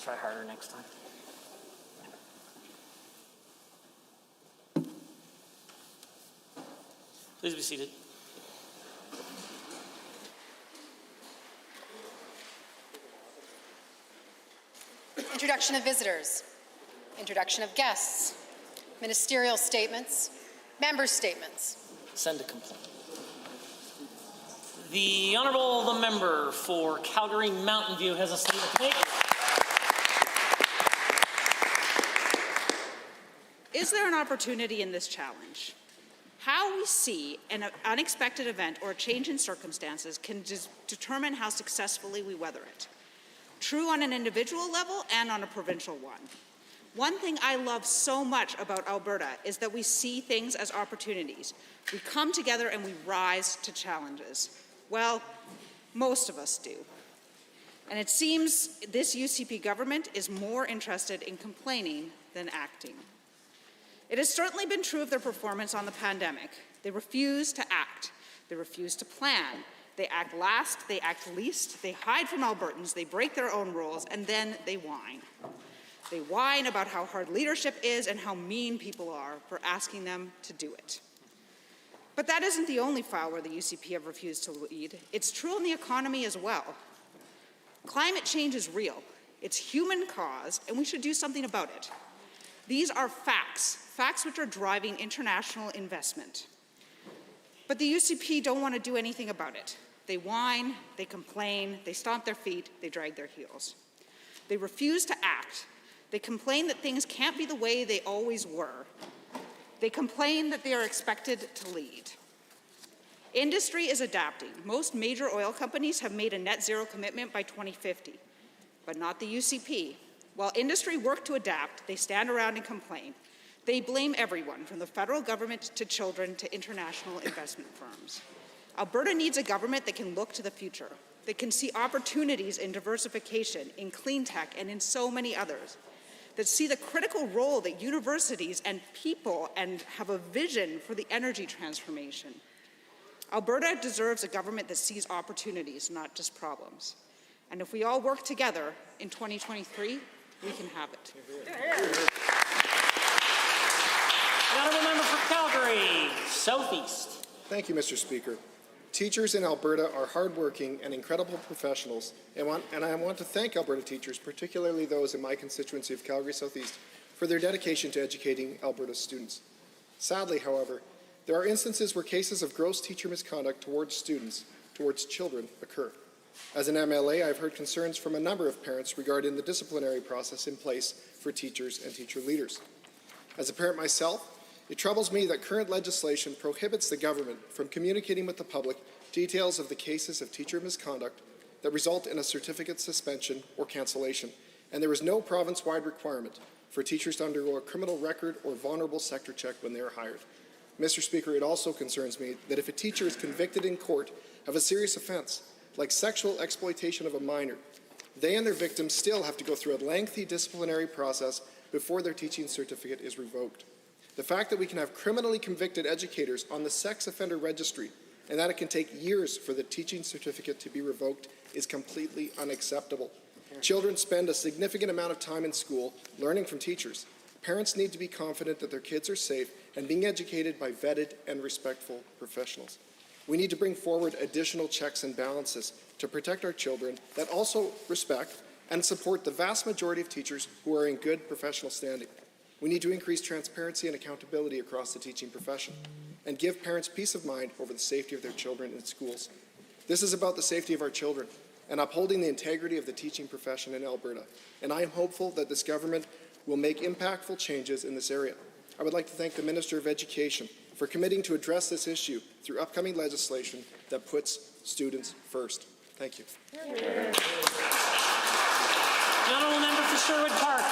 try harder next time. Please be seated. Introduction of visitors, introduction of guests, ministerial statements, member statements. Send a complaint. The Honourable the Member for Calgary Mountain View has a statement to make. Is there an opportunity in this challenge? How we see an unexpected event or a change in circumstances can determine how successfully we weather it. True on an individual level and on a provincial one. One thing I love so much about Alberta is that we see things as opportunities. We come together and we rise to challenges. Well, most of us do. And it seems this UCP government is more interested in complaining than acting. It has certainly been true of their performance on the pandemic. They refuse to act. They refuse to plan. They act last, they act least, they hide from Albertans, they break their own rules, and then they whine. They whine about how hard leadership is and how mean people are for asking them to do it. But that isn't the only file where the UCP have refused to lead. It's true in the economy as well. Climate change is real. It's human caused, and we should do something about it. These are facts, facts which are driving international investment. But the UCP don't want to do anything about it. They whine, they complain, they stomp their feet, they drag their heels. They refuse to act. They complain that things can't be the way they always were. They complain that they are expected to lead. Industry is adapting. Most major oil companies have made a net zero commitment by 2050, but not the UCP. While industry work to adapt, they stand around and complain. They blame everyone, from the federal government to children to international investment firms. Alberta needs a government that can look to the future, that can see opportunities in diversification, in clean tech, and in so many others, that see the critical role that universities and people and have a vision for the energy transformation. Alberta deserves a government that sees opportunities, not just problems. And if we all work together in 2023, we can have it. The Honourable Member for Calgary Southeast. Thank you, Mr. Speaker. Teachers in Alberta are hardworking and incredible professionals, and I want to thank Alberta teachers, particularly those in my constituency of Calgary Southeast, for their dedication to educating Alberta students. Sadly, however, there are instances where cases of gross teacher misconduct towards children occur. As an MLA, I've heard concerns from a number of parents regarding the disciplinary process in place for teachers and teacher leaders. As a parent myself, it troubles me that current legislation prohibits the government from communicating with the public details of the cases of teacher misconduct that result in a certificate suspension or cancellation, and there is no province-wide requirement for teachers to undergo a criminal record or vulnerable sector check when they are hired. Mr. Speaker, it also concerns me that if a teacher is convicted in court of a serious offence, like sexual exploitation of a minor, they and their victims still have to go through a lengthy disciplinary process before their teaching certificate is revoked. The fact that we can have criminally convicted educators on the sex offender registry and that it can take years for the teaching certificate to be revoked is completely unacceptable. Children spend a significant amount of time in school learning from teachers. Parents need to be confident that their kids are safe and being educated by vetted and respectful professionals. We need to bring forward additional checks and balances to protect our children that also respect and support the vast majority of teachers who are in good professional standing. We need to increase transparency and accountability across the teaching profession and give parents peace of mind over the safety of their children in schools. This is about the safety of our children and upholding the integrity of the teaching profession in Alberta, and I am hopeful that this government will make impactful changes in this area. I would like to thank the Minister of Education for committing to address this issue through upcoming legislation that puts students first. Thank you. The Honourable Member for Sherwood Park.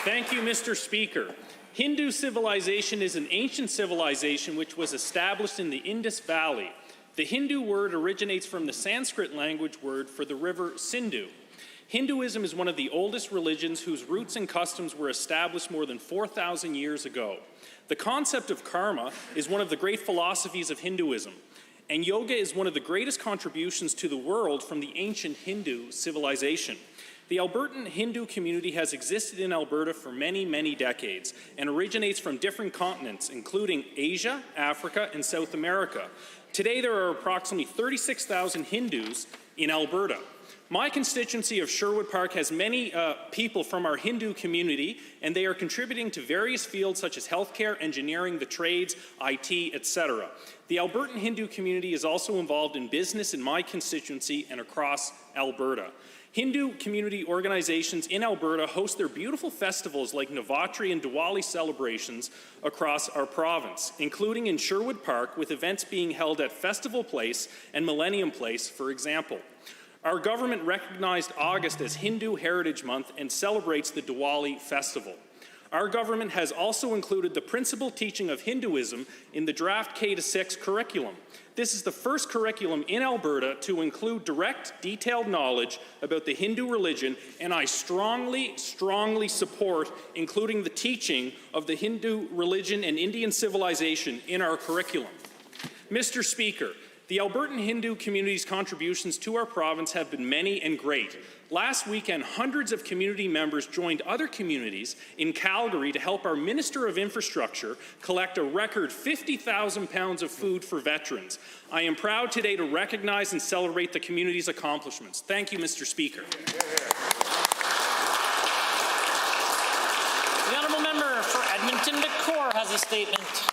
Thank you, Mr. Speaker. Hindu civilization is an ancient civilization which was established in the Indus Valley. The Hindu word originates from the Sanskrit language word for the river Sindhu. Hinduism is one of the oldest religions whose roots and customs were established more than 4,000 years ago. The concept of karma is one of the great philosophies of Hinduism, and yoga is one of the greatest contributions to the world from the ancient Hindu civilization. The Albertan Hindu community has existed in Alberta for many, many decades and originates from different continents, including Asia, Africa, and South America. Today, there are approximately 36,000 Hindus in Alberta. My constituency of Sherwood Park has many people from our Hindu community, and they are contributing to various fields such as healthcare, engineering, the trades, IT, etc. The Albertan Hindu community is also involved in business in my constituency and across Alberta. Hindu community organizations in Alberta host their beautiful festivals like Navratri and Diwali celebrations across our province, including in Sherwood Park, with events being held at Festival Place and Millennium Place, for example. Our government recognized August as Hindu Heritage Month and celebrates the Diwali festival. Our government has also included the principal teaching of Hinduism in the draft K-6 curriculum. This is the first curriculum in Alberta to include direct, detailed knowledge about the Hindu religion, and I strongly, strongly support including the teaching of the Hindu religion and Indian civilization in our curriculum. Mr. Speaker, the Albertan Hindu community's contributions to our province have been many and great. Last weekend, hundreds of community members joined other communities in Calgary to help our Minister of Infrastructure collect a record 50,000 pounds of food for veterans. I am proud today to recognize and celebrate the community's accomplishments. Thank you, Mr. Speaker. The honourable member for Edmonton-McCourt has a statement.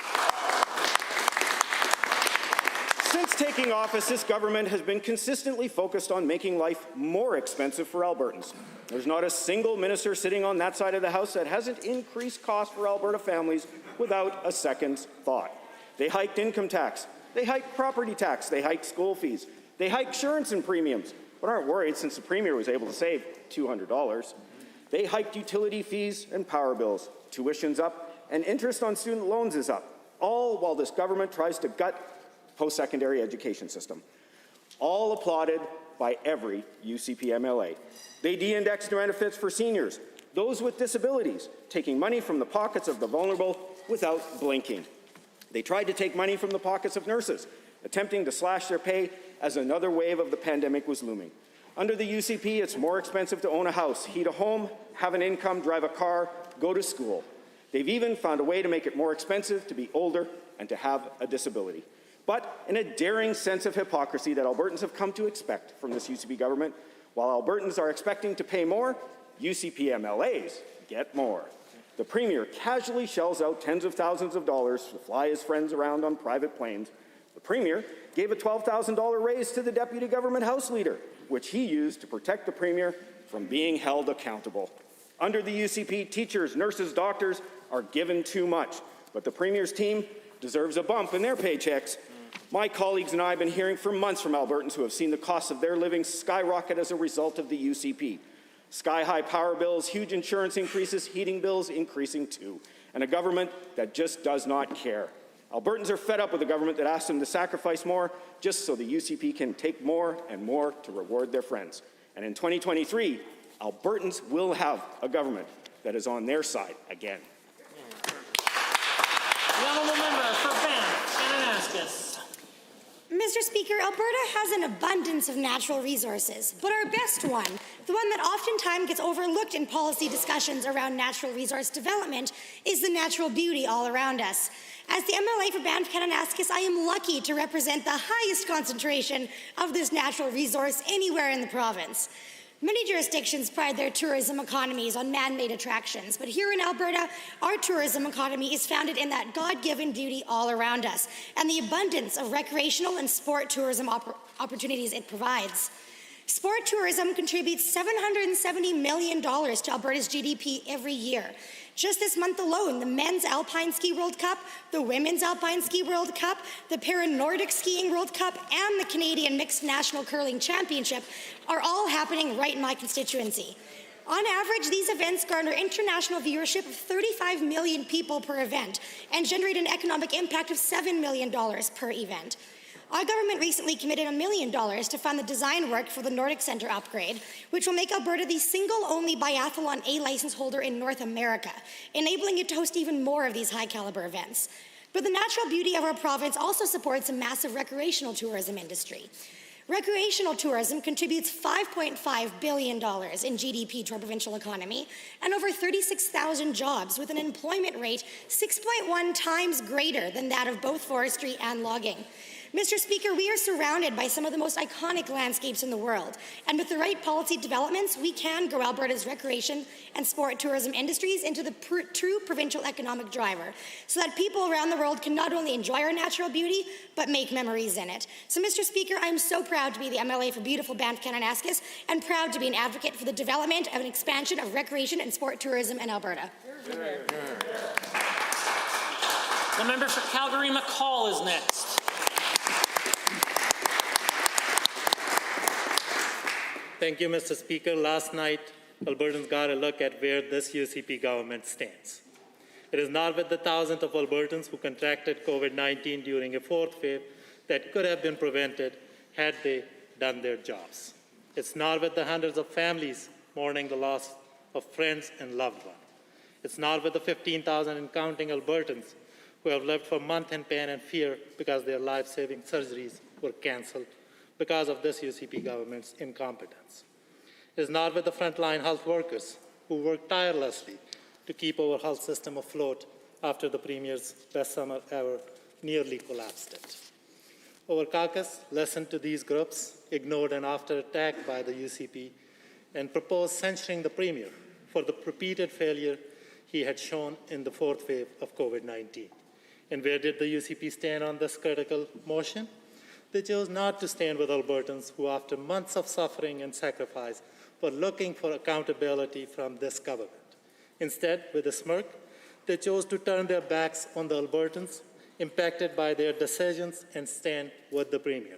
Since taking office, this government has been consistently focused on making life more expensive for Albertans. There's not a single minister sitting on that side of the House that hasn't increased costs for Alberta families without a second's thought. They hiked income tax, they hiked property tax, they hiked school fees, they hiked insurance and premiums, but aren't worried since the Premier was able to save $200. They hiked utility fees and power bills, tuition's up, and interest on student loans is up, all while this government tries to gut post-secondary education system, all applauded by every UCP MLA. They de-indexed benefits for seniors, those with disabilities, taking money from the pockets of the vulnerable without blinking. They tried to take money from the pockets of nurses, attempting to slash their pay as another wave of the pandemic was looming. Under the UCP, it's more expensive to own a house, heat a home, have an income, drive a car, go to school. They've even found a way to make it more expensive to be older and to have a disability. But in a daring sense of hypocrisy that Albertans have come to expect from this UCP government, while Albertans are expecting to pay more, UCP MLAs get more. The Premier casually shells out tens of thousands of dollars to fly his friends around on private planes. The Premier gave a $12,000 raise to the Deputy Government House Leader, which he used to protect the Premier from being held accountable. Under the UCP, teachers, nurses, doctors are given too much, but the Premier's team deserves a bump in their paychecks. My colleagues and I have been hearing for months from Albertans who have seen the cost of their living skyrocket as a result of the UCP. Sky-high power bills, huge insurance increases, heating bills increasing too, and a government that just does not care. Albertans are fed up with a government that asks them to sacrifice more just so the UCP can take more and more to reward their friends. And in 2023, Albertans will have a government that is on their side again. The honourable member for Banff, Ananaskis. Mr. Speaker, Alberta has an abundance of natural resources, but our best one, the one that oftentimes gets overlooked in policy discussions around natural resource development, is the natural beauty all around us. As the MLA for Banff Kananaskis, I am lucky to represent the highest concentration of this natural resource anywhere in the province. Many jurisdictions pride their tourism economies on man-made attractions, but here in Alberta, our tourism economy is founded in that God-given beauty all around us and the abundance of recreational and sport tourism opportunities it provides. Sport tourism contributes $770 million to Alberta's GDP every year. Just this month alone, the Men's Alpine Ski World Cup, the Women's Alpine Ski World Cup, the Para-Nordic Skiing World Cup, and the Canadian Mixed National Curling Championship are all happening right in my constituency. On average, these events garner international viewership of 35 million people per event and generate an economic impact of $7 million per event. Our government recently committed $1 million to fund the design work for the Nordic Centre upgrade, which will make Alberta the single-only biathlon A license holder in North America, enabling it to host even more of these high-caliber events. But the natural beauty of our province also supports a massive recreational tourism industry. Recreational tourism contributes $5.5 billion in GDP to our provincial economy and over 36,000 jobs with an employment rate 6.1 times greater than that of both forestry and logging. Mr. Speaker, we are surrounded by some of the most iconic landscapes in the world, and with the right policy developments, we can grow Alberta's recreation and sport tourism industries into the true provincial economic driver, so that people around the world can not only enjoy our natural beauty, but make memories in it. So, Mr. Speaker, I am so proud to be the MLA for beautiful Banff Kananaskis, and proud to be an advocate for the development of an expansion of recreation and sport tourism in Alberta. The member for Calgary-McCall is next. Thank you, Mr. Speaker. Last night, Albertans got a look at where this UCP government stands. It is not with the thousands of Albertans who contracted COVID-19 during a fourth wave that could have been prevented had they done their jobs. It's not with the hundreds of families mourning the loss of friends and loved ones. It's not with the 15,000 and counting Albertans who have lived for months in pain and fear because their life-saving surgeries were canceled because of this UCP government's incompetence. It is not with the frontline health workers who work tirelessly to keep our health system afloat after the Premier's best summer ever nearly collapsed it. Our caucus listened to these groups, ignored an after-attack by the UCP, and proposed censuring the Premier for the repeated failure he had shown in the fourth wave of COVID-19. And where did the UCP stand on this critical motion? They chose not to stand with Albertans who, after months of suffering and sacrifice, were looking for accountability from this government. Instead, with a smirk, they chose to turn their backs on the Albertans impacted by their decisions and stand with the Premier.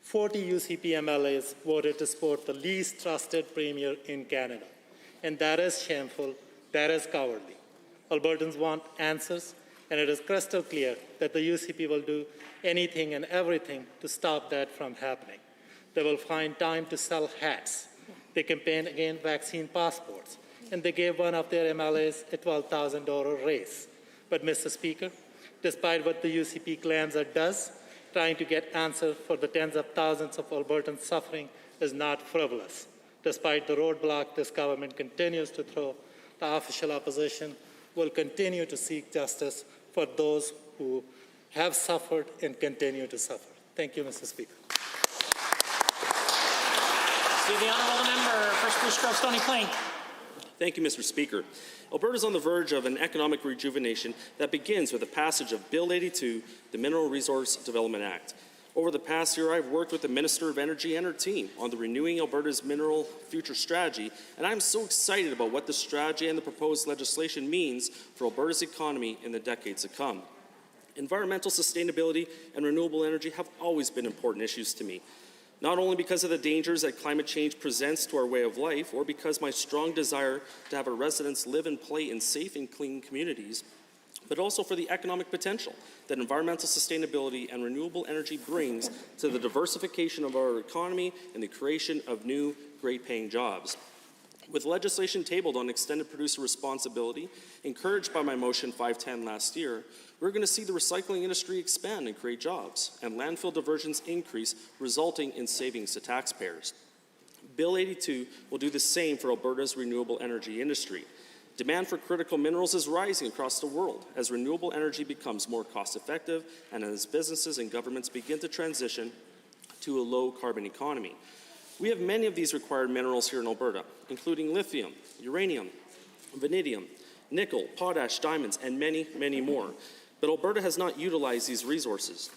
40 UCP MLAs voted to support the least trusted Premier in Canada. And that is shameful, that is cowardly. Albertans want answers, and it is crystal clear that the UCP will do anything and everything to stop that from happening. They will find time to sell hats. They campaigned against vaccine passports, and they gave one of their MLAs a $12,000 raise. But, Mr. Speaker, despite what the UCP claims it does, trying to get answers for the tens of thousands of Albertans suffering is not frivolous. Despite the roadblock this government continues to throw, the official opposition will continue to seek justice for those who have suffered and continue to suffer. Thank you, Mr. Speaker. To the honourable member for Spruce Grove Stony Plain. Thank you, Mr. Speaker. Alberta is on the verge of an economic rejuvenation that begins with the passage of Bill 82, the Mineral Resource Development Act. Over the past year, I've worked with the Minister of Energy and her team on the Renewing Alberta's Mineral Future Strategy, and I'm so excited about what the strategy and the proposed legislation means for Alberta's economy in the decades to come. Environmental sustainability and renewable energy have always been important issues to me, not only because of the dangers that climate change presents to our way of life, or because my strong desire to have our residents live and play in safe and clean communities, but also for the economic potential that environmental sustainability and renewable energy brings to the diversification of our economy and the creation of new, great-paying jobs. With legislation tabled on extended producer responsibility, encouraged by my motion 510 last year, we're going to see the recycling industry expand and create jobs, and landfill diversions increase, resulting in savings to taxpayers. Bill 82 will do the same for Alberta's renewable energy industry. Demand for critical minerals is rising across the world as renewable energy becomes more cost-effective and as businesses and governments begin to transition to a low-carbon economy. We have many of these required minerals here in Alberta, including lithium, uranium, vanadium, nickel, potash, diamonds, and many, many more. But Alberta has not utilized these resources.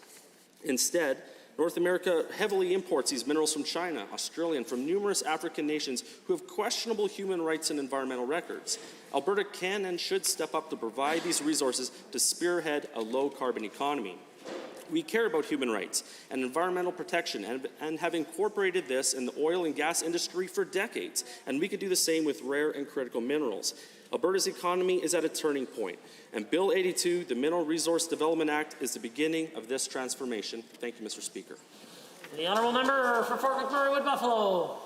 Instead, North America heavily imports these minerals from China, Australia, and from numerous African nations who have questionable human rights and environmental records. Alberta can and should step up to provide these resources to spearhead a low-carbon economy. We care about human rights and environmental protection and have incorporated this in the oil and gas industry for decades, and we could do the same with rare and critical minerals. Alberta's economy is at a turning point, and Bill 82, the Mineral Resource Development Act, is the beginning of this transformation. Thank you, Mr. Speaker. The honourable member for Fort McMurray Wood Buffalo.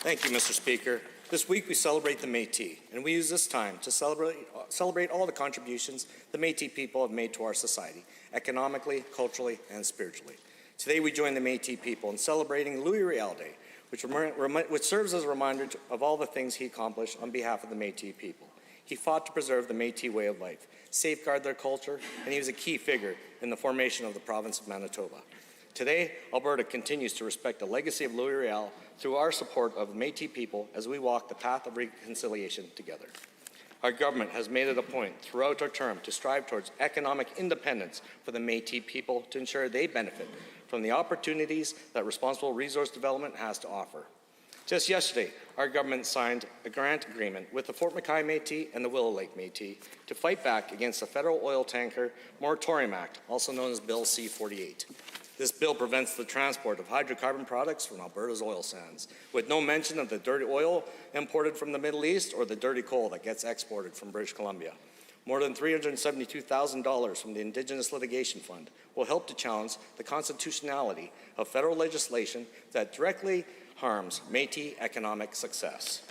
Thank you, Mr. Speaker. This week we celebrate the Métis, and we use this time to celebrate all the contributions the Métis people have made to our society, economically, culturally, and spiritually. Today we join the Métis people in celebrating Louis Riel Day, which serves as a reminder of all the things he accomplished on behalf of the Métis people. He fought to preserve the Métis way of life, safeguard their culture, and he was a key figure in the formation of the province of Manitoba. Today, Alberta continues to respect the legacy of Louis Riel through our support of the Métis people as we walk the path of reconciliation together. Our government has made it a point throughout our term to strive towards economic independence for the Métis people to ensure they benefit from the opportunities that responsible resource development has to offer. Just yesterday, our government signed a grant agreement with the Fort McKay Métis and the Willow Lake Métis to fight back against the Federal Oil Tanker Moratorium Act, also known as Bill C-48. This bill prevents the transport of hydrocarbon products from Alberta's oil sands, with no mention of the dirty oil imported from the Middle East or the dirty coal that gets exported from British Columbia. More than $372,000 from the Indigenous Litigation Fund will help to challenge the constitutionality of federal legislation that directly harms Métis economic success.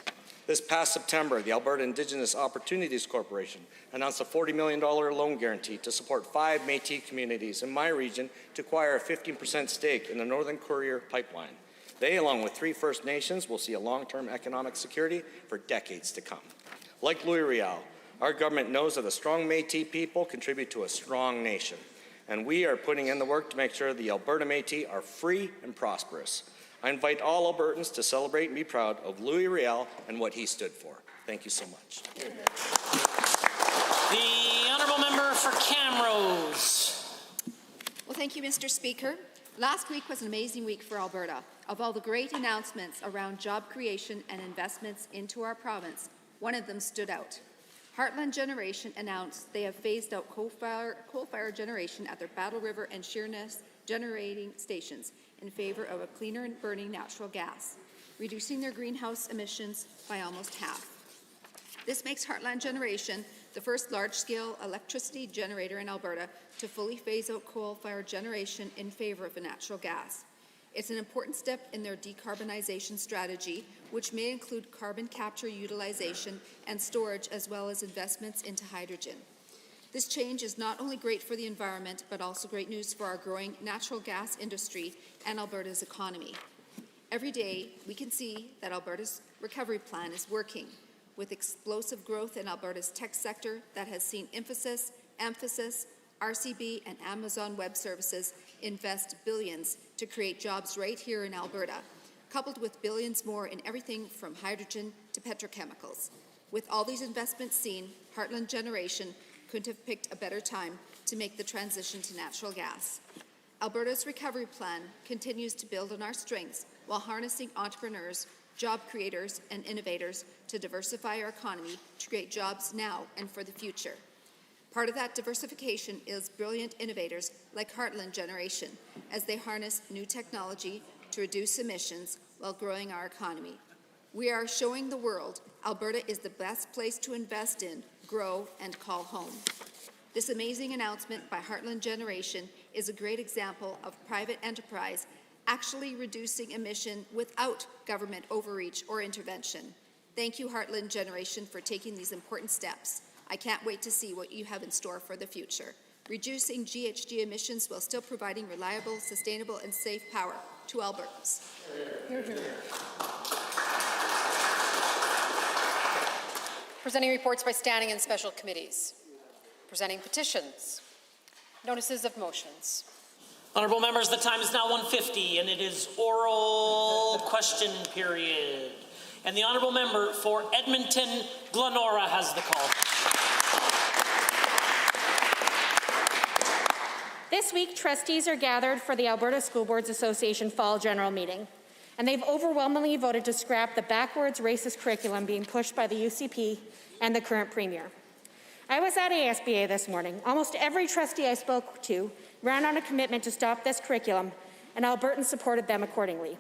This past September, the Alberta Indigenous Opportunities Corporation announced a $40 million loan guarantee to support 5 Métis communities in my region to acquire a 15% stake in the Northern Courier pipeline. They, along with 3 First Nations, will see a long-term economic security for decades to come. Like Louis Riel, our government knows that a strong Métis people contribute to a strong nation, and we are putting in the work to make sure the Alberta Métis are free and prosperous. I invite all Albertans to celebrate and be proud of Louis Riel and what he stood for. Thank you so much. The honourable member for Camrose. Well, thank you, Mr. Speaker. Last week was an amazing week for Alberta. Of all the great announcements around job creation and investments into our province, one of them stood out. Heartland Generation announced they have phased out coal-fired generation at their Battle River and Sheerness generating stations in favor of a cleaner and burning natural gas, reducing their greenhouse emissions by almost half. This makes Heartland Generation the first large-scale electricity generator in Alberta to fully phase out coal-fired generation in favor of natural gas. It's an important step in their decarbonization strategy, which may include carbon capture utilization and storage, as well as investments into hydrogen. This change is not only great for the environment, but also great news for our growing natural gas industry and Alberta's economy. Every day, we can see that Alberta's recovery plan is working, with explosive growth in Alberta's tech sector that has seen Emphasis, RCB, and Amazon Web Services invest billions to create jobs right here in Alberta, coupled with billions more in everything from hydrogen to petrochemicals. With all these investments seen, Heartland Generation couldn't have picked a better time to make the transition to natural gas. Alberta's recovery plan continues to build on our strengths while harnessing entrepreneurs, job creators, and innovators to diversify our economy to create jobs now and for the future. Part of that diversification is brilliant innovators like Heartland Generation, as they harness new technology to reduce emissions while growing our economy. We are showing the world Alberta is the best place to invest in, grow, and call home. This amazing announcement by Heartland Generation is a great example of private enterprise actually reducing emission without government overreach or intervention. Thank you, Heartland Generation, for taking these important steps. I can't wait to see what you have in store for the future. Reducing GHG emissions while still providing reliable, sustainable, and safe power to Albertans. Hear, hear. Presenting reports by standing and special committees. Presenting petitions. Notices of motions. Honourable members, the time is now 1:50 and it is oral question period. And the honourable member for Edmonton Glenora has the call. This week, trustees are gathered for the Alberta School Boards Association Fall General Meeting, and they've overwhelmingly voted to scrap the backwards racist curriculum being pushed by the UCP and the current Premier. I was at ASBA this morning. Almost every trustee I spoke to ran on a commitment to stop this curriculum, and Albertans supported them accordingly.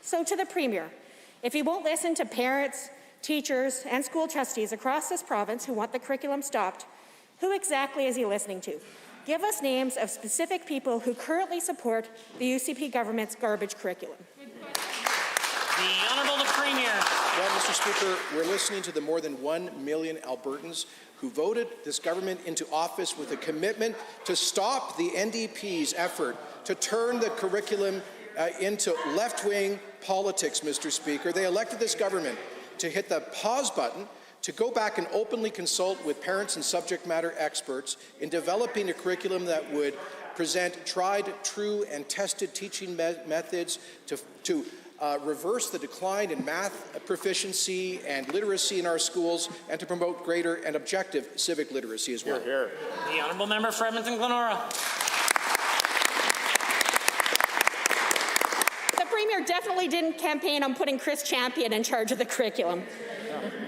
So to the Premier, if he won't listen to parents, teachers, and school trustees across this province who want the curriculum stopped, who exactly is he listening to? Give us names of specific people who currently support the UCP government's garbage curriculum. The Honourable the Premier. Well, Mr. Speaker, we're listening to the more than 1 million Albertans who voted this government into office with a commitment to stop the NDP's effort to turn the curriculum into left-wing politics, Mr. Speaker. They elected this government to hit the pause button, to go back and openly consult with parents and subject matter experts in developing a curriculum that would present tried, true, and tested teaching methods to reverse the decline in math proficiency and literacy in our schools, and to promote greater and objective civic literacy as well. The Honourable Member for Edmonton Glenora. The Premier definitely didn't campaign on putting Chris Champion in charge of the curriculum.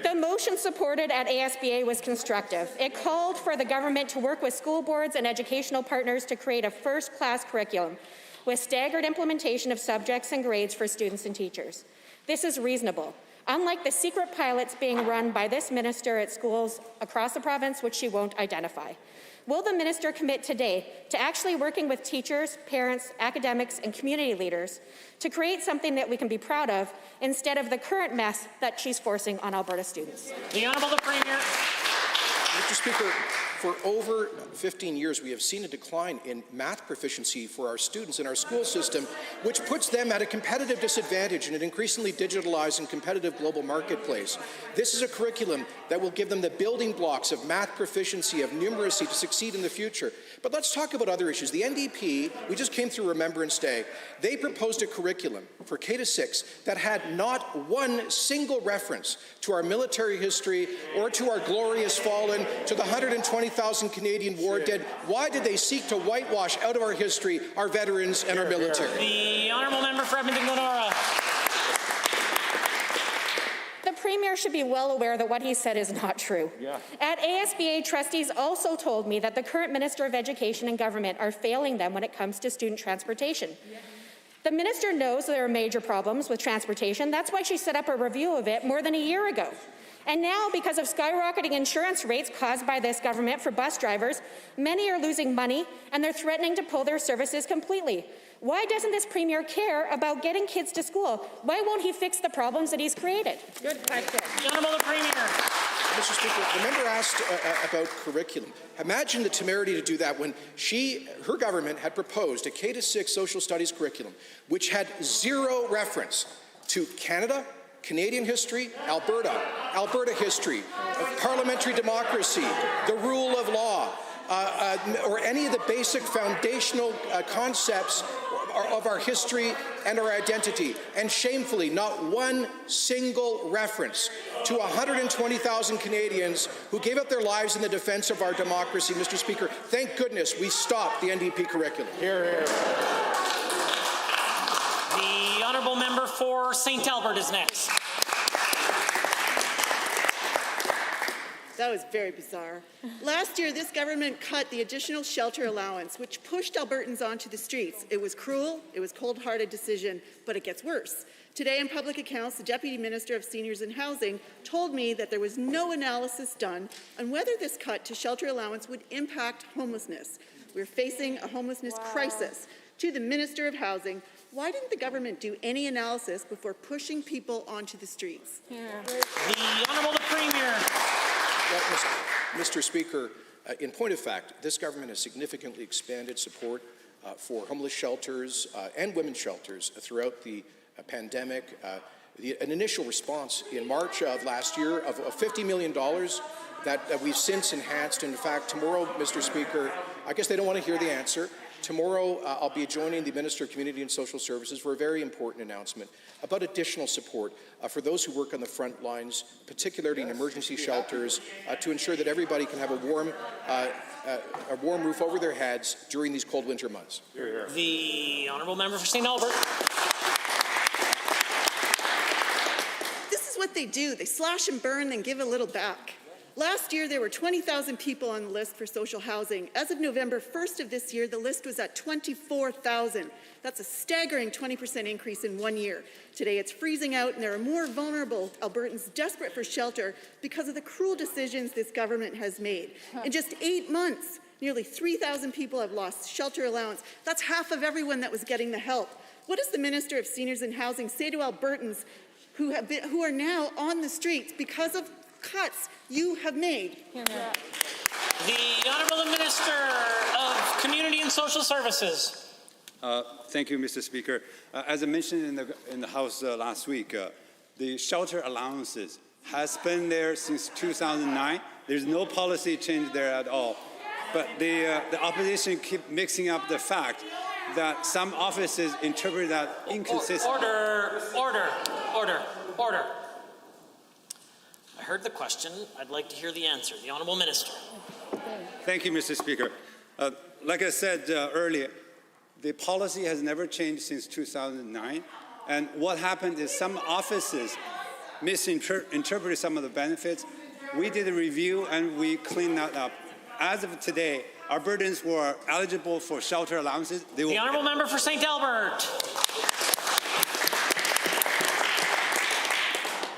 The motion supported at ASBA was constructive. It called for the government to work with school boards and educational partners to create a first-class curriculum with staggered implementation of subjects and grades for students and teachers. This is reasonable. Unlike the secret pilots being run by this minister at schools across the province, which she won't identify. Will the minister commit today to actually working with teachers, parents, academics, and community leaders to create something that we can be proud of instead of the current mess that she's forcing on Alberta students? The Honourable the Premier. Mr. Speaker, for over 15 years, we have seen a decline in math proficiency for our students in our school system, which puts them at a competitive disadvantage in an increasingly digitalized and competitive global marketplace. This is a curriculum that will give them the building blocks of math proficiency, of numeracy to succeed in the future. But let's talk about other issues. The NDP, we just came through Remembrance Day, they proposed a curriculum for K-6 that had not one single reference to our military history or to our glorious fallen, to the 120,000 Canadian war dead. Why did they seek to whitewash out of our history our veterans and our military? The Honourable Member for Edmonton Glenora. The Premier should be well aware that what he said is not true. At ASBA, trustees also told me that the current Minister of Education and Government are failing them when it comes to student transportation. The minister knows there are major problems with transportation. That's why she set up a review of it more than a year ago. And now, because of skyrocketing insurance rates caused by this government for bus drivers, many are losing money and they're threatening to pull their services completely. Why doesn't this Premier care about getting kids to school? Why won't he fix the problems that he's created? Good question. The Honourable the Premier. Mr. Speaker, the member asked about curriculum. Imagine the temerity to do that when her government had proposed a K-6 social studies curriculum, which had zero reference to Canada, Canadian history, Alberta history, parliamentary democracy, the rule of law, or any of the basic foundational concepts of our history and our identity. And shamefully, not one single reference to 120,000 Canadians who gave up their lives in the defense of our democracy. Mr. Speaker, thank goodness we stopped the NDP curriculum. Hear, hear. The Honourable Member for St. Albert is next. That was very bizarre. Last year, this government cut the additional shelter allowance, which pushed Albertans onto the streets. It was cruel, it was a cold-hearted decision, but it gets worse. Today in public accounts, the Deputy Minister of Seniors and Housing told me that there was no analysis done on whether this cut to shelter allowance would impact homelessness. We're facing a homelessness crisis. To the Minister of Housing, why didn't the government do any analysis before pushing people onto the streets? The Honourable the Premier. Well, Mr. Speaker, in point of fact, this government has significantly expanded support for homeless shelters and women's shelters throughout the pandemic. An initial response in March of last year of $50 million that we've since enhanced. In fact, tomorrow, Mr. Speaker, I guess they don't want to hear the answer. Tomorrow, I'll be joining the Minister of Community and Social Services for a very important announcement about additional support for those who work on the front lines, particularly in emergency shelters, to ensure that everybody can have a warm roof over their heads during these cold winter months. The Honourable Member for St. Albert. This is what they do. They slash and burn, then give a little back. Last year, there were 20,000 people on the list for social housing. As of November 1st of this year, the list was at 24,000. That's a staggering 20% increase in 1 year. Today, it's freezing out, and there are more vulnerable Albertans desperate for shelter because of the cruel decisions this government has made. In just 8 months, nearly 3,000 people have lost shelter allowance. That's half of everyone that was getting the help. What does the Minister of Seniors and Housing say to Albertans who are now on the streets because of cuts you have made? The Honourable Minister of Community and Social Services. Thank you, Mr. Speaker. As I mentioned in the House last week, the shelter allowances has been there since 2009. There's no policy change there at all. But the opposition keep mixing up the fact that some offices interpret that inconsistently. Order. I heard the question. I'd like to hear the answer. The Honourable Minister. Thank you, Mr. Speaker. Like I said earlier, the policy has never changed since 2009. And what happened is some offices misinterpreted some of the benefits. We did a review and we cleaned that up. As of today, Albertans who are eligible for shelter allowances, they will... The Honourable Member for St. Albert.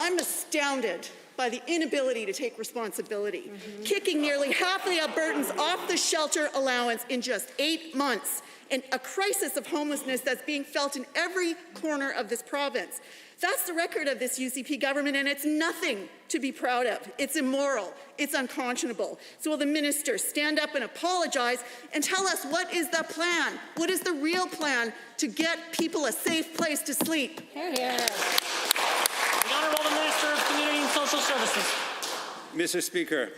I'm astounded by the inability to take responsibility, kicking nearly half of the Albertans off the shelter allowance in just 8 months, and a crisis of homelessness that's being felt in every corner of this province. That's the record of this UCP government, and it's nothing to be proud of. It's immoral. It's unconscionable. So will the minister stand up and apologize and tell us what is the plan? What is the real plan to get people a safe place to sleep? The Honourable Minister of Community and Social Services. Mr. Speaker,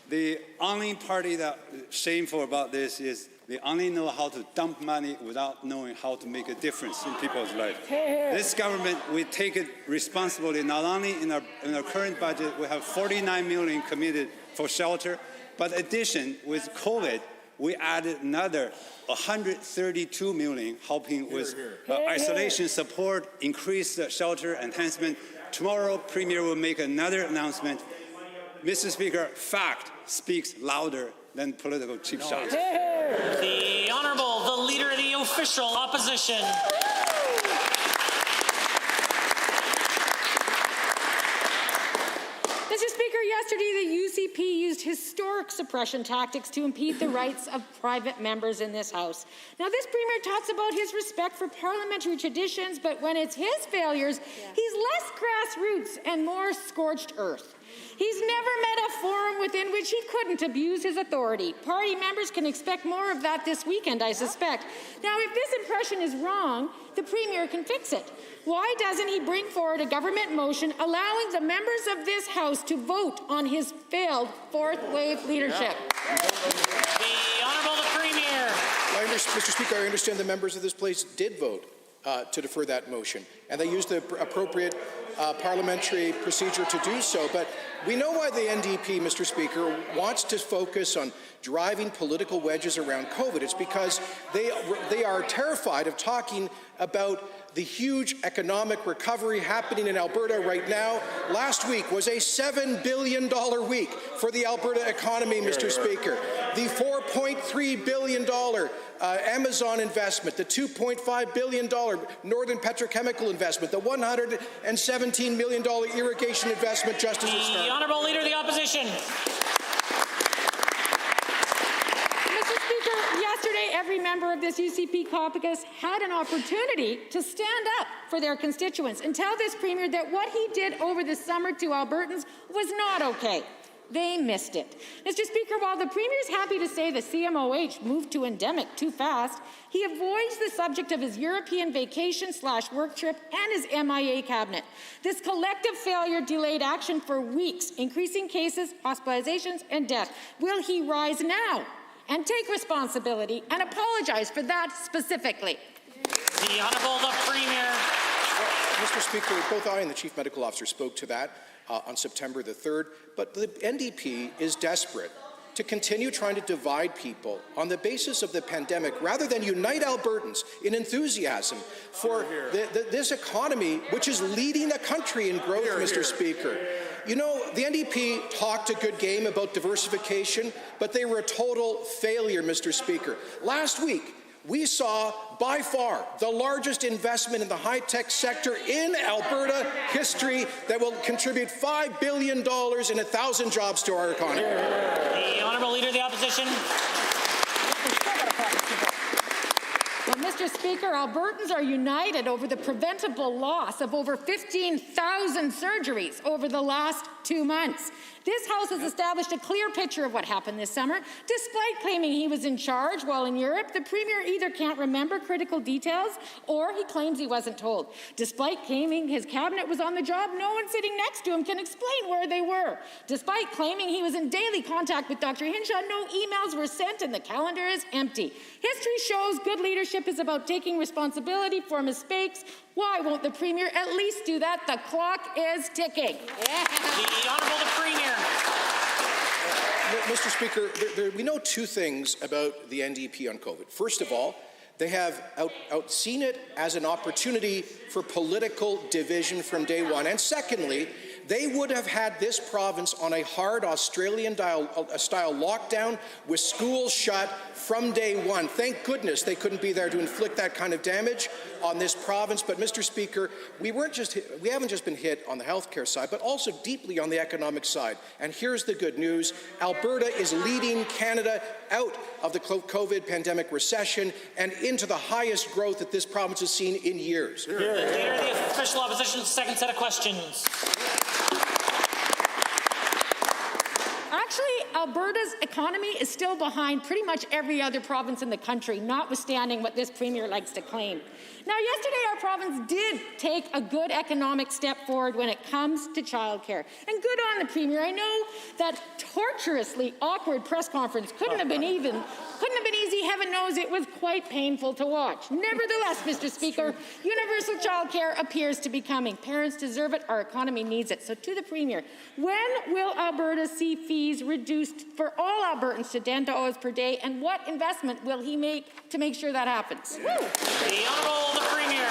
the only party that is shameful about this is they only know how to dump money without knowing how to make a difference in people's lives. This government, we take it responsibility. Not only in our current budget, we have $49 million committed for shelter, but in addition, with COVID, we added another $132 million helping with isolation support, increased shelter enhancement. Tomorrow, Premier will make another announcement. Mr. Speaker, fact speaks louder than political cheap shots. The Honourable, the Leader of the Official Opposition. Mr. Speaker, yesterday the UCP used historic suppression tactics to impede the rights of private members in this House. Now, this Premier talks about his respect for parliamentary traditions, but when it's his failures, he's less grassroots and more scorched earth. He's never met a forum within which he couldn't abuse his authority. Party members can expect more of that this weekend, I suspect. Now, if this impression is wrong, the Premier can fix it. Why doesn't he bring forward a government motion allowing the members of this House to vote on his failed fourth wave leadership? The Honourable the Premier. Mr. Speaker, I understand the members of this place did vote to defer that motion, and they used the appropriate parliamentary procedure to do so. But we know why the NDP, Mr. Speaker, wants to focus on driving political wedges around COVID. It's because they are terrified of talking about the huge economic recovery happening in Alberta right now. Last week was a $7 billion week for the Alberta economy, Mr. Speaker. The $4.3 billion Amazon investment, the $2.5 billion Northern Petrochemical investment, the $117 million irrigation investment just as it started. The Honourable Leader of the Opposition. Yesterday, every member of this UCP caucus had an opportunity to stand up for their constituents and tell this Premier that what he did over the summer to Albertans was not okay. They missed it. Mr. Speaker, while the Premier is happy to say the CMOH moved to endemic too fast, he avoids the subject of his European vacation/work trip and his MIA cabinet. This collective failure delayed action for weeks, increasing cases, hospitalizations, and death. Will he rise now and take responsibility and apologize for that specifically? The Honourable the Premier. Mr. Speaker, both I and the Chief Medical Officer spoke to that on September the 3rd, but the NDP is desperate to continue trying to divide people on the basis of the pandemic rather than unite Albertans in enthusiasm for this economy, which is leading the country in growth, Mr. Speaker. You know, the NDP talked a good game about diversification, but they were a total failure, Mr. Speaker. Last week, we saw by far the largest investment in the high-tech sector in Alberta history that will contribute $5 billion and 1,000 jobs to our economy. The Honourable Leader of the Opposition. Well, Mr. Speaker, Albertans are united over the preventable loss of over 15,000 surgeries over the last 2 months. This House has established a clear picture of what happened this summer. Despite claiming he was in charge while in Europe, the Premier either can't remember critical details or he claims he wasn't told. Despite claiming his cabinet was on the job, no one sitting next to him can explain where they were. Despite claiming he was in daily contact with Dr. Hinshaw, no emails were sent and the calendar is empty. History shows good leadership is about taking responsibility for mistakes. Why won't the Premier at least do that? The clock is ticking. The Honourable the Premier. Mr. Speaker, we know two things about the NDP on COVID. First of all, they have outseen it as an opportunity for political division from day one. And secondly, they would have had this province on a hard Australian-style lockdown with schools shut from day one. Thank goodness they couldn't be there to inflict that kind of damage on this province. But, Mr. Speaker, we haven't just been hit on the healthcare side, but also deeply on the economic side. And here's the good news. Alberta is leading Canada out of the COVID pandemic recession and into the highest growth that this province has seen in years. The Leader of the Official Opposition's second set of questions. Actually, Alberta's economy is still behind pretty much every other province in the country, notwithstanding what this Premier likes to claim. Now, yesterday our province did take a good economic step forward when it comes to childcare. And good on the Premier. I know that torturously awkward press conference couldn't have been easy. Heaven knows it was quite painful to watch. Nevertheless, Mr. Speaker, universal childcare appears to be coming. Parents deserve it. Our economy needs it. So to the Premier, when will Alberta see fees reduced for all Albertans to $10 per day, and what investment will he make to make sure that happens? The Honourable the Premier.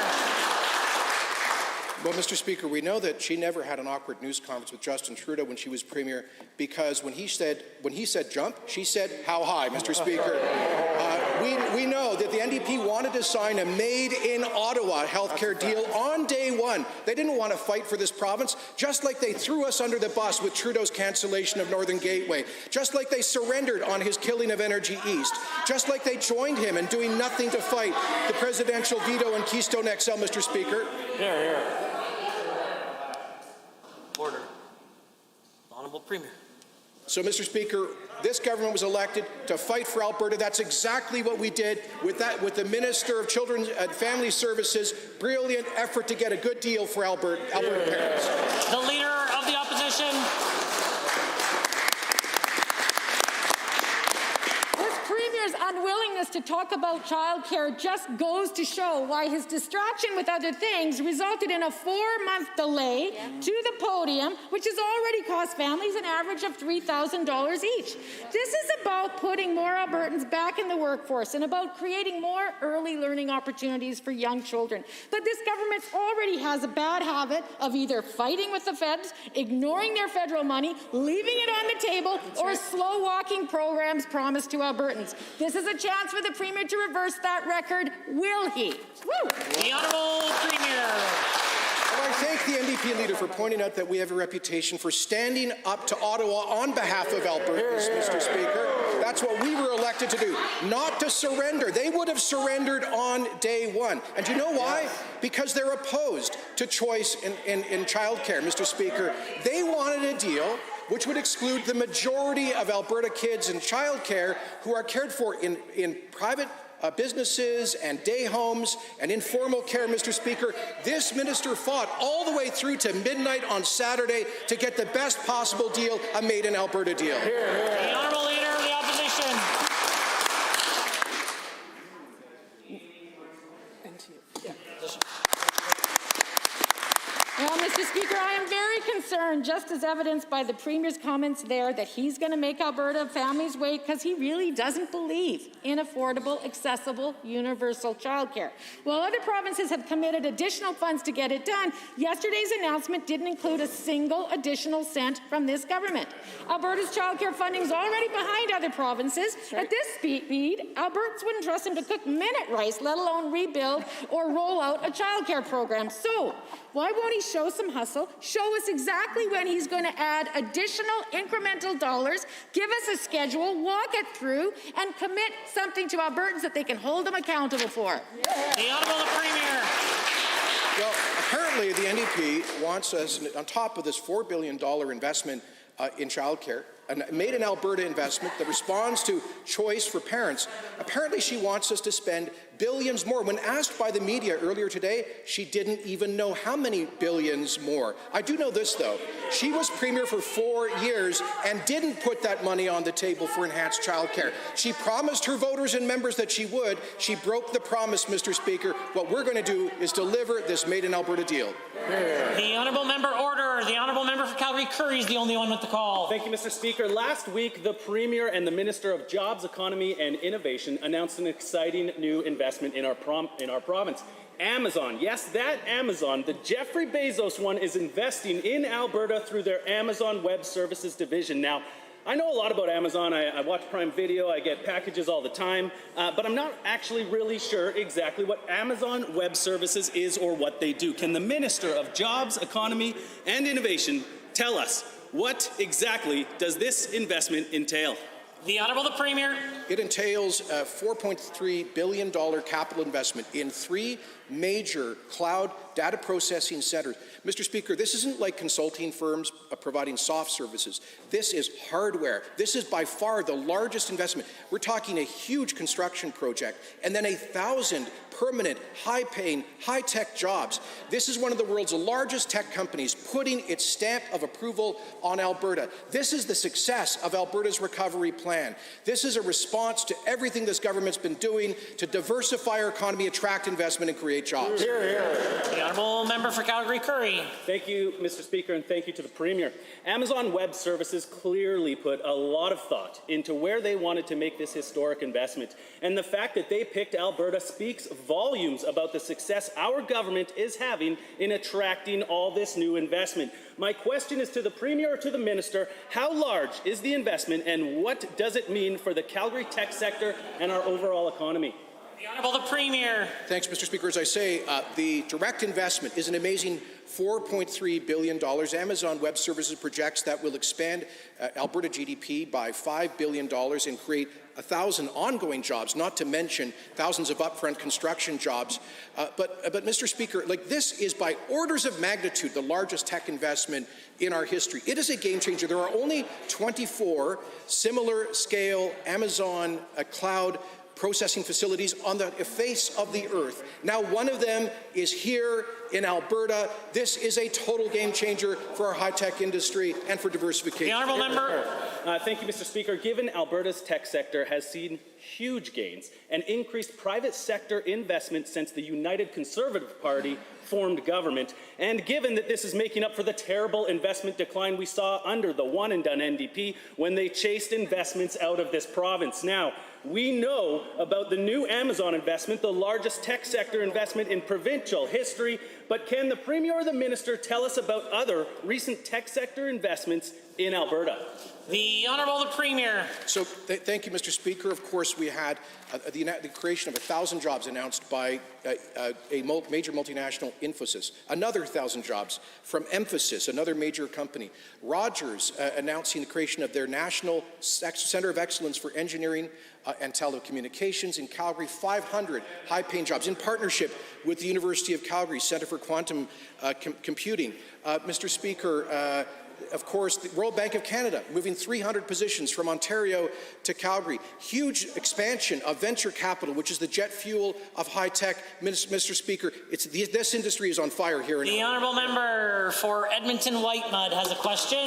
Well, Mr. Speaker, we know that she never had an awkward news conference with Justin Trudeau when she was Premier, because when he said jump, she said how high, Mr. Speaker. We know that the NDP wanted to sign a made-in-Ottawa healthcare deal on day one. They didn't want to fight for this province, just like they threw us under the bus with Trudeau's cancellation of Northern Gateway, just like they surrendered on his killing of Energy East, just like they joined him in doing nothing to fight the presidential veto and Keystone XL, Mr. Speaker. Here. Order. Honourable Premier. So, Mr. Speaker, this government was elected to fight for Alberta. That's exactly what we did with the Minister of Children and Family Services. Brilliant effort to get a good deal for Alberta parents. The Leader of the Opposition. Premier's unwillingness to talk about childcare just goes to show why his distraction with other things resulted in a 4-month delay to the podium, which has already cost families an average of $3,000 each. This is about putting more Albertans back in the workforce and about creating more early learning opportunities for young children. But this government already has a bad habit of either fighting with the feds, ignoring their federal money, leaving it on the table, or slow-walking programs promised to Albertans. This is a chance for the Premier to reverse that record. Will he? Woo! The Honourable Premier. Well, I thank the NDP leader for pointing out that we have a reputation for standing up to Ottawa on behalf of Albertans, Mr. Speaker. That's what we were elected to do, not to surrender. They would have surrendered on day one. And do you know why? Because they're opposed to choice in childcare, Mr. Speaker. They wanted a deal which would exclude the majority of Alberta kids in childcare who are cared for in private businesses and day homes and informal care, Mr. Speaker. This minister fought all the way through to midnight on Saturday to get the best possible deal, a made-in-Alberta deal. The Honourable Leader of the Opposition. Well, Mr. Speaker, I am very concerned, just as evidenced by the Premier's comments there, that he's going to make Alberta families wait because he really doesn't believe in affordable, accessible, universal childcare. While other provinces have committed additional funds to get it done, yesterday's announcement didn't include a single additional cent from this government. Alberta's childcare funding is already behind other provinces. At this speed, Albertans wouldn't trust him to cook minute rice, let alone rebuild or roll out a childcare program. So, why won't he show some hustle, show us exactly when he's going to add additional incremental dollars, give us a schedule, walk it through, and commit something to Albertans that they can hold them accountable for. The Honourable Premier. Well, apparently the NDP wants us, on top of this $4 billion investment in childcare, made an Alberta investment that responds to choice for parents. Apparently she wants us to spend billions more. When asked by the media earlier today, she didn't even know how many billions more. I do know this, though. She was Premier for 4 years and didn't put that money on the table for enhanced childcare. She promised her voters and members that she would. She broke the promise, Mr. Speaker. What we're going to do is deliver this Made in Alberta deal. The Honourable Member Order. The Honourable Member for Calgary Curry is the only one with the call. Thank you, Mr. Speaker. Last week, the Premier and the Minister of Jobs, Economy and Innovation announced an exciting new investment in our province. Amazon, yes, that Amazon, the Jeffrey Bezos one, is investing in Alberta through their Amazon Web Services division. Now, I know a lot about Amazon. I watch Prime Video. I get packages all the time. But I'm not actually really sure exactly what Amazon Web Services is or what they do. Can the Minister of Jobs, Economy and Innovation tell us what exactly does this investment entail? The Honourable the Premier. It entails a $4.3 billion capital investment in 3 major cloud data processing centers. Mr. Speaker, this isn't like consulting firms providing soft services. This is hardware. This is by far the largest investment. We're talking a huge construction project and then 1,000 permanent, high-paying, high-tech jobs. This is one of the world's largest tech companies putting its stamp of approval on Alberta. This is the success of Alberta's recovery plan. This is a response to everything this government's been doing to diversify our economy, attract investment, and create jobs. Hear, hear. The Honourable Member for Calgary Curry. Thank you, Mr. Speaker, and thank you to the Premier. Amazon Web Services clearly put a lot of thought into where they wanted to make this historic investment. And the fact that they picked Alberta speaks volumes about the success our government is having in attracting all this new investment. My question is to the Premier or to the Minister, how large is the investment and what does it mean for the Calgary tech sector and our overall economy? The Honourable the Premier. Thanks, Mr. Speaker. As I say, the direct investment is an amazing $4.3 billion. Amazon Web Services projects that will expand Alberta GDP by $5 billion and create 1,000 ongoing jobs, not to mention thousands of upfront construction jobs. But Mr. Speaker, this is by orders of magnitude the largest tech investment in our history. It is a game changer. There are only 24 similar scale Amazon cloud processing facilities on the face of the earth. Now one of them is here in Alberta. This is a total game changer for our high-tech industry and for diversification. The Honourable Member. Thank you, Mr. Speaker. Given Alberta's tech sector has seen huge gains and increased private sector investment since the United Conservative Party formed government, and given that this is making up for the terrible investment decline we saw under the one-and-done NDP when they chased investments out of this province. Now, we know about the new Amazon investment, the largest tech sector investment in provincial history, but can the Premier or the Minister tell us about other recent tech sector investments in Alberta? The Honourable the Premier. So thank you, Mr. Speaker. Of course, we had the creation of 1,000 jobs announced by a major multinational, Infosys. Another 1,000 jobs from Emphasis, another major company. Rogers announcing the creation of their National Centre of Excellence for Engineering and Telecommunications in Calgary. 500 high-paying jobs in partnership with the University of Calgary Centre for Quantum Computing. Mr. Speaker, of course, the Royal Bank of Canada moving 300 positions from Ontario to Calgary. Huge expansion of venture capital, which is the jet fuel of high tech. Mr. Speaker, this industry is on fire here. The Honourable Member for Edmonton Whitemud has a question.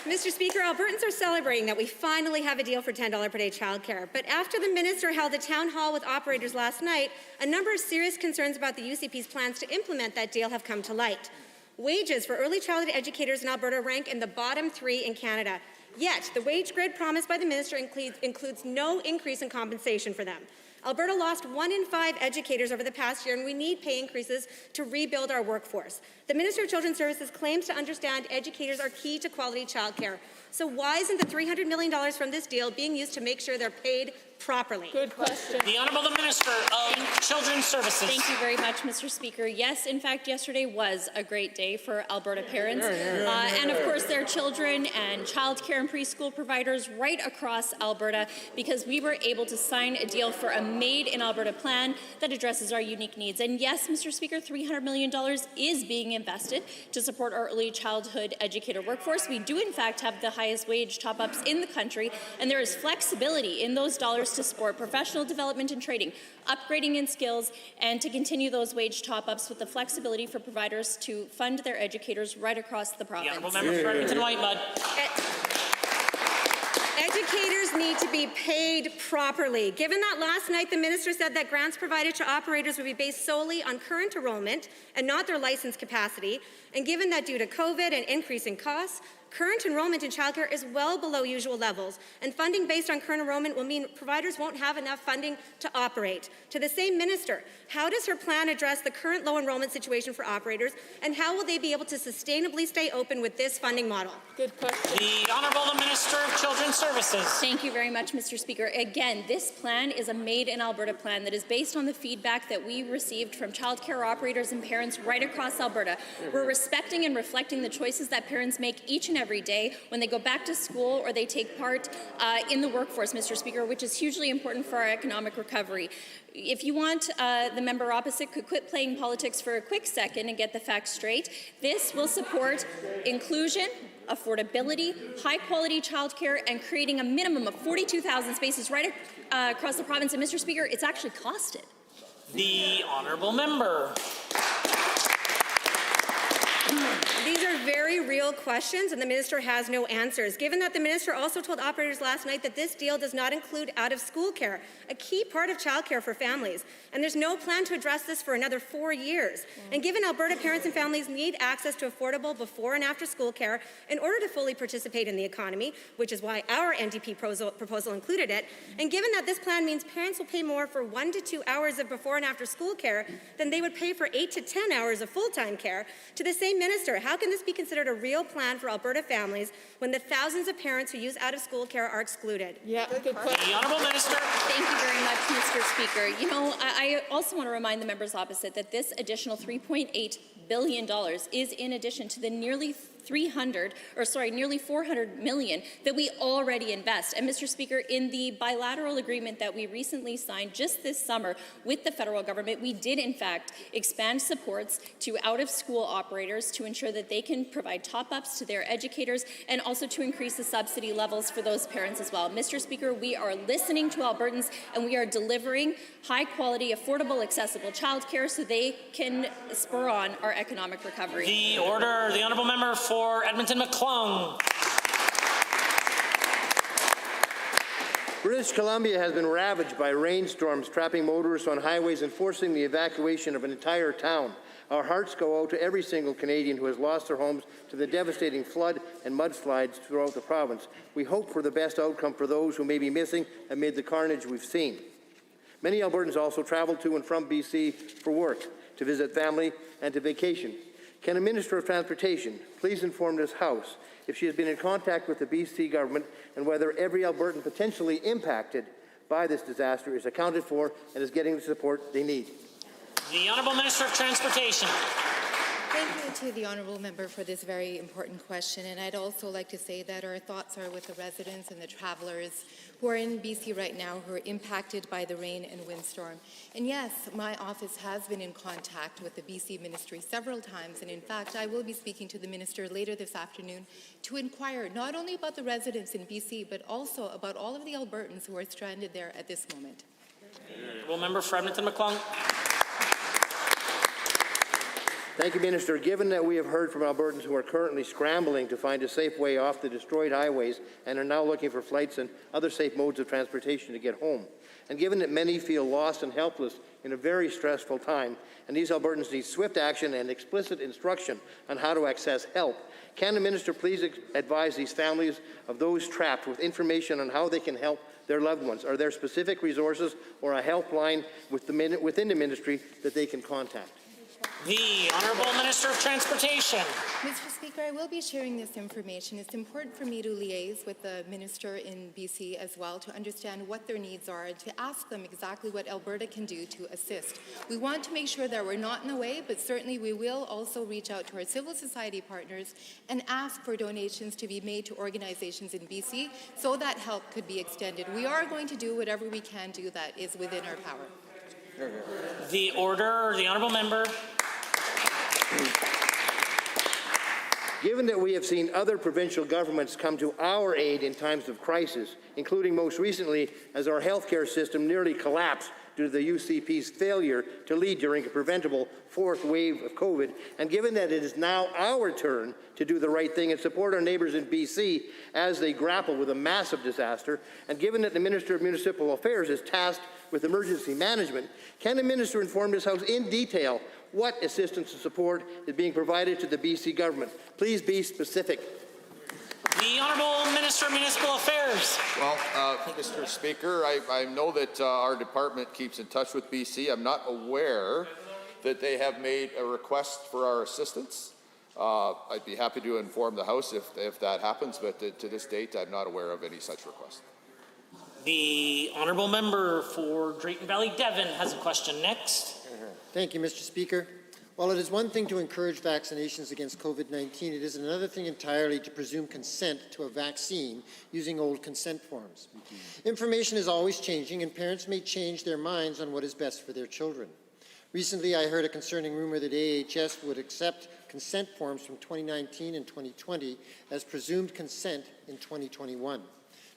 Mr. Speaker, Albertans are celebrating that we finally have a deal for $10 per day childcare. But after the minister held a town hall with operators last night, a number of serious concerns about the UCP's plans to implement that deal have come to light. Wages for early childhood educators in Alberta rank in the bottom 3 in Canada. Yet, the wage grid promised by the minister includes no increase in compensation for them. Alberta lost 1 in 5 educators over the past year, and we need pay increases to rebuild our workforce. The Minister of Children's Services claims to understand educators are key to quality childcare. So why isn't the $300 million from this deal being used to make sure they're paid properly? Good question. The Honourable Minister of Children's Services. Thank you very much, Mr. Speaker. Yes, in fact, yesterday was a great day for Alberta parents and, of course, their children and childcare and preschool providers right across Alberta, because we were able to sign a deal for a Made in Alberta plan that addresses our unique needs. And yes, Mr. Speaker, $300 million is being invested to support our early childhood educator workforce. We do, in fact, have the highest wage top-ups in the country, and there is flexibility in those dollars to support professional development and training, upgrading in skills, and to continue those wage top-ups with the flexibility for providers to fund their educators right across the province. The Honourable Member for Edmonton Whitemud. Educators need to be paid properly. Given that last night the minister said that grants provided to operators would be based solely on current enrollment and not their license capacity, and given that due to COVID and increasing costs, current enrollment in childcare is well below usual levels, and funding based on current enrollment will mean providers won't have enough funding to operate. To the same minister, how does her plan address the current low enrollment situation for operators, and how will they be able to sustainably stay open with this funding model? Good question. The Honourable Minister of Children's Services. Thank you very much, Mr. Speaker. Again, this plan is a Made in Alberta plan that is based on the feedback that we received from childcare operators and parents right across Alberta. We're respecting and reflecting the choices that parents make each and every day when they go back to school or they take part in the workforce, Mr. Speaker, which is hugely important for our economic recovery. If you want, the member opposite could quit playing politics for a quick second and get the facts straight. This will support inclusion, affordability, high-quality childcare, and creating a minimum of 42,000 spaces right across the province. And, Mr. Speaker, it's actually costed. The Honourable Member. These are very real questions, and the minister has no answers. Given that the minister also told operators last night that this deal does not include out-of-school care, a key part of childcare for families, and there's no plan to address this for another 4 years. And given Alberta parents and families need access to affordable before and after school care in order to fully participate in the economy, which is why our NDP proposal included it, and given that this plan means parents will pay more for 1 to 2 hours of before and after school care than they would pay for 8 to 10 hours of full-time care, to the same minister, how can this be considered a real plan for Alberta families when the thousands of parents who use out-of-school care are excluded? Yeah, good question. The Honourable Minister. Thank you very much, Mr. Speaker. You know, I also want to remind the members opposite that this additional $3.8 billion is in addition to the nearly 400 million that we already invest. And Mr. Speaker, in the bilateral agreement that we recently signed just this summer with the federal government, we did in fact expand supports to out-of-school operators to ensure that they can provide top-ups to their educators and also to increase the subsidy levels for those parents as well. Mr. Speaker, we are listening to Albertans and we are delivering high-quality, affordable, accessible childcare so they can spur on our economic recovery. The order, the Honourable Member for Edmonton McClung. British Columbia has been ravaged by rainstorms, trapping motorists on highways and forcing the evacuation of an entire town. Our hearts go out to every single Canadian who has lost their homes to the devastating flood and mudslides throughout the province. We hope for the best outcome for those who may be missing amid the carnage we've seen. Many Albertans also travel to and from BC for work, to visit family, and to vacation. Can a Minister of Transportation please inform this House if she has been in contact with the BC government and whether every Albertan potentially impacted by this disaster is accounted for and is getting the support they need? The Honourable Minister of Transportation. Thank you to the Honourable Member for this very important question, and I'd also like to say that our thoughts are with the residents and the travellers who are in BC right now who are impacted by the rain and windstorm. And yes, my office has been in contact with the BC Ministry several times, and in fact I will be speaking to the Minister later this afternoon to inquire not only about the residents in BC but also about all of the Albertans who are stranded there at this moment. Honourable Member for Edmonton McClung. Thank you, Minister. Given that we have heard from Albertans who are currently scrambling to find a safe way off the destroyed highways and are now looking for flights and other safe modes of transportation to get home, and given that many feel lost and helpless in a very stressful time, and these Albertans need swift action and explicit instruction on how to access help, can the Minister please advise these families of those trapped with information on how they can help their loved ones? Are there specific resources or a helpline within the Ministry that they can contact? The Honourable Minister of Transportation. Mr. Speaker, I will be sharing this information. It's important for me to liaise with the minister in BC as well to understand what their needs are and to ask them exactly what Alberta can do to assist. We want to make sure that we're not in the way, but certainly we will also reach out to our civil society partners and ask for donations to be made to organizations in BC so that help could be extended. We are going to do whatever we can do that is within our power. The order, the Honourable Member. Given that we have seen other provincial governments come to our aid in times of crisis, including most recently as our healthcare system nearly collapsed due to the UCP's failure to lead during a preventable fourth wave of COVID, and given that it is now our turn to do the right thing and support our neighbours in BC as they grapple with a massive disaster, and given that the Minister of Municipal Affairs is tasked with emergency management, can the Minister inform this House in detail what assistance and support is being provided to the BC government? Please be specific. The Honourable Minister of Municipal Affairs. Well, Mr. Speaker, I know that our department keeps in touch with BC. I'm not aware that they have made a request for our assistance. I'd be happy to inform the House if that happens, but to this date, I'm not aware of any such request. The Honourable Member for Drayton Valley Devon has a question next. Thank you, Mr. Speaker. While it is one thing to encourage vaccinations against COVID-19, it is another thing entirely to presume consent to a vaccine using old consent forms. Information is always changing, and parents may change their minds on what is best for their children. Recently, I heard a concerning rumor that AHS would accept consent forms from 2019 and 2020 as presumed consent in 2021.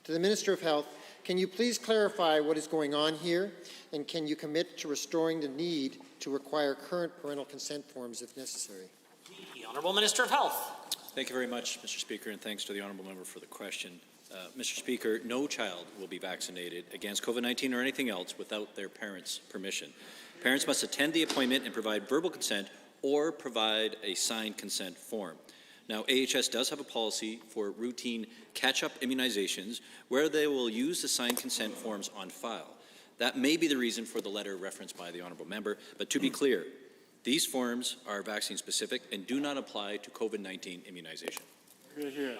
To the Minister of Health, can you please clarify what is going on here, and can you commit to restoring the need to require current parental consent forms if necessary? The Honourable Minister of Health. Thank you very much, Mr. Speaker, and thanks to the Honourable Member for the question. Mr. Speaker, no child will be vaccinated against COVID-19 or anything else without their parents' permission. Parents must attend the appointment and provide verbal consent or provide a signed consent form. Now, AHS does have a policy for routine catch-up immunizations where they will use the signed consent forms on file. That may be the reason for the letter referenced by the Honourable Member, but to be clear, these forms are vaccine-specific and do not apply to COVID-19 immunization.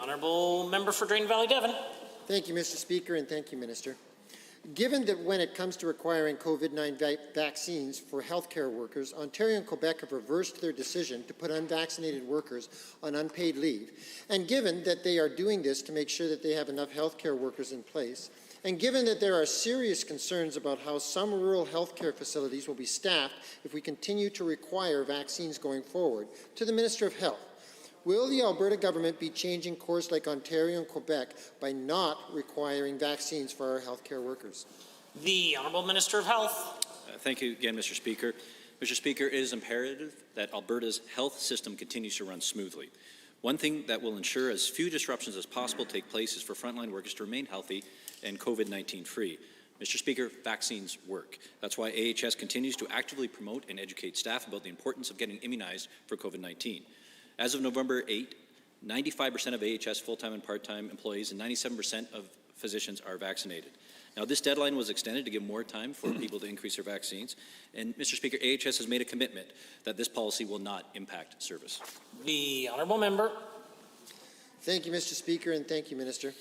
Honourable Member for Drayton Valley Devon. Thank you, Mr. Speaker, and thank you, Minister. Given that when it comes to requiring COVID-19 vaccines for healthcare workers, Ontario and Quebec have reversed their decision to put unvaccinated workers on unpaid leave, and given that they are doing this to make sure that they have enough healthcare workers in place, and given that there are serious concerns about how some rural healthcare facilities will be staffed if we continue to require vaccines going forward, to the Minister of Health, will the Alberta government be changing course like Ontario and Quebec by not requiring vaccines for our healthcare workers? The Honourable Minister of Health. Thank you again, Mr. Speaker. Mr. Speaker, it is imperative that Alberta's health system continues to run smoothly. One thing that will ensure as few disruptions as possible take place is for frontline workers to remain healthy and COVID-19 free. Mr. Speaker, vaccines work. That's why AHS continues to actively promote and educate staff about the importance of getting immunized for COVID-19. As of November 8, 95% of AHS full-time and part-time employees and 97% of physicians are vaccinated. Now, this deadline was extended to give more time for people to increase their vaccines. And, Mr. Speaker, AHS has made a commitment that this policy will not impact service. The Honourable Member. Thank you, Mr. Speaker, and thank you, Minister.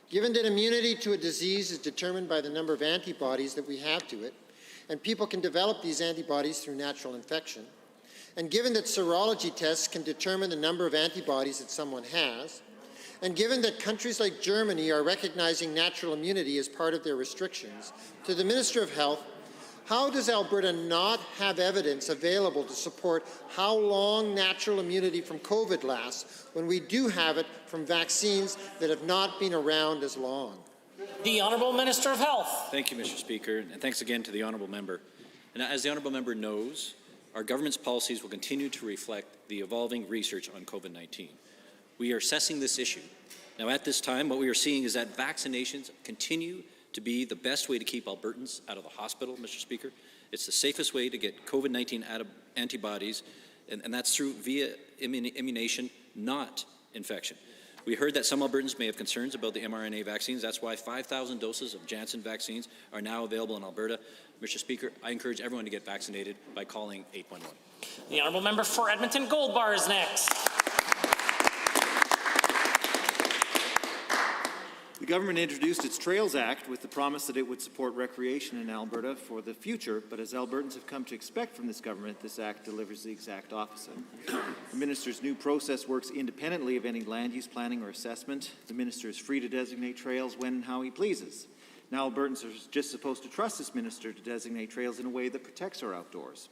Given that immunity to a disease is determined by the number of antibodies that we have to it, and people can develop these antibodies through natural infection, and given that serology tests can determine the number of antibodies that someone has, and given that countries like Germany are recognizing natural immunity as part of their restrictions, to the Minister of Health, how does Alberta not have evidence available to support how long natural immunity from COVID lasts when we do have it from vaccines that have not been around as long? The Honourable Minister of Health. Thank you, Mr. Speaker, and thanks again to the Honourable Member. And as the Honourable Member knows, our government's policies will continue to reflect the evolving research on COVID-19. We are assessing this issue. Now, at this time, what we are seeing is that vaccinations continue to be the best way to keep Albertans out of the hospital, Mr. Speaker. It's the safest way to get COVID-19 antibodies, and that's via immunization, not infection. We heard that some Albertans may have concerns about the mRNA vaccines. That's why 5,000 doses of Janssen vaccines are now available in Alberta. Mr. Speaker, I encourage everyone to get vaccinated by calling 811. The honourable member for Edmonton Gold Bar is next. The government introduced its Trails Act with the promise that it would support recreation in Alberta for the future, but as Albertans have come to expect from this government, this act delivers the exact opposite. The minister's new process works independently of any land use planning or assessment. The minister is free to designate trails when and how he pleases. Now Albertans are just supposed to trust this minister to designate trails in a way that protects our outdoors.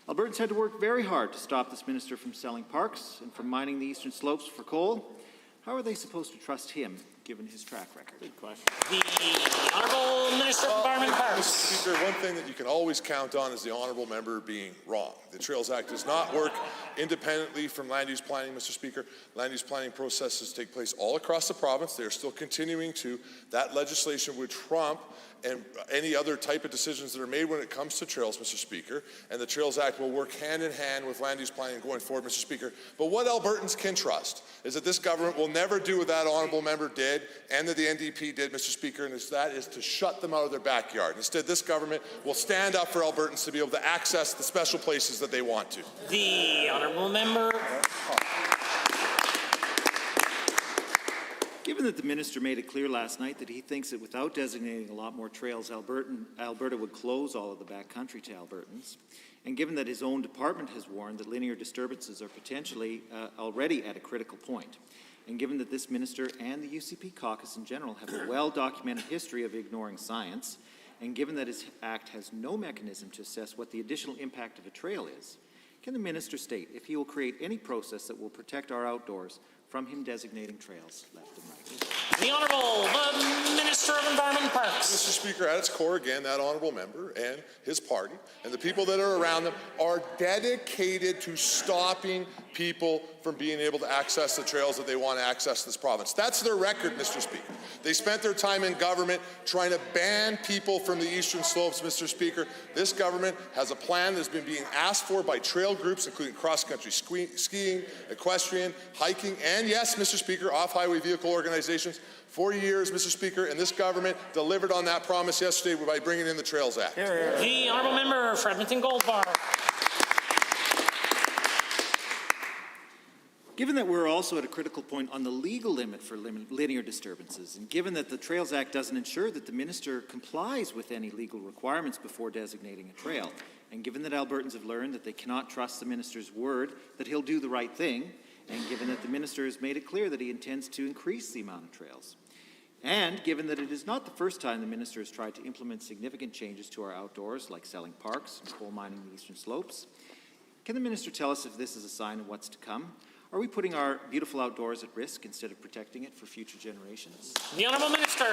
Albertans had to work very hard to stop this minister from selling parks and from mining the eastern slopes for coal. How are they supposed to trust him, given his track record? Good question. The Honourable Minister of Environment and Parks. Mr. Speaker, one thing that you can always count on is the honourable member being wrong. The Trails Act does not work independently from land use planning, Mr. Speaker. Land use planning processes take place all across the province. They are still continuing to. That legislation would trump and any other type of decisions that are made when it comes to trails, Mr. Speaker. And the Trails Act will work hand in hand with land use planning going forward, Mr. Speaker. But what Albertans can trust is that this government will never do what that honourable member did and that the NDP did, Mr. Speaker, and that is to shut them out of their backyard. Instead, this government will stand up for Albertans to be able to access the special places that they want to. The honourable member. Given that the minister made it clear last night that he thinks that without designating a lot more trails, Alberta would close all of the backcountry to Albertans, and given that his own department has warned that linear disturbances are potentially already at a critical point, and given that this minister and the UCP caucus in general have a well-documented history of ignoring science, and given that his act has no mechanism to assess what the additional impact of a trail is, can the minister state if he will create any process that will protect our outdoors from him designating trails left and right? The Honourable the Minister of Environment and Parks. Mr. Speaker, at its core, again, that honourable member and his party and the people that are around them are dedicated to stopping people from being able to access the trails that they want to access this province. That's their record, Mr. Speaker. They spent their time in government trying to ban people from the eastern slopes, Mr. Speaker. This government has a plan that's been being asked for by trail groups, including cross-country skiing, equestrian, hiking, and yes, Mr. Speaker, off-highway vehicle organizations for years, Mr. Speaker, and this government delivered on that promise yesterday by bringing in the Trails Act. The honourable member for Edmonton Gold Bar. Given that we're also at a critical point on the legal limit for linear disturbances, and given that the Trails Act doesn't ensure that the minister complies with any legal requirements before designating a trail, and given that Albertans have learned that they cannot trust the minister's word that he'll do the right thing, and given that the minister has made it clear that he intends to increase the amount of trails, and given that it is not the first time the minister has tried to implement significant changes to our outdoors, like selling parks and coal mining the eastern slopes, can the minister tell us if this is a sign of what's to come? Are we putting our beautiful outdoors at risk instead of protecting it for future generations? The Honourable Minister.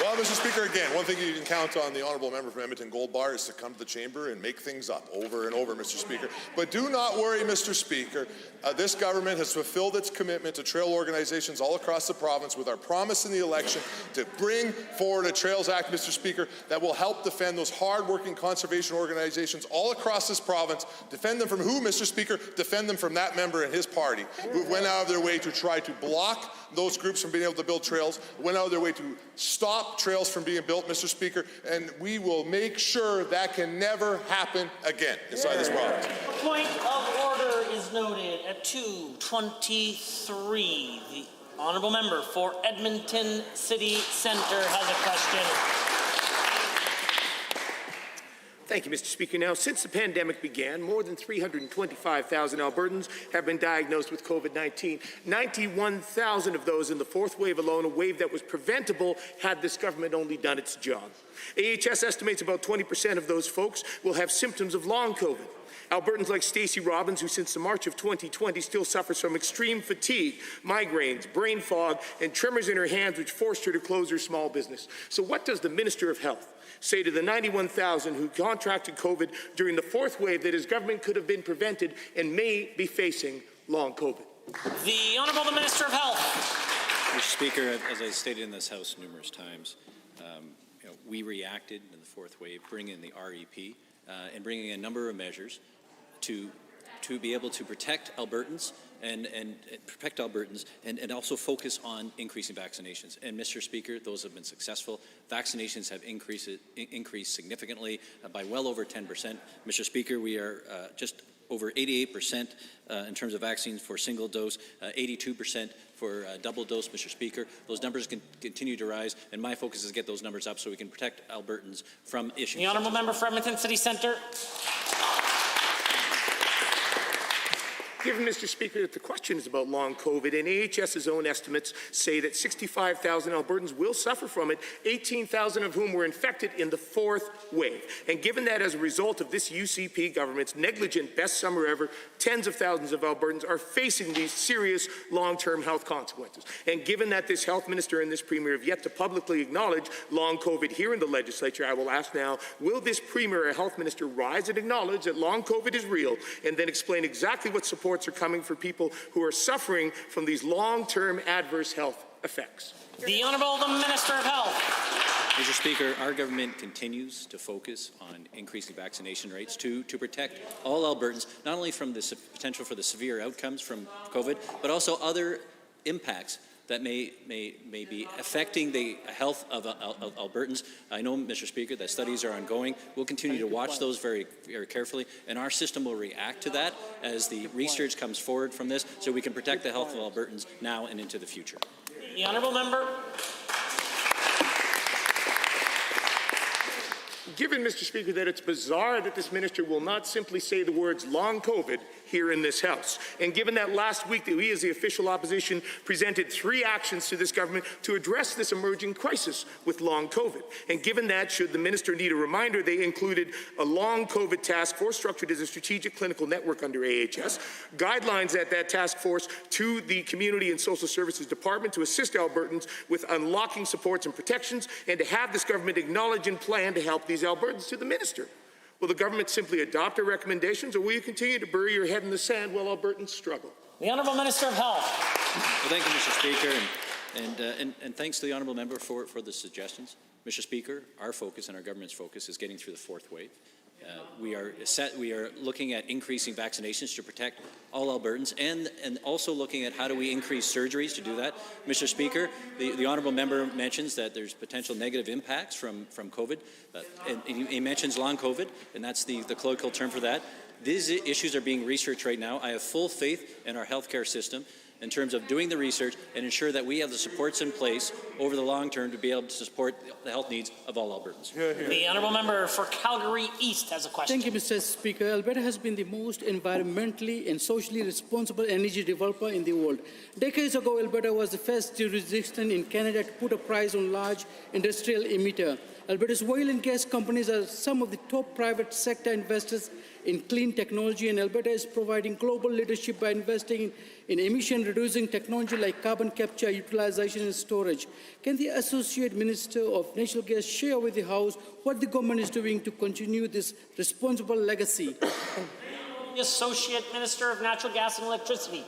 Well, Mr. Speaker, again, one thing you can count on the honourable member from Edmonton Gold Bar is to come to the chamber and make things up over and over, Mr. Speaker. But do not worry, Mr. Speaker. This government has fulfilled its commitment to trail organizations all across the province with our promise in the election to bring forward a Trails Act, Mr. Speaker, that will help defend those hard-working conservation organizations all across this province. Defend them from who, Mr. Speaker? Defend them from that member and his party, who went out of their way to try to block those groups from being able to build trails, went out of their way to stop trails from being built, Mr. Speaker, and we will make sure that can never happen again inside this province. Point of order is noted at 2:23. The honourable member for Edmonton City Centre has a question. Thank you, Mr. Speaker. Now, since the pandemic began, more than 325,000 Albertans have been diagnosed with COVID-19. 91,000 of those in the fourth wave alone, a wave that was preventable had this government only done its job. AHS estimates about 20% of those folks will have symptoms of long COVID. Albertans like Stacey Robbins, who since the March of 2020 still suffers from extreme fatigue, migraines, brain fog, and tremors in her hands which forced her to close her small business. So what does the Minister of Health say to the 91,000 who contracted COVID during the fourth wave that his government could have been prevented and may be facing long COVID? The Honourable the Minister of Health. Mr. Speaker, as I stated in this House numerous times, we reacted in the fourth wave, bringing in the REP and bringing in a number of measures to to be able to protect Albertans and also focus on increasing vaccinations. And Mr. Speaker, those have been successful. Vaccinations have increased significantly by well over 10%. Mr. Speaker, we are just over 88% in terms of vaccines for single dose, 82% for double dose, Mr. Speaker. Those numbers can continue to rise, and my focus is to get those numbers up so we can protect Albertans from issues. The honourable member for Edmonton City Centre. Given, Mr. Speaker, that the question is about long COVID, and AHS's own estimates say that 65,000 Albertans will suffer from it, 18,000 of whom were infected in the fourth wave. And given that as a result of this UCP government's negligent best summer ever, tens of thousands of Albertans are facing these serious long-term health consequences. And given that this health minister and this premier have yet to publicly acknowledge long COVID here in the legislature, I will ask now, will this premier or health minister rise and acknowledge that long COVID is real, and then explain exactly what support are coming for people who are suffering from these long-term adverse health effects? The Honourable Minister of Health. Mr. Speaker, our government continues to focus on increasing vaccination rates to protect all Albertans, not only from the potential for the severe outcomes from COVID, but also other impacts that may be affecting the health of Albertans. I know, Mr. Speaker, that studies are ongoing. We'll continue to watch those very, very carefully, and our system will react to that as the research comes forward from this, so we can protect the health of Albertans now and into the future. The honourable member. Given, Mr. Speaker, that it's bizarre that this minister will not simply say the words long COVID here in this House, and given that last week that we as the official opposition presented 3 actions to this government to address this emerging crisis with long COVID, and given that, should the minister need a reminder, they included a long COVID task force structured as a strategic clinical network under AHS, guidelines at that task force to the Community and Social Services Department to assist Albertans with unlocking supports and protections, and to have this government acknowledge and plan to help these Albertans. To the minister, will the government simply adopt our recommendations, or will you continue to bury your head in the sand while Albertans struggle? The Honourable Minister of Health. Well, thank you, Mr. Speaker, and thanks to the honourable member for the suggestions. Mr. Speaker, our focus and our government's focus is getting through the fourth wave. We are looking at increasing vaccinations to protect all Albertans, and also looking at how do we increase surgeries to do that. Mr. Speaker, the honourable member mentions that there's potential negative impacts from COVID, and he mentions long COVID, and that's the colloquial term for that. These issues are being researched right now. I have full faith in our healthcare system in terms of doing the research and ensure that we have the supports in place over the long term to be able to support the health needs of all Albertans. The honourable member for Calgary East has a question. Thank you, Mr. Speaker. Alberta has been the most environmentally and socially responsible energy developer in the world. Decades ago, Alberta was the first jurisdiction in Canada to put a price on large industrial emitter. Alberta's oil and gas companies are some of the top private sector investors in clean technology, and Alberta is providing global leadership by investing in emission-reducing technology like carbon capture, utilization, and storage. Can the Associate Minister of Natural Gas share with the House what the government is doing to continue this responsible legacy? The Associate Minister of Natural Gas and Electricity.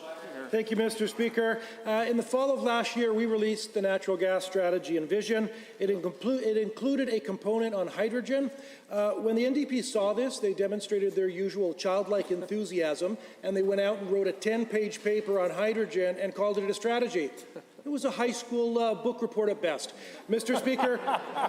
Thank you, Mr. Speaker. In the fall of last year, we released the Natural Gas Strategy and Vision. It included a component on hydrogen. When the NDP saw this, they demonstrated their usual childlike enthusiasm, and they went out and wrote a 10-page paper on hydrogen and called it a strategy. It was a high school book report at best. Mr. Speaker,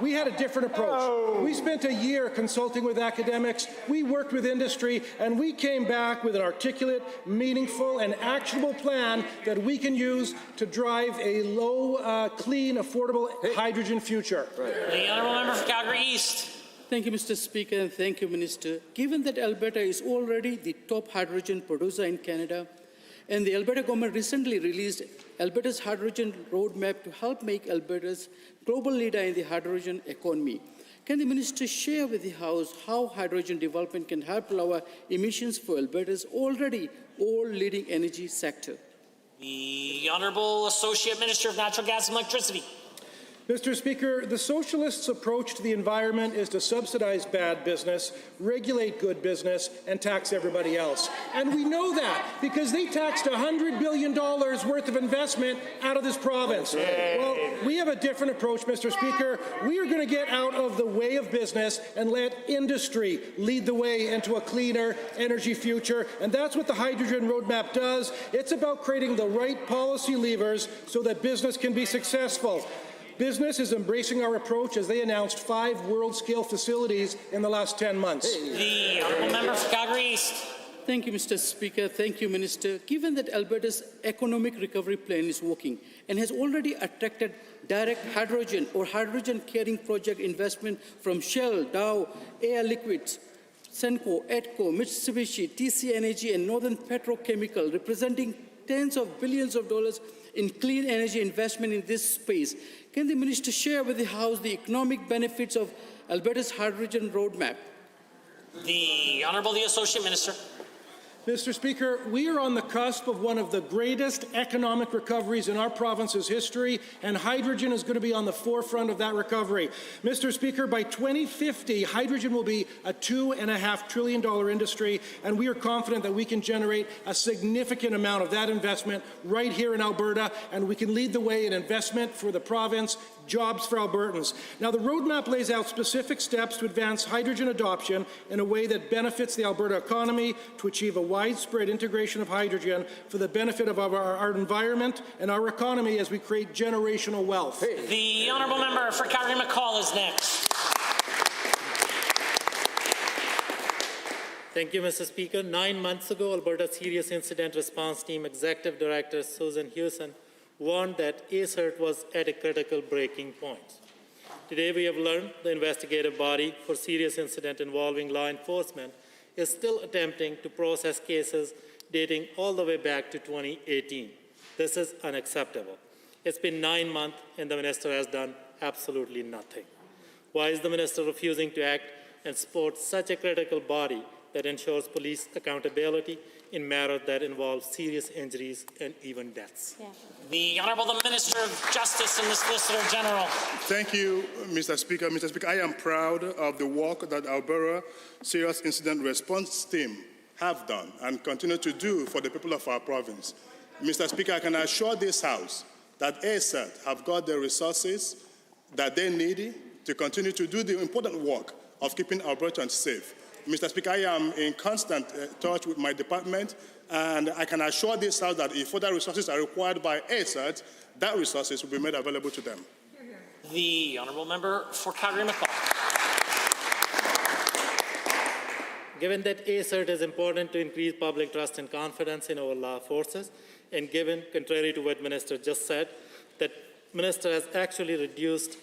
we had a different approach. We spent a year consulting with academics, we worked with industry, and we came back with an articulate, meaningful, and actionable plan that we can use to drive a low, clean, affordable hydrogen future. The honourable member for Calgary East. Thank you, Mr. Speaker, and thank you, Minister. Given that Alberta is already the top hydrogen producer in Canada, and the Alberta government recently released Alberta's hydrogen roadmap to help make Alberta's global leader in the hydrogen economy, can the minister share with the House how hydrogen development can help lower emissions for Alberta's already leading energy sector? The Honourable Associate Minister of Natural Gas and Electricity. Mr. Speaker, the Socialists' approach to the environment is to subsidize bad business, regulate good business, and tax everybody else. And we know that because they taxed $100 billion worth of investment out of this province. Well, we have a different approach, Mr. Speaker. We are going to get out of the way of business and let industry lead the way into a cleaner energy future. And that's what the hydrogen roadmap does. It's about creating the right policy levers so that business can be successful. Business is embracing our approach as they announced 5 world-scale facilities in the last 10 months. The honourable member for Calgary East. Thank you, Mr. Speaker. Thank you, Minister. Given that Alberta's economic recovery plan is working and has already attracted direct hydrogen or hydrogen carrying project investment from Shell, Dow, Air Liquids, Senco, Edco, Mitsubishi, TC Energy, and Northern Petrochemical, representing tens of billions of dollars in clean energy investment in this space, can the Minister share with the House the economic benefits of Alberta's hydrogen roadmap? The Honourable the Associate Minister. Mr. Speaker, we are on the cusp of one of the greatest economic recoveries in our province's history, and hydrogen is going to be on the forefront of that recovery. Mr. Speaker, by 2050, hydrogen will be a $2.5 trillion industry, and we are confident that we can generate a significant amount of that investment right here in Alberta, and we can lead the way in investment for the province, jobs for Albertans. Now, the roadmap lays out specific steps to advance hydrogen adoption in a way that benefits the Alberta economy to achieve a widespread integration of hydrogen for the benefit of our environment and our economy as we create generational wealth. The honourable member for Calgary McCall is next. Thank you, Mr. Speaker. 9 months ago, Alberta Serious Incident Response Team Executive Director Susan Hewson warned that ACERT was at a critical breaking point. Today, we have learned the investigative body for serious incident involving law enforcement is still attempting to process cases dating all the way back to 2018. This is unacceptable. It's been 9 months and the minister has done absolutely nothing. Why is the minister refusing to act and support such a critical body that ensures police accountability in matters that involve serious injuries and even deaths? The Honourable the Minister of Justice and the Solicitor General. Thank you, Mr. Speaker. Mr. Speaker, I am proud of the work that Alberta Serious Incident Response Team have done and continue to do for the people of our province. Mr. Speaker, I can assure this House that ACERT have got the resources that they need to continue to do the important work of keeping Albertans safe. Mr. Speaker, I am in constant touch with my department, and I can assure this House that if further resources are required by ACERT, that resources will be made available to them. The honourable member for Calgary McCall. Given that ACERT is important to increase public trust and confidence in our law forces, and given, contrary to what Minister just said, that Minister has actually reduced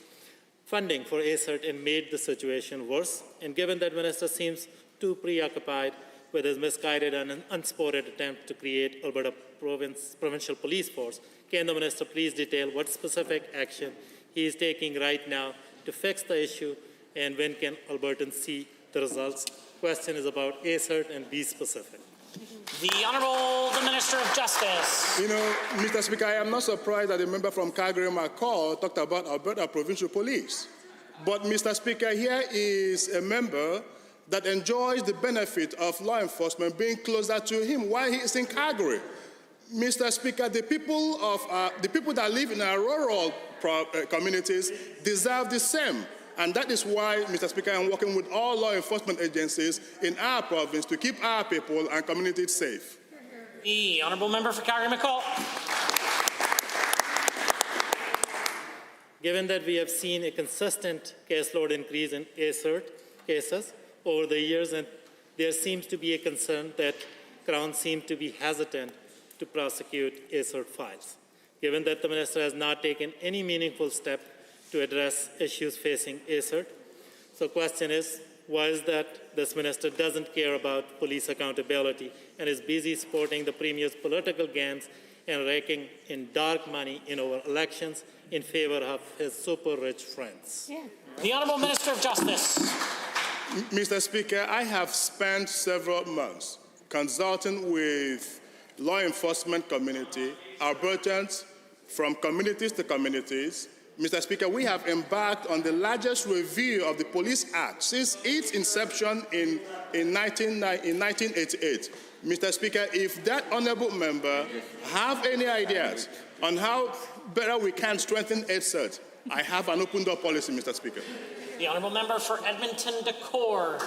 funding for ACERT and made the situation worse, and given that Minister seems too preoccupied with his misguided and unsupported attempt to create Alberta provincial police force, can the Minister please detail what specific action he is taking right now to fix the issue, and when can Albertans see the results? Question is about ACERT and be specific. The Honourable the Minister of Justice. You know, Mr. Speaker, I am not surprised that the member from Calgary McCall talked about Alberta Provincial Police. But, Mr. Speaker, here is a member that enjoys the benefit of law enforcement being closer to him while he is in Calgary. Mr. Speaker, the people that live in our rural communities deserve the same. And that is why, Mr. Speaker, I'm working with all law enforcement agencies in our province to keep our people and communities safe. The honourable member for Calgary McCall. Given that we have seen a consistent caseload increase in ACERT cases over the years, and there seems to be a concern that Crown seems to be hesitant to prosecute ACERT files. Given that the minister has not taken any meaningful step to address issues facing ACERT. So the question is, why is that this minister doesn't care about police accountability and is busy supporting the Premier's political games and raking in dark money in our elections in favor of his super rich friends? The Honourable Minister of Justice. Mr. Speaker, I have spent several months consulting with law enforcement community, Albertans from communities to communities, Mr. Speaker, we have embarked on the largest review of the Police Act since its inception in 1988. Mr. Speaker, if that honourable member have any ideas on how better we can strengthen EdCert, I have an open door policy, Mr. Speaker. The honourable member for Edmonton Decore.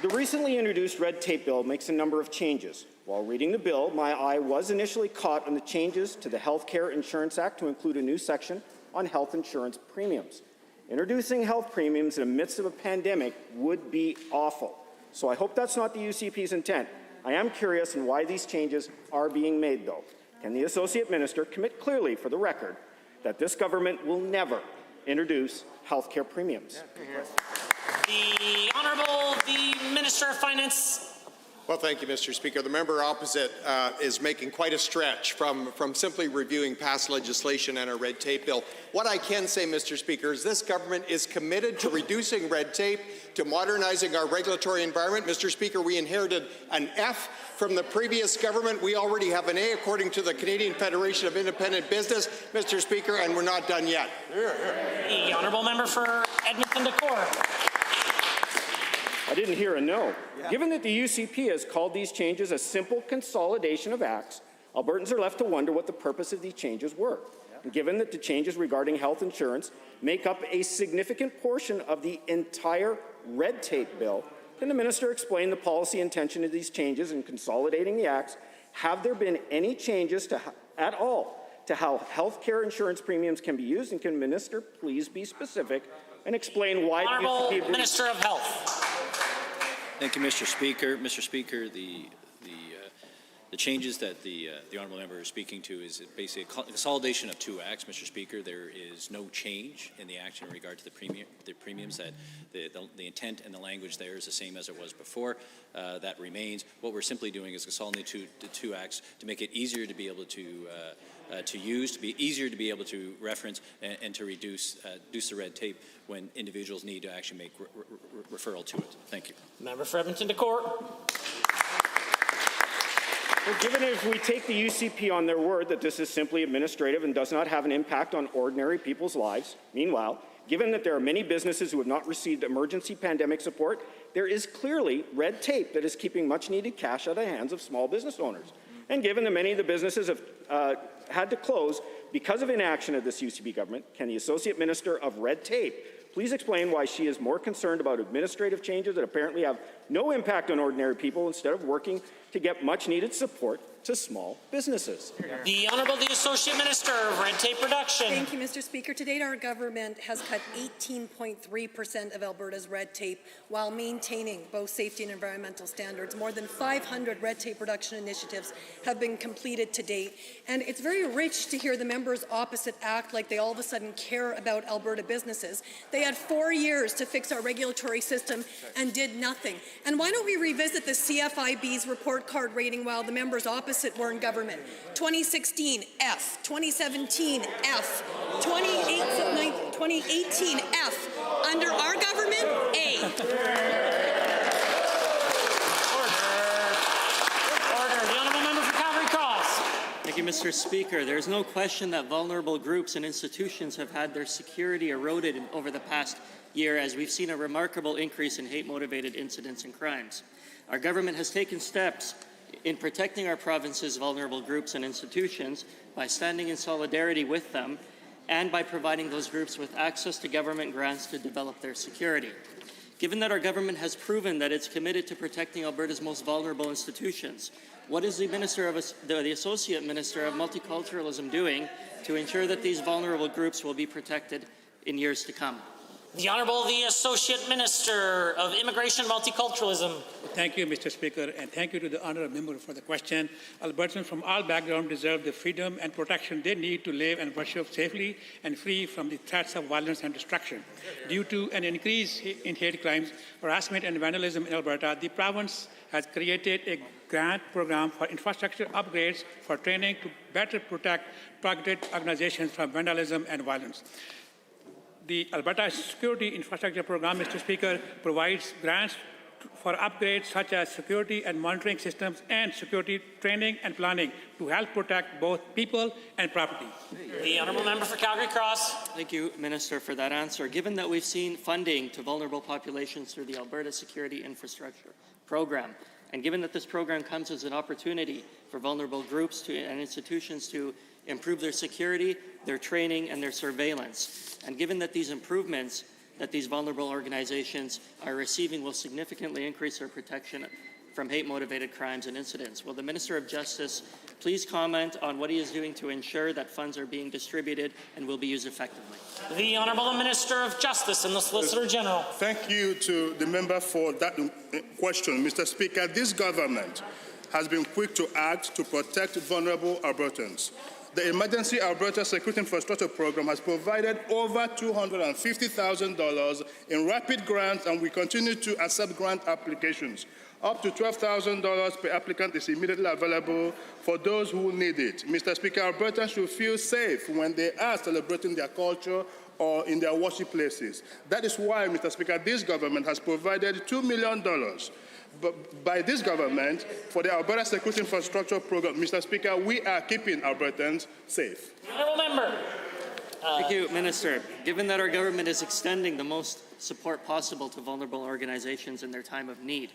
The recently introduced red tape bill makes a number of changes. While reading the bill, my eye was initially caught on the changes to the Health Care Insurance Act to include a new section on health insurance premiums. Introducing health premiums in the midst of a pandemic would be awful. So I hope that's not the UCP's intent. I am curious on why these changes are being made, though. Can the Associate Minister commit clearly for the record that this government will never introduce health care premiums? The Honourable the Minister of Finance. Well, thank you, Mr. Speaker. The member opposite is making quite a stretch from simply reviewing past legislation and a red tape bill. What I can say, Mr. Speaker, is this government is committed to reducing red tape, to modernizing our regulatory environment. Mr. Speaker, we inherited an F from the previous government. We already have an A, according to the Canadian Federation of Independent Business, Mr. Speaker, and we're not done yet. The Honourable member for Edmonton Decore. I didn't hear a no. Yeah. Given that the UCP has called these changes a simple consolidation of acts, Albertans are left to wonder what the purpose of these changes were. Yeah. And given that the changes regarding health insurance make up a significant portion of the entire red tape bill, can the minister explain the policy intention of these changes in consolidating the acts? Have there been any changes at all to how health care insurance premiums can be used? And can the minister please be specific and explain why Honourable the UCP Minister of Health. Thank you, Mr. Speaker. Mr. Speaker, the changes that the honourable member is speaking to is basically a consolidation of two acts, Mr. Speaker. There is no change in the action in regard to the premiums. That the intent and the language there is the same as it was before. That remains. What we're simply doing is consolidating the two acts to make it easier to be able to use, to be easier to be able to reference, and to reduce the red tape when individuals need to actually make referral to it. Thank you. Member for Edmonton Decore. Well, given if we take the UCP on their word that this is simply administrative and does not have an impact on ordinary people's lives, meanwhile, given that there are many businesses who have not received emergency pandemic support, there is clearly red tape that is keeping much needed cash out of the hands of small business owners. And given that many of the businesses have had to close because of inaction of this UCP government, can the Associate Minister of Red Tape please explain why she is more concerned about administrative changes that apparently have no impact on ordinary people instead of working to get much needed support to small businesses? The Honourable the Associate Minister of Red Tape Reduction. Thank you, Mr. Speaker. To date, our government has cut 18.3% of Alberta's red tape while maintaining both safety and environmental standards. More than 500 red tape reduction initiatives have been completed to date. And it's very rich to hear the members opposite act like they all of a sudden care about Alberta businesses. They had 4 years to fix our regulatory system and did nothing. And why don't we revisit the CFIB's report card rating while the members opposite were in government? 2016, F. 2017, F. 2018, F. Under our government, A. Order. The Honourable Member for Calgary Cross. Thank you, Mr. Speaker. There is no question that vulnerable groups and institutions have had their security eroded over the past year, as we've seen a remarkable increase in hate-motivated incidents and crimes. Our government has taken steps in protecting our province's vulnerable groups and institutions by standing in solidarity with them and by providing those groups with access to government grants to develop their security. Given that our government has proven that it's committed to protecting Alberta's most vulnerable institutions, what is the Associate Minister of Multiculturalism doing to ensure that these vulnerable groups will be protected in years to come? The Honourable the Associate Minister of Immigration and Multiculturalism. Thank you, Mr. Speaker, and thank you to the honourable member for the question. Albertans from all backgrounds deserve the freedom and protection they need to live and worship safely and free from the threats of violence and destruction. Due to an increase in hate crimes, harassment and vandalism in Alberta, the province has created a grant program for infrastructure upgrades for training to better protect targeted organizations from vandalism and violence. The Alberta Security Infrastructure Program, Mr. Speaker, provides grants for upgrades such as security and monitoring systems and security training and planning to help protect both people and property. The honourable member for Calgary Cross. Thank you, Minister, for that answer. Given that we've seen funding to vulnerable populations through the Alberta Security Infrastructure Program, and given that this program comes as an opportunity for vulnerable groups and institutions to improve their security, their training, and their surveillance, and given that these improvements that these vulnerable organizations are receiving will significantly increase their protection from hate-motivated crimes and incidents, will the Minister of Justice please comment on what he is doing to ensure that funds are being distributed and will be used effectively? The Honourable Minister of Justice and the Solicitor General. Thank you to the member for that question. Mr. Speaker, this government has been quick to act to protect vulnerable Albertans. The Emergency Alberta Security Infrastructure Program has provided over $250,000 in rapid grants, and we continue to accept grant applications. Up to $12,000 per applicant is immediately available for those who need it. Mr. Speaker, Albertans should feel safe when they are celebrating their culture or in their worship places. That is why, Mr. Speaker, this government has provided $2 million by this government for the Alberta Security Infrastructure Program. Mr. Speaker, we are keeping Albertans safe. Honourable member. Thank you, Minister. Given that our government is extending the most support possible to vulnerable organizations in their time of need,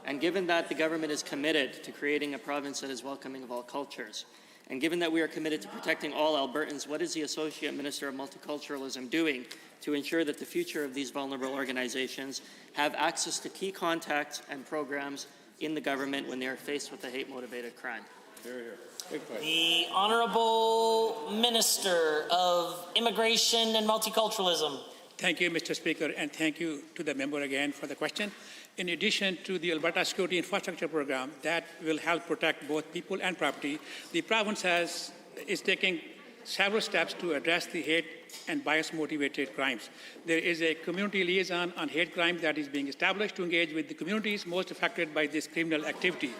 and given that the government is committed to creating a province that is welcoming of all cultures, and given that we are committed to protecting all Albertans, what is the Associate Minister of Multiculturalism doing to ensure that the future of these vulnerable organizations have access to key contacts and programs in the government when they are faced with a hate-motivated crime? The Honourable Minister of Immigration and Multiculturalism. Thank you, Mr. Speaker, and thank you to the member again for the question. In addition to the Alberta Security Infrastructure Program that will help protect both people and property, the province is taking several steps to address the hate and bias-motivated crimes. There is a community liaison on hate crimes that is being established to engage with the communities most affected by this criminal activity.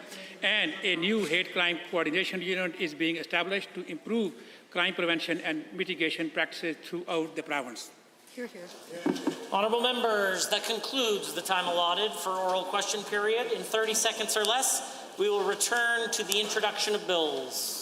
And a new hate crime coordination unit is being established to improve crime prevention and mitigation practices throughout the province. Hear, hear. Honourable members, that concludes the time allotted for oral question period. In 30 seconds or less, we will return to the introduction of bills.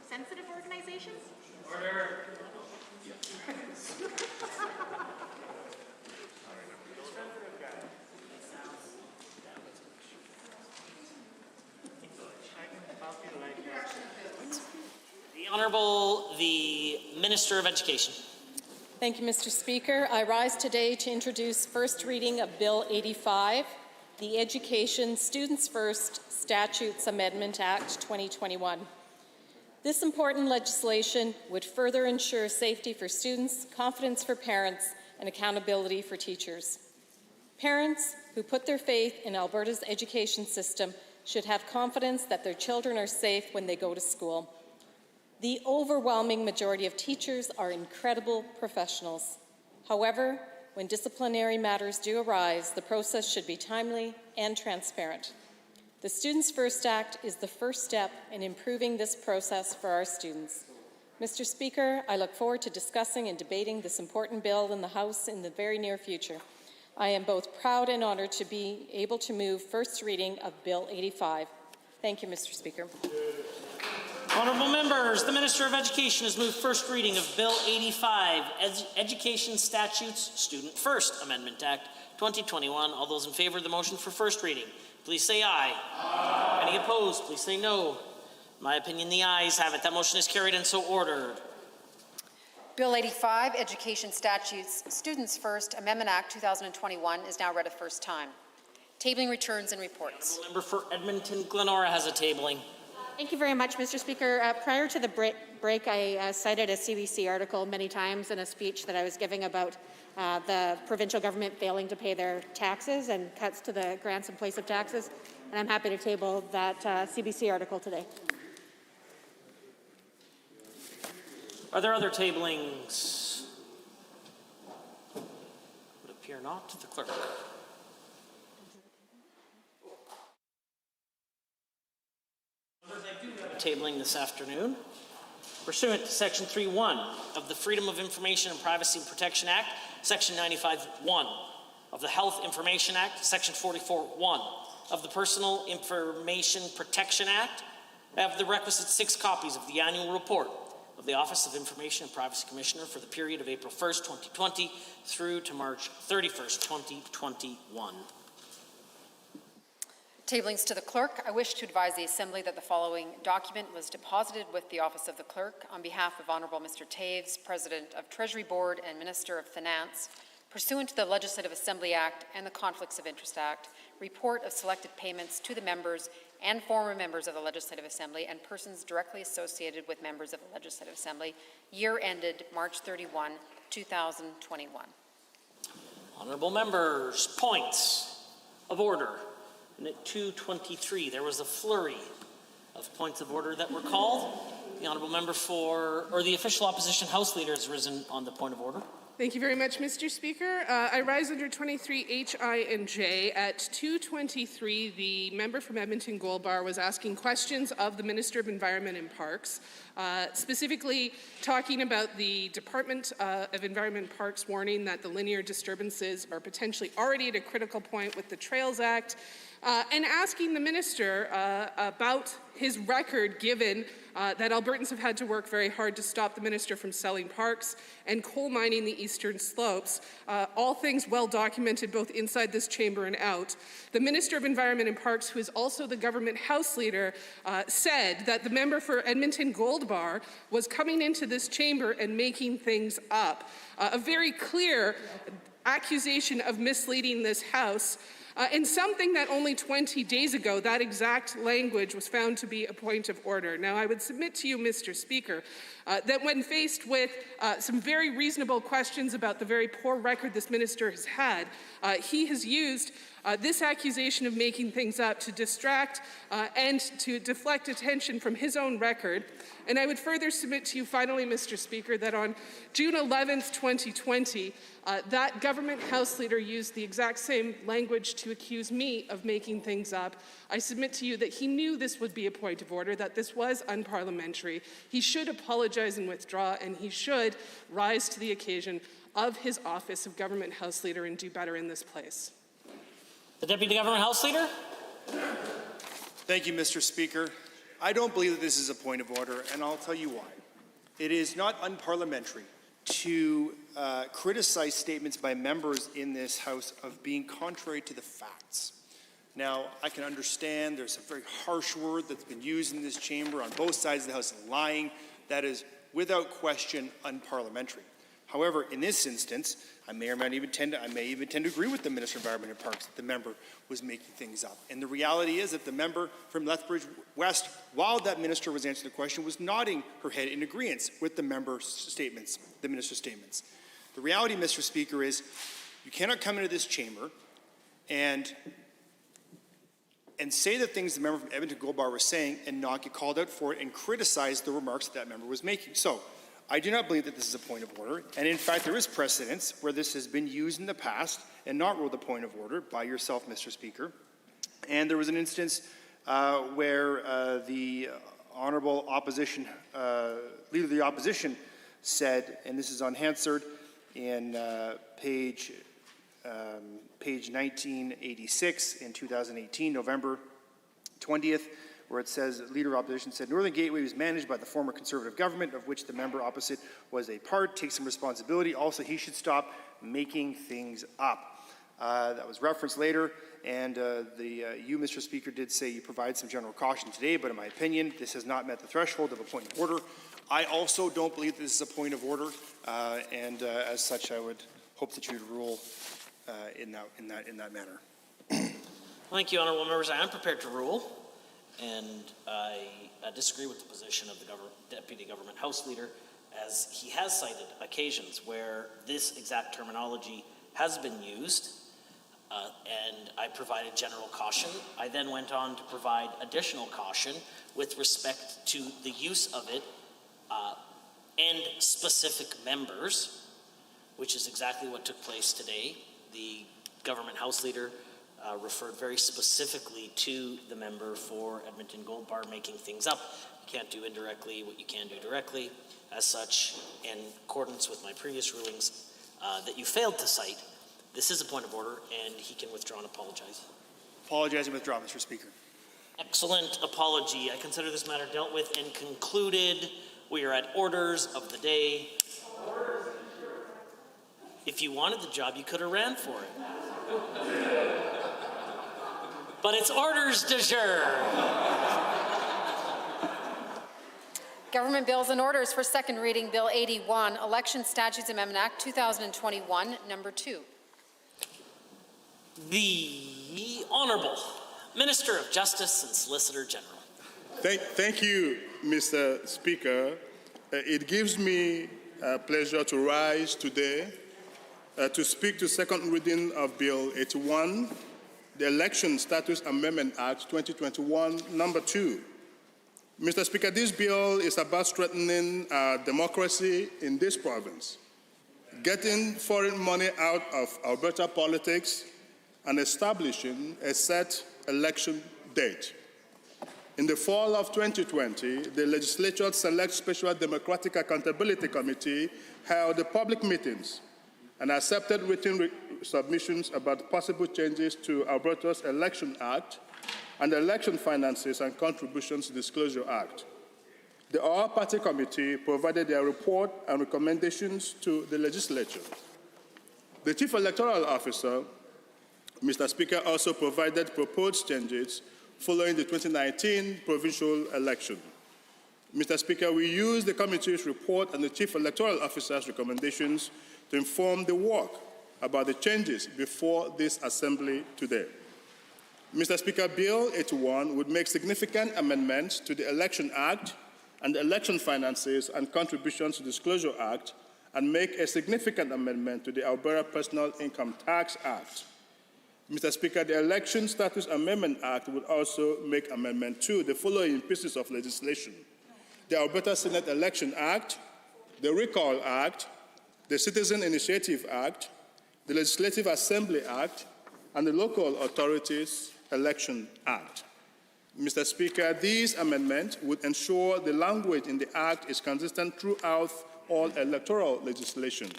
Sensitive organizations? Order. The Honourable, the Minister of Education. Thank you, Mr. Speaker. I rise today to introduce first reading of Bill 85, the Education Students First Statutes Amendment Act 2021. This important legislation would further ensure safety for students, confidence for parents, and accountability for teachers. Parents who put their faith in Alberta's education system should have confidence that their children are safe when they go to school. The overwhelming majority of teachers are incredible professionals. However, when disciplinary matters do arise, the process should be timely and transparent. The Students First Act is the first step in improving this process for our students. Mr. Speaker, I look forward to discussing and debating this important bill in the House in the very near future. I am both proud and honored to be able to move first reading of Bill 85. Thank you, Mr. Speaker. Honourable members, the Minister of Education has moved first reading of Bill 85, Education Statutes Student First Amendment Act 2021. All those in favour of the motion for first reading, please say aye. Aye. Any opposed, please say no. In my opinion, the ayes have it. That motion is carried and so ordered. Bill 85, Education Statutes, Students First, Amendment Act 2021 is now read a first time. Tabling returns and reports. The member for Edmonton Glenora has a tabling. Thank you very much, Mr. Speaker. Prior to the break, I cited a CBC article many times in a speech that I was giving about the provincial government failing to pay their taxes and cuts to the grants in place of taxes, and I'm happy to table that CBC article today. Are there other tablings? Would appear not. To the clerk. Tabling this afternoon. Pursuant to Section 3.1 of the Freedom of Information and Privacy Protection Act, Section 95.1 of the Health Information Act, Section 44.1 of the Personal Information Protection Act, I have the requisite 6 copies of the annual report of the Office of Information and Privacy Commissioner for the period of April 1st, 2020 through to March 31st, 2021. Tablings to the clerk. I wish to advise the Assembly that the following document was deposited with the Office of the Clerk on behalf of Honourable Mr. Taves, President of Treasury Board and Minister of Finance, pursuant to the Legislative Assembly Act and the Conflicts of Interest Act, report of selected payments to the members and former members of the Legislative Assembly and persons directly associated with members of the Legislative Assembly, year ended March 31, 2021. Honourable members, points of order. And at 2:23, there was a flurry of points of order that were called. The honourable member the official opposition House Leader has risen on the point of order. Thank you very much, Mr. Speaker. I rise under 23H, I, and J. At 2:23, the member from Edmonton Gold Bar was asking questions of the Minister of Environment and Parks, specifically talking about the Department of Environment and Parks warning that the linear disturbances are potentially already at a critical point with the Trails Act, and asking the minister about his record, given that Albertans have had to work very hard to stop the minister from selling parks and coal mining the eastern slopes, all things well documented both inside this chamber and out. The Minister of Environment and Parks, who is also the government House Leader, said that the member for Edmonton Gold Bar was coming into this chamber and making things up. A very clear accusation of misleading this House. And something that only 20 days ago, that exact language was found to be a point of order. Now, I would submit to you, Mr. Speaker, that when faced with some very reasonable questions about the very poor record this minister has had, he has used this accusation of making things up to distract and to deflect attention from his own record. And I would further submit to you finally, Mr. Speaker, that on June 11th, 2020, that government House Leader used the exact same language to accuse me of making things up. I submit to you that he knew this would be a point of order, that this was unparliamentary. He should apologize and withdraw, and he should rise to the occasion of his office of government House Leader and do better in this place. The Deputy Government House Leader. Thank you, Mr. Speaker. I don't believe that this is a point of order, and I'll tell you why. It is not unparliamentary to criticize statements by members in this House of being contrary to the facts. Now, I can understand there's a very harsh word that's been used in this chamber on both sides of the House, lying. That is, without question, unparliamentary. However, in this instance, I may even tend to agree with the Minister of Environment and Parks that the member was making things up. And the reality is that the member from Lethbridge West, while that minister was answering the question, was nodding her head in agreement with the minister's statements. The reality, Mr. Speaker, is you cannot come into this chamber and say the things the member from Edmonton Gold Bar was saying and not get called out for it and criticize the remarks that member was making. So, I do not believe that this is a point of order, and in fact there is precedence where this has been used in the past and not ruled a point of order by yourself, Mr. Speaker. And there was an instance where the Honourable Opposition, Leader of the Opposition said, and this is on Hansard in page 1986 in 2018, November 20th, where it says, Leader of Opposition said, Northern Gateway was managed by the former Conservative government, of which the member opposite was a part. Take some responsibility. Also, he should stop making things up. That was referenced later, and you, Mr. Speaker, did say you provide some general caution today, but in my opinion, this has not met the threshold of a point of order. I also don't believe this is a point of order, and as such, I would hope that you would rule in that manner. Thank you, honourable members. I am prepared to rule, and I disagree with the position of the Deputy Government House Leader, as he has cited occasions where this exact terminology has been used, and I provided general caution. I then went on to provide additional caution with respect to the use of it and specific members, which is exactly what took place today. The Government House Leader referred very specifically to the member for Edmonton Gold Bar making things up. You can't do indirectly what you can do directly. As such, in accordance with my previous rulings that you failed to cite, this is a point of order, and he can withdraw and apologize. Apologize and withdraw, Mr. Speaker. Excellent apology. I consider this matter dealt with and concluded. We are at orders of the day. If you wanted the job, you could have ran for it. But it's orders du jour. Government bills and orders for second reading. Bill 81, Election Statutes Amendment Act 2021, number 2. The Honourable Minister of Justice and Solicitor General. Thank you, Mr. Speaker. It gives me pleasure to rise today to speak to second reading of Bill 81, the Election Status Amendment Act 2021, number 2. Mr. Speaker, this bill is about strengthening our democracy in this province, getting foreign money out of Alberta politics, and establishing a set election date. In the fall of 2020, the Legislature's Select Special Democratic Accountability Committee held the public meetings and accepted written submissions about possible changes to Alberta's Election Act and the Election Finances and Contributions Disclosure Act. The All-Party Committee provided their report and recommendations to the Legislature. The Chief Electoral Officer, Mr. Speaker, also provided proposed changes following the 2019 provincial election. Mr. Speaker, we used the committee's report and the Chief Electoral Officer's recommendations to inform the work about the changes before this Assembly today. Mr. Speaker, Bill 81 would make significant amendments to the Election Act and the Election Finances and Contributions Disclosure Act, and make a significant amendment to the Alberta Personal Income Tax Act. Mr. Speaker, the Election Status Amendment Act would also make amendment to the following pieces of legislation: the Alberta Senate Election Act, the Recall Act, the Citizen Initiative Act, the Legislative Assembly Act, and the Local Authorities Election Act. Mr. Speaker, these amendments would ensure the language in the Act is consistent throughout all electoral legislation.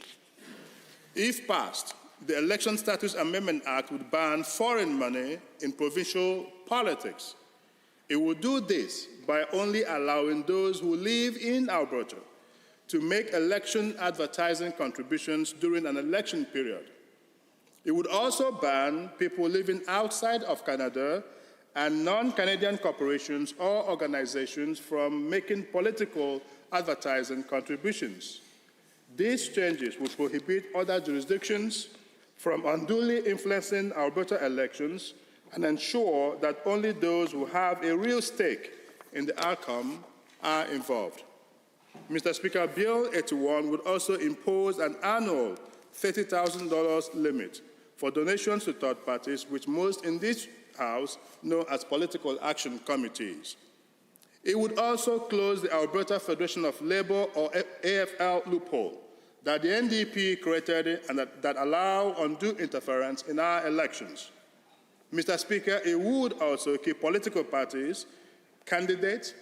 If passed, the Election Status Amendment Act would ban foreign money in provincial politics. It would do this by only allowing those who live in Alberta to make election advertising contributions during an election period. It would also ban people living outside of Canada and non-Canadian corporations or organizations from making political advertising contributions. These changes would prohibit other jurisdictions from unduly influencing Alberta elections and ensure that only those who have a real stake in the outcome are involved. Mr. Speaker, Bill 81 would also impose an annual $30,000 limit for donations to third parties, which most in this House know as political action committees. It would also close the Alberta Federation of Labour, or AFL, loophole that the NDP created and that allow undue interference in our elections. Mr. Speaker, it would also keep political parties, candidates,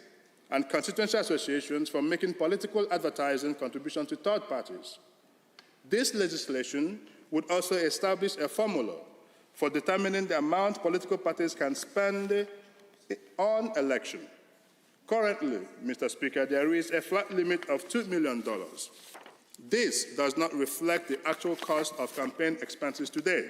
and constituency associations from making political advertising contributions to third parties. This legislation would also establish a formula for determining the amount political parties can spend on election. Currently, Mr. Speaker, there is a flat limit of $2 million. This does not reflect the actual cost of campaign expenses today.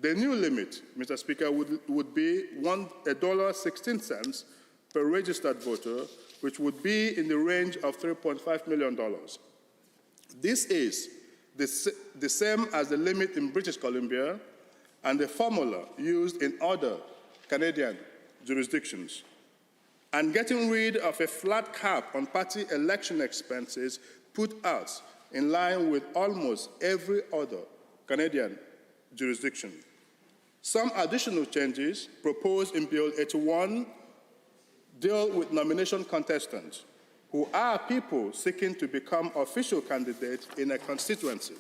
The new limit, Mr. Speaker, would be $1.16 per registered voter, which would be in the range of $3.5 million. This is the same as the limit in British Columbia and the formula used in other Canadian jurisdictions. And getting rid of a flat cap on party election expenses put us in line with almost every other Canadian jurisdiction. Some additional changes proposed in Bill 81 deal with nomination contestants, who are people seeking to become official candidates in a constituency.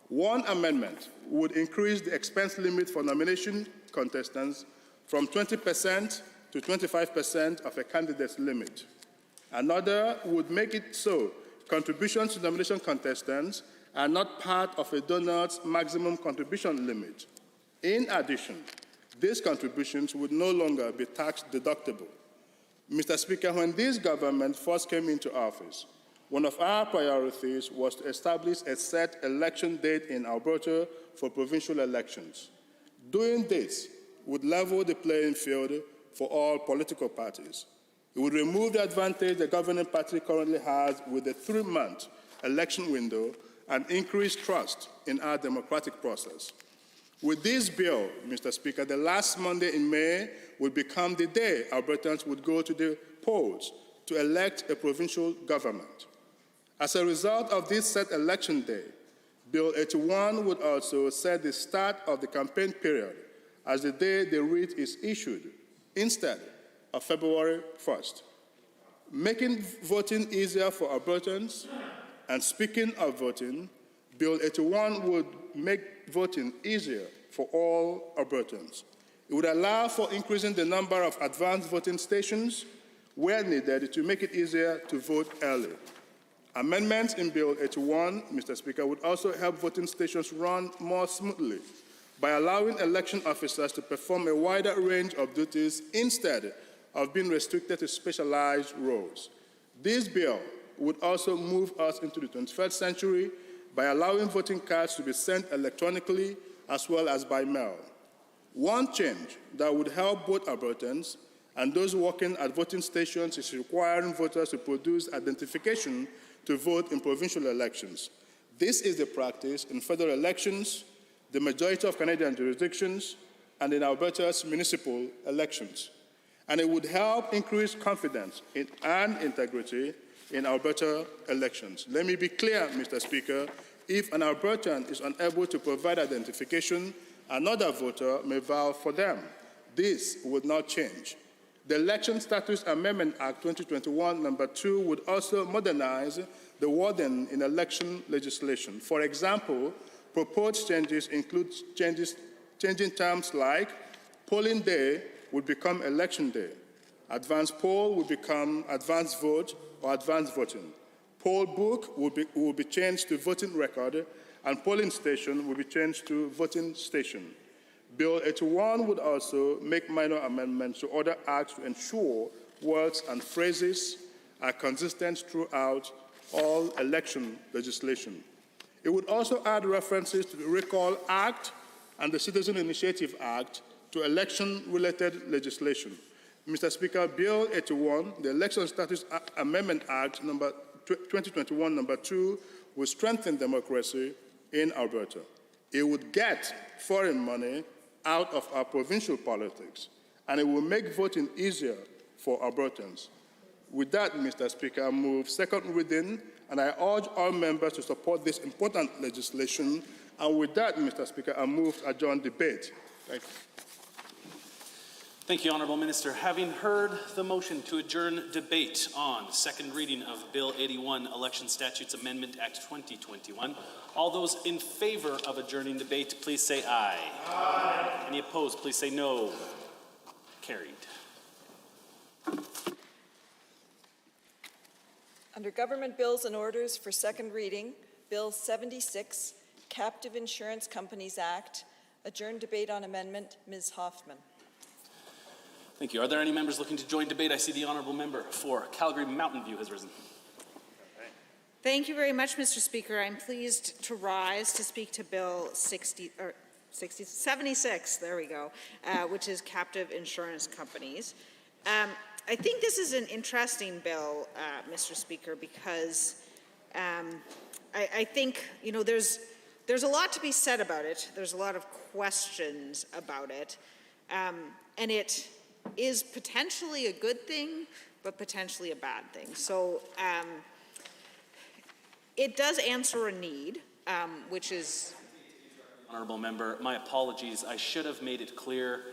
One amendment would increase the expense limit for nomination contestants from 20% to 25% of a candidate's limit. Another would make it so contributions to nomination contestants are not part of a donor's maximum contribution limit. In addition, these contributions would no longer be tax deductible. Mr. Speaker, when this government first came into office, one of our priorities was to establish a set election date in Alberta for provincial elections. Doing this would level the playing field for all political parties. It would remove the advantage the governing party currently has with a 3-month election window and increase trust in our democratic process. With this bill, Mr. Speaker, the last Monday in May would become the day Albertans would go to the polls to elect a provincial government. As a result of this set election day, Bill 81 would also set the start of the campaign period as the day the writ is issued, instead of February 1st. Making voting easier for Albertans, and speaking of voting, Bill 81 would make voting easier for all Albertans. It would allow for increasing the number of advanced voting stations where needed to make it easier to vote early. Amendments in Bill 81, Mr. Speaker, would also help voting stations run more smoothly by allowing election officers to perform a wider range of duties instead of being restricted to specialized roles. This bill would also move us into the 21st century by allowing voting cards to be sent electronically as well as by mail. One change that would help both Albertans and those working at voting stations is requiring voters to produce identification to vote in provincial elections. This is the practice in federal elections, the majority of Canadian jurisdictions, and in Alberta's municipal elections. And it would help increase confidence and integrity in Alberta elections. Let me be clear, Mr. Speaker, if an Albertan is unable to provide identification, another voter may vote for them. This would not change. The Election Status Amendment Act 2021, number 2, would also modernize the wording in election legislation. For example, proposed changes include changing terms like polling day would become election day, advanced poll would become advanced vote or advanced voting, poll book will be changed to voting record, and polling station will be changed to voting station. Bill 81 would also make minor amendments to other acts to ensure words and phrases are consistent throughout all election legislation. It would also add references to the Recall Act and the Citizen Initiative Act to election-related legislation. Mr. Speaker, Bill 81, the Election Status Amendment Act 2021, number 2, will strengthen democracy in Alberta. It would get foreign money out of our provincial politics, and it will make voting easier for Albertans. With that, Mr. Speaker, I move second reading, and I urge all members to support this important legislation. And with that, Mr. Speaker, I move to adjourn debate. Thank you. Thank you, Honourable Minister. Having heard the motion to adjourn debate on second reading of Bill 81, Election Statutes Amendment Act 2021, all those in favour of adjourning debate, please say aye. Aye. Any opposed, please say no. Carried. Under Government Bills and Orders for second reading, Bill 76, Captive Insurance Companies Act, adjourn debate on amendment, Ms. Hoffman. Thank you. Are there any members looking to join debate? I see the Honourable Member for Calgary Mountain View has risen. Thank you very much, Mr. Speaker. I'm pleased to rise to speak to Bill 76, there we go, which is captive insurance companies. I think this is an interesting bill, Mr. Speaker, because I think, you know, there's a lot to be said about it. There's a lot of questions about it. And it is potentially a good thing, but potentially a bad thing. So it does answer a need, which is... Honourable Member, my apologies. I should have made it clear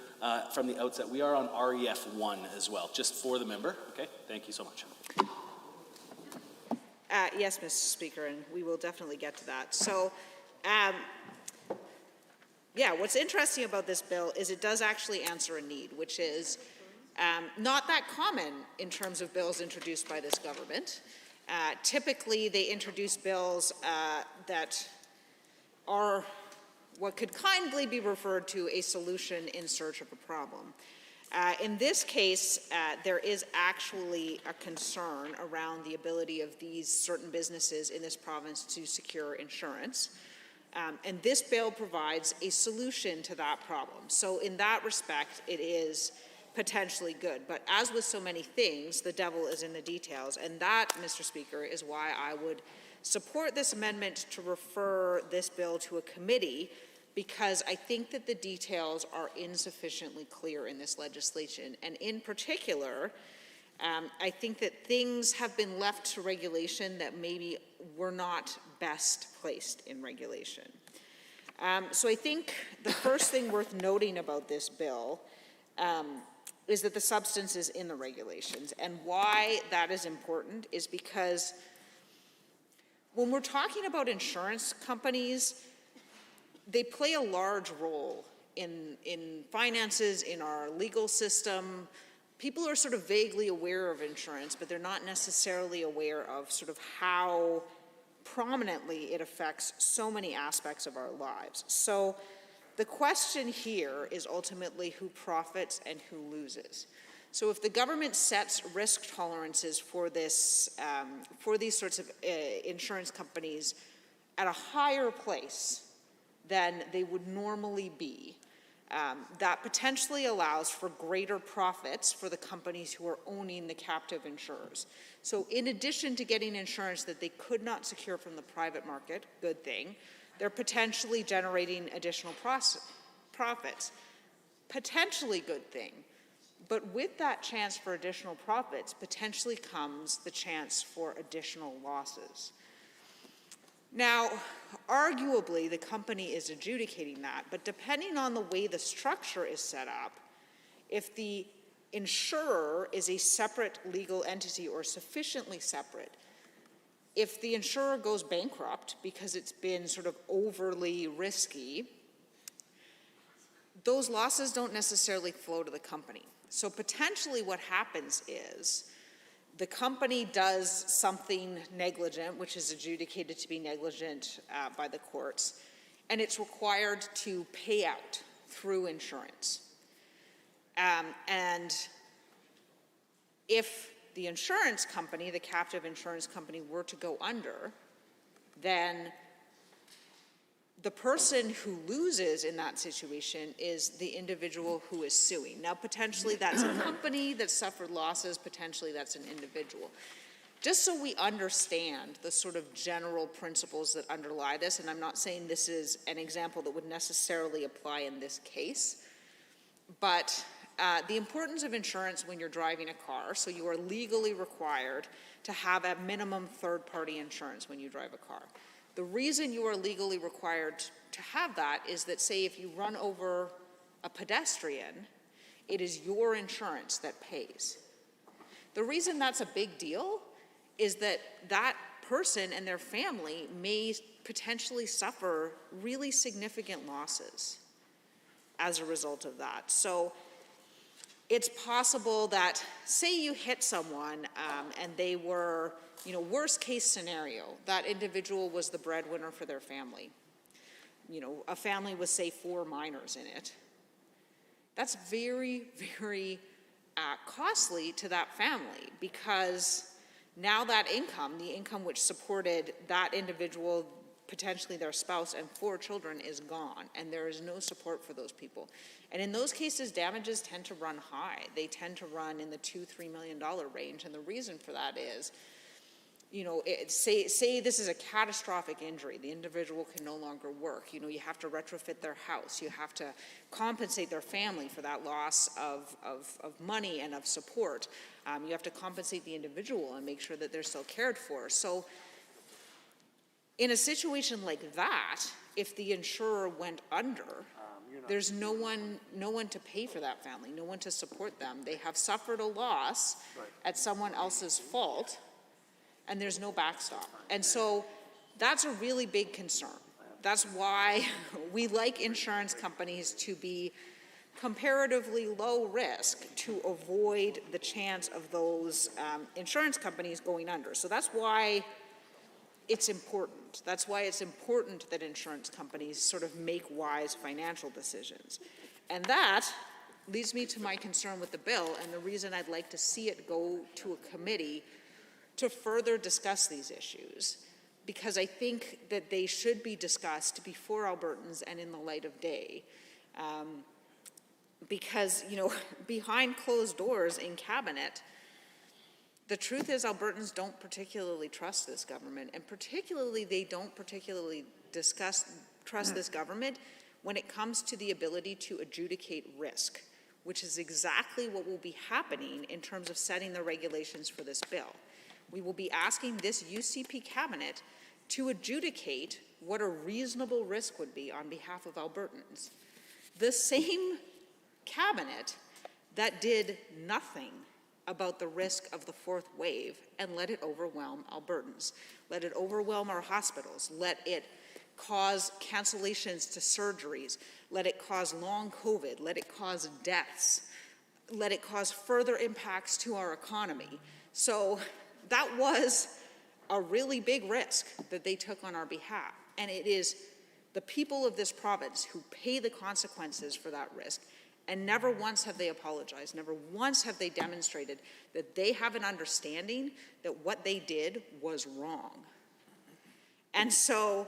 from the outset. We are on REF 1 as well, just for the member. Okay, thank you so much. Yes, Mr. Speaker, and we will definitely get to that. So, yeah, what's interesting about this bill is it does actually answer a need, which is not that common in terms of bills introduced by this government. Typically, they introduce bills that are what could kindly be referred to a solution in search of a problem. In this case, there is actually a concern around the ability of these certain businesses in this province to secure insurance. And this bill provides a solution to that problem. So in that respect, it is potentially good. But as with so many things, the devil is in the details. And that, Mr. Speaker, is why I would support this amendment to refer this bill to a committee, because I think that the details are insufficiently clear in this legislation. And in particular, I think that things have been left to regulation that maybe were not best placed in regulation. So I think the first thing worth noting about this bill is that the substance is in the regulations. And why that is important is because when we're talking about insurance companies, they play a large role in finances, in our legal system. People are sort of vaguely aware of insurance, but they're not necessarily aware of sort of how prominently it affects so many aspects of our lives. So the question here is ultimately who profits and who loses. So if the government sets risk tolerances for this, for these sorts of insurance companies at a higher place than they would normally be, that potentially allows for greater profits for the companies who are owning the captive insurers. So in addition to getting insurance that they could not secure from the private market, good thing, they're potentially generating additional profits. Potentially good thing. But with that chance for additional profits, potentially comes the chance for additional losses. Now, arguably, the company is adjudicating that, but depending on the way the structure is set up, if the insurer is a separate legal entity or sufficiently separate, if the insurer goes bankrupt because it's been sort of overly risky, those losses don't necessarily flow to the company. So potentially what happens is the company does something negligent, which is adjudicated to be negligent by the courts, and it's required to pay out through insurance. And if the insurance company, the captive insurance company, were to go under, then the person who loses in that situation is the individual who is suing. Now, potentially that's a company that suffered losses, potentially that's an individual. Just so we understand the sort of general principles that underlie this, and I'm not saying this is an example that would necessarily apply in this case, but the importance of insurance when you're driving a car, so you are legally required to have a minimum third-party insurance when you drive a car. The reason you are legally required to have that is that, say, if you run over a pedestrian, it is your insurance that pays. The reason that's a big deal is that that person and their family may potentially suffer really significant losses as a result of that. So it's possible that, say you hit someone and they were, worst case scenario, that individual was the breadwinner for their family. A family with, say, 4 minors in it. That's very, very costly to that family, because now that income, the income which supported that individual, potentially their spouse and 4 children is gone, and there is no support for those people. And in those cases, damages tend to run high. They tend to run in the $2-3 million range, and the reason for that is, you know, say this is a catastrophic injury. The individual can no longer work. You know, you have to retrofit their house. You have to compensate their family for that loss of money and of support. You have to compensate the individual and make sure that they're still cared for. So in a situation like that, if the insurer went under, there's no one to pay for that family, no one to support them. They have suffered a loss at someone else's fault, and there's no backstop. And so that's a really big concern. That's why we like insurance companies to be comparatively low risk to avoid the chance of those insurance companies going under. So that's why it's important. That's why it's important that insurance companies sort of make wise financial decisions. And that leads me to my concern with the bill and the reason I'd like to see it go to a committee to further discuss these issues, because I think that they should be discussed before Albertans and in the light of day. Because, you know, behind closed doors in cabinet, the truth is Albertans don't particularly trust this government, and particularly they don't particularly trust this government when it comes to the ability to adjudicate risk, which is exactly what will be happening in terms of setting the regulations for this bill. We will be asking this UCP cabinet to adjudicate what a reasonable risk would be on behalf of Albertans. The same cabinet that did nothing about the risk of the 4th wave and let it overwhelm Albertans, let it overwhelm our hospitals, let it cause cancellations to surgeries, let it cause long COVID, let it cause deaths, let it cause further impacts to our economy. So that was a really big risk that they took on our behalf. And it is the people of this province who pay the consequences for that risk. And never once have they apologized. Never once have they demonstrated that they have an understanding that what they did was wrong. And so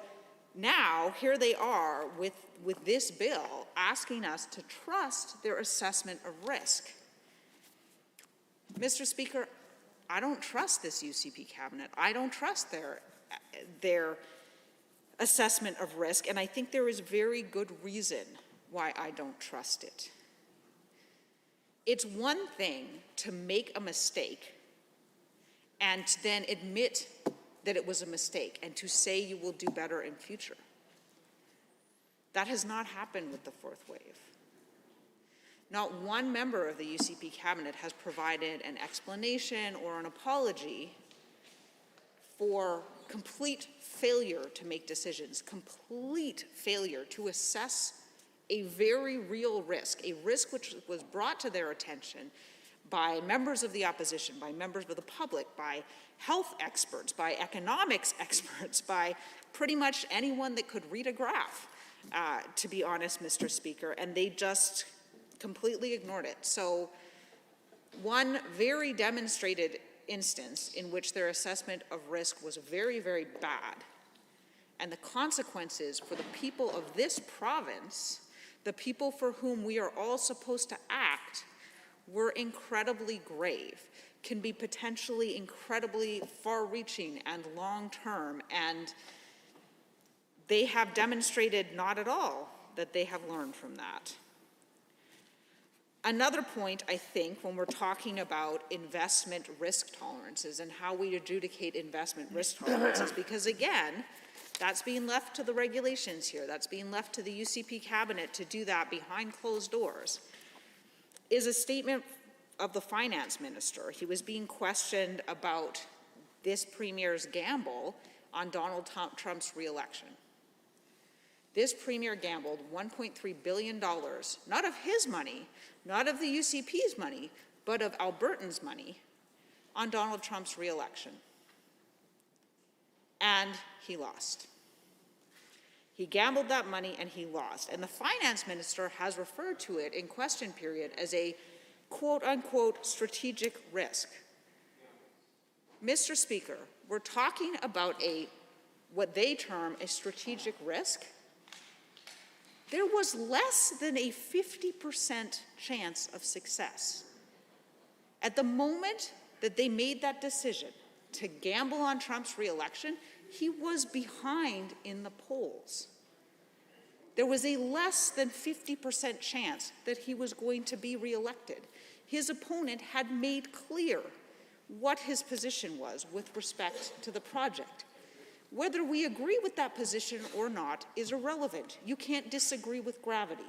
now here they are with this bill asking us to trust their assessment of risk. Mr. Speaker, I don't trust this UCP cabinet. I don't trust their assessment of risk, and I think there is very good reason why I don't trust it. It's one thing to make a mistake and to then admit that it was a mistake and to say you will do better in future. That has not happened with the 4th wave. Not one member of the UCP cabinet has provided an explanation or an apology for complete failure to make decisions, complete failure to assess a very real risk, a risk which was brought to their attention by members of the opposition, by members of the public, by health experts, by economics experts, by pretty much anyone that could read a graph, to be honest, Mr. Speaker, and they just completely ignored it. So one very demonstrated instance in which their assessment of risk was very, very bad, and the consequences for the people of this province, the people for whom we are all supposed to act, were incredibly grave, can be potentially incredibly far-reaching and long-term, and they have demonstrated not at all that they have learned from that. Another point, I think, when we're talking about investment risk tolerances and how we adjudicate investment risk tolerances, because again, that's being left to the regulations here, that's being left to the UCP cabinet to do that behind closed doors, is a statement of the finance minister. He was being questioned about this premier's gamble on Donald Trump's re-election. This premier gambled $1.3 billion, not of his money, not of the UCP's money, but of Albertans' money, on Donald Trump's re-election. And he lost. He gambled that money and he lost. And the finance minister has referred to it in question period as a quote-unquote strategic risk. Mr. Speaker, we're talking about a what they term a strategic risk, there was less than a 50% chance of success. At the moment that they made that decision to gamble on Trump's reelection, he was behind in the polls. There was a less than 50% chance that he was going to be reelected. His opponent had made clear what his position was with respect to the project. Whether we agree with that position or not is irrelevant. You can't disagree with gravity.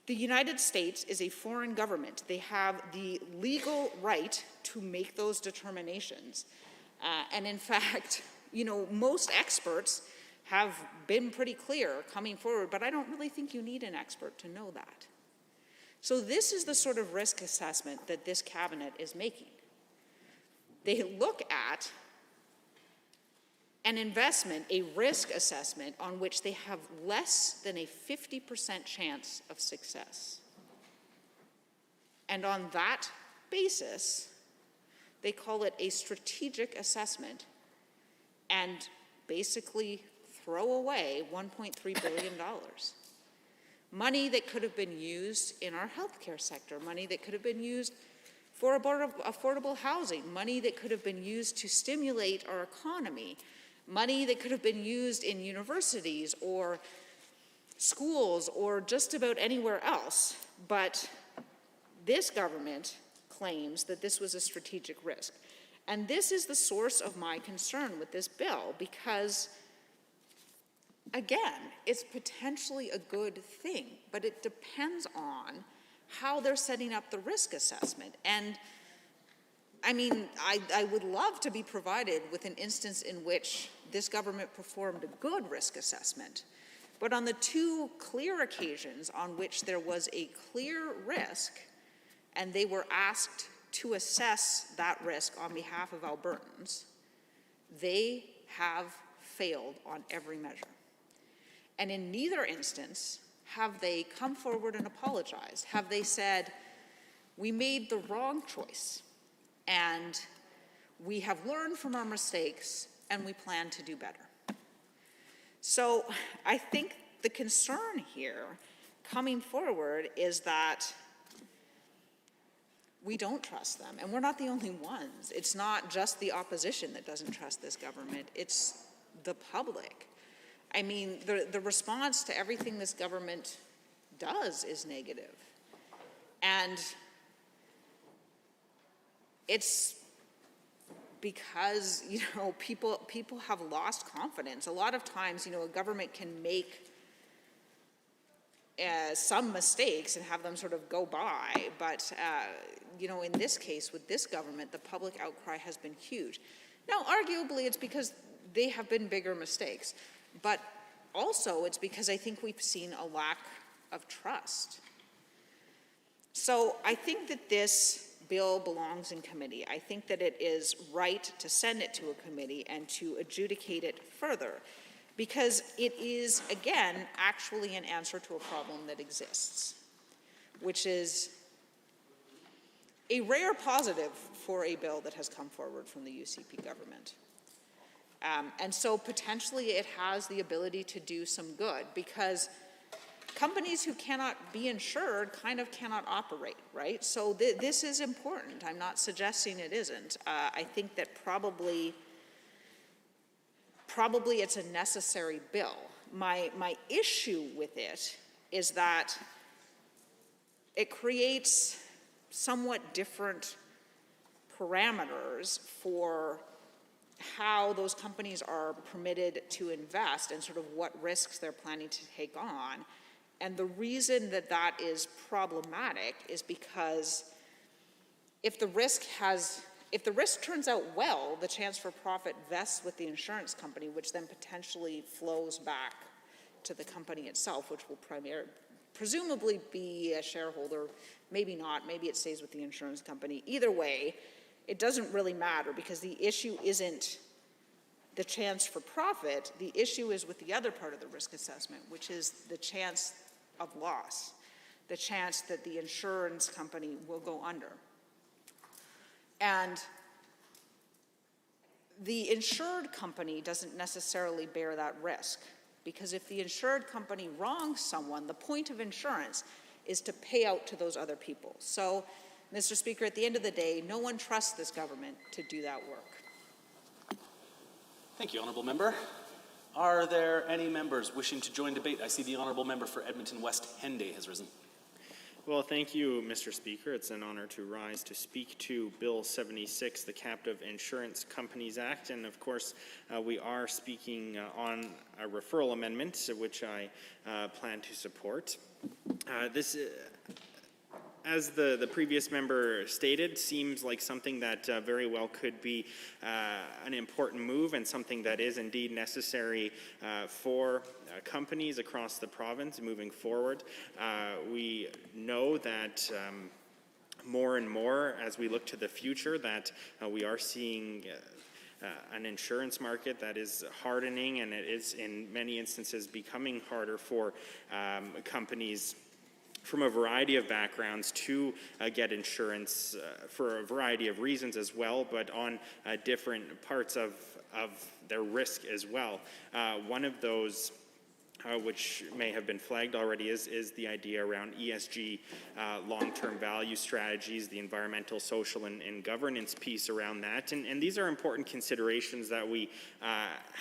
The United States is a foreign government. They have the legal right to make those determinations. And in fact, most experts have been pretty clear coming forward, but I don't really think you need an expert to know that. So this is the sort of risk assessment that this cabinet is making. They look at an investment, a risk assessment, on which they have less than a 50% chance of success. And on that basis, they call it a strategic assessment and basically throw away $1.3 billion. Money that could have been used in our healthcare sector, money that could have been used for affordable housing, money that could have been used to stimulate our economy, money that could have been used in universities or schools or just about anywhere else. But this government claims that this was a strategic risk. And this is the source of my concern with this bill because, again, it's potentially a good thing, but it depends on how they're setting up the risk assessment. And I mean, I would love to be provided with an instance in which this government performed a good risk assessment. But on the two clear occasions on which there was a clear risk, and they were asked to assess that risk on behalf of Albertans, they have failed on every measure. And in neither instance have they come forward and apologized. Have they said, we made the wrong choice, and we have learned from our mistakes, and we plan to do better. So I think the concern here coming forward is that we don't trust them, and we're not the only ones. It's not just the opposition that doesn't trust this government, it's the public. I mean, the response to everything this government does is negative. And it's because, people have lost confidence. A lot of times, a government can make some mistakes and have them sort of go by. But, in this case, with this government, the public outcry has been huge. Now, arguably, it's because they have been bigger mistakes. But also, it's because I think we've seen a lack of trust. So I think that this bill belongs in committee. I think that it is right to send it to a committee and to adjudicate it further, because it is, again, actually an answer to a problem that exists, which is a rare positive for a bill that has come forward from the UCP government. And so potentially it has the ability to do some good, because companies who cannot be insured kind of cannot operate, right? So this is important. I'm not suggesting it isn't. I think that probably it's a necessary bill. My issue with it is that it creates somewhat different parameters for how those companies are permitted to invest and sort of what risks they're planning to take on. And the reason that that is problematic is because if the risk turns out well, the chance for profit vests with the insurance company, which then potentially flows back to the company itself, which will presumably be a shareholder, maybe not, maybe it stays with the insurance company. Either way, it doesn't really matter, because the issue isn't the chance for profit. The issue is with the other part of the risk assessment, which is the chance of loss, the chance that the insurance company will go under. And the insured company doesn't necessarily bear that risk, because if the insured company wrongs someone, the point of insurance is to pay out to those other people. So, Mr. Speaker, at the end of the day, no one trusts this government to do that work. Thank you, Honourable Member. Are there any members wishing to join debate? I see the Honourable Member for Edmonton West Henday has risen. Well, thank you, Mr. Speaker. It's an honor to rise to speak to Bill 76, the Captive Insurance Companies Act. And of course, we are speaking on a referral amendment, which I plan to support. As the previous member stated, seems like something that very well could be an important move and something that is indeed necessary for companies across the province moving forward. We know that more and more as we look to the future that we are seeing an insurance market that is hardening, and it is in many instances becoming harder for companies from a variety of backgrounds to get insurance for a variety of reasons as well, but on different parts of their risk as well. One of those which may have been flagged already is the idea around ESG long-term value strategies, the environmental, social, and governance piece around that. And these are important considerations that we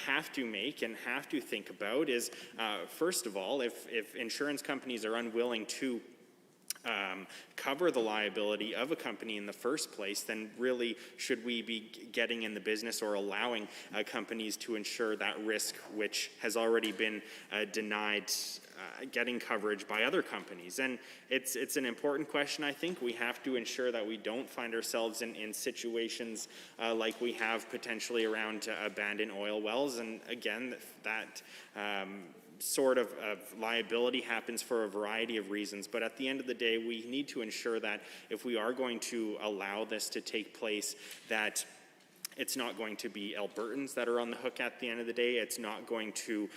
have to make and have to think about is, first of all, if insurance companies are unwilling to cover the liability of a company in the first place, then really should we be getting in the business or allowing companies to insure that risk which has already been denied getting coverage by other companies? And it's an important question. I think we have to ensure that we don't find ourselves in situations like we have potentially around abandoned oil wells. And again, that sort of liability happens for a variety of reasons, but at the end of the day, we need to ensure that if we are going to allow this to take place, that it's not going to be Albertans that are on the hook at the end of the day. It's not going to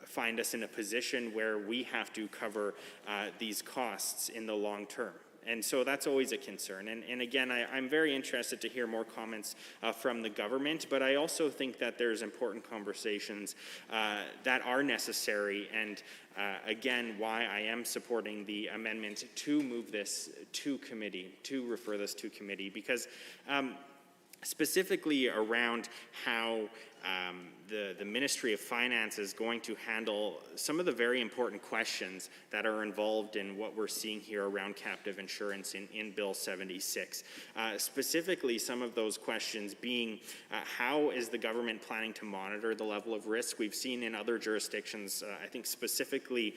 find us in a position where we have to cover these costs in the long term. And so that's always a concern. And again, I'm very interested to hear more comments from the government, but I also think that there's important conversations that are necessary, and again, why I am supporting the amendment to move this to committee, to refer this to committee, because specifically around how the Ministry of Finance is going to handle some of the very important questions that are involved in what we're seeing here around captive insurance in Bill 76. Specifically, some of those questions being how is the government planning to monitor the level of risk? We've seen in other jurisdictions, I think specifically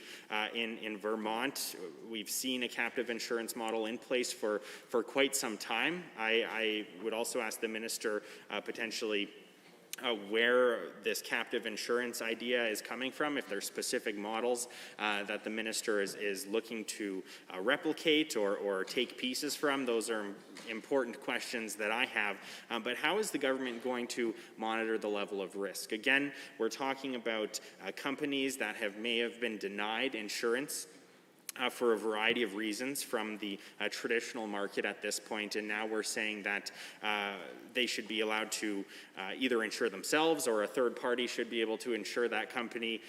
in Vermont, we've seen a captive insurance model in place for quite some time. I would also ask the minister potentially where this captive insurance idea is coming from, if there's specific models that the minister is looking to replicate or take pieces from. Those are important questions that I have. But how is the government going to monitor the level of risk? Again, we're talking about companies that may have been denied insurance for a variety of reasons from the traditional market at this point, and now we're saying that they should be allowed to either insure themselves or a third party should be able to insure that company.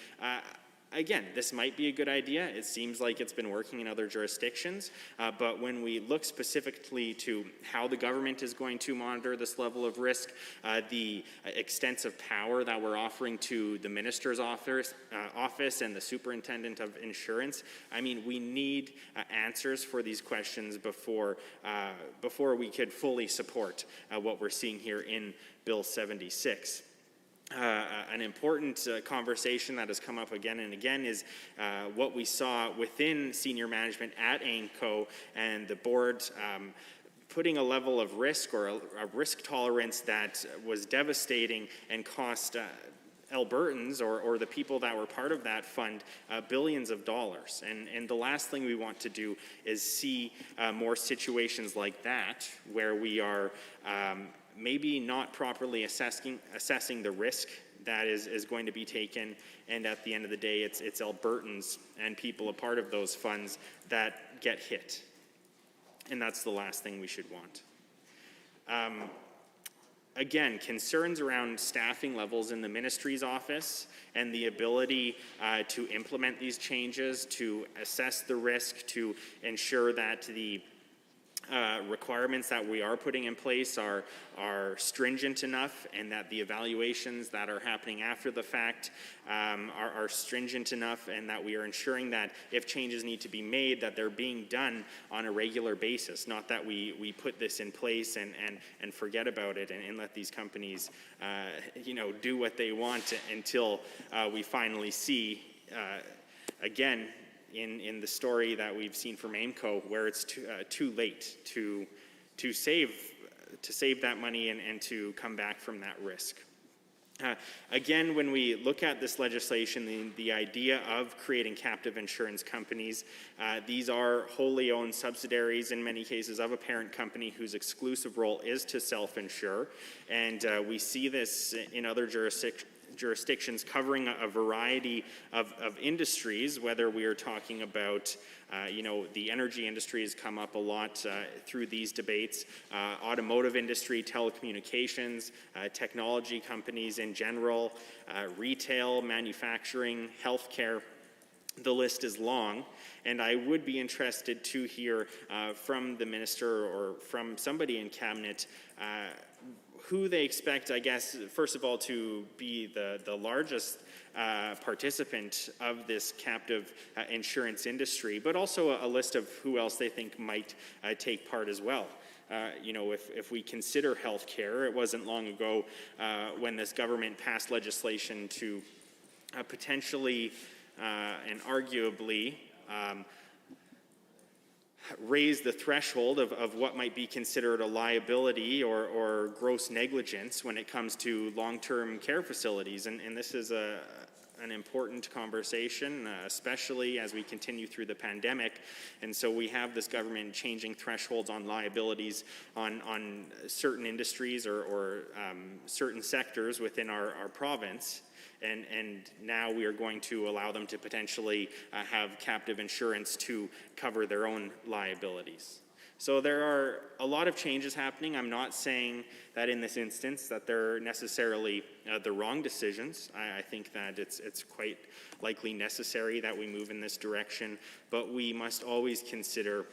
Again, this might be a good idea. It seems like it's been working in other jurisdictions, but when we look specifically to how the government is going to monitor this level of risk, the extensive power that we're offering to the minister's office and the superintendent of insurance, I mean, we need answers for these questions before we could fully support what we're seeing here in Bill 76. An important conversation that has come up again and again is what we saw within senior management at AIMCO and the board putting a level of risk or a risk tolerance that was devastating and cost Albertans or the people that were part of that fund billions of dollars. And the last thing we want to do is see more situations like that where we are maybe not properly assessing the risk that is going to be taken, and at the end of the day, it's Albertans and people a part of those funds that get hit. And that's the last thing we should want. again, concerns around staffing levels in the ministry's office and the ability to implement these changes, to assess the risk, to ensure that the requirements that we are putting in place are stringent enough, and that the evaluations that are happening after the fact are stringent enough, and that we are ensuring that if changes need to be made, that they're being done on a regular basis, not that we put this in place and forget about it and let these companies do what they want until we finally see again in the story that we've seen from AIMCO, where it's too late to save that money and to come back from that risk. Again, when we look at this legislation, the idea of creating captive insurance companies, these are wholly owned subsidiaries in many cases of a parent company whose exclusive role is to self-insure, and we see this in other jurisdictions covering a variety of industries, whether we are talking about, the energy industry has come up a lot through these debates, automotive industry, telecommunications, technology companies in general, retail, manufacturing, healthcare. The list is long, and I would be interested to hear from the minister or from somebody in cabinet who they expect, I guess, first of all, to be the largest participant of this captive insurance industry, but also a list of who else they think might take part as well. If we consider healthcare, it wasn't long ago when this government passed legislation to potentially and arguably raise the threshold of what might be considered a liability or gross negligence when it comes to long-term care facilities. And this is an important conversation, especially as we continue through the pandemic. And so we have this government changing thresholds on liabilities on certain industries or certain sectors within our province. And now we are going to allow them to potentially have captive insurance to cover their own liabilities. So there are a lot of changes happening. I'm not saying that in this instance that they're necessarily the wrong decisions. I think that it's quite likely necessary that we move in this direction, but we must always consider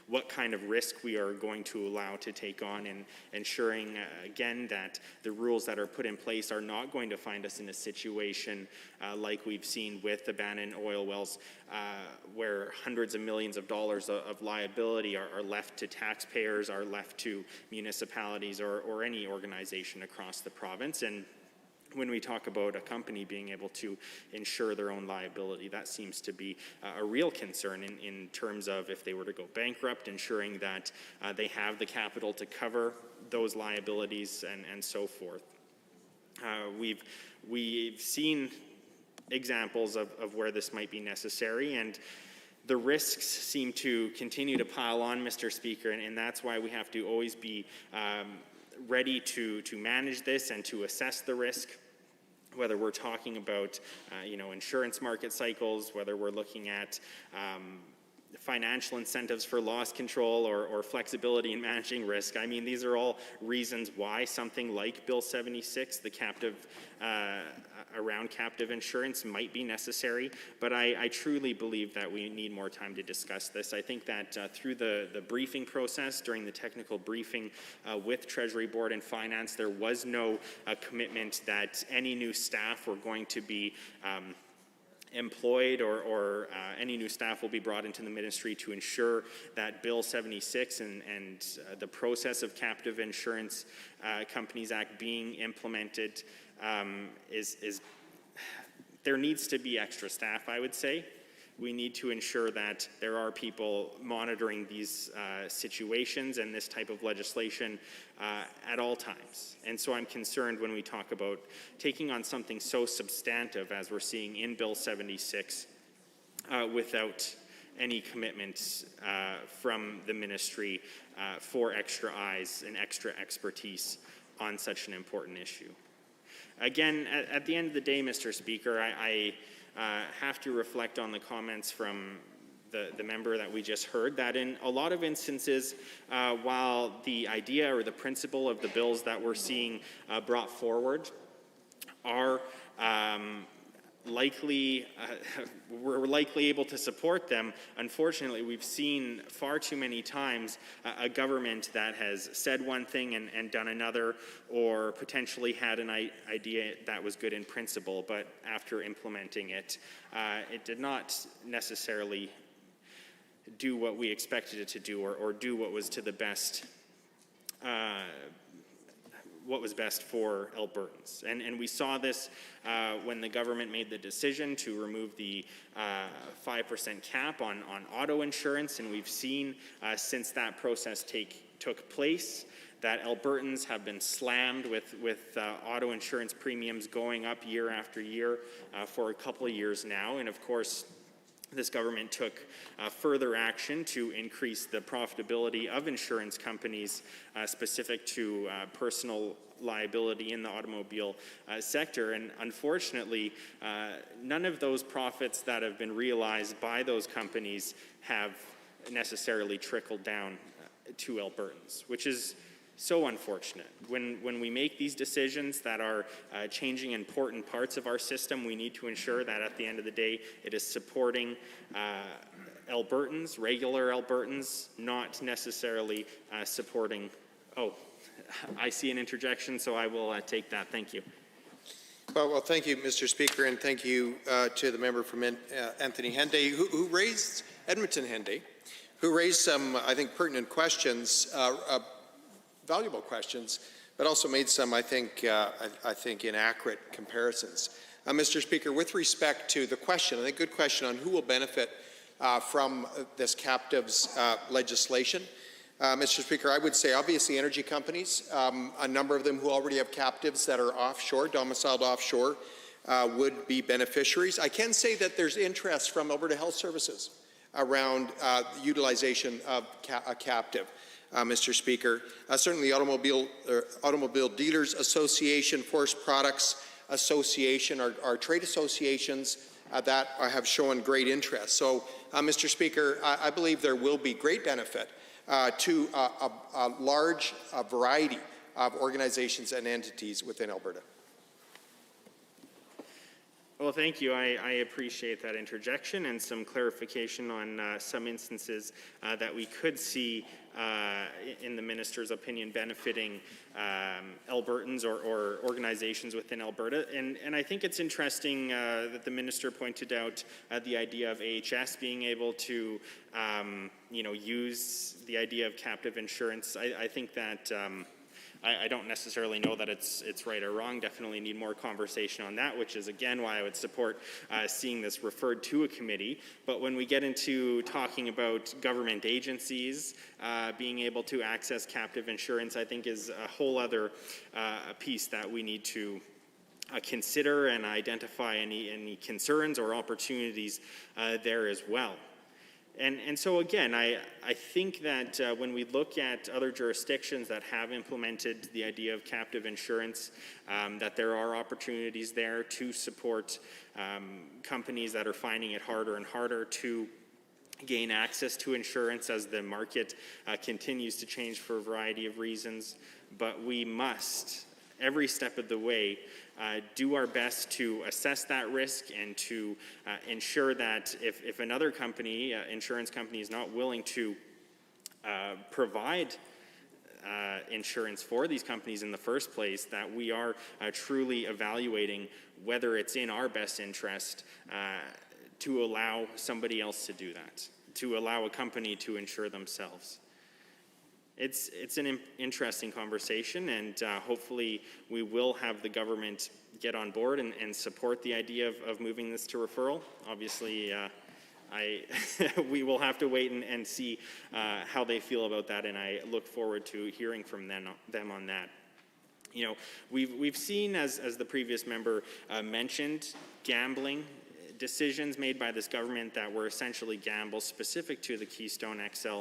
what kind of risk we are going to allow to take on, and ensuring, again, that the rules that are put in place are not going to find us in a situation like we've seen with abandoned oil wells, where hundreds of millions of dollars of liability are left to taxpayers, are left to municipalities or any organization across the province. And when we talk about a company being able to insure their own liability, that seems to be a real concern in terms of if they were to go bankrupt, ensuring that they have the capital to cover those liabilities and so forth. We've seen examples of where this might be necessary, and the risks seem to continue to pile on, Mr. Speaker, and that's why we have to always be ready to manage this and to assess the risk, whether we're talking about insurance market cycles, whether we're looking at financial incentives for loss control or flexibility in managing risk. I mean, these are all reasons why something like Bill 76, the captive around captive insurance, might be necessary, but I truly believe that we need more time to discuss this. I think that through the briefing process, during the technical briefing with Treasury Board and Finance, there was no commitment that any new staff were going to be employed or any new staff will be brought into the ministry to ensure that Bill 76 and the process of Captive Insurance Companies Act being implemented is there needs to be extra staff, I would say. We need to ensure that there are people monitoring these situations and this type of legislation at all times. And so I'm concerned when we talk about taking on something so substantive as we're seeing in Bill 76 without any commitments from the ministry for extra eyes and extra expertise on such an important issue. Again, at the end of the day, Mr. Speaker, I have to reflect on the comments from the member that we just heard, that in a lot of instances, while the idea or the principle of the bills that we're seeing brought forward are we're likely able to support them. Unfortunately, we've seen far too many times a government that has said one thing and done another, or potentially had an idea that was good in principle, but after implementing it, it did not necessarily do what we expected it to do, or do what was to the best what was best for Albertans. And we saw this when the government made the decision to remove the 5% cap on auto insurance, and we've seen since that process took place that Albertans have been slammed with auto insurance premiums going up year after year for a couple of years now. And of course, this government took further action to increase the profitability of insurance companies specific to personal liability in the automobile sector. And unfortunately, none of those profits that have been realized by those companies have necessarily trickled down to Albertans, which is so unfortunate. When we make these decisions that are changing important parts of our system, we need to ensure that at the end of the day, it is supporting Albertans, regular Albertans, not necessarily supporting, I see an interjection, so I will take that. Thank you. Well, thank you, Mr. Speaker, and thank you to the member from Anthony Henday, who raised, Edmonton Henday, who raised some, I think, pertinent questions, valuable questions, but also made some, I think, inaccurate comparisons. Mr. Speaker, with respect to the question, I think good question on who will benefit from this captives legislation. Mr. Speaker, I would say obviously energy companies, a number of them who already have captives that are offshore, domiciled offshore, would be beneficiaries. I can say that there's interest from Alberta Health Services around utilization of a captive. Mr. Speaker, certainly the Automobile Dealers Association, Forest Products Association are trade associations that have shown great interest. So, Mr. Speaker, I believe there will be great benefit to a large variety of organizations and entities within Alberta. Well, thank you. I appreciate that interjection and some clarification on some instances that we could see, in the minister's opinion, benefiting Albertans or organizations within Alberta. And I think it's interesting that the minister pointed out the idea of AHS being able to, use the idea of captive insurance. I think that I don't necessarily know that it's right or wrong. Definitely need more conversation on that, which is again why I would support seeing this referred to a committee. But when we get into talking about government agencies being able to access captive insurance, I think is a whole other piece that we need to consider and identify any concerns or opportunities there as well. And so again, I think that when we look at other jurisdictions that have implemented the idea of captive insurance, that there are opportunities there to support companies that are finding it harder and harder to gain access to insurance as the market continues to change for a variety of reasons. But we must, every step of the way, do our best to assess that risk and to ensure that if another company, insurance company, is not willing to provide insurance for these companies in the first place, that we are truly evaluating whether it's in our best interest to allow somebody else to do that, to allow a company to insure themselves. It's an interesting conversation, and hopefully we will have the government get on board and support the idea of moving this to referral. Obviously, we will have to wait and see how they feel about that, and I look forward to hearing from them on that. You know, we've seen, as the previous member mentioned, gambling decisions made by this government that were essentially gambles specific to the Keystone XL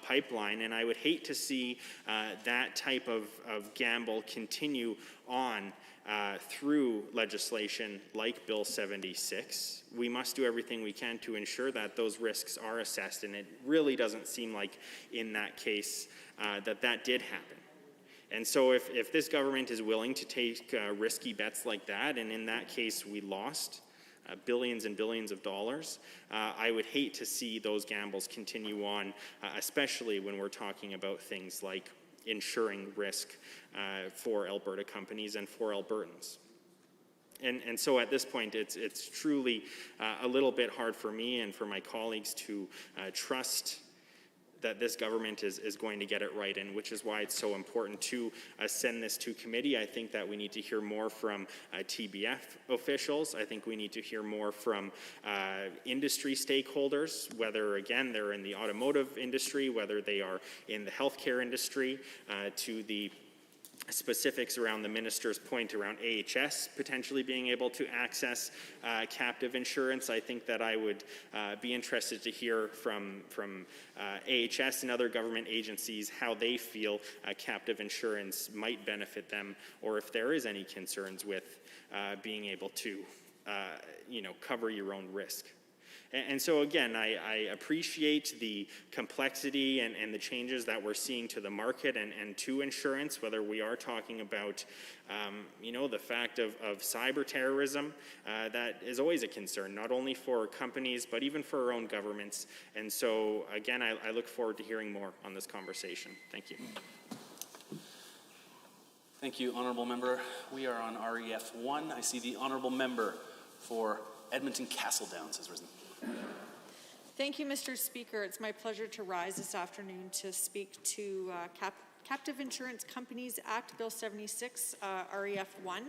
pipeline, and I would hate to see that type of gamble continue on through legislation like Bill 76, we must do everything we can to ensure that those risks are assessed, and it really doesn't seem like in that case that did happen. And so if this government is willing to take risky bets like that, and in that case we lost billions and billions of dollars, I would hate to see those gambles continue on, especially when we're talking about things like ensuring risk for Alberta companies and for Albertans. And so at this point, it's truly a little bit hard for me and for my colleagues to trust that this government is going to get it right, and which is why it's so important to send this to committee. I think that we need to hear more from TBF officials. I think we need to hear more from industry stakeholders, whether, again, they're in the automotive industry, whether they are in the healthcare industry, to the specifics around the minister's point around AHS potentially being able to access captive insurance. I think that I would be interested to hear from AHS and other government agencies how they feel captive insurance might benefit them, or if there is any concerns with being able to cover your own risk. And so again, I appreciate the complexity and the changes that we're seeing to the market and to insurance, whether we are talking about, the fact of cyber terrorism, that is always a concern, not only for companies, but even for our own governments. And so again, I look forward to hearing more on this conversation. Thank you. Thank you, Honourable Member. We are on REF 1. I see the Honourable Member for Edmonton Castle Downs has risen. Thank you, Mr. Speaker. It's my pleasure to rise this afternoon to speak to Captive Insurance Companies Act, Bill 76, REF 1.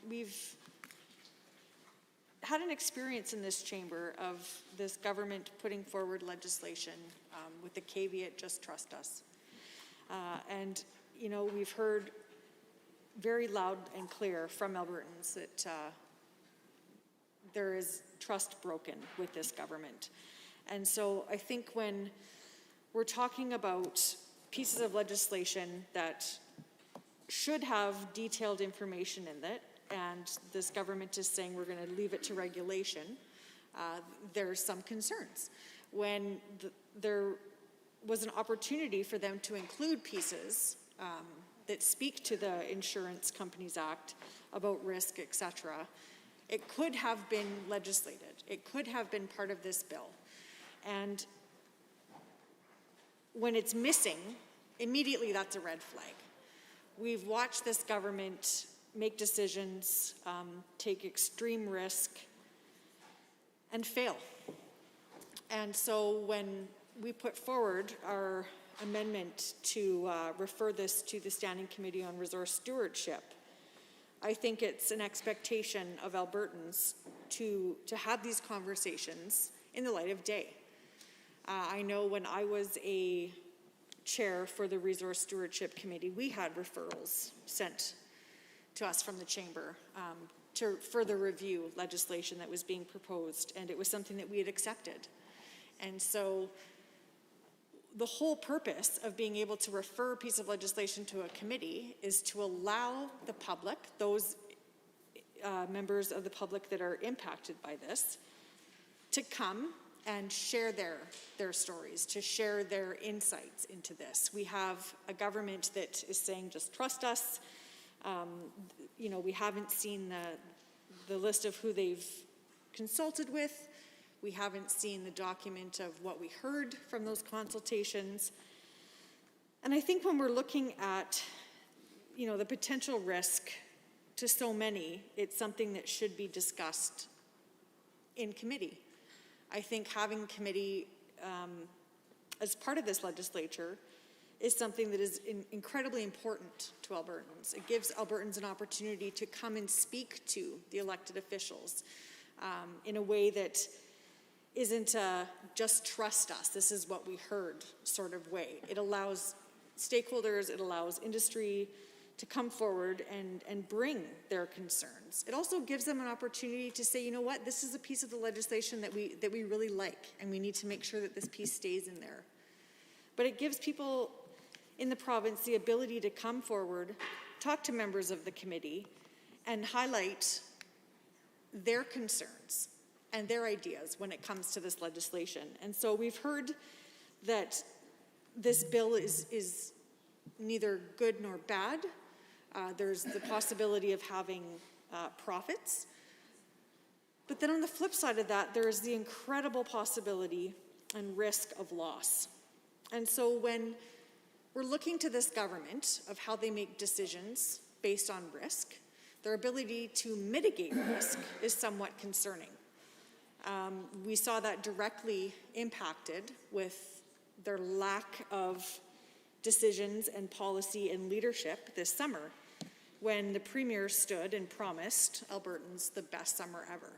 We've had an experience in this chamber of this government putting forward legislation with the caveat, just trust us. And, we've heard very loud and clear from Albertans that there is trust broken with this government. And so I think when we're talking about pieces of legislation that should have detailed information in it, and this government is saying we're going to leave it to regulation, there's some concerns. When there was an opportunity for them to include pieces that speak to the Insurance Companies Act about risk, etc., it could have been legislated. It could have been part of this bill. And when it's missing, immediately that's a red flag. We've watched this government make decisions, take extreme risk, and fail. And so when we put forward our amendment to refer this to the Standing Committee on Resource Stewardship, I think it's an expectation of Albertans to have these conversations in the light of day. I know when I was a chair for the Resource Stewardship Committee, we had referrals sent to us from the chamber to further review legislation that was being proposed, and it was something that we had accepted. And so the whole purpose of being able to refer a piece of legislation to a committee is to allow the public, those members of the public that are impacted by this, to come and share their stories, to share their insights into this. We have a government that is saying, just trust us. We haven't seen the list of who they've consulted with. We haven't seen the document of what we heard from those consultations. And I think when we're looking at, the potential risk to so many, it's something that should be discussed in committee. I think having committee as part of this legislature is something that is incredibly important to Albertans. It gives Albertans an opportunity to come and speak to the elected officials in a way that isn't just trust us, this is what we heard sort of way. It allows stakeholders, it allows industry to come forward and bring their concerns. It also gives them an opportunity to say, this is a piece of the legislation that we really like, and we need to make sure that this piece stays in there. But it gives people in the province the ability to come forward, talk to members of the committee, and highlight their concerns and their ideas when it comes to this legislation. And so we've heard that this bill is neither good nor bad. There's the possibility of having profits. But then on the flip side of that, there is the incredible possibility and risk of loss. And so when we're looking to this government of how they make decisions based on risk, their ability to mitigate risk is somewhat concerning. We saw that directly impacted with their lack of decisions and policy and leadership this summer when the Premier stood and promised Albertans the best summer ever.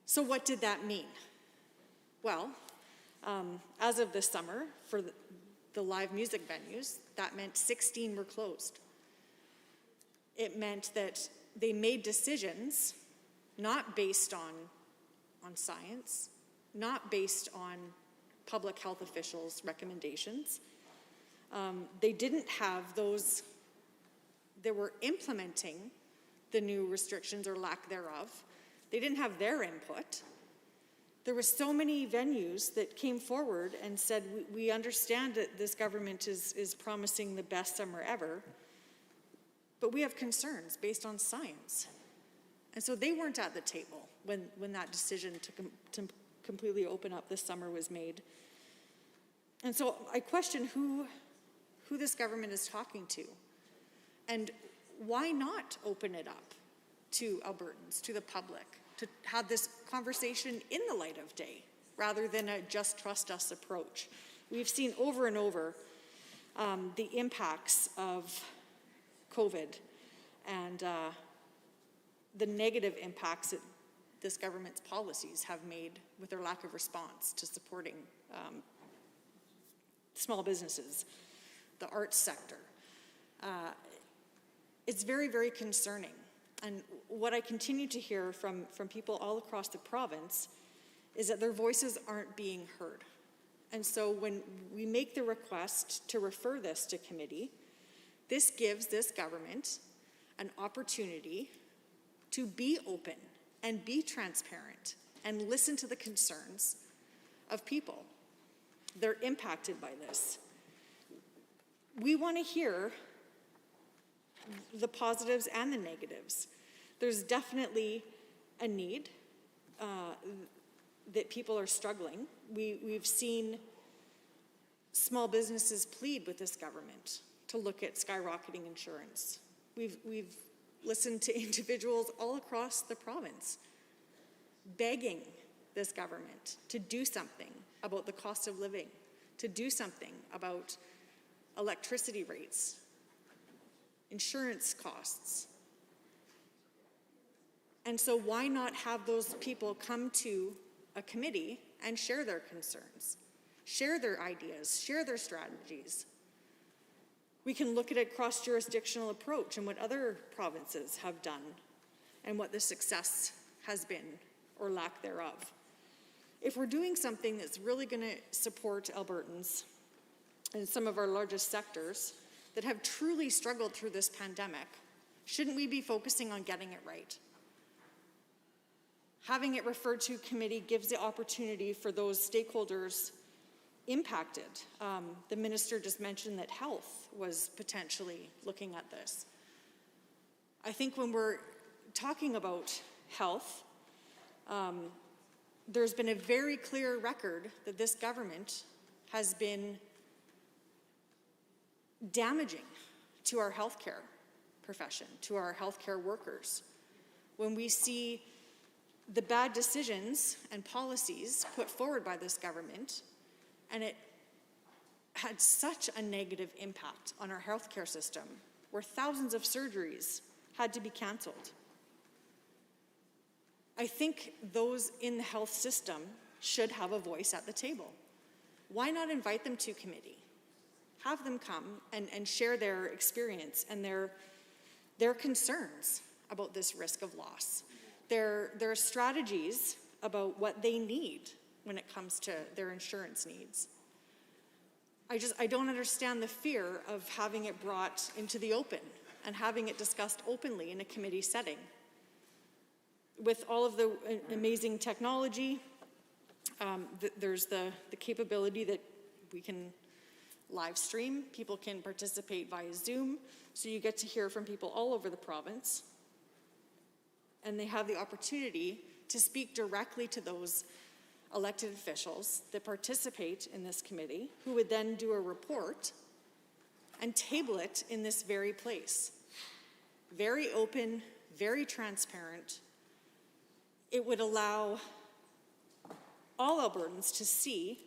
So what did that mean? Well, as of this summer, for the live music venues, that meant 16 were closed. It meant that they made decisions not based on science, not based on public health officials' recommendations. They didn't have those that were implementing the new restrictions or lack thereof. They didn't have their input. There were so many venues that came forward and said, we understand that this government is promising the best summer ever, but we have concerns based on science. And so they weren't at the table when that decision to completely open up this summer was made. And so I question who this government is talking to, and why not open it up to Albertans, to the public, to have this conversation in the light of day, rather than a just trust us approach. We've seen over and over the impacts of COVID and the negative impacts that this government's policies have made with their lack of response to supporting small businesses, the arts sector. It's very, very concerning. And what I continue to hear from people all across the province is that their voices aren't being heard. And so when we make the request to refer this to committee, this gives this government an opportunity to be open and be transparent and listen to the concerns of people. They're impacted by this. We want to hear the positives and the negatives. There's definitely a need that people are struggling. We've seen small businesses plead with this government to look at skyrocketing insurance. We've listened to individuals all across the province begging this government to do something about the cost of living, to do something about electricity rates, insurance costs. And so why not have those people come to a committee and share their concerns, share their ideas, share their strategies? We can look at a cross-jurisdictional approach and what other provinces have done and what the success has been or lack thereof. If we're doing something that's really going to support Albertans and some of our largest sectors that have truly struggled through this pandemic, shouldn't we be focusing on getting it right? Having it referred to committee gives the opportunity for those stakeholders impacted. The minister just mentioned that health was potentially looking at this. I think when we're talking about health, there's been a very clear record that this government has been damaging to our healthcare profession, to our healthcare workers. When we see the bad decisions and policies put forward by this government, and it had such a negative impact on our healthcare system, where thousands of surgeries had to be canceled. I think those in the health system should have a voice at the table. Why not invite them to committee? Have them come and share their experience and their concerns about this risk of loss, their strategies about what they need when it comes to their insurance needs. I don't understand the fear of having it brought into the open and having it discussed openly in a committee setting. With all of the amazing technology, there's the capability that we can live stream. People can participate via Zoom, so you get to hear from people all over the province. And they have the opportunity to speak directly to those elected officials that participate in this committee, who would then do a report and table it in this very place. Very open, very transparent. It would allow all Albertans to see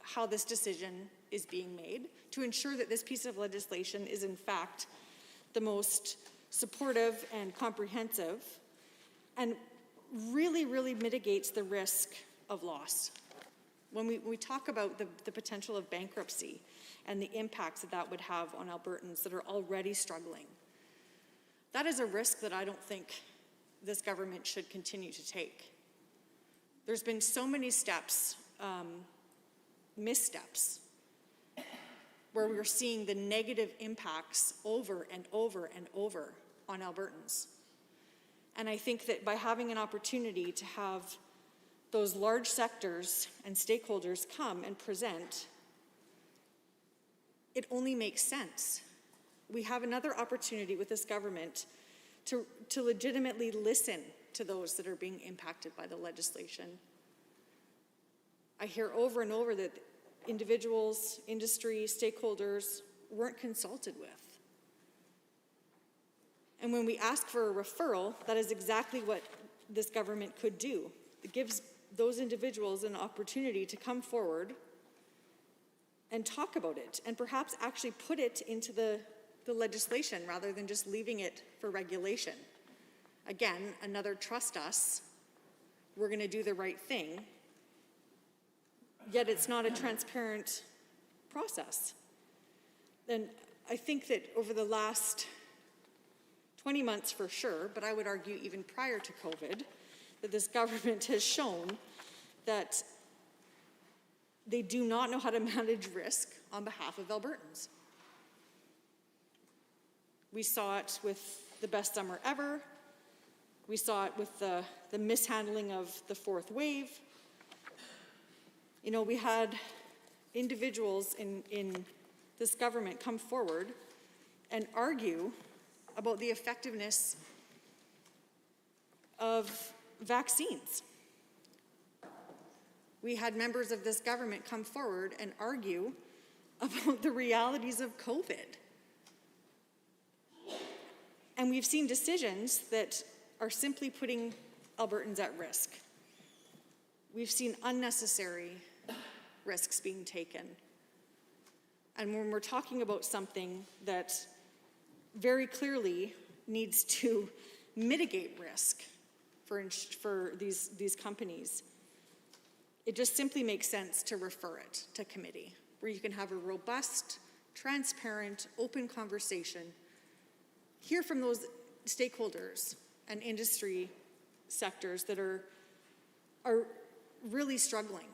how this decision is being made, to ensure that this piece of legislation is in fact the most supportive and comprehensive, and really, really mitigates the risk of loss. When we talk about the potential of bankruptcy and the impacts that would have on Albertans that are already struggling, that is a risk that I don't think this government should continue to take. There's been so many steps, missteps, where we're seeing the negative impacts over and over and over on Albertans. And I think that by having an opportunity to have those large sectors and stakeholders come and present, it only makes sense. We have another opportunity with this government to legitimately listen to those that are being impacted by the legislation. I hear over and over that individuals, industry, stakeholders weren't consulted with. And when we ask for a referral, that is exactly what this government could do. It gives those individuals an opportunity to come forward and talk about it, and perhaps actually put it into the legislation rather than just leaving it for regulation. Again, another trust us, we're going to do the right thing, yet it's not a transparent process. And I think that over the last 20 months for sure, but I would argue even prior to COVID, that this government has shown that they do not know how to manage risk on behalf of Albertans. We saw it with the best summer ever. We saw it with the mishandling of the fourth wave. You know, we had individuals in this government come forward and argue about the effectiveness of vaccines. We had members of this government come forward and argue about the realities of COVID. And we've seen decisions that are simply putting Albertans at risk. We've seen unnecessary risks being taken. And when we're talking about something that very clearly needs to mitigate risk for these companies, it just simply makes sense to refer it to committee, where you can have a robust, transparent, open conversation, hear from those stakeholders and industry sectors that are really struggling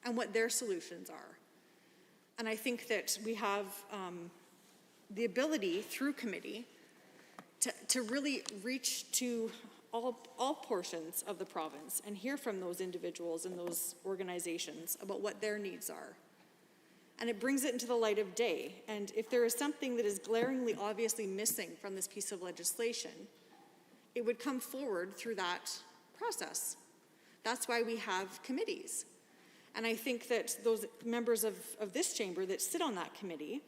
and what their solutions are. And I think that we have the ability through committee to really reach to all portions of the province and hear from those individuals and those organizations about what their needs are. And it brings it into the light of day. And if there is something that is glaringly obviously missing from this piece of legislation, it would come forward through that process. That's why we have committees. And I think that those members of this chamber that sit on that committee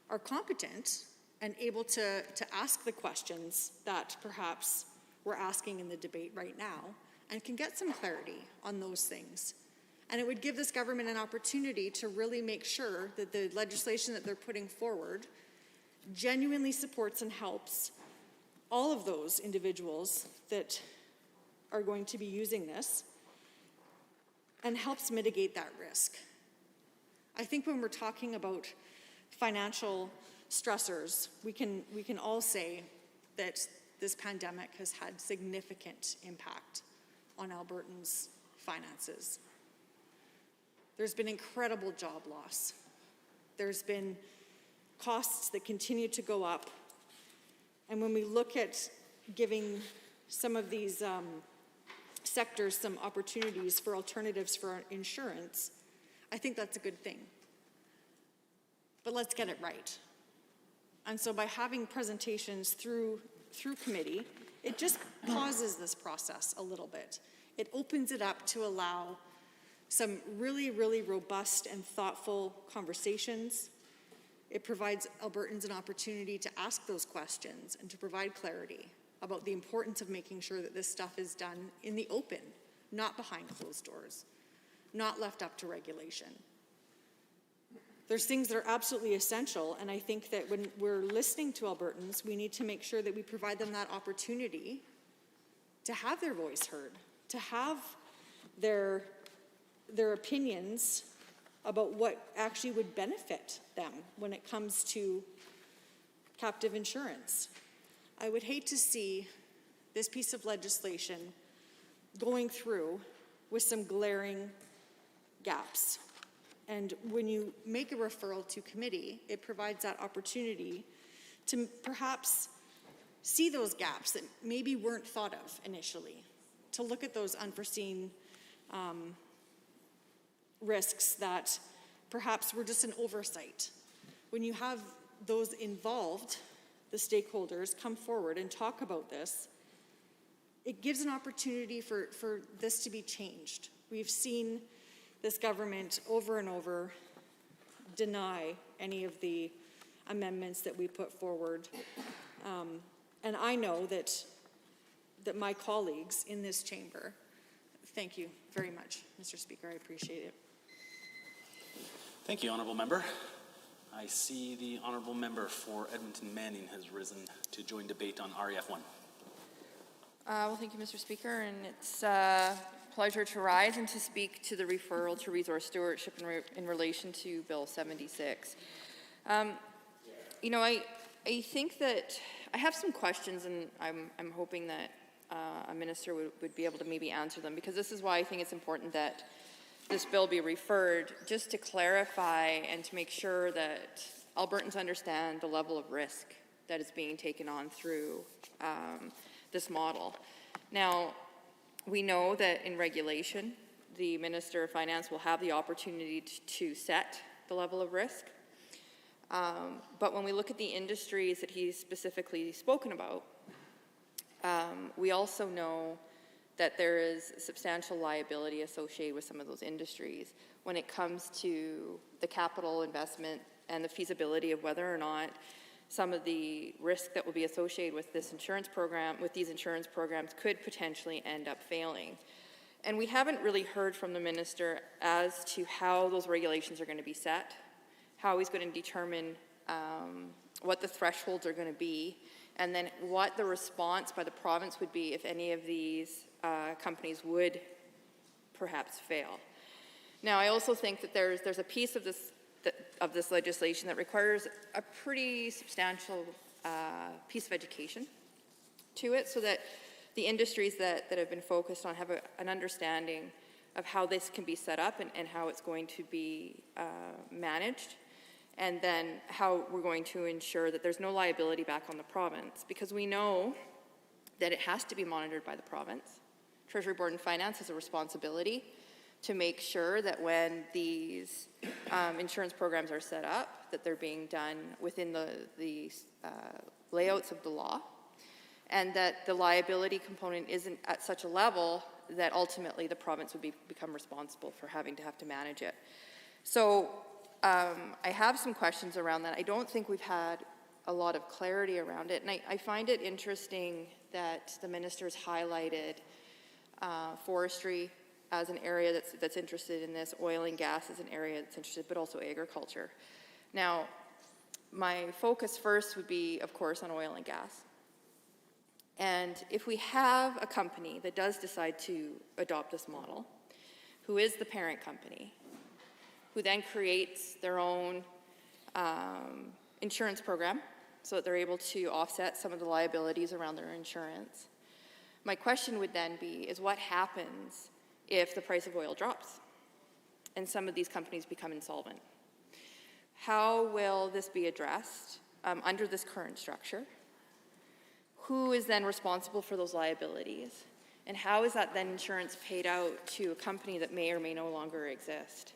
are competent and able to ask the questions that perhaps we're asking in the debate right now, and can get some clarity on those things. And it would give this government an opportunity to really make sure that the legislation that they're putting forward genuinely supports and helps all of those individuals that are going to be using this, and helps mitigate that risk. I think when we're talking about financial stressors, we can all say that this pandemic has had significant impact on Albertans' finances. There's been incredible job loss. There's been costs that continue to go up, And when we look at giving some of these sectors some opportunities for alternatives for insurance, I think that's a good thing. But let's get it right. And so by having presentations through committee, it just pauses this process a little bit. It opens it up to allow some really, really robust and thoughtful conversations. It provides Albertans an opportunity to ask those questions and to provide clarity about the importance of making sure that this stuff is done in the open, not behind closed doors, not left up to regulation. There's things that are absolutely essential, and I think that when we're listening to Albertans, we need to make sure that we provide them that opportunity to have their voice heard, to have their opinions about what actually would benefit them when it comes to captive insurance. I would hate to see this piece of legislation going through with some glaring gaps. And when you make a referral to committee, it provides that opportunity to perhaps see those gaps that maybe weren't thought of initially, to look at those unforeseen risks that perhaps were just an oversight. When you have those involved, the stakeholders, come forward and talk about this, it gives an opportunity for this to be changed. We've seen this government over and over deny any of the amendments that we put forward. And I know that my colleagues in this chamber, thank you very much, Mr. Speaker, I appreciate it. Thank you, Honourable Member. I see the Honourable Member for Edmonton Manning has risen to join debate on REF 1. Well, thank you, Mr. Speaker, and it's a pleasure to rise and to speak to the referral to resource stewardship in relation to Bill 76. You know, I think that I have some questions, and I'm hoping that a minister would be able to maybe answer them, because this is why I think it's important that this bill be referred, just to clarify and to make sure that Albertans understand the level of risk that is being taken on through this model. Now, we know that in regulation, the Minister of Finance will have the opportunity to set the level of risk. But when we look at the industries that he's specifically spoken about, we also know that there is substantial liability associated with some of those industries when it comes to the capital investment and the feasibility of whether or not some of the risk that will be associated with this insurance program, with these insurance programs, could potentially end up failing. And we haven't really heard from the minister as to how those regulations are going to be set, how he's going to determine what the thresholds are going to be, and then what the response by the province would be if any of these companies would perhaps fail. Now, I also think that there's a piece of this legislation that requires a pretty substantial piece of education to it, so that the industries that have been focused on have an understanding of how this can be set up and how it's going to be managed, and then how we're going to ensure that there's no liability back on the province, because we know that it has to be monitored by the province. Treasury Board and Finance has a responsibility to make sure that when these insurance programs are set up, that they're being done within the layouts of the law, and that the liability component isn't at such a level that ultimately the province would become responsible for having to manage it. So I have some questions around that. I don't think we've had a lot of clarity around it, and I find it interesting that the minister's highlighted forestry as an area that's interested in this, oil and gas as an area that's interested, but also agriculture. Now, my focus first would be, of course, on oil and gas. And if we have a company that does decide to adopt this model, who is the parent company, who then creates their own insurance program so that they're able to offset some of the liabilities around their insurance, my question would then be, is what happens if the price of oil drops and some of these companies become insolvent? How will this be addressed under this current structure? who is then responsible for those liabilities? And how is that then insurance paid out to a company that may or may no longer exist?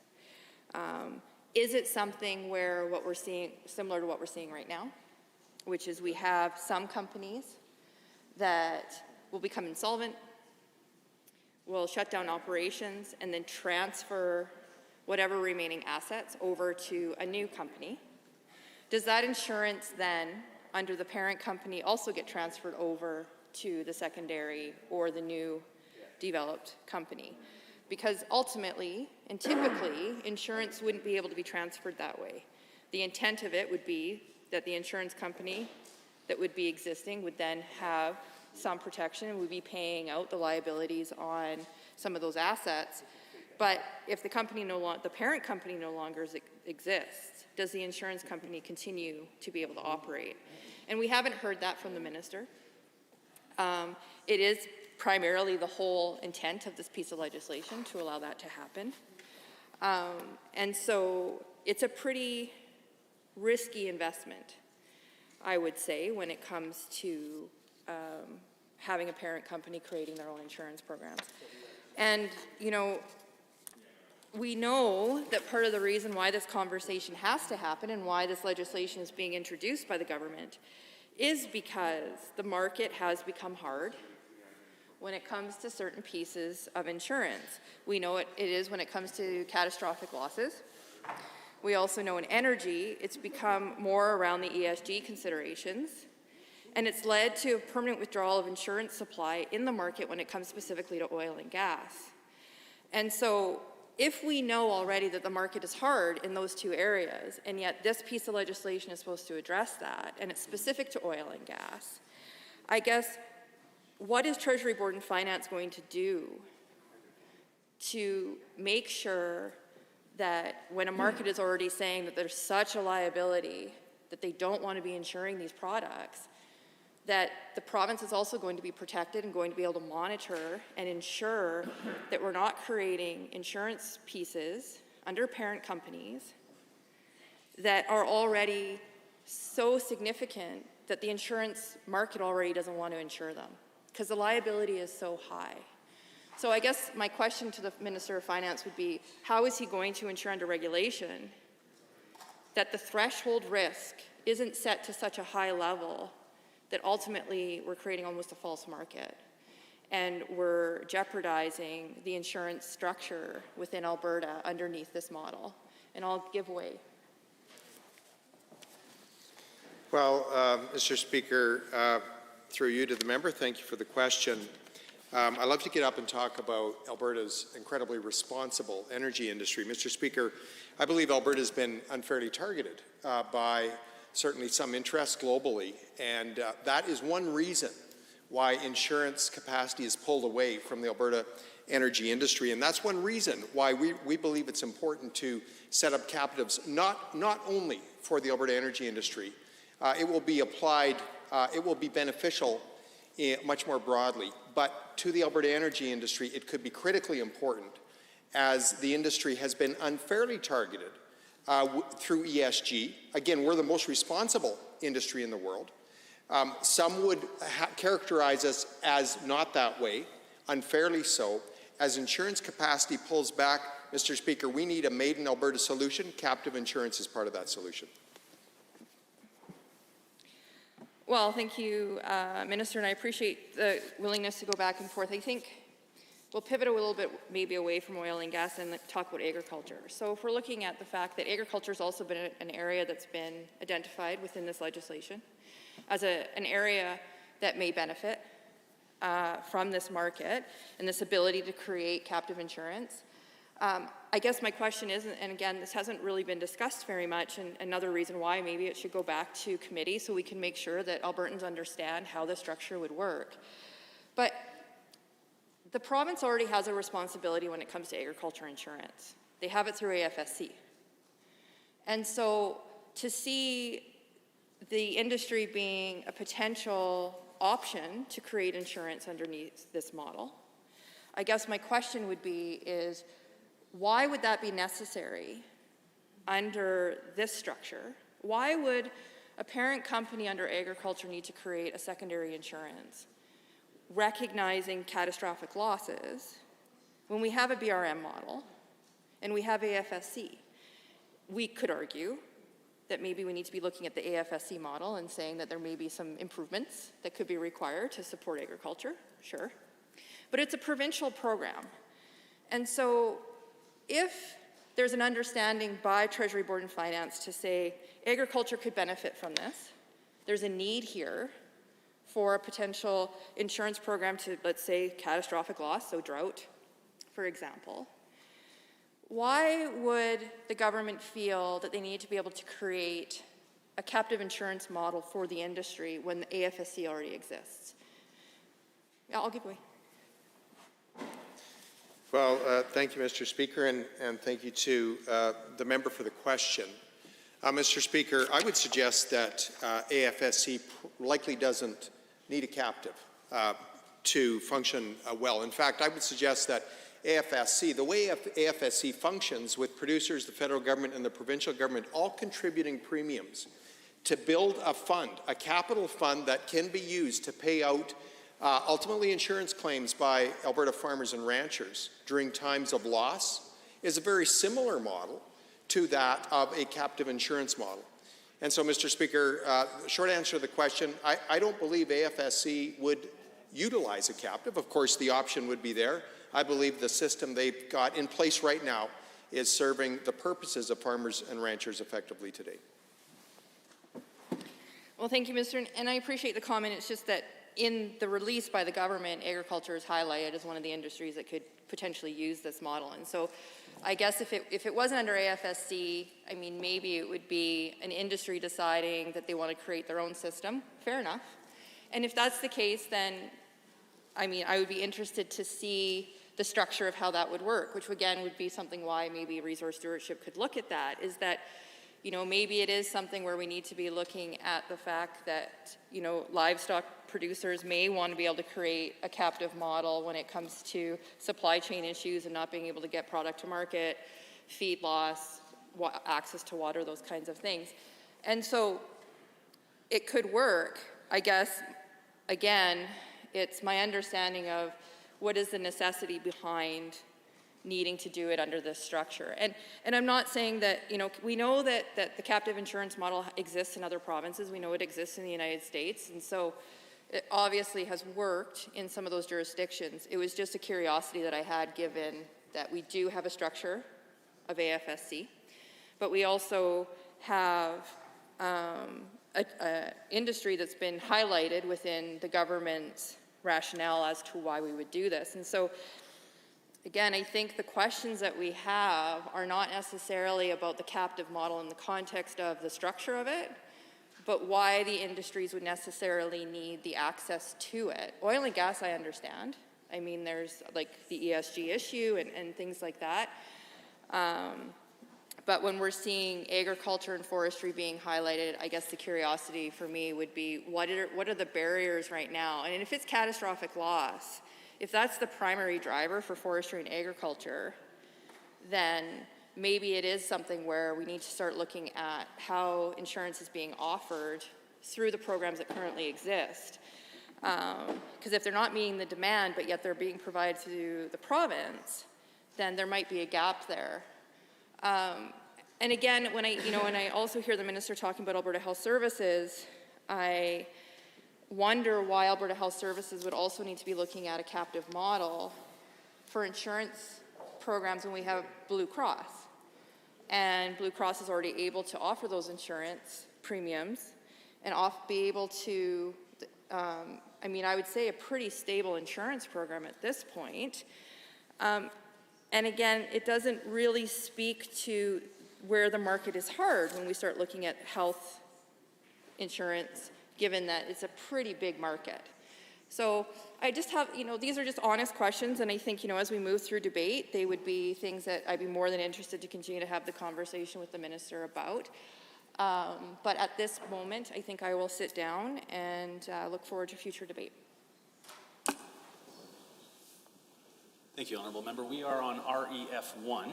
Is it something where what we're seeing, similar to what we're seeing right now, which is we have some companies that will become insolvent, will shut down operations, and then transfer whatever remaining assets over to a new company? Does that insurance then, under the parent company, also get transferred over to the secondary or the new developed company? Because ultimately, and typically, insurance wouldn't be able to be transferred that way. The intent of it would be that the insurance company that would be existing would then have some protection and would be paying out the liabilities on some of those assets. But if the company the parent company no longer exists, does the insurance company continue to be able to operate? And we haven't heard that from the minister. It is primarily the whole intent of this piece of legislation to allow that to happen. And so it's a pretty risky investment, I would say, when it comes to having a parent company creating their own insurance programs. And, you know, we know that part of the reason why this conversation has to happen and why this legislation is being introduced by the government is because the market has become hard when it comes to certain pieces of insurance. We know it is when it comes to catastrophic losses. We also know in energy, it's become more around the ESG considerations, and it's led to a permanent withdrawal of insurance supply in the market when it comes specifically to oil and gas. And so if we know already that the market is hard in those two areas, and yet this piece of legislation is supposed to address that, and it's specific to oil and gas, I guess, what is Treasury Board and Finance going to do to make sure that when a market is already saying that there's such a liability that they don't want to be insuring these products, that the province is also going to be protected and going to be able to monitor and ensure that we're not creating insurance pieces under parent companies that are already so significant that the insurance market already doesn't want to insure them because the liability is so high. So I guess my question to the Minister of Finance would be, how is he going to ensure under regulation that the threshold risk isn't set to such a high level that ultimately we're creating almost a false market and we're jeopardizing the insurance structure within Alberta underneath this model? And I'll give way. Well, Mr. Speaker, through you to the member, thank you for the question. I'd love to get up and talk about Alberta's incredibly responsible energy industry. Mr. Speaker, I believe Alberta has been unfairly targeted by certainly some interests globally, and that is one reason why insurance capacity is pulled away from the Alberta energy industry, and that's one reason why we believe it's important to set up captives not only for the Alberta energy industry. It will be applied, it will be beneficial much more broadly, but to the Alberta energy industry it could be critically important as the industry has been unfairly targeted through ESG. Again, we're the most responsible industry in the world. Some would characterize us as not that way, unfairly so. As insurance capacity pulls back, Mr. Speaker, we need a made in Alberta solution. Captive insurance is part of that solution. Well, thank you, Minister, and I appreciate the willingness to go back and forth. I think we'll pivot a little bit maybe away from oil and gas and talk about agriculture. So if we're looking at the fact that agriculture has also been an area that's been identified within this legislation as an area that may benefit from this market and this ability to create captive insurance, I guess my question is, and again, this hasn't really been discussed very much, and another reason why maybe it should go back to committee so we can make sure that Albertans understand how the structure would work. But the province already has a responsibility when it comes to agriculture insurance. They have it through AFSC. And so to see the industry being a potential option to create insurance underneath this model, I guess my question would be is, why would that be necessary under this structure? Why would a parent company under agriculture need to create a secondary insurance, recognizing catastrophic losses, when we have a BRM model and we have AFSC, we could argue that maybe we need to be looking at the AFSC model and saying that there may be some improvements that could be required to support agriculture, sure. But it's a provincial program. And so if there's an understanding by Treasury Board and Finance to say agriculture could benefit from this, there's a need here for a potential insurance program to, let's say, catastrophic loss, so drought, for example, why would the government feel that they need to be able to create a captive insurance model for the industry when the AFSC already exists? Yeah, I'll give way. Well, thank you, Mr. Speaker, and thank you to the member for the question. Mr. Speaker, I would suggest that AFSC likely doesn't need a captive to function well. In fact, I would suggest that AFSC, the way AFSC functions with producers, the federal government, and the provincial government all contributing premiums to build a fund, a capital fund that can be used to pay out ultimately insurance claims by Alberta farmers and ranchers during times of loss, is a very similar model to that of a captive insurance model. And so, Mr. Speaker, short answer to the question, I don't believe AFSC would utilize a captive. Of course, the option would be there. I believe the system they've got in place right now is serving the purposes of farmers and ranchers effectively today. Well, thank you, Mr. And I appreciate the comment. It's just that in the release by the government, agriculture is highlighted as one of the industries that could potentially use this model. And so I guess if it wasn't under AFSC, I mean, maybe it would be an industry deciding that they want to create their own system. Fair enough. And if that's the case, then, I mean, I would be interested to see the structure of how that would work, which again would be something why maybe resource stewardship could look at that, is that, you know, maybe it is something where we need to be looking at the fact that, you know, livestock producers may want to be able to create a captive model when it comes to supply chain issues and not being able to get product to market, feed loss, access to water, those kinds of things. And so it could work, I guess. Again, it's my understanding of what is the necessity behind needing to do it under this structure. And I'm not saying that, you know, we know that the captive insurance model exists in other provinces. We know it exists in the United States. And so it obviously has worked in some of those jurisdictions. It was just a curiosity that I had, given that we do have a structure of AFSC, but we also have an industry that's been highlighted within the government's rationale as to why we would do this. And so, again, I think the questions that we have are not necessarily about the captive model in the context of the structure of it, but why the industries would necessarily need the access to it. Oil and gas, I understand. I mean, there's like the ESG issue and things like that. But when we're seeing agriculture and forestry being highlighted, I guess the curiosity for me would be, what are the barriers right now? And if it's catastrophic loss, if that's the primary driver for forestry and agriculture, then maybe it is something where we need to start looking at how insurance is being offered through the programs that currently exist. Because if they're not meeting the demand, but yet they're being provided to the province, then there might be a gap there. And again, when I also hear the minister talking about Alberta Health Services, I wonder why Alberta Health Services would also need to be looking at a captive model for insurance programs when we have Blue Cross. And Blue Cross is already able to offer those insurance premiums and be able to, I mean, I would say a pretty stable insurance program at this point. And again, it doesn't really speak to where the market is hard when we start looking at health insurance, given that it's a pretty big market. So I just have, these are just honest questions, and I think, as we move through debate, they would be things that I'd be more than interested to continue to have the conversation with the minister about. But at this moment, I think I will sit down and look forward to future debate. Thank you, Honourable Member. We are on REF1.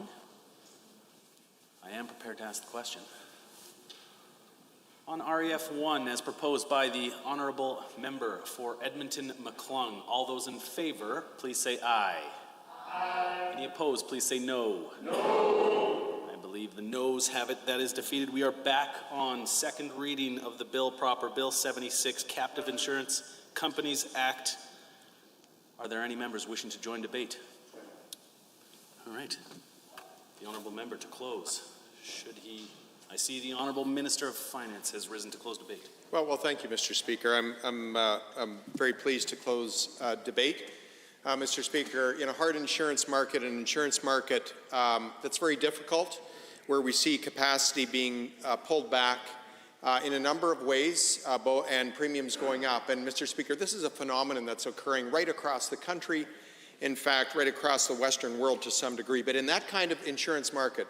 I am prepared to ask the question. On REF 1, as proposed by the Honourable Member for Edmonton McClung, all those in favour, please say aye. Aye. Any opposed, please say no. No. I believe the noes have it. That is defeated. We are back on second reading of the bill proper, Bill 76, Captive Insurance Companies Act. Are there any members wishing to join debate? All right. The Honourable Member to close. Should he... I see the Honourable Minister of Finance has risen to close debate. Well, thank you, Mr. Speaker. I'm very pleased to close debate. Mr. Speaker, in a hard insurance market, an insurance market that's very difficult, where we see capacity being pulled back in a number of ways and premiums going up. And Mr. Speaker, this is a phenomenon that's occurring right across the country, in fact, right across the Western world to some degree. But in that kind of insurance market,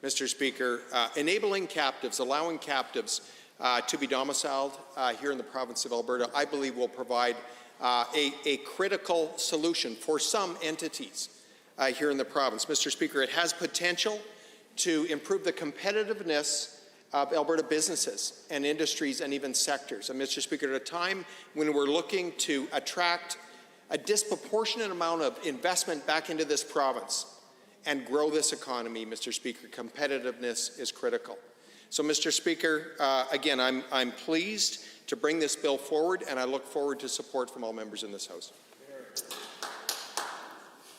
Mr. Speaker, enabling captives, allowing captives to be domiciled here in the province of Alberta, I believe will provide a critical solution for some entities here in the province. Mr. Speaker, it has potential to improve the competitiveness of Alberta businesses and industries and even sectors. And Mr. Speaker, at a time when we're looking to attract a disproportionate amount of investment back into this province and grow this economy, Mr. Speaker, competitiveness is critical. So, Mr. Speaker, again, I'm pleased to bring this bill forward, and I look forward to support from all members in this House.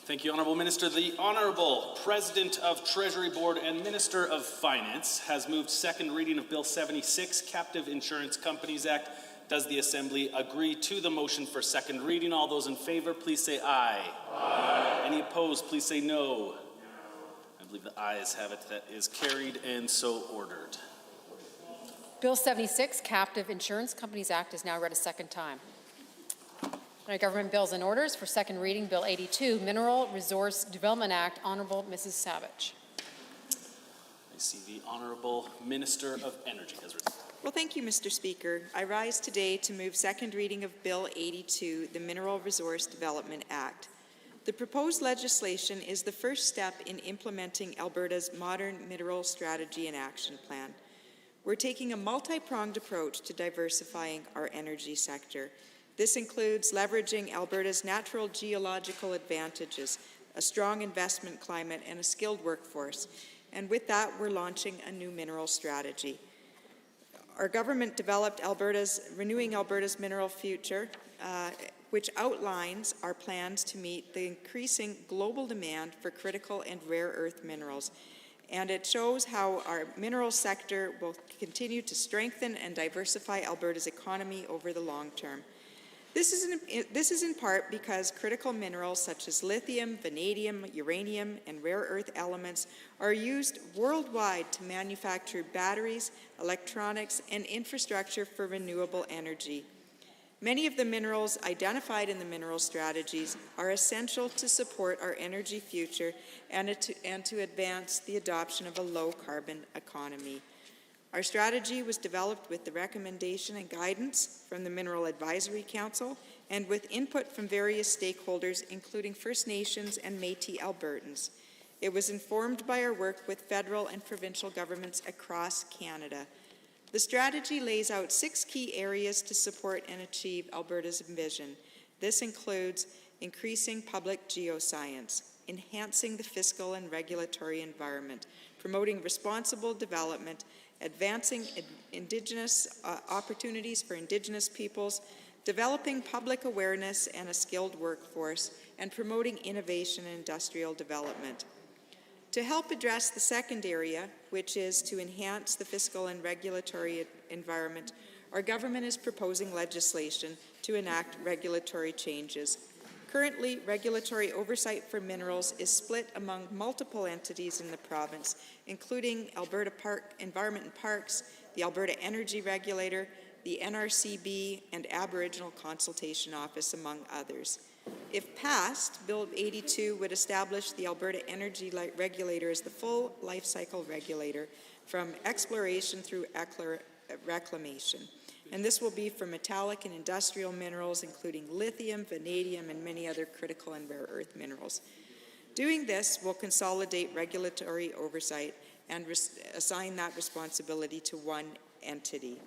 Thank you, Honourable Minister. The Honourable President of Treasury Board and Minister of Finance has moved second reading of Bill 76, Captive Insurance Companies Act. Does the Assembly agree to the motion for second reading? All those in favour, please say aye. Aye. Any opposed, please say no. I believe the ayes have it. That is carried and so ordered. Bill 76, Captive Insurance Companies Act, is now read a second time. Under Government Bills and Orders for second reading, Bill 82, Mineral Resource Development Act. Honourable Mrs. Savage. I see the Honourable Minister of Energy has risen. Well, thank you, Mr. Speaker. I rise today to move second reading of Bill 82, the Mineral Resource Development Act. The proposed legislation is the first step in implementing Alberta's modern mineral strategy and action plan. We're taking a multi-pronged approach to diversifying our energy sector. This includes leveraging Alberta's natural geological advantages, a strong investment climate, and a skilled workforce. And with that, we're launching a new mineral strategy. Our government developed Renewing Alberta's Mineral Future, which outlines our plans to meet the increasing global demand for critical and rare earth minerals. And it shows how our mineral sector will continue to strengthen and diversify Alberta's economy over the long term. This is in part because critical minerals such as lithium, vanadium, uranium, and rare earth elements are used worldwide to manufacture batteries, electronics, and infrastructure for renewable energy. Many of the minerals identified in the mineral strategies are essential to support our energy future and to advance the adoption of a low-carbon economy. Our strategy was developed with the recommendation and guidance from the Mineral Advisory Council and with input from various stakeholders, including First Nations and Métis Albertans. It was informed by our work with federal and provincial governments across Canada. The strategy lays out 6 key areas to support and achieve Alberta's vision. This includes increasing public geoscience, enhancing the fiscal and regulatory environment, promoting responsible development, advancing Indigenous opportunities for Indigenous peoples, developing public awareness and a skilled workforce, and promoting innovation and industrial development. To help address the second area, which is to enhance the fiscal and regulatory environment, our government is proposing legislation to enact regulatory changes. Currently, regulatory oversight for minerals is split among multiple entities in the province, including Alberta Environment and Parks, the Alberta Energy Regulator, the NRCB, and Aboriginal Consultation Office, among others. If passed, Bill 82 would establish the Alberta Energy Regulator as the full life cycle regulator from exploration through reclamation. And this will be for metallic and industrial minerals, including lithium, vanadium, and many other critical and rare earth minerals. Doing this will consolidate regulatory oversight and assign that responsibility to one entity.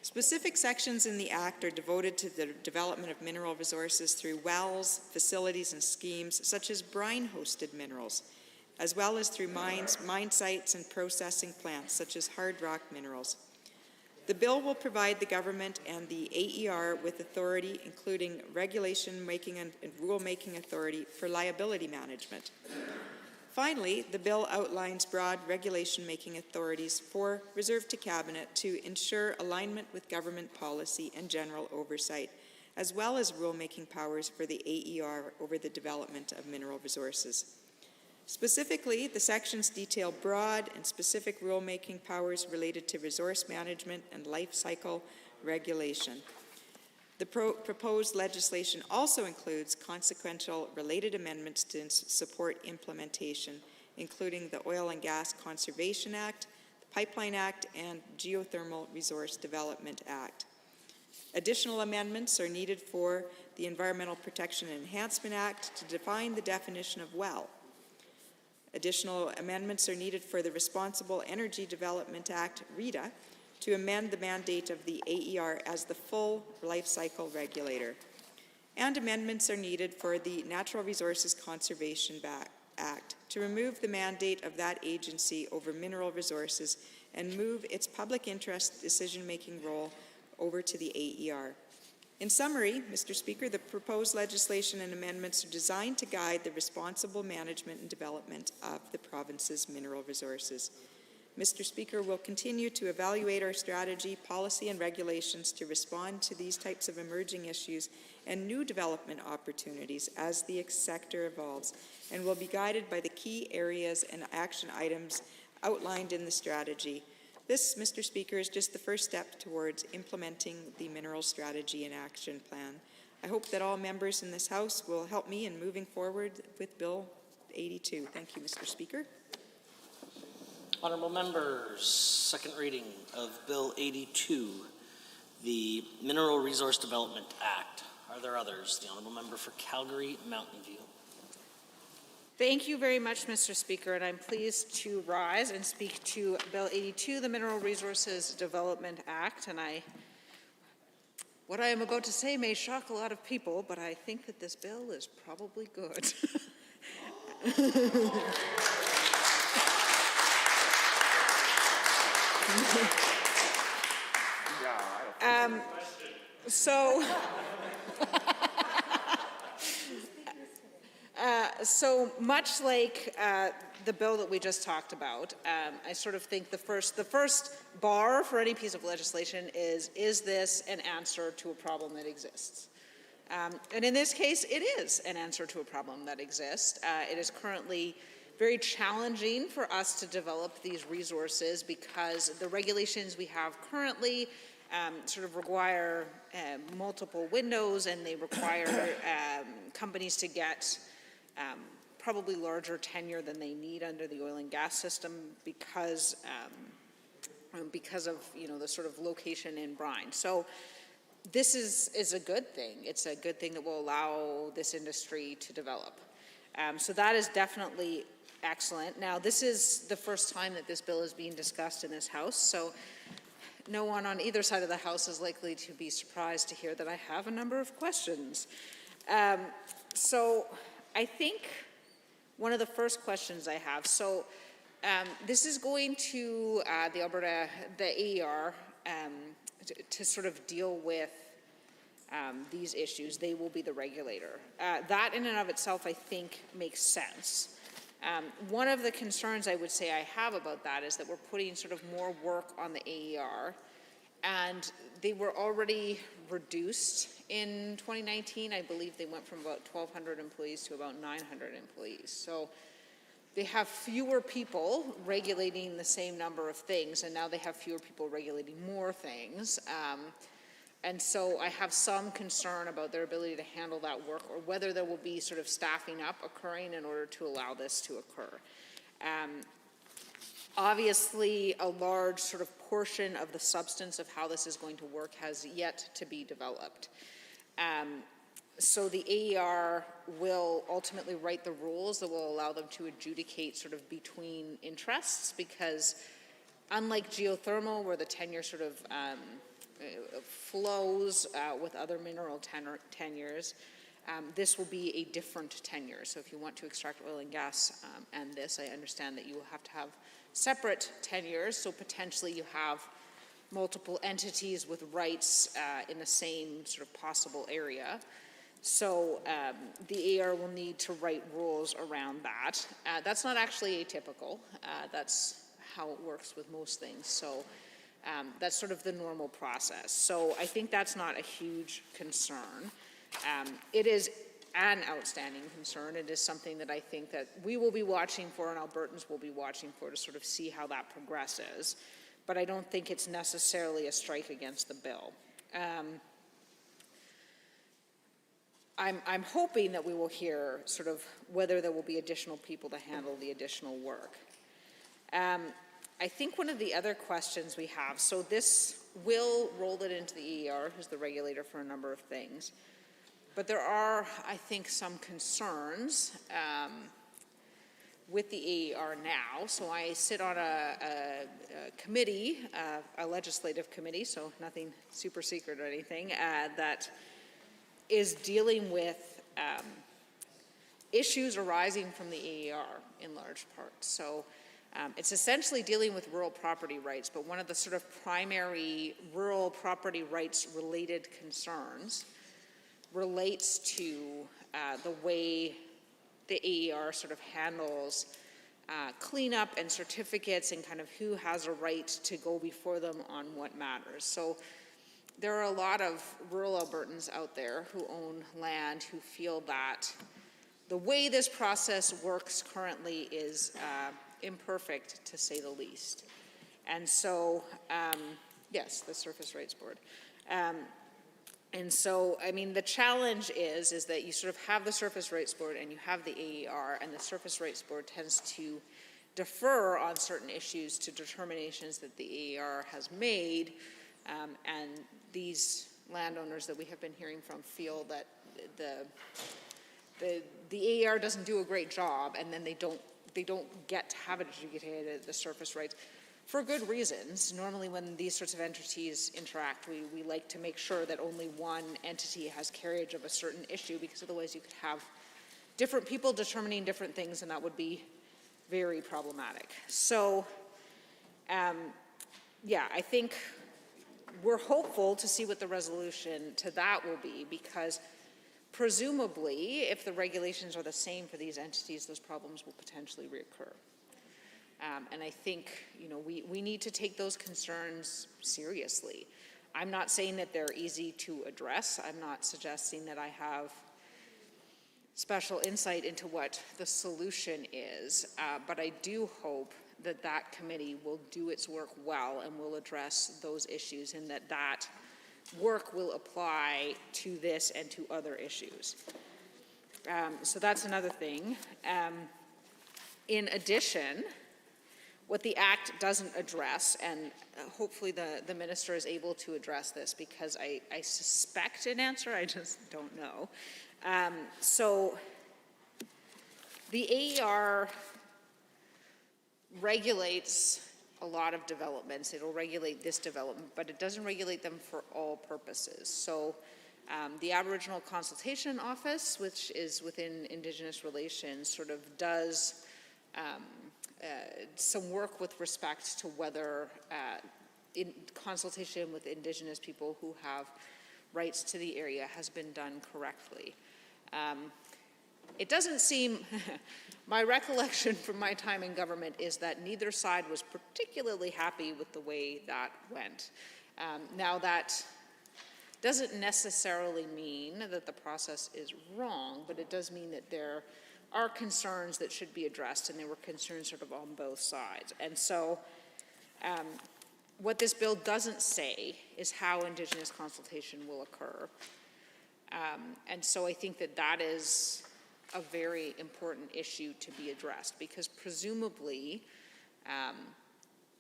Specific sections in the Act are devoted to the development of mineral resources through wells, facilities, and schemes such as brine-hosted minerals, as well as through mines, mine sites, and processing plants such as hard rock minerals. The bill will provide the government and the AER with authority, including regulation-making and rule-making authority for liability management. Finally, the bill outlines broad regulation-making authorities reserved to Cabinet to ensure alignment with government policy and general oversight, as well as rule-making powers for the AER over the development of mineral resources. Specifically, the sections detail broad and specific rule-making powers related to resource management and life cycle regulation. The proposed legislation also includes consequential related amendments to support implementation, including the Oil and Gas Conservation Act, the Pipeline Act, and Geothermal Resource Development Act. Additional amendments are needed for the Environmental Protection and Enhancement Act to define the definition of well. Additional amendments are needed for the Responsible Energy Development Act, REDA, to amend the mandate of the AER as the full life cycle regulator. And amendments are needed for the Natural Resources Conservation Act to remove the mandate of that agency over mineral resources and move its public interest decision-making role over to the AER. In summary, Mr. Speaker, the proposed legislation and amendments are designed to guide the responsible management and development of the province's mineral resources. Mr. Speaker, we'll continue to evaluate our strategy, policy, and regulations to respond to these types of emerging issues and new development opportunities as the sector evolves, and will be guided by the key areas and action items outlined in the strategy. This, Mr. Speaker, is just the first step towards implementing the Mineral Strategy and Action Plan. I hope that all members in this House will help me in moving forward with Bill 82. Thank you, Mr. Speaker. Honourable members, second reading of Bill 82, the Mineral Resource Development Act. Are there others? The Honourable Member for Calgary Mountain View. Thank you very much, Mr. Speaker, and I'm pleased to rise and speak to Bill 82, the Mineral Resources Development Act. And what I am about to say may shock a lot of people, but I think that this bill is probably good. So much like the bill that we just talked about, I sort of think the first bar for any piece of legislation is this an answer to a problem that exists? And in this case, it is an answer to a problem that exists. It is currently very challenging for us to develop these resources because the regulations we have currently sort of require multiple windows, and they require companies to get probably larger tenure than they need under the oil and gas system because of the sort of location in brine. So this is a good thing. It's a good thing that will allow this industry to develop. So that is definitely excellent. Now, this is the first time that this bill is being discussed in this House, so no one on either side of the House is likely to be surprised to hear that I have a number of questions. So I think one of the first questions I have, this is going to the AER, to sort of deal with these issues. They will be the regulator. That in and of itself, I think, makes sense. One of the concerns I would say I have about that is that we're putting sort of more work on the AER, and they were already reduced in 2019. I believe they went from about 1,200 employees to about 900 employees. So they have fewer people regulating the same number of things, and now they have fewer people regulating more things. And so I have some concern about their ability to handle that work, or whether there will be sort of staffing up occurring in order to allow this to occur. Obviously, a large sort of portion of the substance of how this is going to work has yet to be developed. So the AER will ultimately write the rules that will allow them to adjudicate sort of between interests, because unlike geothermal, where the tenure sort of flows with other mineral tenures, this will be a different tenure. So if you want to extract oil and gas and this, I understand that you will have to have separate tenures. So potentially you have multiple entities with rights in the same sort of possible area. So the AR will need to write rules around that. That's not actually atypical. That's how it works with most things. So that's sort of the normal process. So I think that's not a huge concern. It is an outstanding concern. It is something that I think that we will be watching for and Albertans will be watching for to sort of see how that progresses. But I don't think it's necessarily a strike against the bill. I'm hoping that we will hear sort of whether there will be additional people to handle the additional work. I think one of the other questions we have, so this will roll it into the EER, who's the regulator for a number of things, but there are, I think, some concerns with the AER now. So I sit on a committee, a legislative committee, so nothing super secret or anything, that is dealing with issues arising from the AER in large part. So it's essentially dealing with rural property rights, but one of the sort of primary rural property rights related concerns relates to the way the AER sort of handles cleanup and certificates and kind of who has a right to go before them on what matters. So there are a lot of rural Albertans out there who own land who feel that the way this process works currently is imperfect, to say the least. And so, yes, the Surface Rights Board. And so, I mean, the challenge is that you sort of have the Surface Rights Board and you have the AER, and the Surface Rights Board tends to defer on certain issues to determinations that the AER has made, and these landowners that we have been hearing from feel that the AER doesn't do a great job, and then they don't get to have it adjudicated, the surface rights, for good reasons. Normally when these sorts of entities interact, we like to make sure that only one entity has carriage of a certain issue, because otherwise you could have different people determining different things, and that would be very problematic. So, yeah, I think we're hopeful to see what the resolution to that will be, because presumably, if the regulations are the same for these entities, those problems will potentially reoccur. And I think, you know, we need to take those concerns seriously. I'm not saying that they're easy to address. I'm not suggesting that I have special insight into what the solution is, but I do hope that that committee will do its work well and will address those issues, and that that work will apply to this and to other issues. So that's another thing. In addition, what the Act doesn't address, and hopefully the Minister is able to address this, because I suspect an answer, I just don't know. So the AER regulates a lot of developments. It'll regulate this development, but it doesn't regulate them for all purposes. So the Aboriginal Consultation Office, which is within Indigenous Relations, sort of does some work with respect to whether in consultation with Indigenous people who have rights to the area has been done correctly. It doesn't seem, my recollection from my time in government is that neither side was particularly happy with the way that went. Now that doesn't necessarily mean that the process is wrong, but it does mean that there are concerns that should be addressed, and there were concerns sort of on both sides. And so what this bill doesn't say is how Indigenous consultation will occur. And so I think that that is a very important issue to be addressed, because presumably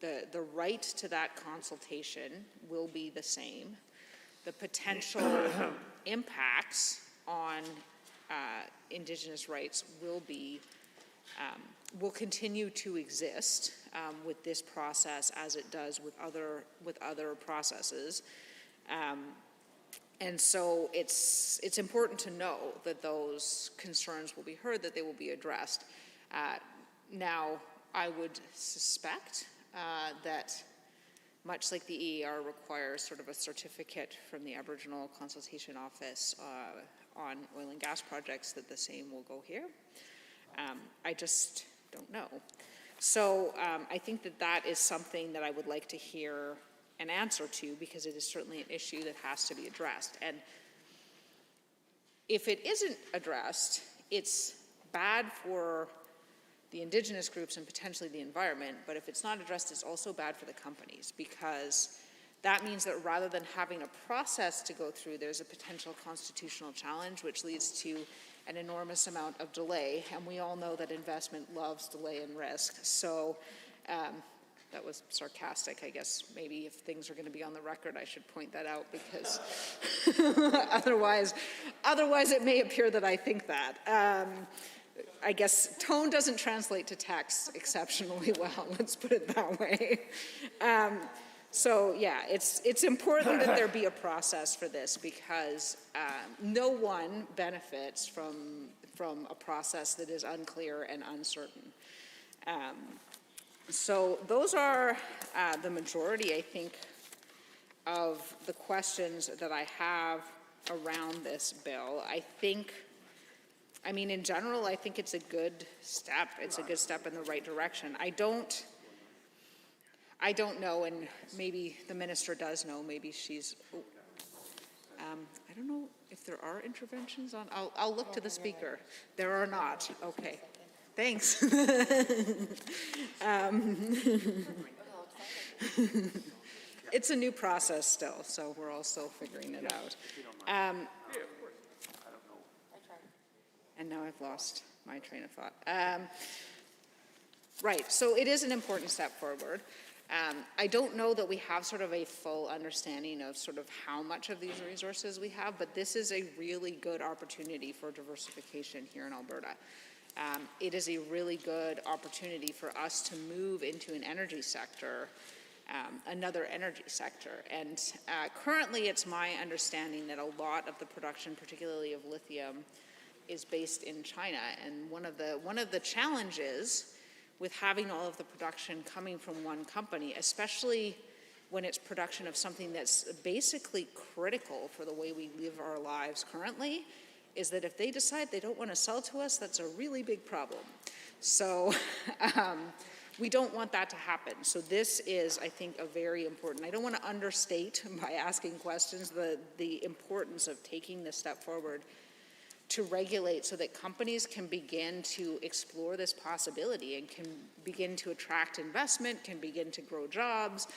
the right to that consultation will be the same. The potential impacts on Indigenous rights will be will continue to exist with this process as it does with other processes. And so it's important to know that those concerns will be heard, that they will be addressed. Now, I would suspect that much like the EER requires sort of a certificate from the Aboriginal Consultation Office on oil and gas projects, that the same will go here. I just don't know. So I think that that is something that I would like to hear an answer to, because it is certainly an issue that has to be addressed. And if it isn't addressed, it's bad for the Indigenous groups and potentially the environment, but if it's not addressed, it's also bad for the companies, because that means that rather than having a process to go through, there's a potential constitutional challenge, which leads to an enormous amount of delay, and we all know that investment loves delay and risk. So that was sarcastic, I guess. Maybe if things are going to be on the record, I should point that out, because otherwise it may appear that I think that. I guess tone doesn't translate to text exceptionally well, let's put it that way. So yeah, it's important that there be a process for this, because no one benefits from a process that is unclear and uncertain. So those are the majority, I think, of the questions that I have around this bill. I mean, in general, I think it's a good step. It's a good step in the right direction. I don't know, and maybe the minister does know, maybe she's, I don't know if there are interventions on, I'll look to the speaker. There are not, okay. Thanks. It's a new process still, so we're all still figuring it out. And now I've lost my train of thought. Right, so it is an important step forward. I don't know that we have sort of a full understanding of sort of how much of these resources we have, but this is a really good opportunity for diversification here in Alberta. It is a really good opportunity for us to move into an energy sector, another energy sector. And currently it's my understanding that a lot of the production, particularly of lithium, is based in China. And one of the challenges with having all of the production coming from one company, especially when it's production of something that's basically critical for the way we live our lives currently, is that if they decide they don't want to sell to us, that's a really big problem. So we don't want that to happen. So this is, I think, a very important, I don't want to understate by asking questions the importance of taking this step forward to regulate so that companies can begin to explore this possibility and can begin to attract investment, can begin to grow jobs,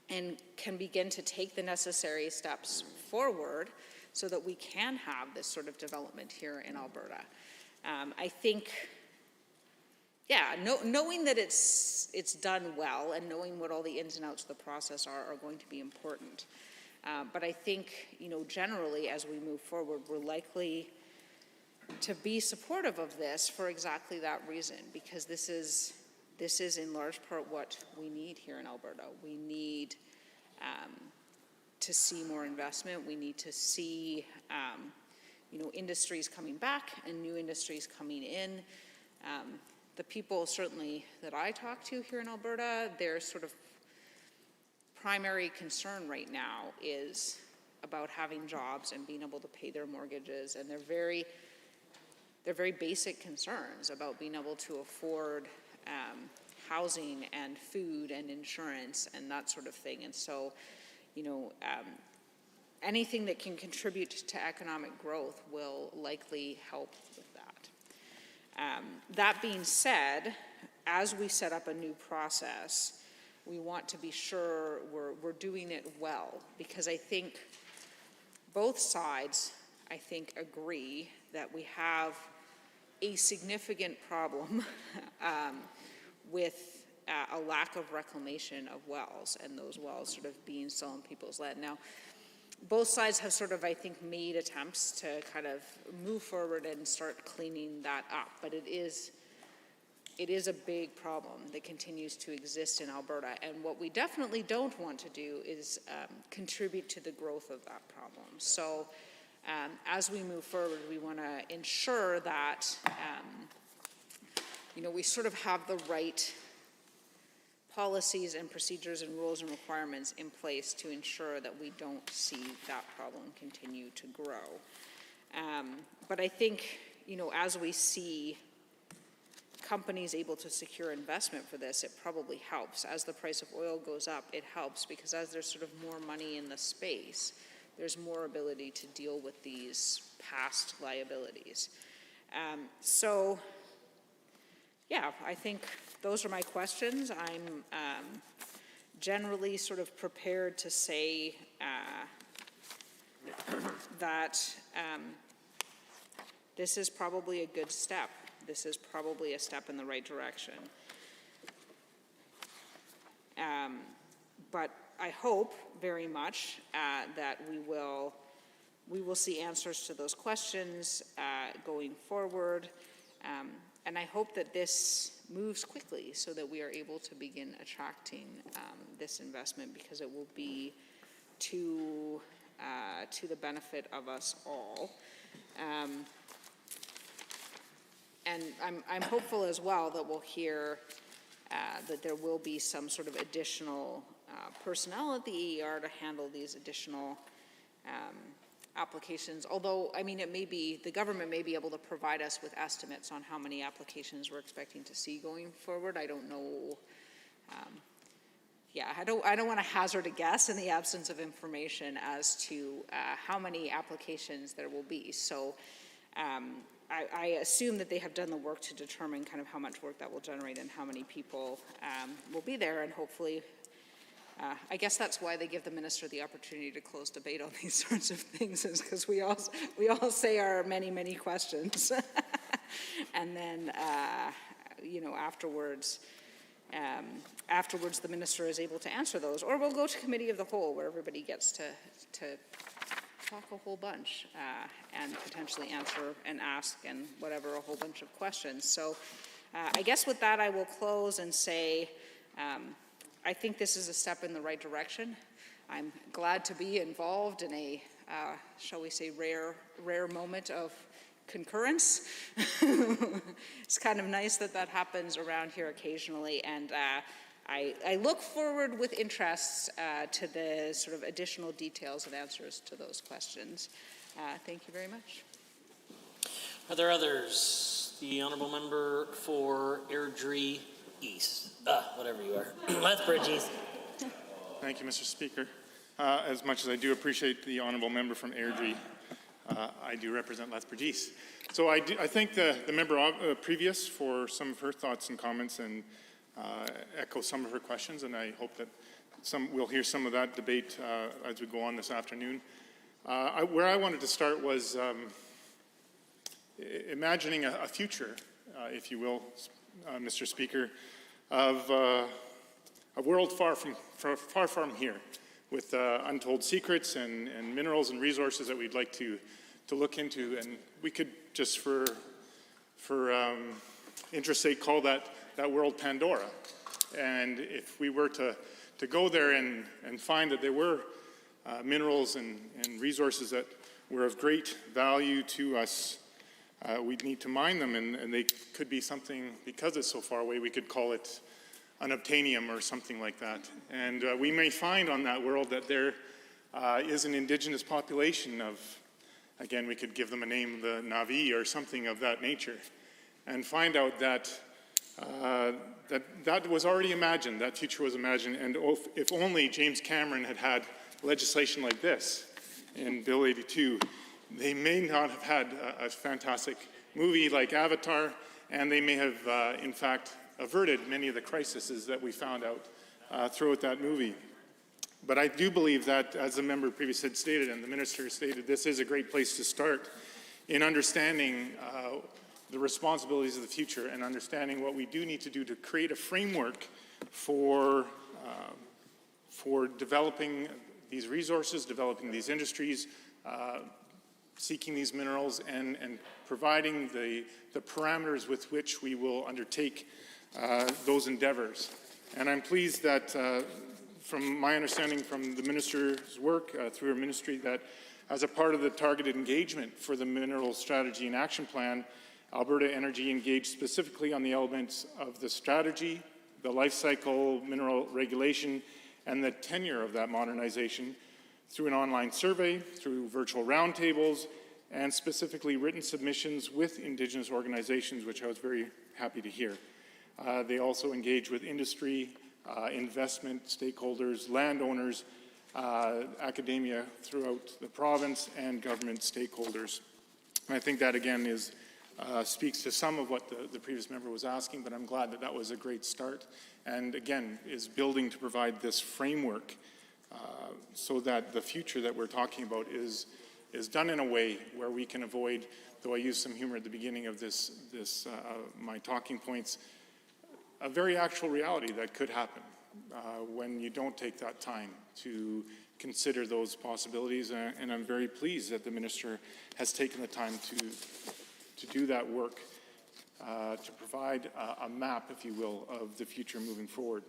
and can begin to take the necessary steps forward so that we can have this sort of development here in Alberta. I think, yeah, knowing that it's done well and knowing what all the ins and outs of the process are going to be important. But I think, generally as we move forward, we're likely to be supportive of this for exactly that reason, because this is in large part what we need here in Alberta. We need to see more investment. We need to see, industries coming back and new industries coming in. The people certainly that I talk to here in Alberta, their sort of primary concern right now is about having jobs and being able to pay their mortgages, and they're very basic concerns about being able to afford housing and food and insurance and that sort of thing. And so, anything that can contribute to economic growth will likely help with that. That being said, as we set up a new process, we want to be sure we're doing it well, because I think both sides, agree that we have a significant problem with a lack of reclamation of wells, and those wells sort of being still on people's land. Now, both sides have sort of, I think, made attempts to kind of move forward and start cleaning that up. But it is a big problem that continues to exist in Alberta. And what we definitely don't want to do is contribute to the growth of that problem. So as we move forward, we want to ensure that, we sort of have the right policies and procedures and rules and requirements in place to ensure that we don't see that problem continue to grow. But I think, as we see companies able to secure investment for this, it probably helps. As the price of oil goes up, it helps because as there's sort of more money in the space, there's more ability to deal with these past liabilities. Yeah, I think those are my questions. I'm generally sort of prepared to say that this is probably a good step. This is probably a step in the right direction. But I hope very much that we will see answers to those questions going forward. And I hope that this moves quickly so that we are able to begin attracting this investment, because it will be to the benefit of us all. And I'm hopeful as well that we'll hear that there will be some sort of additional personnel at the AER to handle these additional applications. Although, I mean, the government may be able to provide us with estimates on how many applications we're expecting to see going forward. I don't know. I don't want to hazard a guess in the absence of information as to how many applications there will be. So I assume that they have done the work to determine kind of how much work that will generate and how many people will be there, and hopefully I guess that's why they give the minister the opportunity to close debate on these sorts of things, is because we all say our many, many questions. And then, afterwards the minister is able to answer those. Or we'll go to committee of the whole, where everybody gets to talk a whole bunch and potentially answer and ask and whatever, a whole bunch of questions. So I guess with that, I will close and say, I think this is a step in the right direction. I'm glad to be involved in a, shall we say, rare moment of concurrence. It's kind of nice that happens around here occasionally, and I look forward with interest to the sort of additional details and answers to those questions. Thank you very much. Are there others? The honourable member for Airdrie East. Whatever you are. Lethbridge East. Thank you, Mr. Speaker. As much as I do appreciate the honourable member from Airdrie, I do represent Lethbridge East. So I thank the member previous for some of her thoughts and comments, and echo some of her questions, and I hope that we'll hear some of that debate as we go on this afternoon. Where I wanted to start was imagining a future, if you will, Mr. Speaker, of a world far from here, with untold secrets and minerals and resources that we'd like to look into, and we could just for interest's sake call that world Pandora. And if we were to go there and find that there were minerals and resources that were of great value to us, we'd need to mine them, and they could be something, because it's so far away, we could call it unobtainium or something like that. And we may find on that world that there is an indigenous population of, again, we could give them a name, the Navi or something of that nature, and find out that that was already imagined, that future was imagined, and if only James Cameron had legislation like this in Bill 82, they may not have had a fantastic movie like Avatar, and they may have, in fact, averted many of the crises that we found out throughout that movie. But I do believe that, as the member previously had stated and the minister stated, this is a great place to start in understanding the responsibilities of the future and understanding what we do need to do to create a framework for developing these resources, developing these industries, seeking these minerals, and providing the parameters with which we will undertake those endeavors. And I'm pleased that, from my understanding from the minister's work through her ministry, that as a part of the targeted engagement for the Mineral Strategy and Action Plan, Alberta Energy engaged specifically on the elements of the strategy, the life cycle mineral regulation, and the tenure of that modernization through an online survey, through virtual roundtables, and specifically written submissions with Indigenous organizations, which I was very happy to hear. They also engage with industry, investment stakeholders, landowners, academia throughout the province, and government stakeholders. And I think that, again, speaks to some of what the previous member was asking, but I'm glad that that was a great start, and again, is building to provide this framework so that the future that we're talking about is done in a way where we can avoid, though I used some humor at the beginning of my talking points, a very actual reality that could happen when you don't take that time to consider those possibilities. And I'm very pleased that the minister has taken the time to do that work, to provide a map, if you will, of the future moving forward.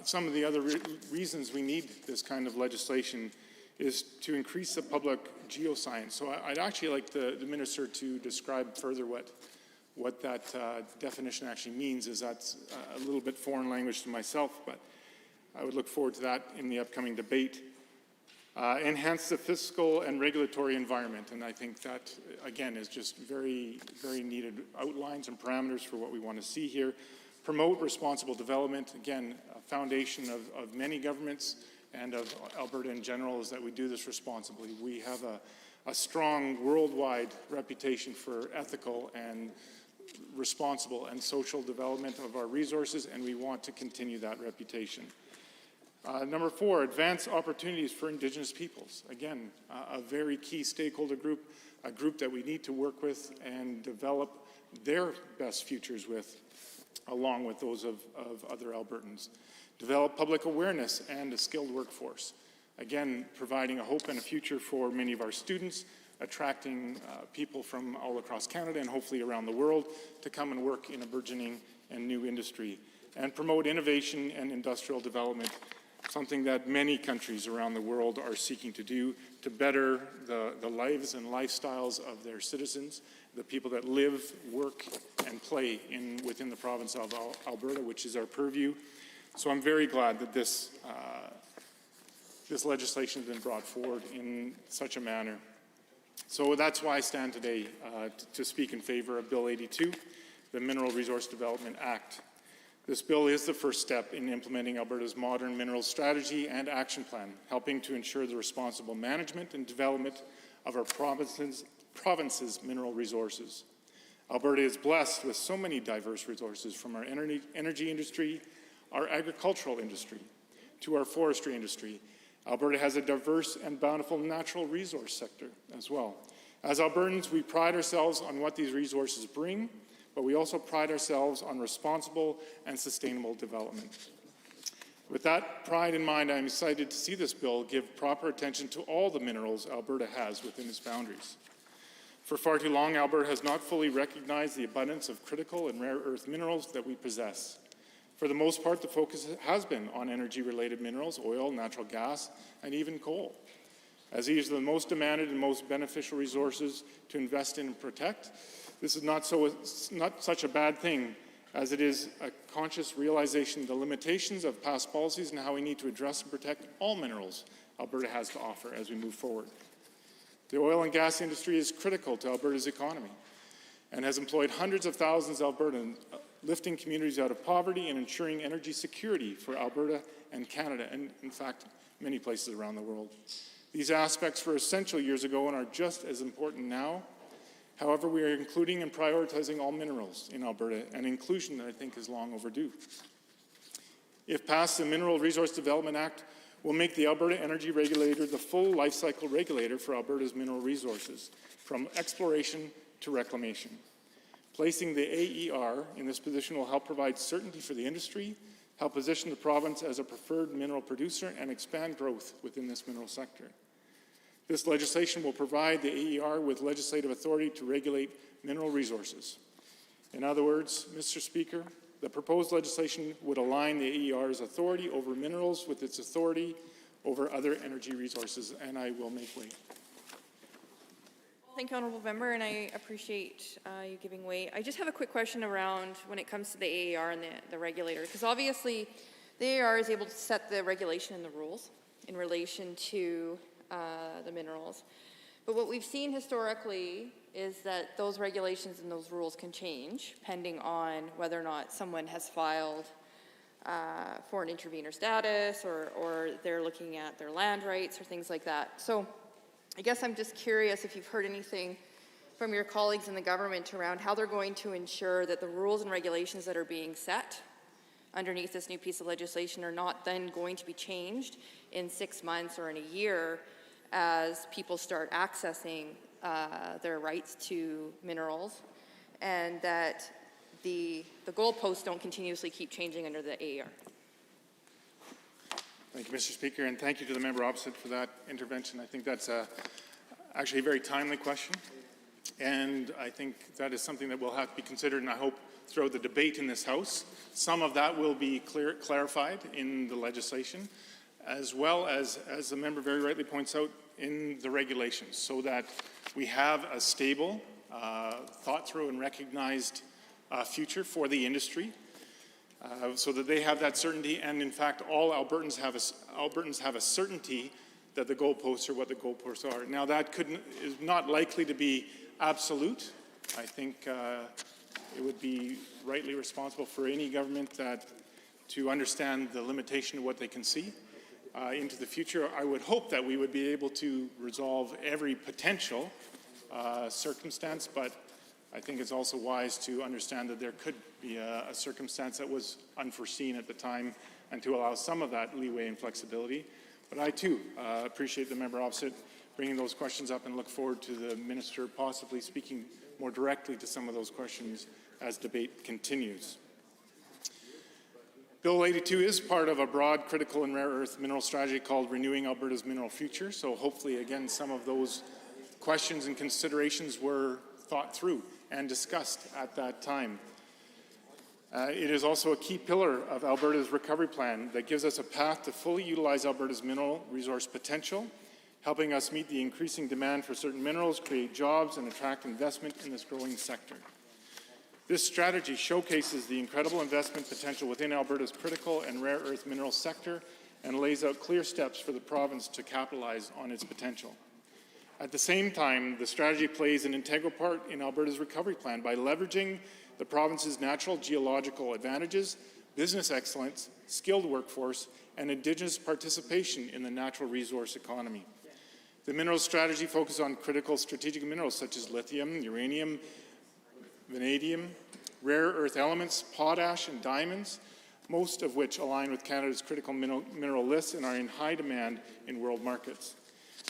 Some of the other reasons we need this kind of legislation is to increase the public geoscience. So I'd actually like the minister to describe further what that definition actually means, as that's a little bit foreign language to myself, but I would look forward to that in the upcoming debate. Enhance the fiscal and regulatory environment, and I think that, again, is just very, very needed outlines and parameters for what we want to see here. Promote responsible development, again, a foundation of many governments and of Alberta in general is that we do this responsibly. We have a strong worldwide reputation for ethical and responsible and social development of our resources, and we want to continue that reputation. Number 4, advance opportunities for Indigenous peoples. Again, a very key stakeholder group, a group that we need to work with and develop their best futures with, along with those of other Albertans. Develop public awareness and a skilled workforce. Again, providing a hope and a future for many of our students, attracting people from all across Canada and hopefully around the world to come and work in a burgeoning and new industry. And promote innovation and industrial development, something that many countries around the world are seeking to do to better the lives and lifestyles of their citizens, the people that live, work, and play within the province of Alberta, which is our purview. So I'm very glad that this legislation has been brought forward in such a manner. So that's why I stand today to speak in favor of Bill 82, the Mineral Resource Development Act. This bill is the first step in implementing Alberta's modern minerals strategy and action plan, helping to ensure the responsible management and development of our province's mineral resources. Alberta is blessed with so many diverse resources, from our energy industry, our agricultural industry, to our forestry industry. Alberta has a diverse and bountiful natural resource sector as well. As Albertans, we pride ourselves on what these resources bring, but we also pride ourselves on responsible and sustainable development. With that pride in mind, I'm excited to see this bill give proper attention to all the minerals Alberta has within its boundaries. For far too long, Alberta has not fully recognized the abundance of critical and rare earth minerals that we possess. For the most part, the focus has been on energy-related minerals, oil, natural gas, and even coal. As these are the most demanded and most beneficial resources to invest in and protect, this is not such a bad thing, as it is a conscious realization of the limitations of past policies and how we need to address and protect all minerals Alberta has to offer as we move forward. The oil and gas industry is critical to Alberta's economy and has employed hundreds of thousands of Albertans, lifting communities out of poverty and ensuring energy security for Alberta and Canada, and in fact, many places around the world. These aspects were essential years ago and are just as important now. However, we are including and prioritizing all minerals in Alberta, an inclusion that I think is long overdue. If passed, the Mineral Resource Development Act will make the Alberta Energy Regulator the full life cycle regulator for Alberta's mineral resources, from exploration to reclamation. Placing the AER in this position will help provide certainty for the industry, help position the province as a preferred mineral producer, and expand growth within this mineral sector. This legislation will provide the AER with legislative authority to regulate mineral resources. In other words, Mr. Speaker, the proposed legislation would align the AER's authority over minerals with its authority over other energy resources, and I will make way. Thank you, Honourable Member, and I appreciate you giving way. I just have a quick question around when it comes to the AER and the regulator, because obviously the AER is able to set the regulation and the rules in relation to the minerals. But what we've seen historically is that those regulations and those rules can change depending on whether or not someone has filed for an intervenor status or they're looking at their land rights or things like that. So I guess I'm just curious if you've heard anything from your colleagues in the government around how they're going to ensure that the rules and regulations that are being set underneath this new piece of legislation are not then going to be changed in 6 months or in a year as people start accessing their rights to minerals, and that the goalposts don't continuously keep changing under the AER. Thank you, Mr. Speaker, and thank you to the member opposite for that intervention. I think that's actually a very timely question, and I think that is something that will have to be considered, and I hope throughout the debate in this House, some of that will be clarified in the legislation, as well as the member very rightly points out, in the regulations, so that we have a stable, thought through and recognized future for the industry, so that they have that certainty, and in fact all Albertans have a certainty that the goalposts are what the goalposts are. Now that is not likely to be absolute. I think it would be rightly responsible for any government to understand the limitation of what they can see into the future. I would hope that we would be able to resolve every potential circumstance, but I think it's also wise to understand that there could be a circumstance that was unforeseen at the time, and to allow some of that leeway and flexibility. But I too appreciate the member opposite bringing those questions up, and look forward to the minister possibly speaking more directly to some of those questions as debate continues. Bill 82 is part of a broad critical and rare earth mineral strategy called Renewing Alberta's Mineral Future. So hopefully, again, some of those questions and considerations were thought through and discussed at that time. It is also a key pillar of Alberta's recovery plan that gives us a path to fully utilize Alberta's mineral resource potential, helping us meet the increasing demand for certain minerals, create jobs, and attract investment in this growing sector. This strategy showcases the incredible investment potential within Alberta's critical and rare earth mineral sector, and lays out clear steps for the province to capitalize on its potential. At the same time, the strategy plays an integral part in Alberta's recovery plan by leveraging the province's natural geological advantages, business excellence, skilled workforce, and Indigenous participation in the natural resource economy. The mineral strategy focuses on critical strategic minerals such as lithium, uranium, vanadium, rare earth elements, potash, and diamonds, most of which align with Canada's critical mineral lists and are in high demand in world markets.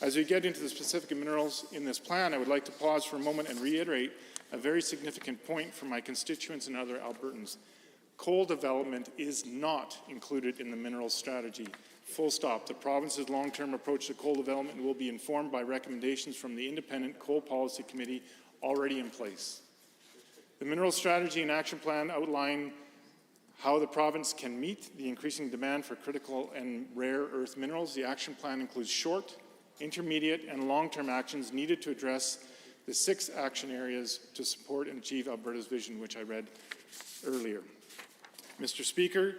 As we get into the specific minerals in this plan, I would like to pause for a moment and reiterate a very significant point for my constituents and other Albertans. Coal development is not included in the minerals strategy. Full stop. The province's long-term approach to coal development will be informed by recommendations from the Independent Coal Policy Committee already in place. The mineral strategy and action plan outline how the province can meet the increasing demand for critical and rare earth minerals. The action plan includes short, intermediate, and long-term actions needed to address the 6 action areas to support and achieve Alberta's vision, which I read earlier. Mr. Speaker,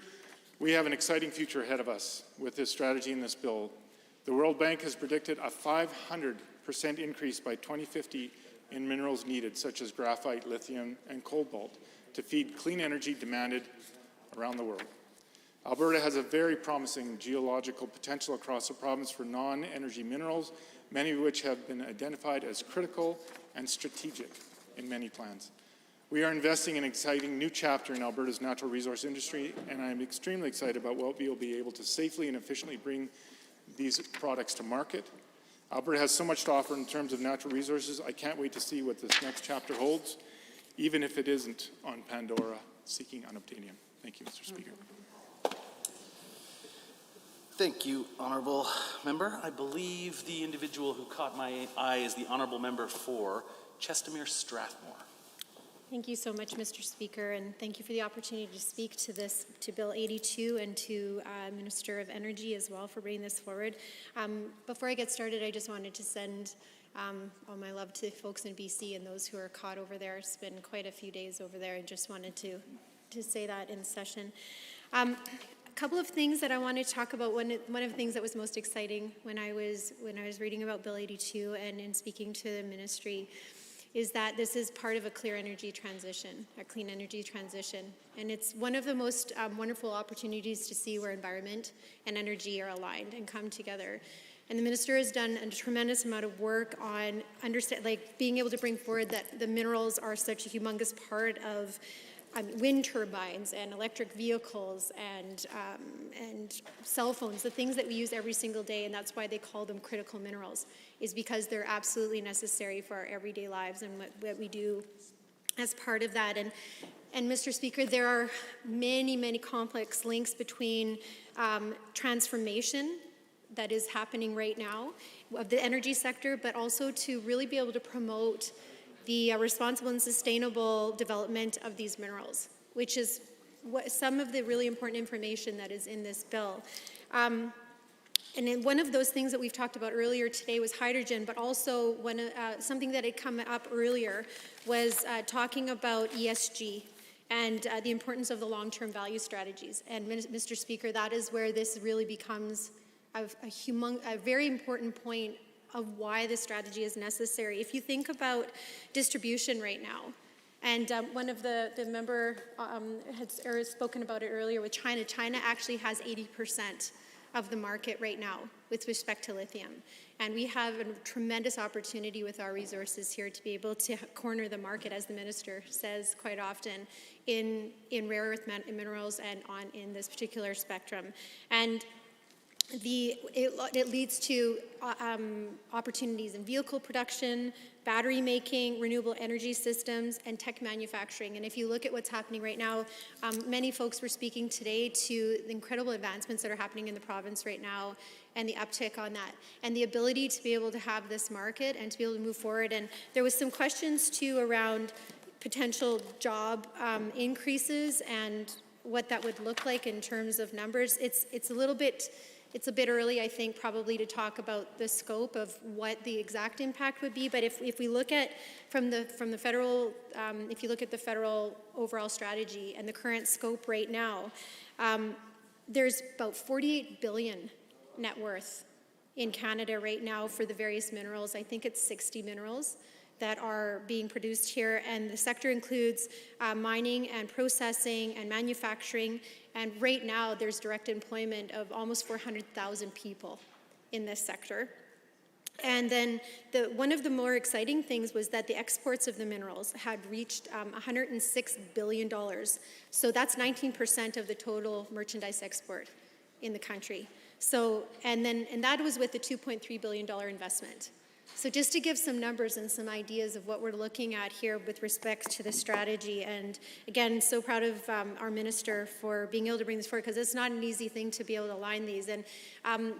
we have an exciting future ahead of us with this strategy and this bill. The World Bank has predicted a 500% increase by 2050 in minerals needed, such as graphite, lithium, and cobalt, to feed clean energy demanded around the world. Alberta has a very promising geological potential across the province for non-energy minerals, many of which have been identified as critical and strategic in many plans. We are investing in an exciting new chapter in Alberta's natural resource industry, and I am extremely excited about what we will be able to safely and efficiently bring these products to market. Alberta has so much to offer in terms of natural resources. I can't wait to see what this next chapter holds, even if it isn't on Pandora seeking unobtainium. Thank you, Mr. Speaker. Thank you, Honourable Member. I believe the individual who caught my eye is the Honourable Member for Chestermere Strathmore. Thank you so much, Mr. Speaker, and thank you for the opportunity to speak to Bill 82 and to Minister of Energy as well for bringing this forward. Before I get started, I just wanted to send all my love to folks in BC and those who are caught over there. It's been quite a few days over there, and just wanted to say that in session. A couple of things that I want to talk about. One of the things that was most exciting when I was reading about Bill 82 and in speaking to the ministry is that this is part of a clear energy transition, a clean energy transition. And it's one of the most wonderful opportunities to see where environment and energy are aligned and come together. And the minister has done a tremendous amount of work on being able to bring forward that the minerals are such a humongous part of wind turbines and electric vehicles and cell phones, the things that we use every single day, and that's why they call them critical minerals, is because they're absolutely necessary for our everyday lives and what we do as part of that. And Mr. Speaker, there are many, many complex links between transformation that is happening right now of the energy sector, but also to really be able to promote the responsible and sustainable development of these minerals, which is some of the really important information that is in this bill. And then one of those things that we've talked about earlier today was hydrogen, but also something that had come up earlier was talking about ESG and the importance of the long-term value strategies. And Mr. Speaker, that is where this really becomes a very important point of why this strategy is necessary. If you think about distribution right now, and one of the member had spoken about it earlier with China. China actually has 80% of the market right now with respect to lithium. And we have a tremendous opportunity with our resources here to be able to corner the market, as the minister says quite often, in rare earth minerals and in this particular spectrum. And it leads to opportunities in vehicle production, battery making, renewable energy systems, and tech manufacturing. And if you look at what's happening right now, many folks were speaking today to the incredible advancements that are happening in the province right now and the uptick on that, and the ability to be able to have this market and to be able to move forward. And there was some questions too around potential job increases and what that would look like in terms of numbers. It's a bit early, I think, probably to talk about the scope of what the exact impact would be. But if we look at from the federal, if you look at the federal overall strategy and the current scope right now, there's about 48 billion net worth in Canada right now for the various minerals. I think it's 60 minerals that are being produced here, and the sector includes mining and processing and manufacturing, and right now there's direct employment of almost 400,000 people in this sector. And then one of the more exciting things was that the exports of the minerals had reached $106 billion. So that's 19% of the total merchandise export in the country. So, and that was with a $2.3 billion investment. So just to give some numbers and some ideas of what we're looking at here with respect to the strategy, and again, so proud of our minister for being able to bring this forward, because it's not an easy thing to be able to align these. And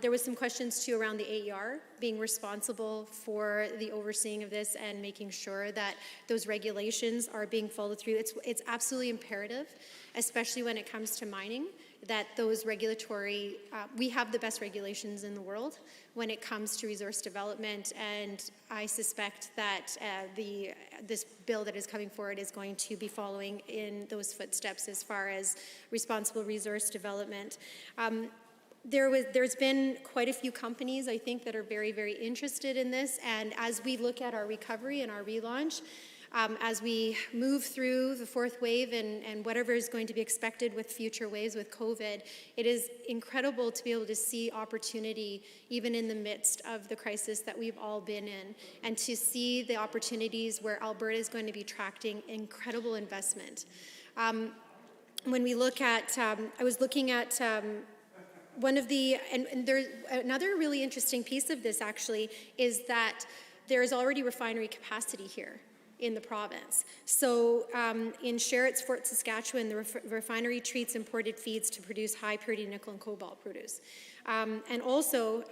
there was some questions too around the AER being responsible for the overseeing of this and making sure that those regulations are being followed through. It's absolutely imperative, especially when it comes to mining, that those regulatory, we have the best regulations in the world when it comes to resource development, and I suspect that this bill that is coming forward is going to be following in those footsteps as far as responsible resource development. There's been quite a few companies, I think, that are very, very interested in this, and as we look at our recovery and our relaunch, as we move through the fourth wave and whatever is going to be expected with future waves with COVID, it is incredible to be able to see opportunity even in the midst of the crisis that we've all been in, and to see the opportunities where Alberta is going to be attracting incredible investment. When we look at, I was looking at one of the, and there's another really interesting piece of this actually, is that there is already refinery capacity here. in the province. So in Sherritt's, Fort Saskatchewan, the refinery treats imported feeds to produce high purity nickel and cobalt produce. And also,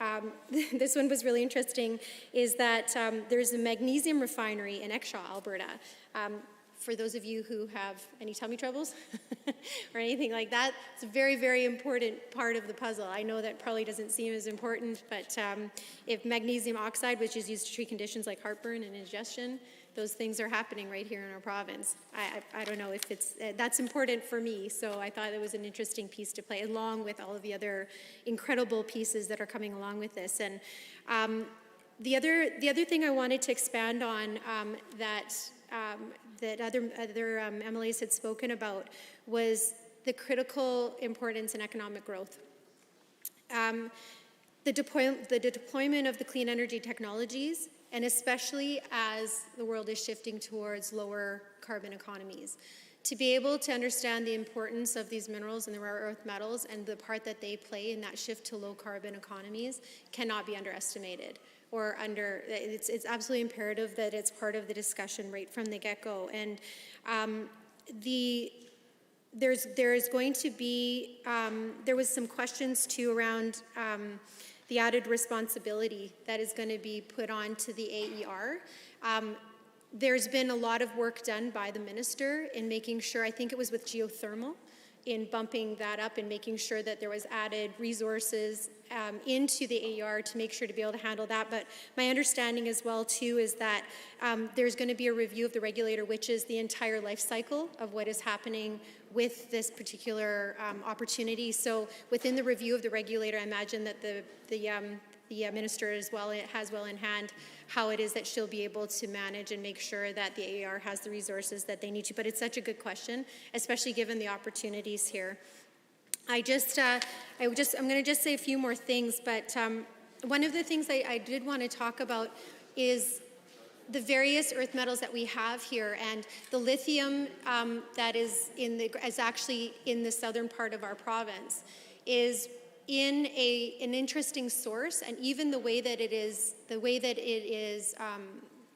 this one was really interesting, is that there's a magnesium refinery in Exshaw, Alberta. For those of you who have any tummy troubles or anything like that, it's a very, very important part of the puzzle. I know that probably doesn't seem as important, but if magnesium oxide, which is used to treat conditions like heartburn and indigestion, those things are happening right here in our province. I don't know if it's, that's important for me, so I thought it was an interesting piece to play, along with all of the other incredible pieces that are coming along with this. And the other thing I wanted to expand on that other MLAs had spoken about was the critical importance in economic growth. The deployment of the clean energy technologies, and especially as the world is shifting towards lower carbon economies. To be able to understand the importance of these minerals and the rare earth metals and the part that they play in that shift to low carbon economies cannot be underestimated. It's absolutely imperative that it's part of the discussion right from the get-go. And there's going to be, there was some questions too around the added responsibility that is going to be put on to the AER. There's been a lot of work done by the minister in making sure, I think it was with geothermal, in bumping that up and making sure that there was added resources into the AER to make sure to be able to handle that. But my understanding as well too is that there's going to be a review of the regulator, which is the entire life cycle of what is happening with this particular opportunity. So within the review of the regulator, I imagine that the minister as well has well in hand how it is that she'll be able to manage and make sure that the AER has the resources that they need to. But it's such a good question, especially given the opportunities here. I'm going to just say a few more things, but one of the things I did want to talk about is the various earth metals that we have here, and the lithium that is actually in the southern part of our province is in an interesting source, and even the way that it is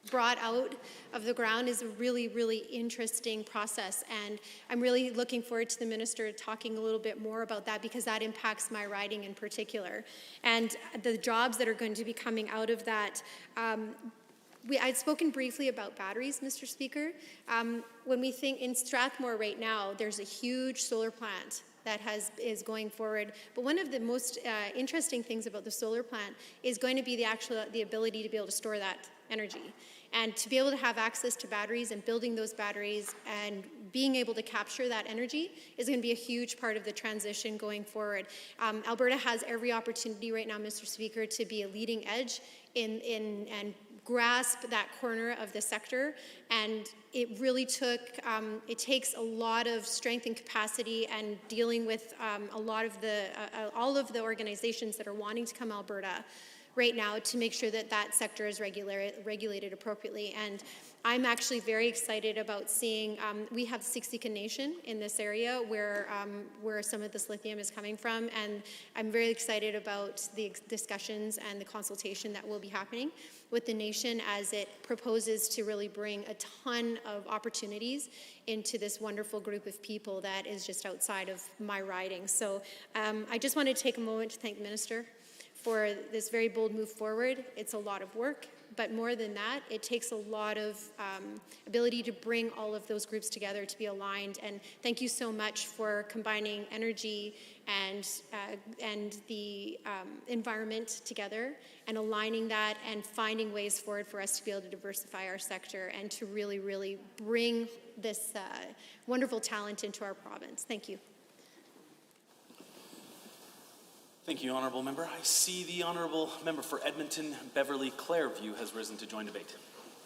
brought out of the ground is a really, really interesting process. And I'm really looking forward to the minister talking a little bit more about that, because that impacts my riding in particular. And the jobs that are going to be coming out of that. I'd spoken briefly about batteries, Mr. Speaker. When we think in Strathmore right now, there's a huge solar plant that is going forward. But one of the most interesting things about the solar plant is going to be the ability to be able to store that energy. And to be able to have access to batteries and building those batteries and being able to capture that energy is going to be a huge part of the transition going forward. Alberta has every opportunity right now, Mr. Speaker, to be a leading edge and grasp that corner of the sector, and it really takes a lot of strength and capacity and dealing with all of the organizations that are wanting to come Alberta right now to make sure that that sector is regulated appropriately. And I'm actually very excited about seeing, we have Siksika Nation in this area where some of this lithium is coming from, and I'm very excited about the discussions and the consultation that will be happening with the nation as it proposes to really bring a ton of opportunities into this wonderful group of people that is just outside of my riding. So I just want to take a moment to thank the minister for this very bold move forward. It's a lot of work, but more than that, it takes a lot of ability to bring all of those groups together to be aligned. And thank you so much for combining energy and the environment together and aligning that and finding ways forward for us to be able to diversify our sector and to really, really bring this wonderful talent into our province. Thank you. Thank you, Honourable Member. I see the Honourable Member for Edmonton, Beverly Clairview has risen to join debate.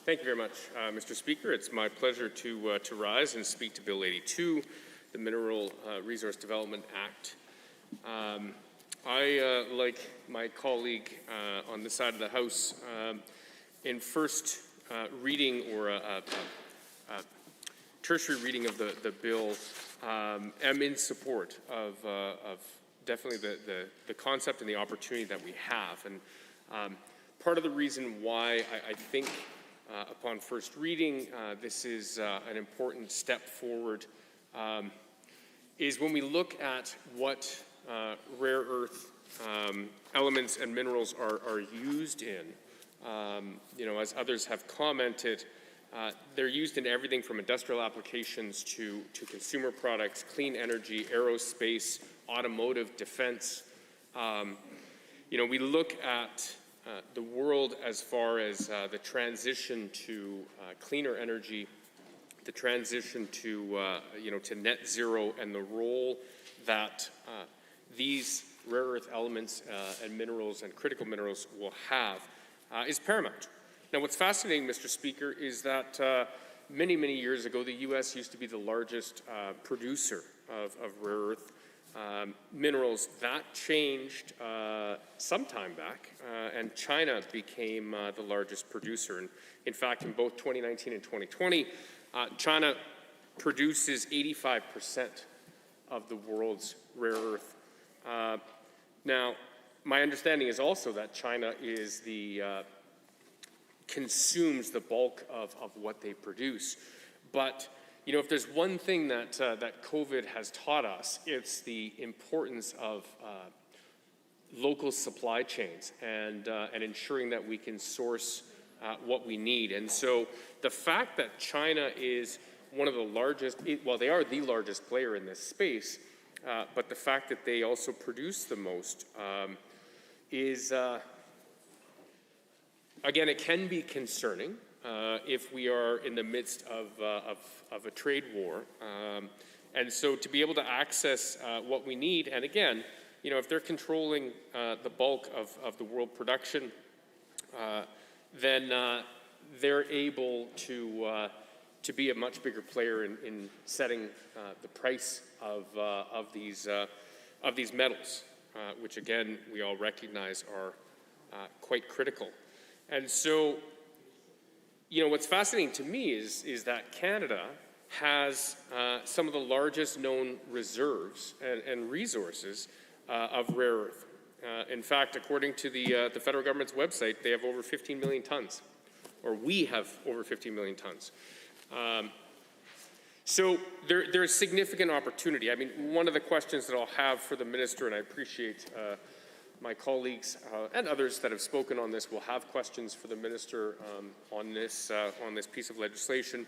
Thank you very much, Mr. Speaker. It's my pleasure to rise and speak to Bill 82, the Mineral Resource Development Act. I, like my colleague on this side of the House, in first reading or a tertiary reading of the bill, am in support of definitely the concept and the opportunity that we have. And part of the reason why I think upon first reading, this is an important step forward, is when we look at what rare earth elements and minerals are used in. As others have commented, they're used in everything from industrial applications to consumer products, clean energy, aerospace, automotive, defense. We look at the world as far as the transition to cleaner energy, the transition to net zero, and the role that these rare earth elements and minerals and critical minerals will have is paramount. Now, what's fascinating, Mr. Speaker, is that many, many years ago, the U.S. used to be the largest producer of rare earth minerals. That changed some time back, and China became the largest producer. And in fact, in both 2019 and 2020, China produces 85% of the world's rare earth. Now, my understanding is also that China is consumes the bulk of what they produce. But if there's one thing that COVID has taught us, it's the importance of local supply chains and ensuring that we can source what we need. And so the fact that China is one of the largest, they are the largest player in this space, but the fact that they also produce the most is, again, it can be concerning if we are in the midst of a trade war. And so to be able to access what we need, and again, if they're controlling the bulk of the world production, then they're able to be a much bigger player in setting the price of these metals, which again we all recognize are quite critical. And so, what's fascinating to me is that Canada has some of the largest known reserves and resources of rare earth. In fact, according to the federal government's website, they have over 15 million tons, or we have over 15 million tons. So there's significant opportunity. I mean, one of the questions that I'll have for the minister, and I appreciate my colleagues and others that have spoken on this will have questions for the minister on this piece of legislation.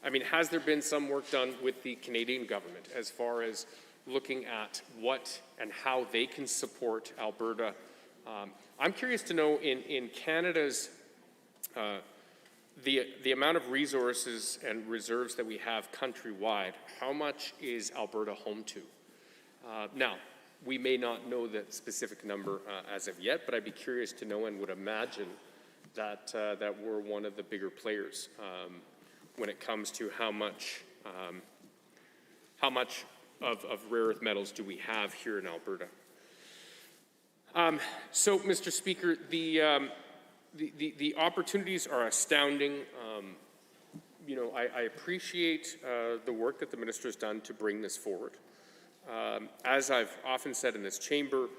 I mean, has there been some work done with the Canadian government as far as looking at what and how they can support Alberta? I'm curious to know in Canada's the amount of resources and reserves that we have countrywide, how much is Alberta home to? Now, we may not know the specific number as of yet, but I'd be curious to know and would imagine that we're one of the bigger players when it comes to how much of rare earth metals do we have here in Alberta. So, Mr. Speaker, the opportunities are astounding. I appreciate the work that the minister has done to bring this forward. As I've often said in this chamber,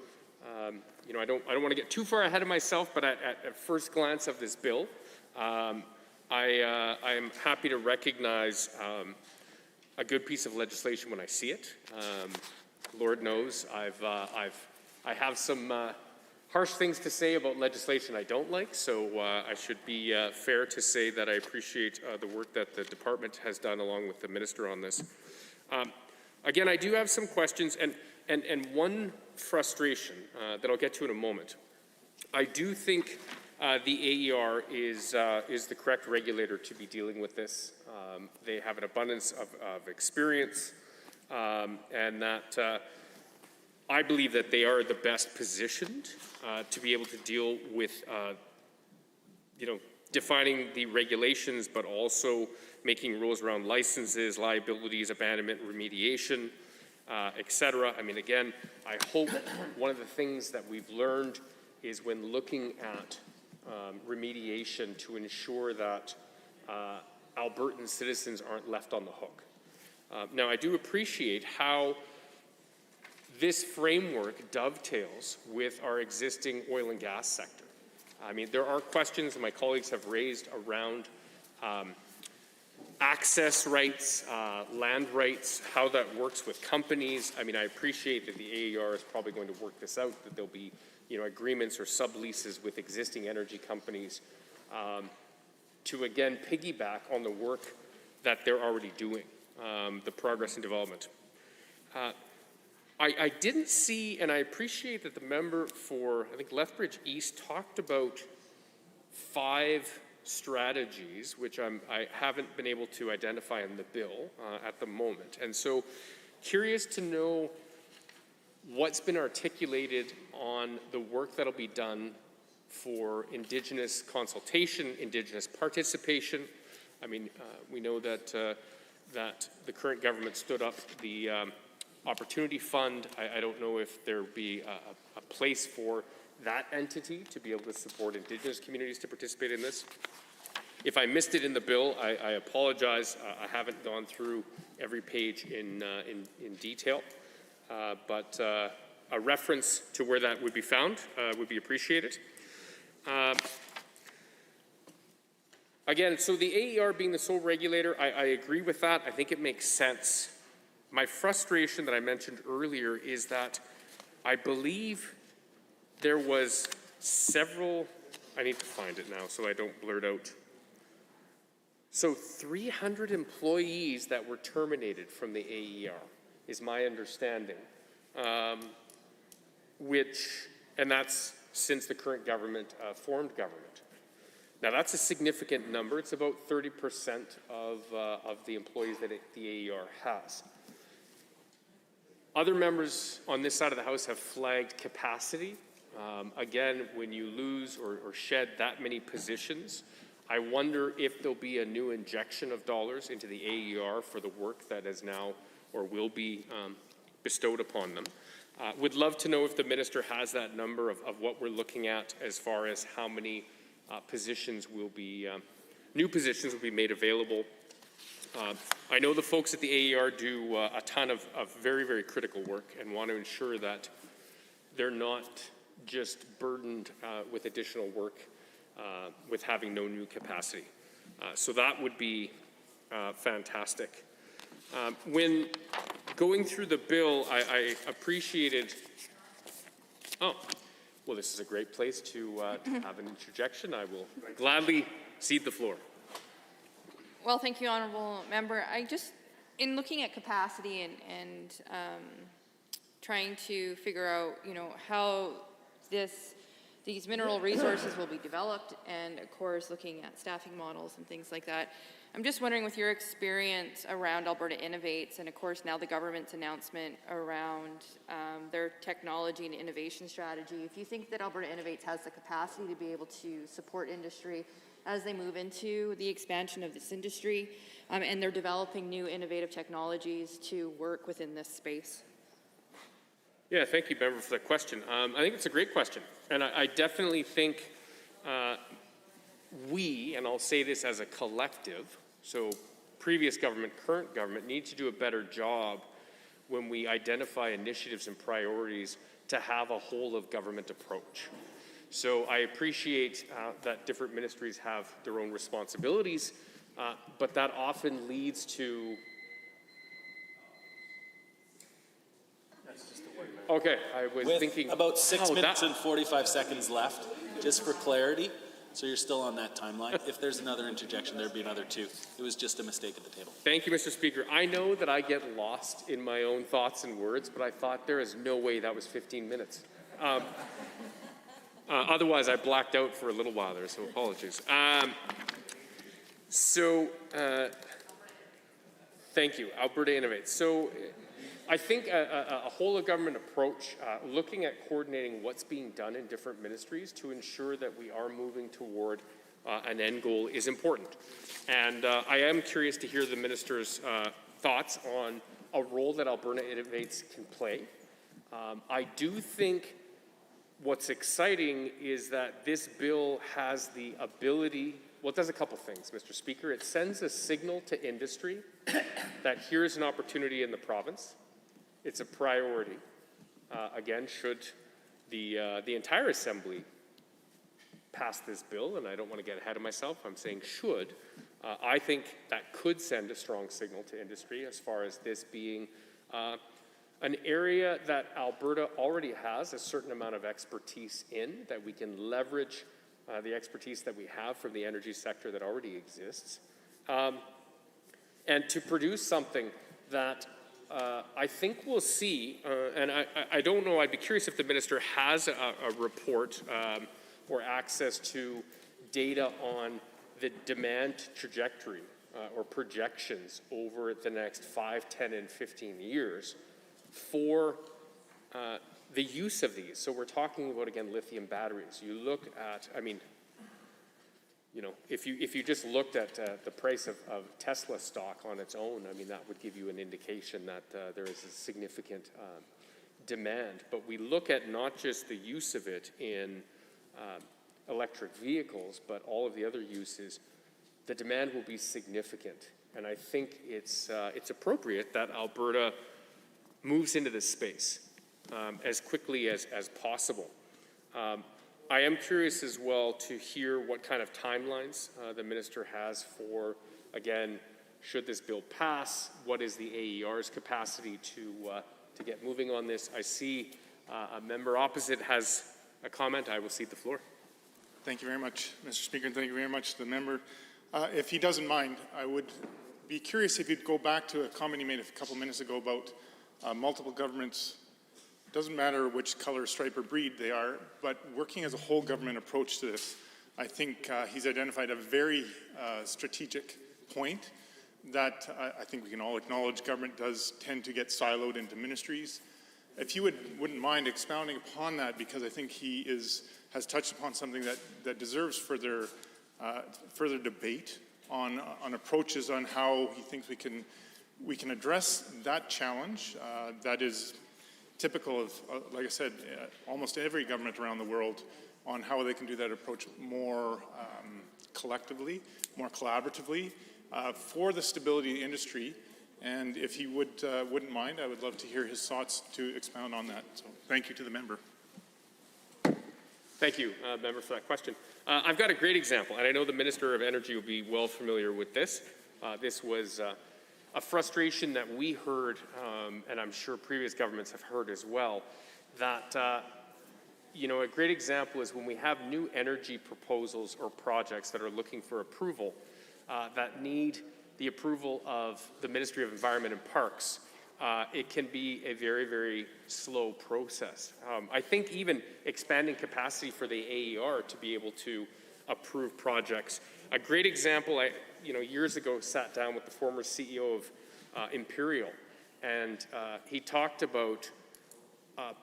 I don't want to get too far ahead of myself, but at first glance of this bill, I am happy to recognize a good piece of legislation when I see it. Lord knows I have some harsh things to say about legislation I don't like, so I should be fair to say that I appreciate the work that the department has done along with the minister on this. Again, I do have some questions and one frustration that I'll get to in a moment. I do think the AER is the correct regulator to be dealing with this. They have an abundance of experience, and that I believe that they are the best positioned to be able to deal with, defining the regulations, but also making rules around licenses, liabilities, abandonment, remediation, et cetera. I mean, again, I hope one of the things that we've learned is when looking at remediation to ensure that Albertan citizens aren't left on the hook. Now, I do appreciate how this framework dovetails with our existing oil and gas sector. I mean, there are questions that my colleagues have raised around access rights, land rights, how that works with companies. I mean, I appreciate that the AER is probably going to work this out, that there'll be, agreements or subleases with existing energy companies to, again, piggyback on the work that they're already doing, the progress and development. I didn't see, and I appreciate that the member for, I think, Lethbridge East talked about 5 strategies, which I haven't been able to identify in the bill at the moment. And so curious to know what's been articulated on the work that'll be done for Indigenous consultation, Indigenous participation. I mean, we know that that the current government stood up the Opportunity Fund. I don't know if there'd be a place for that entity to be able to support Indigenous communities to participate in this. If I missed it in the bill, I apologize. I haven't gone through every page in detail, but a reference to where that would be found would be appreciated. Again, so the AER being the sole regulator, I agree with that. I think it makes sense. My frustration that I mentioned earlier is that I believe there was several, I need to find it now so I don't blurt out. So 300 employees that were terminated from the AER is my understanding, and that's since the current government formed government. Now that's a significant number. It's about 30% of the employees that the AER has. Other members on this side of the House have flagged capacity. Again, when you lose or shed that many positions, I wonder if there'll be a new injection of dollars into the AER for the work that is now or will be bestowed upon them. Would love to know if the minister has that number of what we're looking at as far as how many positions will be, new positions will be made available. I know the folks at the AER do a ton of very, very critical work and want to ensure that they're not just burdened with additional work with having no new capacity. So that would be fantastic. When going through the bill, I appreciated, well, this is a great place to have an interjection. I will gladly cede the floor. Well, thank you, Honourable Member. In looking at capacity and trying to figure out, how these mineral resources will be developed, and of course, looking at staffing models and things like that, I'm just wondering, with your experience around Alberta Innovates, and of course now the government's announcement around their technology and innovation strategy, if you think that Alberta Innovates has the capacity to be able to support industry as they move into the expansion of this industry, and they're developing new innovative technologies to work within this space. Yeah, thank you, Member, for that question. I think it's a great question, and I definitely think we, and I'll say this as a collective, so previous government, current government, need to do a better job when we identify initiatives and priorities to have a whole of government approach. So I appreciate that different ministries have their own responsibilities, but that often leads to... Okay, I was thinking... About 6 minutes and 45 seconds left, just for clarity, so you're still on that timeline. If there's another interjection, there'd be another 2. It was just a mistake at the table. Thank you, Mr. Speaker. I know that I get lost in my own thoughts and words, but I thought there is no way that was 15 minutes. Otherwise, I blacked out for a little while there, so apologies. Thank you, Alberta Innovates. So I think a whole of government approach, looking at coordinating what's being done in different ministries to ensure that we are moving toward an end goal is important. And I am curious to hear the minister's thoughts on a role that Alberta Innovates can play. I do think what's exciting is that this bill has the ability, well, it does a couple things, Mr. Speaker. It sends a signal to industry that here's an opportunity in the province. It's a priority. Again, should the entire Assembly pass this bill, and I don't want to get ahead of myself, I'm saying should, I think that could send a strong signal to industry as far as this being an area that Alberta already has a certain amount of expertise in, that we can leverage the expertise that we have from the energy sector that already exists, and to produce something that I think we'll see, and I don't know, I'd be curious if the minister has a report or access to data on the demand trajectory or projections over the next 5, 10, and 15 years for the use of these. So we're talking about, again, lithium batteries. You look at, I mean, you know, if you just looked at the price of Tesla stock on its own, I mean, that would give you an indication that there is a significant demand. But we look at not just the use of it in electric vehicles, but all of the other uses, the demand will be significant. And I think it's appropriate that Alberta moves into this space as quickly as possible. I am curious as well to hear what kind of timelines the minister has for, again, should this bill pass, what is the AER's capacity to get moving on this? I see a member opposite has a comment. I will cede the floor. Thank you very much, Mr. Speaker, and thank you very much to the member. If he doesn't mind, I would be curious if you'd go back to a comment he made a couple minutes ago about multiple governments. Doesn't matter which color, stripe, or breed they are, but working as a whole government approach to this. I think he's identified a very strategic point that I think we can all acknowledge government does tend to get siloed into ministries. If you wouldn't mind expounding upon that, because I think he has touched upon something that deserves further debate on approaches on how he thinks we can address that challenge that is typical of, like I said, almost every government around the world, on how they can do that approach more collectively, more collaboratively, for the stability of the industry. And if he wouldn't mind, I would love to hear his thoughts to expound on that. So thank you to the member. Thank you, member, for that question. I've got a great example, and I know the Minister of Energy will be well familiar with this. This was a frustration that we heard, and I'm sure previous governments have heard as well, that you know, a great example is when we have new energy proposals or projects that are looking for approval that need the approval of the Ministry of Environment and Parks. It can be a very, very slow process. I think even expanding capacity for the AER to be able to approve projects. A great example, years ago sat down with the former CEO of Imperial, and he talked about a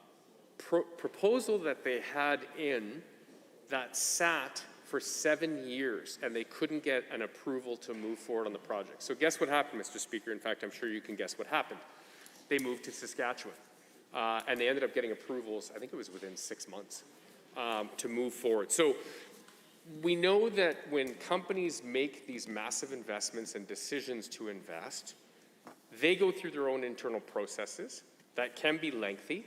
proposal that they had in that sat for 7 years, and they couldn't get an approval to move forward on the project. So guess what happened, Mr. Speaker? In fact, I'm sure you can guess what happened. They moved to Saskatchewan, and they ended up getting approvals, I think it was within 6 months, to move forward. So we know that when companies make these massive investments and decisions to invest, they go through their own internal processes that can be lengthy,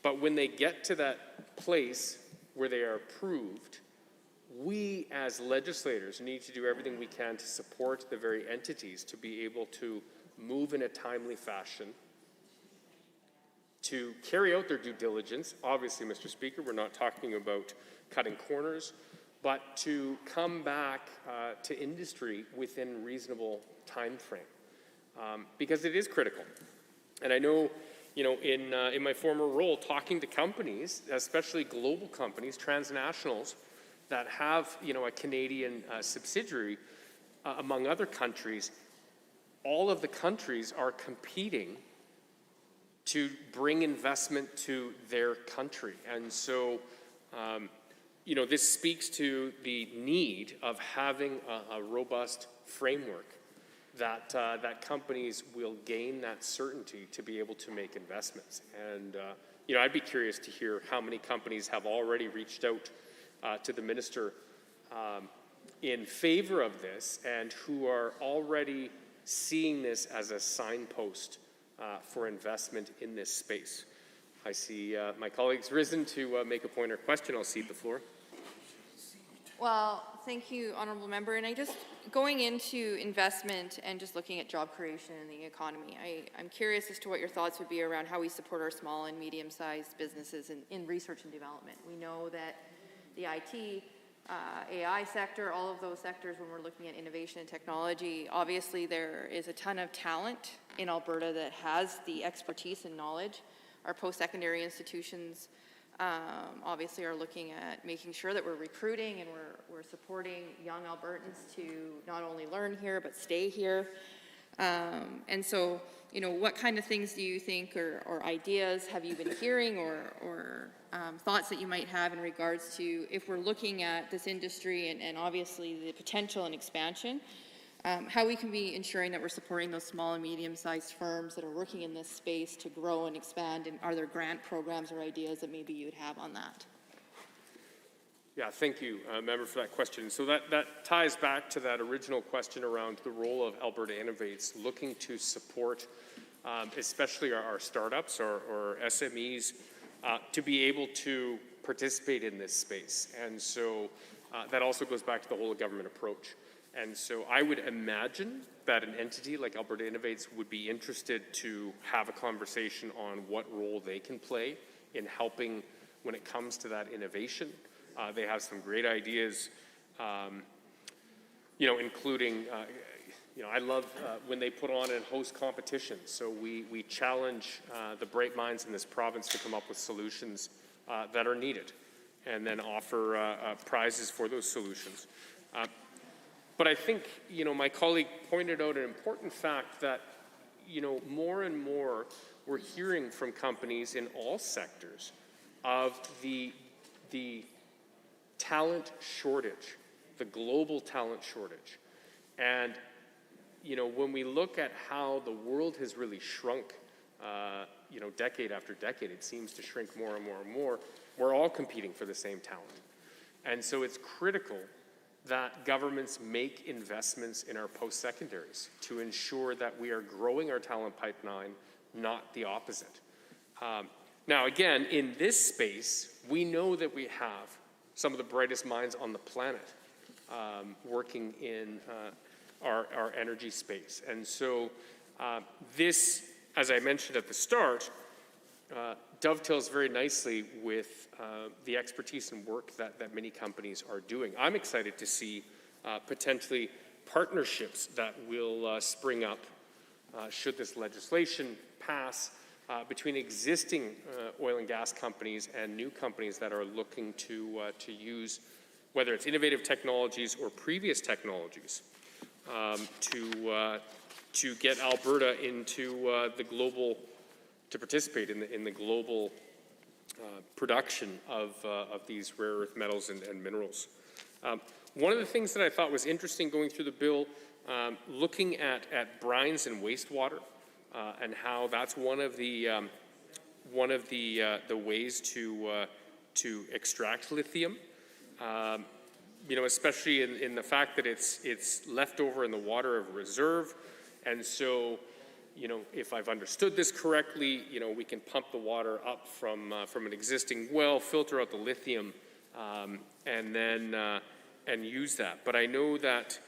but when they get to that place where they are approved, we as legislators need to do everything we can to support the very entities to be able to move in a timely fashion, to carry out their due diligence. Obviously, Mr. Speaker, we're not talking about cutting corners, but to come back to industry within reasonable time frame, because it is critical. And I know, in my former role, talking to companies, especially global companies, transnationals, that have, a Canadian subsidiary, among other countries, all of the countries are competing to bring investment to their country. And so, this speaks to the need of having a robust framework that companies will gain that certainty to be able to make investments. And, I'd be curious to hear how many companies have already reached out to the minister in favor of this, and who are already seeing this as a signpost for investment in this space. I see my colleagues risen to make a point or question. I'll cede the floor. Well, thank you, Honourable Member. And going into investment and just looking at job creation in the economy, I'm curious as to what your thoughts would be around how we support our small and medium-sized businesses in research and development. We know that the IT, AI sector, all of those sectors, when we're looking at innovation and technology, obviously there is a ton of talent in Alberta that has the expertise and knowledge. Our post-secondary institutions obviously are looking at making sure that we're recruiting and we're supporting young Albertans to not only learn here but stay here. And so, what kind of things do you think or ideas have you been hearing or thoughts that you might have in regards to if we're looking at this industry and obviously the potential and expansion, how we can be ensuring that we're supporting those small and medium-sized firms that are working in this space to grow and expand, and are there grant programs or ideas that maybe you'd have on that? Yeah, thank you, Member, for that question. So that ties back to that original question around the role of Alberta Innovates, looking to support especially our startups or SMEs to be able to participate in this space. And so that also goes back to the whole of government approach. And so I would imagine that an entity like Alberta Innovates would be interested to have a conversation on what role they can play in helping when it comes to that innovation. They have some great ideas, including, I love when they put on and host competitions. So we challenge the bright minds in this province to come up with solutions that are needed and then offer prizes for those solutions. But I think, my colleague pointed out an important fact that, more and more we're hearing from companies in all sectors of the talent shortage, the global talent shortage. And, when we look at how the world has really shrunk, decade after decade, it seems to shrink more and more and more, we're all competing for the same talent. And so it's critical that governments make investments in our post-secondaries to ensure that we are growing our talent pipeline, not the opposite. Now, again, in this space, we know that we have some of the brightest minds on the planet working in our energy space. And so this, as I mentioned at the start, dovetails very nicely with the expertise and work that many companies are doing. I'm excited to see potentially partnerships that will spring up should this legislation pass between existing oil and gas companies and new companies that are looking to use, whether it's innovative technologies or previous technologies, to get Alberta into the global, to participate in the global production of these rare earth metals and minerals. One of the things that I thought was interesting going through the bill, looking at brines and wastewater, and how that's one of the ways to extract lithium. Especially in the fact that it's left over in the water of reserve, and so, if I've understood this correctly, we can pump the water up from an existing well, filter out the lithium, and then and use that. But I know that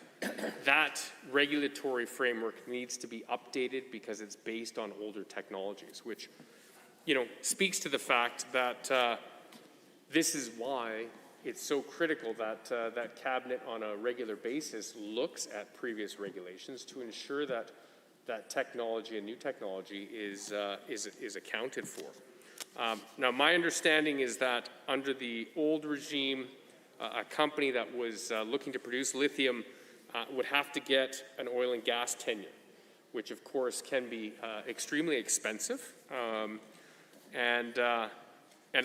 that regulatory framework needs to be updated because it's based on older technologies, which, speaks to the fact that this is why it's so critical that that Cabinet on a regular basis looks at previous regulations to ensure that technology and new technology is accounted for. Now, my understanding is that under the old regime, a company that was looking to produce lithium would have to get an oil and gas tenure, which of course can be extremely expensive, and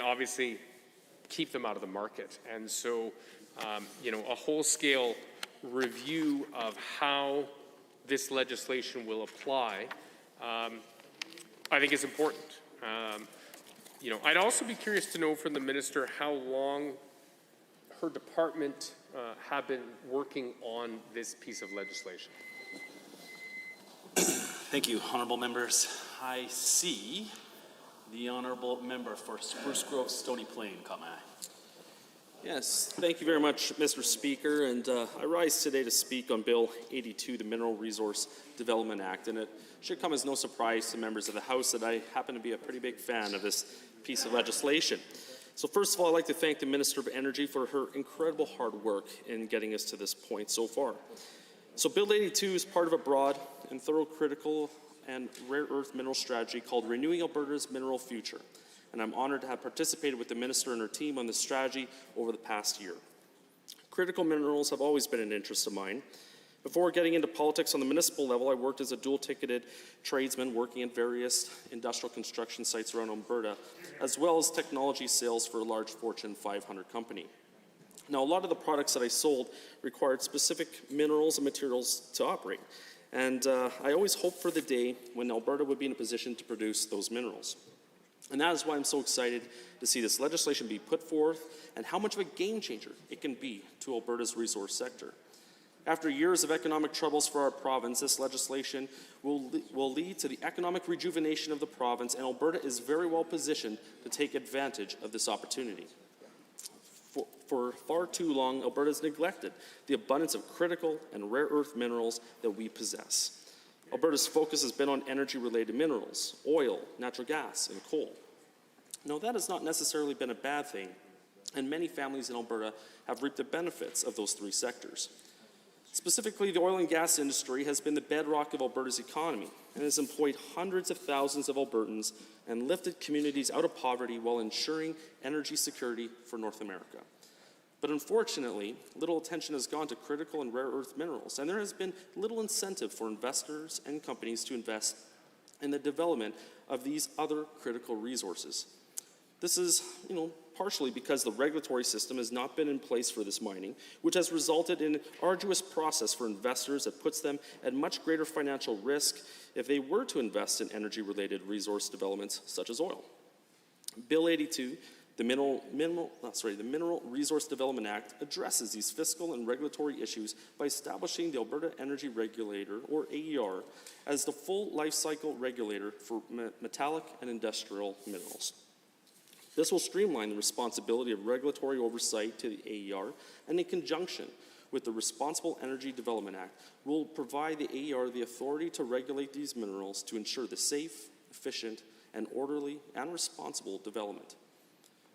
obviously keep them out of the market. And so, a whole-scale review of how this legislation will apply, I think is important. I'd also be curious to know from the Minister how long her department have been working on this piece of legislation. Thank you, honourable members. I see the honourable member for Spruce Grove, Stony Plain, caught my eye. Yes, thank you very much, Mr. Speaker. And I rise today to speak on Bill 82, the Mineral Resource Development Act. And it should come as no surprise to members of the House that I happen to be a pretty big fan of this piece of legislation. So first of all, I'd like to thank the Minister of Energy for her incredible hard work in getting us to this point so far. So Bill 82 is part of a broad and thorough critical and rare earth mineral strategy called Renewing Alberta's Mineral Future. And I'm honored to have participated with the Minister and her team on this strategy over the past year. Critical minerals have always been an interest of mine. Before getting into politics on the municipal level, I worked as a dual-ticketed tradesman working at various industrial construction sites around Alberta, as well as technology sales for a large Fortune 500 company. Now, a lot of the products that I sold required specific minerals and materials to operate. And I always hoped for the day when Alberta would be in a position to produce those minerals. And that is why I'm so excited to see this legislation be put forth and how much of a game changer it can be to Alberta's resource sector. After years of economic troubles for our province, this legislation will lead to the economic rejuvenation of the province, and Alberta is very well positioned to take advantage of this opportunity. For far too long, Alberta has neglected the abundance of critical and rare earth minerals that we possess. Alberta's focus has been on energy-related minerals, oil, natural gas, and coal. Now, that has not necessarily been a bad thing, and many families in Alberta have reaped the benefits of those three sectors. Specifically, the oil and gas industry has been the bedrock of Alberta's economy and has employed hundreds of thousands of Albertans and lifted communities out of poverty while ensuring energy security for North America. But unfortunately, little attention has gone to critical and rare earth minerals, and there has been little incentive for investors and companies to invest in the development of these other critical resources. This is, partially because the regulatory system has not been in place for this mining, which has resulted in an arduous process for investors that puts them at much greater financial risk if they were to invest in energy-related resource developments such as oil. Bill 82, the Mineral Resource Development Act, addresses these fiscal and regulatory issues by establishing the Alberta Energy Regulator, or AER, as the full life cycle regulator for metallic and industrial minerals. This will streamline the responsibility of regulatory oversight to the AER, and in conjunction with the Responsible Energy Development Act, will provide the AER the authority to regulate these minerals to ensure the safe, efficient, and orderly and responsible development.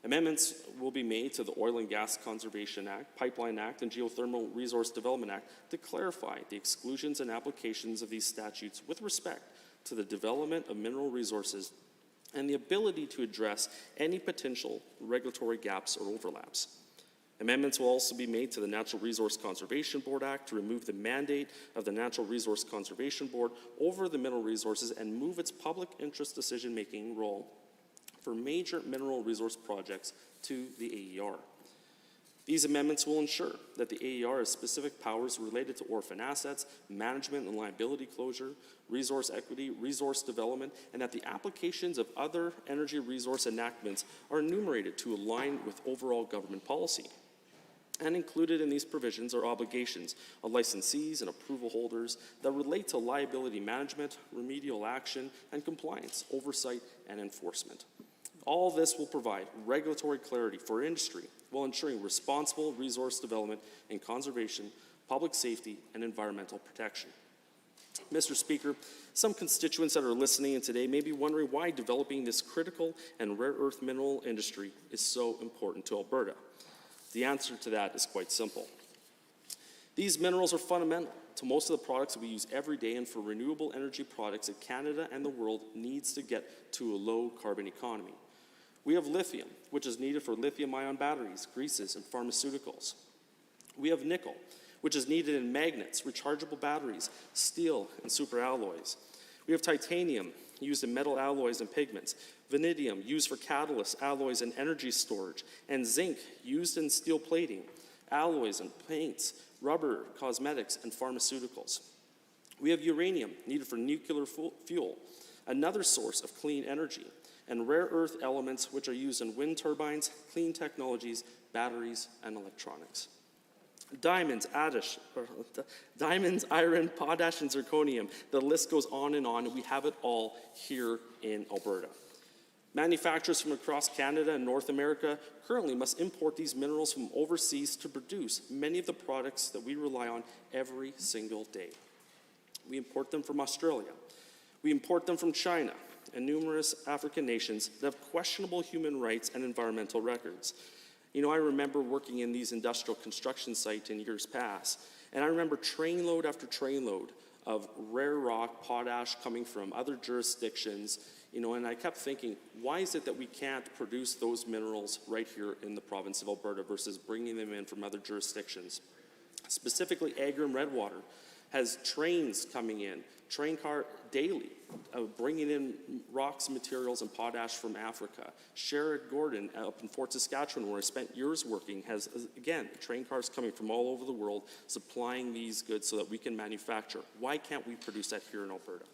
Amendments will be made to the Oil and Gas Conservation Act, Pipeline Act, and Geothermal Resource Development Act to clarify the exclusions and applications of these statutes with respect to the development of mineral resources and the ability to address any potential regulatory gaps or overlaps. Amendments will also be made to the Natural Resource Conservation Board Act to remove the mandate of the Natural Resource Conservation Board over the mineral resources and move its public interest decision-making role for major mineral resource projects to the AER. These amendments will ensure that the AER has specific powers related to orphan assets, management and liability closure, resource equity, resource development, and that the applications of other energy resource enactments are enumerated to align with overall government policy. And included in these provisions are obligations of licensees and approval holders that relate to liability management, remedial action, and compliance, oversight, and enforcement. All this will provide regulatory clarity for industry while ensuring responsible resource development and conservation, public safety, and environmental protection. Mr. Speaker, some constituents that are listening in today may be wondering why developing this critical and rare earth mineral industry is so important to Alberta. The answer to that is quite simple. These minerals are fundamental to most of the products that we use every day and for renewable energy products that Canada and the world needs to get to a low carbon economy. We have lithium, which is needed for lithium-ion batteries, greases, and pharmaceuticals. We have nickel, which is needed in magnets, rechargeable batteries, steel, and superalloys. We have titanium, used in metal alloys and pigments, vanadium, used for catalysts, alloys, and energy storage, and zinc, used in steel plating, alloys and paints, rubber, cosmetics, and pharmaceuticals. We have uranium, needed for nuclear fuel, another source of clean energy, and rare earth elements which are used in wind turbines, clean technologies, batteries, and electronics. Diamonds, iron, potash, and zirconium. The list goes on, and we have it all here in Alberta. Manufacturers from across Canada and North America currently must import these minerals from overseas to produce many of the products that we rely on every single day. We import them from Australia. We import them from China and numerous African nations that have questionable human rights and environmental records. You know, I remember working in these industrial construction sites in years past, and I remember trainload after trainload of rare rock, potash coming from other jurisdictions, you know, and I kept thinking, why is it that we can't produce those minerals right here in the province of Alberta versus bringing them in from other jurisdictions? Specifically, Agram Redwater has trains coming in, train car daily, bringing in rocks, materials, and potash from Africa. Sherrod Gordon up in Fort Saskatchewan, where I spent years working, has, again, train cars coming from all over the world supplying these goods so that we can manufacture. Why can't we produce that here in Alberta?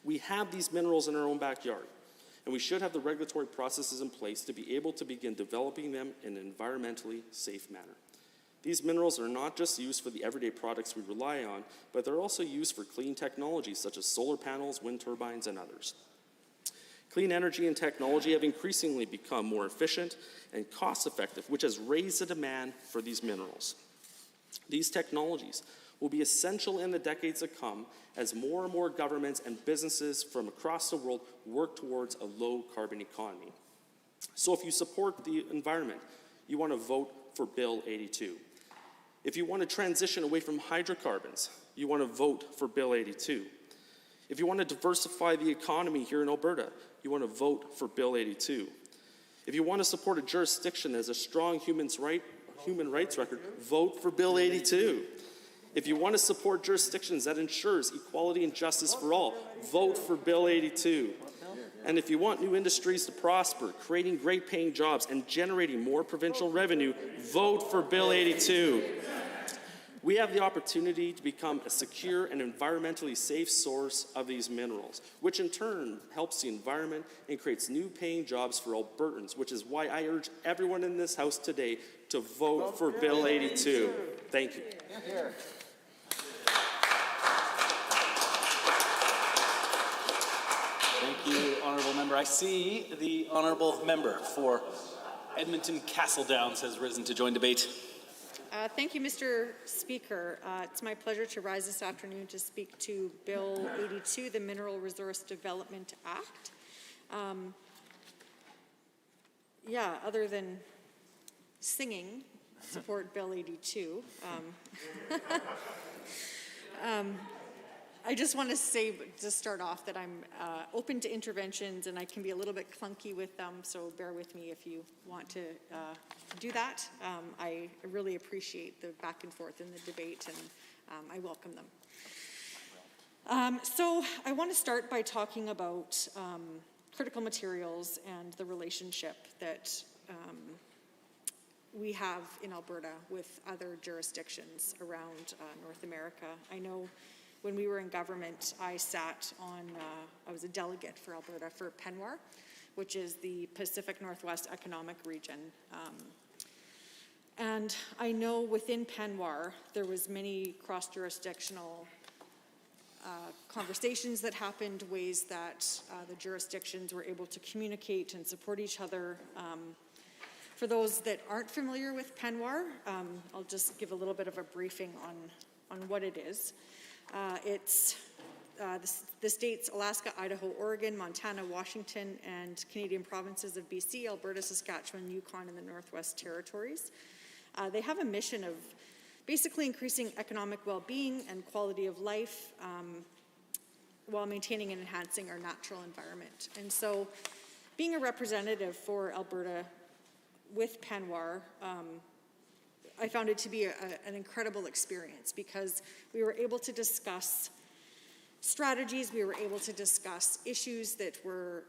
We have these minerals in our own backyard, and we should have the regulatory processes in place to be able to begin developing them in an environmentally safe manner. These minerals are not just used for the everyday products we rely on, but they're also used for clean technologies such as solar panels, wind turbines, and others. Clean energy and technology have increasingly become more efficient and cost-effective, which has raised the demand for these minerals. These technologies will be essential in the decades to come as more and more governments and businesses from across the world work towards a low-carbon economy. So if you support the environment, you want to vote for Bill 82. If you want to transition away from hydrocarbons, you want to vote for Bill 82. If you want to diversify the economy here in Alberta, you want to vote for Bill 82. If you want to support a jurisdiction that has a strong human rights record, vote for Bill 82. If you want to support jurisdictions that ensures equality and justice for all, vote for Bill 82. And if you want new industries to prosper, creating great paying jobs and generating more provincial revenue, vote for Bill 82. We have the opportunity to become a secure and environmentally safe source of these minerals, which in turn helps the environment and creates new paying jobs for Albertans, which is why I urge everyone in this House today to vote for Bill 82. Thank you. Thank you, Honourable Member. I see the Honourable Member for Edmonton Castle Downs has risen to join debate. Thank you, Mr. Speaker. It's my pleasure to rise this afternoon to speak to Bill 82, the Mineral Resource Development Act. Other than singing, support Bill 82. I just want to say, to start off, that I'm open to interventions and I can be a little bit clunky with them, so bear with me if you want to do that. I really appreciate the back and forth in the debate, and I welcome them. So I want to start by talking about critical materials and the relationship that we have in Alberta with other jurisdictions around North America. I know when we were in government, I sat on, I was a delegate for Alberta for PENWAR, which is the Pacific Northwest Economic Region. And I know within PENWAR, there was many cross-jurisdictional conversations that happened, ways that the jurisdictions were able to communicate and support each other. For those that aren't familiar with PENWAR, I'll just give a little bit of a briefing on what it is. It's the states Alaska, Idaho, Oregon, Montana, Washington, and Canadian provinces of BC, Alberta, Saskatchewan, Yukon, and the Northwest Territories. They have a mission of basically increasing economic well-being and quality of life while maintaining and enhancing our natural environment. And so being a representative for Alberta with PENWAR, I found it to be an incredible experience because we were able to discuss strategies, we were able to discuss issues that were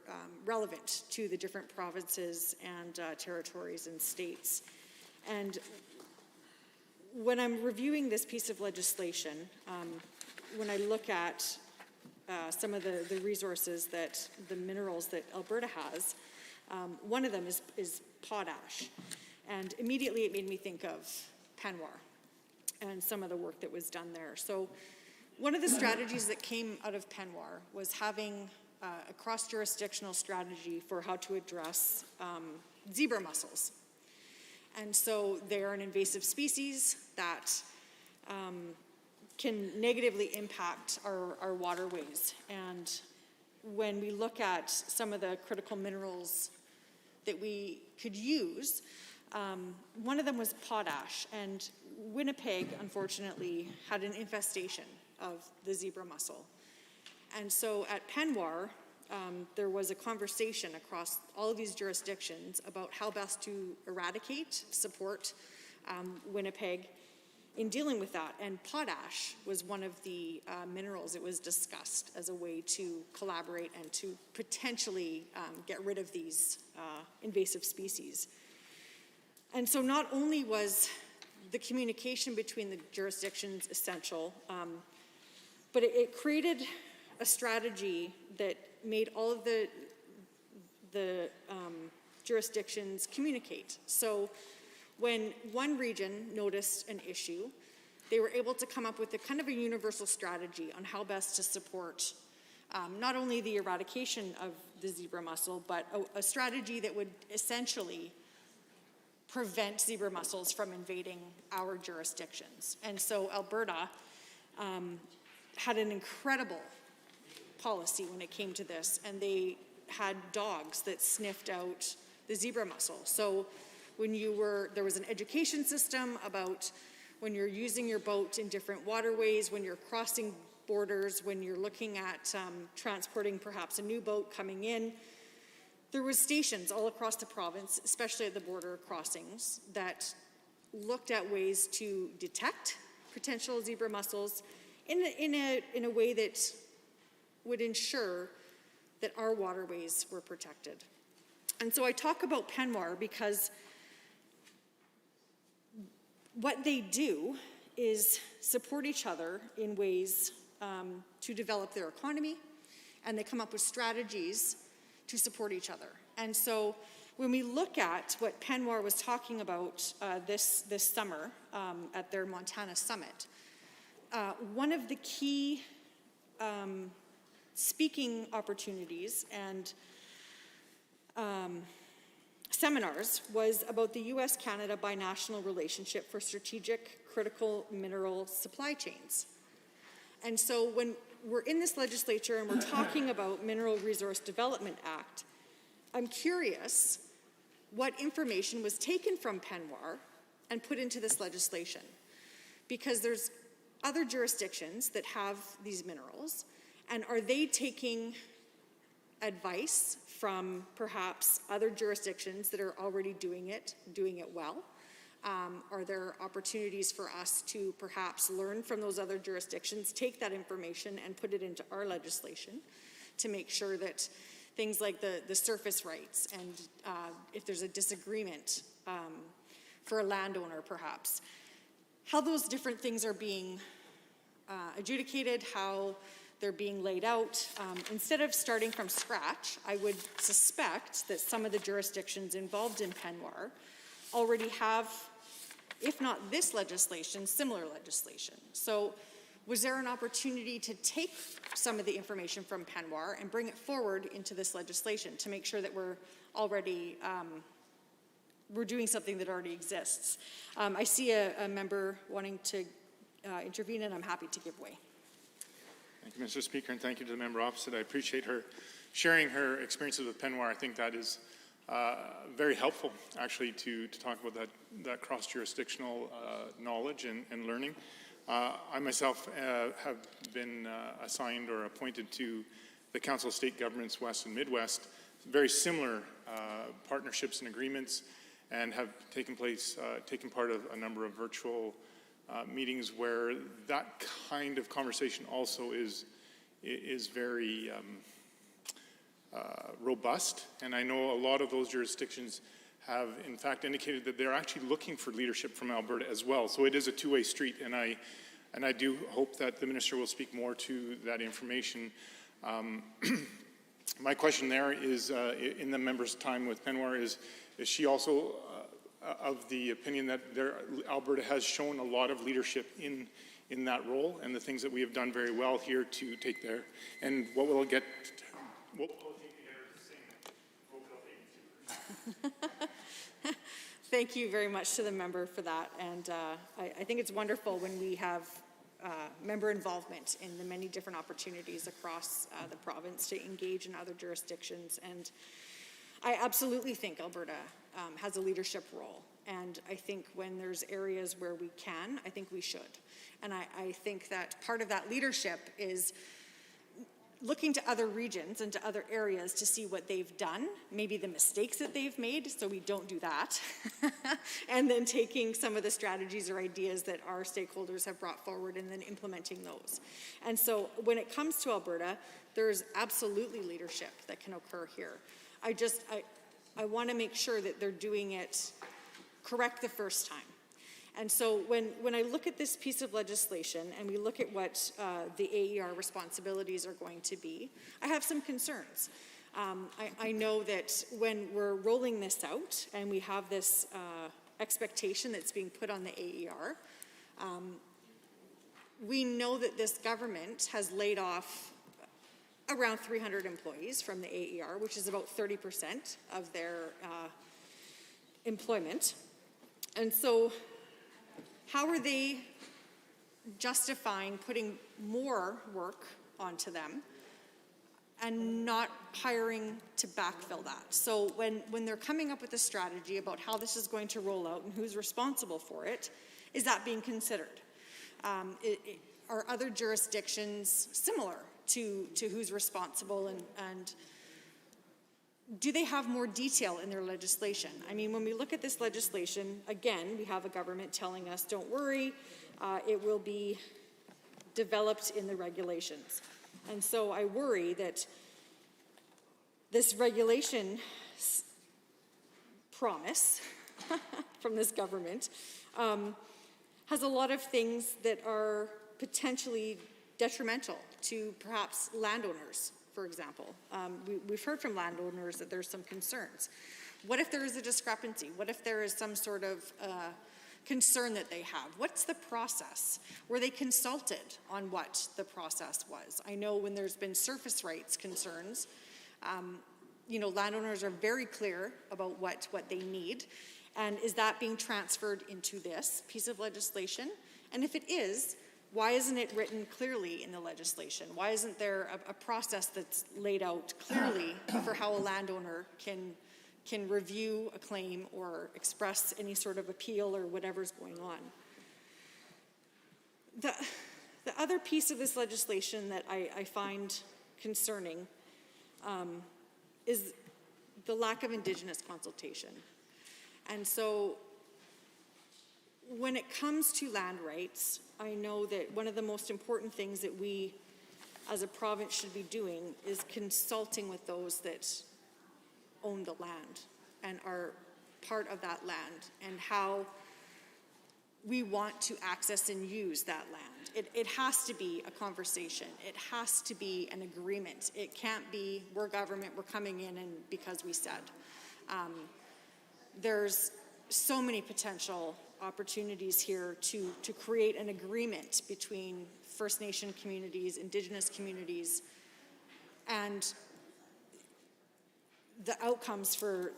relevant to the different provinces and territories and states. And when I'm reviewing this piece of legislation, when I look at some of the resources that, the minerals that Alberta has, one of them is potash. And immediately it made me think of PENWAR and some of the work that was done there. So one of the strategies that came out of PENWAR was having a cross-jurisdictional strategy for how to address zebra mussels. And so they're an invasive species that can negatively impact our waterways. And when we look at some of the critical minerals that we could use, one of them was potash, and Winnipeg, unfortunately, had an infestation of the zebra mussel. And so at Penwar, there was a conversation across all of these jurisdictions about how best to eradicate, support Winnipeg in dealing with that. And potash was one of the minerals that was discussed as a way to collaborate and to potentially get rid of these invasive species. And so not only was the communication between the jurisdictions essential, but it created a strategy that made all of the jurisdictions communicate. So when one region noticed an issue, they were able to come up with a kind of a universal strategy on how best to support not only the eradication of the zebra mussel, but a strategy that would essentially prevent zebra mussels from invading our jurisdictions. And so Alberta had an incredible policy when it came to this, and they had dogs that sniffed out the zebra mussel. So when there was an education system about when you're using your boat in different waterways, when you're crossing borders, when you're looking at transporting perhaps a new boat coming in. There were stations all across the province, especially at the border crossings, that looked at ways to detect potential zebra mussels in a way that would ensure that our waterways were protected. And so I talk about Penwar because what they do is support each other in ways to develop their economy, and they come up with strategies to support each other. And so when we look at what Penwar was talking about this summer at their Montana Summit, one of the key speaking opportunities and seminars was about the U.S.-Canada binational relationship for strategic critical mineral supply chains. And so when we're in this legislature and we're talking about Mineral Resource Development Act, I'm curious what information was taken from Penwar and put into this legislation. Because there's other jurisdictions that have these minerals, and are they taking advice from perhaps other jurisdictions that are already doing it well? Are there opportunities for us to perhaps learn from those other jurisdictions, take that information and put it into our legislation to make sure that things like the surface rights and if there's a disagreement for a landowner perhaps, how those different things are being adjudicated, how they're being laid out. Instead of starting from scratch, I would suspect that some of the jurisdictions involved in Penwar already have, if not this legislation, similar legislation. So was there an opportunity to take some of the information from Penwar and bring it forward into this legislation to make sure that we're already, we're doing something that already exists? I see a member wanting to intervene, and I'm happy to give way. Thank you, Mr. Speaker, and thank you to the member opposite. I appreciate her sharing her experiences with Penwar. I think that is very helpful, actually, to talk about that cross-jurisdictional knowledge and learning. I myself have been assigned or appointed to the Council of State Governments West and Midwest, very similar partnerships and agreements, and have taken part of a number of virtual meetings where that kind of conversation also is very robust. And I know a lot of those jurisdictions have in fact indicated that they're actually looking for leadership from Alberta as well. So it is a two-way street, and I do hope that the minister will speak more to that information. My question there is, in the member's time with Penwar, is she also of the opinion that Alberta has shown a lot of leadership in that role, and the things that we have done very well here to take there, and what will it get we'll take together the same vote Bill 82. Thank you very much to the member for that. And I think it's wonderful when we have member involvement in the many different opportunities across the province to engage in other jurisdictions. And I absolutely think Alberta has a leadership role. And I think when there's areas where we can, I think we should. And I think that part of that leadership is looking to other regions and to other areas to see what they've done, maybe the mistakes that they've made, so we don't do that, and then taking some of the strategies or ideas that our stakeholders have brought forward and then implementing those. And so when it comes to Alberta, there's absolutely leadership that can occur here. I want to make sure that they're doing it correct the first time. And so when I look at this piece of legislation and we look at what the AER responsibilities are going to be, I have some concerns. I know that when we're rolling this out and we have this expectation that's being put on the AER, we know that this government has laid off around 300 employees from the AER, which is about 30% of their employment. And so how are they justifying putting more work onto them and not hiring to backfill that? So when they're coming up with a strategy about how this is going to roll out and who's responsible for it, is that being considered? Are other jurisdictions similar to who's responsible, and do they have more detail in their legislation? I mean, when we look at this legislation, again, we have a government telling us, don't worry, it will be developed in the regulations. And so I worry that this regulation promise from this government has a lot of things that are potentially detrimental to perhaps landowners. For example, we've heard from landowners that there's some concerns. What if there is a discrepancy? What if there is some sort of concern that they have? What's the process? Were they consulted on what the process was? I know when there's been surface rights concerns, landowners are very clear about what they need. And is that being transferred into this piece of legislation? And if it is, why isn't it written clearly in the legislation? Why isn't there a process that's laid out clearly for how a landowner can review a claim or express any sort of appeal or whatever's going on? The other piece of this legislation that I find concerning is the lack of Indigenous consultation. And so when it comes to land rights, I know that one of the most important things that we as a province should be doing is consulting with those that own the land and are part of that land and how we want to access and use that land. It has to be a conversation. It has to be an agreement. It can't be, we're government, we're coming in and because we said. There's so many potential opportunities here to create an agreement between First Nation communities, Indigenous communities, and the outcomes for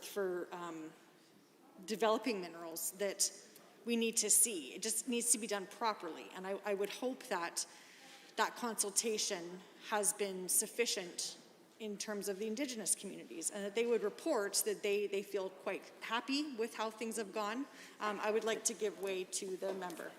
developing minerals that we need to see. It just needs to be done properly. And I would hope that that consultation has been sufficient in terms of the Indigenous communities, and that they would report that they feel quite happy with how things have gone. I would like to give way to the member.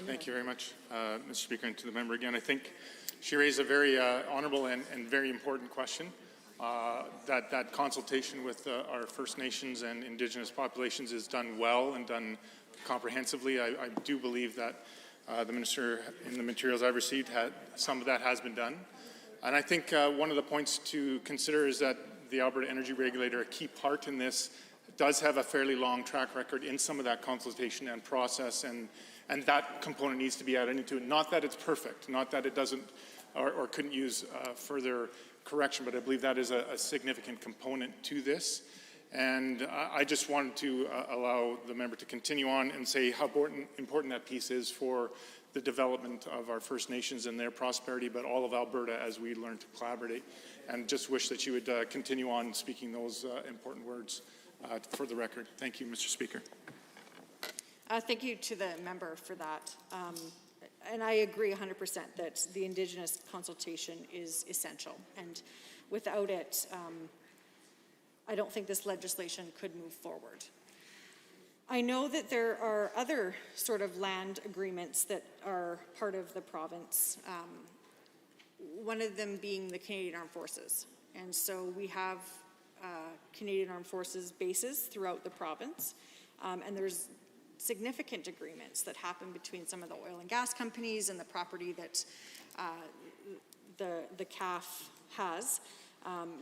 Thank you very much, Mr. Speaker, and to the member again. I think she raised a very honourable and very important question. That consultation with our First Nations and Indigenous populations is done well and done comprehensively. I do believe that the Minister, in the materials I've received, some of that has been done. And I think one of the points to consider is that the Alberta Energy Regulator, a key part in this, does have a fairly long track record in some of that consultation and process, and that component needs to be added into it. Not that it's perfect, not that it doesn't or couldn't use further correction, but I believe that is a significant component to this. And I just wanted to allow the member to continue on and say how important that piece is for the development of our First Nations and their prosperity, but all of Alberta as we learn to collaborate. And just wish that you would continue on speaking those important words for the record. Thank you, Mr. Speaker. Thank you to the member for that. And I agree 100% that the Indigenous consultation is essential. And without it, I don't think this legislation could move forward. I know that there are other sort of land agreements that are part of the province, one of them being the Canadian Armed Forces. And so we have Canadian Armed Forces bases throughout the province, and there's significant agreements that happen between some of the oil and gas companies and the property that the CAF has,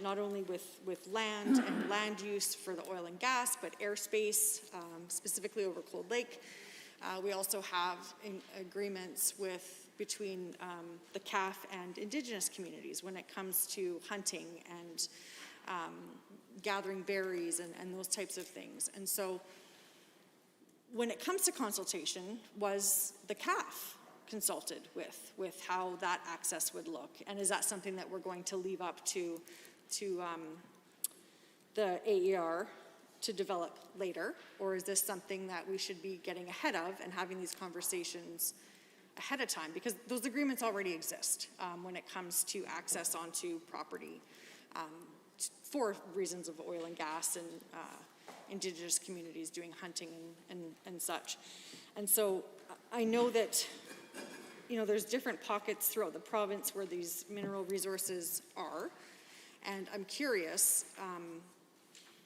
not only with land and land use for the oil and gas, but airspace, specifically over Cold Lake. We also have agreements between the CAF and Indigenous communities when it comes to hunting and gathering berries and those types of things. And so when it comes to consultation, was the CAF consulted with how that access would look? And is that something that we're going to leave up to the AER to develop later? Or is this something that we should be getting ahead of and having these conversations ahead of time? Because those agreements already exist when it comes to access onto property for reasons of oil and gas and Indigenous communities doing hunting and such. And so I know that, you know, there's different pockets throughout the province where these mineral resources are. And I'm curious,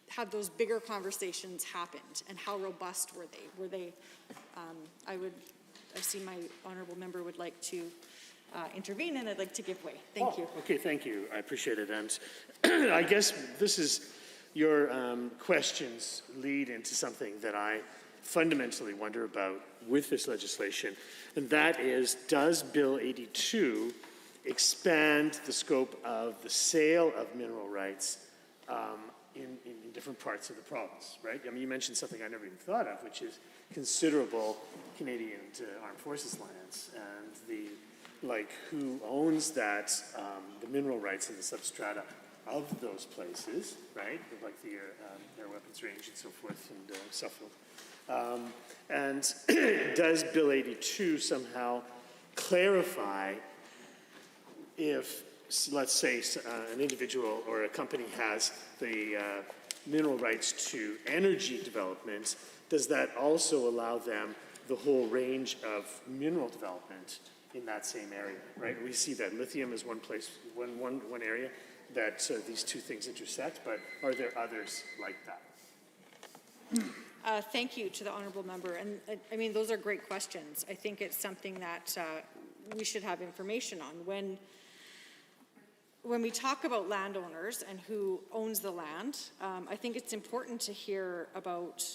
have those bigger conversations happened and how robust were they? Were they, I see my honourable member would like to intervene, and I'd like to give way. Thank you. Okay, thank you. I appreciate it. And I guess this is your questions lead into something that I fundamentally wonder about with this legislation, and that is, does Bill 82 expand the scope of the sale of mineral rights in different parts of the province, right? I mean, you mentioned something I never even thought of, which is considerable Canadian Armed Forces lands, and who owns that, the mineral rights and the substrata of those places, right? Like the Air Weapons Range and so forth, and Suffield. And does Bill 82 somehow clarify if, let's say, an individual or a company has the mineral rights to energy development, does that also allow them the whole range of mineral development in that same area, right? We see that lithium is one place, one area that these two things intersect, but are there others like that? Thank you to the honourable member. And I mean, those are great questions. I think it's something that we should have information on. When we talk about landowners and who owns the land, I think it's important to hear about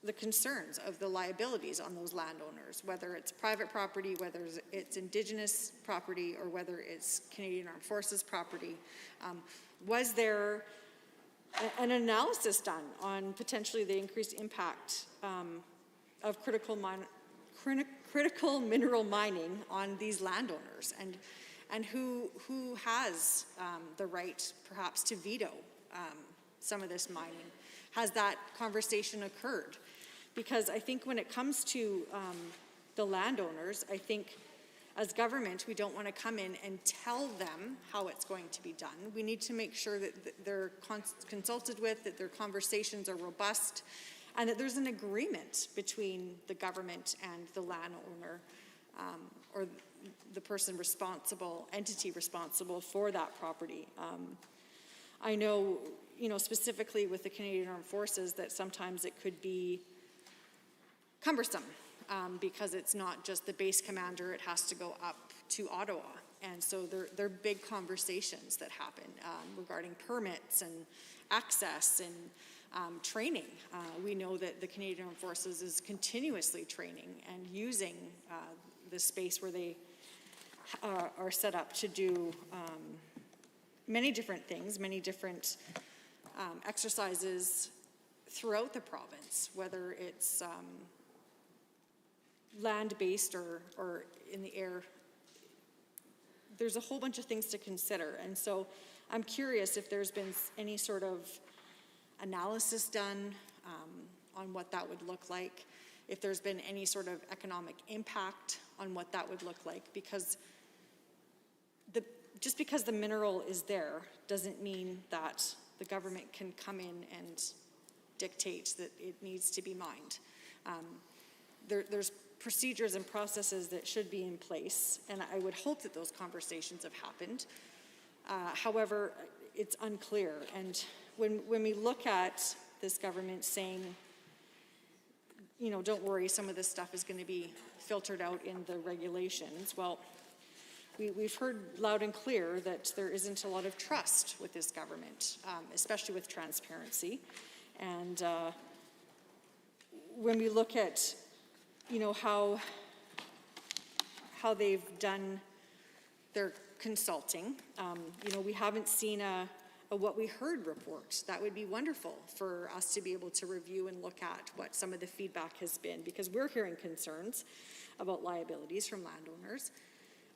the concerns of the liabilities on those landowners, whether it's private property, whether it's Indigenous property, or whether it's Canadian Armed Forces property. Was there an analysis done on potentially the increased impact of critical mineral mining on these landowners, and who has the right perhaps to veto some of this mining? Has that conversation occurred? Because I think when it comes to the landowners, I think as government, we don't want to come in and tell them how it's going to be done. We need to make sure that they're consulted with, that their conversations are robust, and that there's an agreement between the government and the landowner, or the person responsible, entity responsible for that property. I know, specifically with the Canadian Armed Forces, that sometimes it could be cumbersome because it's not just the base commander, it has to go up to Ottawa. And so there are big conversations that happen regarding permits and access and training. We know that the Canadian Armed Forces is continuously training and using the space where they are set up to do many different things, many different exercises throughout the province, whether it's land-based or in the air. There's a whole bunch of things to consider. And so I'm curious if there's been any sort of analysis done on what that would look like, if there's been any sort of economic impact on what that would look like, because just because the mineral is there doesn't mean that the government can come in and dictate that it needs to be mined. There's procedures and processes that should be in place, and I would hope that those conversations have happened. However, it's unclear, and when we look at this government saying, you know, don't worry, some of this stuff is going to be filtered out in the regulations, well, we've heard loud and clear that there isn't a lot of trust with this government, especially with transparency. And when we look at, you know, how they've done their consulting, you know, we haven't seen a what we heard report. That would be wonderful for us to be able to review and look at what some of the feedback has been, because we're hearing concerns about liabilities from landowners.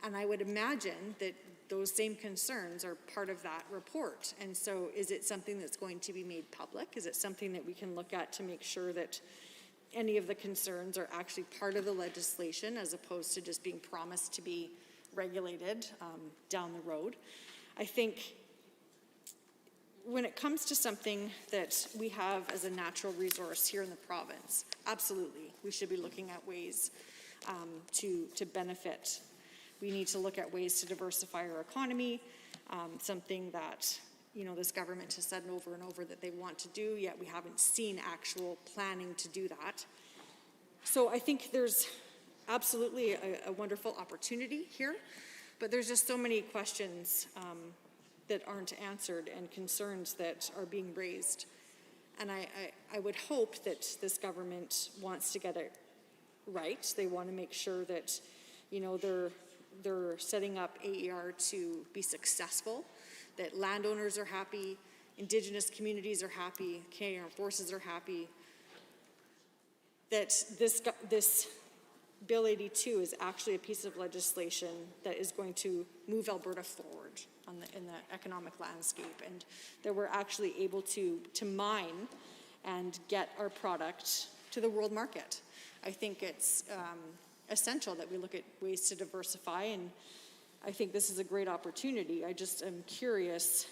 And I would imagine that those same concerns are part of that report. And so is it something that's going to be made public? Is it something that we can look at to make sure that any of the concerns are actually part of the legislation as opposed to just being promised to be regulated down the road? I think when it comes to something that we have as a natural resource here in the province, absolutely, we should be looking at ways to benefit. We need to look at ways to diversify our economy, something that, you know, this government has said over and over that they want to do, yet we haven't seen actual planning to do that. So I think there's absolutely a wonderful opportunity here, but there's just so many questions that aren't answered and concerns that are being raised. And I would hope that this government wants to get it right. They want to make sure that, you know, they're setting up AER to be successful, that landowners are happy, Indigenous communities are happy, Canadian Armed Forces are happy, that this Bill 82 is actually a piece of legislation that is going to move Alberta forward in the economic landscape, and that we're actually able to mine and get our product to the world market. I think it's essential that we look at ways to diversify, and I think this is a great opportunity. I just am curious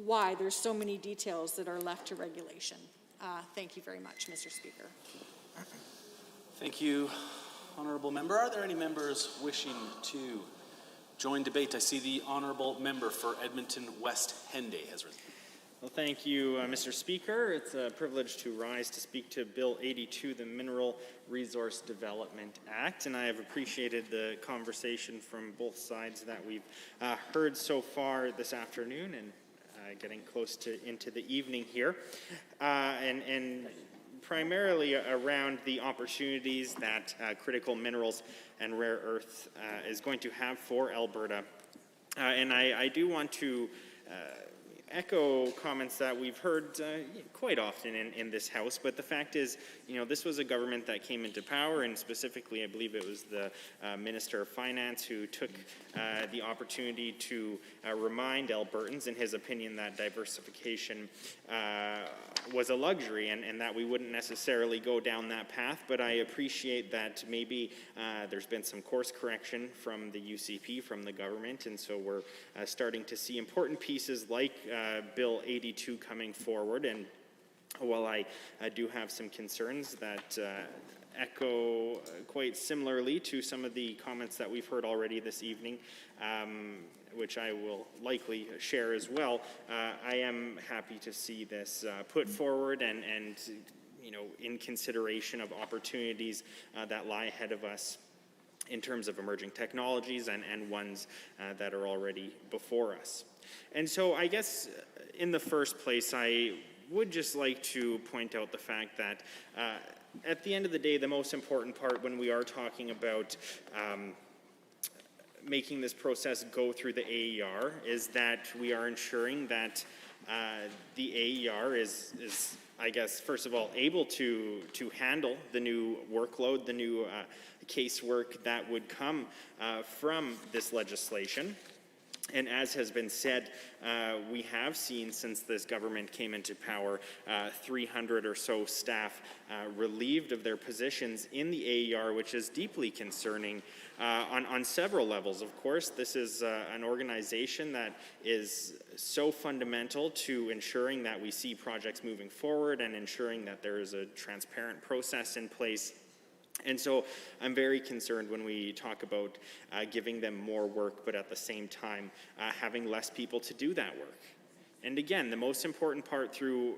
why there's so many details that are left to regulation. Thank you very much, Mr. Speaker. Thank you, Honourable Member. Are there any members wishing to join debate? I see the Honourable Member for Edmonton West Henday has risen. Well, thank you, Mr. Speaker. It's a privilege to rise to speak to Bill 82, the Mineral Resource Development Act, and I have appreciated the conversation from both sides that we've heard so far this afternoon, and getting close into the evening here, and primarily around the opportunities that critical minerals and rare earth is going to have for Alberta. And I do want to echo comments that we've heard quite often in this House, but the fact is, you know, this was a government that came into power, and specifically I believe it was the Minister of Finance who took the opportunity to remind Albertans, in his opinion, that diversification was a luxury and that we wouldn't necessarily go down that path. But I appreciate that maybe there's been some course correction from the UCP, from the government, and so we're starting to see important pieces like Bill 82 coming forward. And while I do have some concerns that echo quite similarly to some of the comments that we've heard already this evening, which I will likely share as well, I am happy to see this put forward and you know, in consideration of opportunities that lie ahead of us in terms of emerging technologies and ones that are already before us. And so I guess in the first place, I would just like to point out the fact that at the end of the day, the most important part when we are talking about making this process go through the AER is that we are ensuring that the AER is I guess, first of all, able to handle the new workload, the new casework that would come from this legislation. And as has been said, we have seen since this government came into power, 300 or so staff relieved of their positions in the AER, which is deeply concerning on several levels. Of course, this is an organization that is so fundamental to ensuring that we see projects moving forward and ensuring that there is a transparent process in place. And so I'm very concerned when we talk about giving them more work, but at the same time having less people to do that work. And again, the most important part through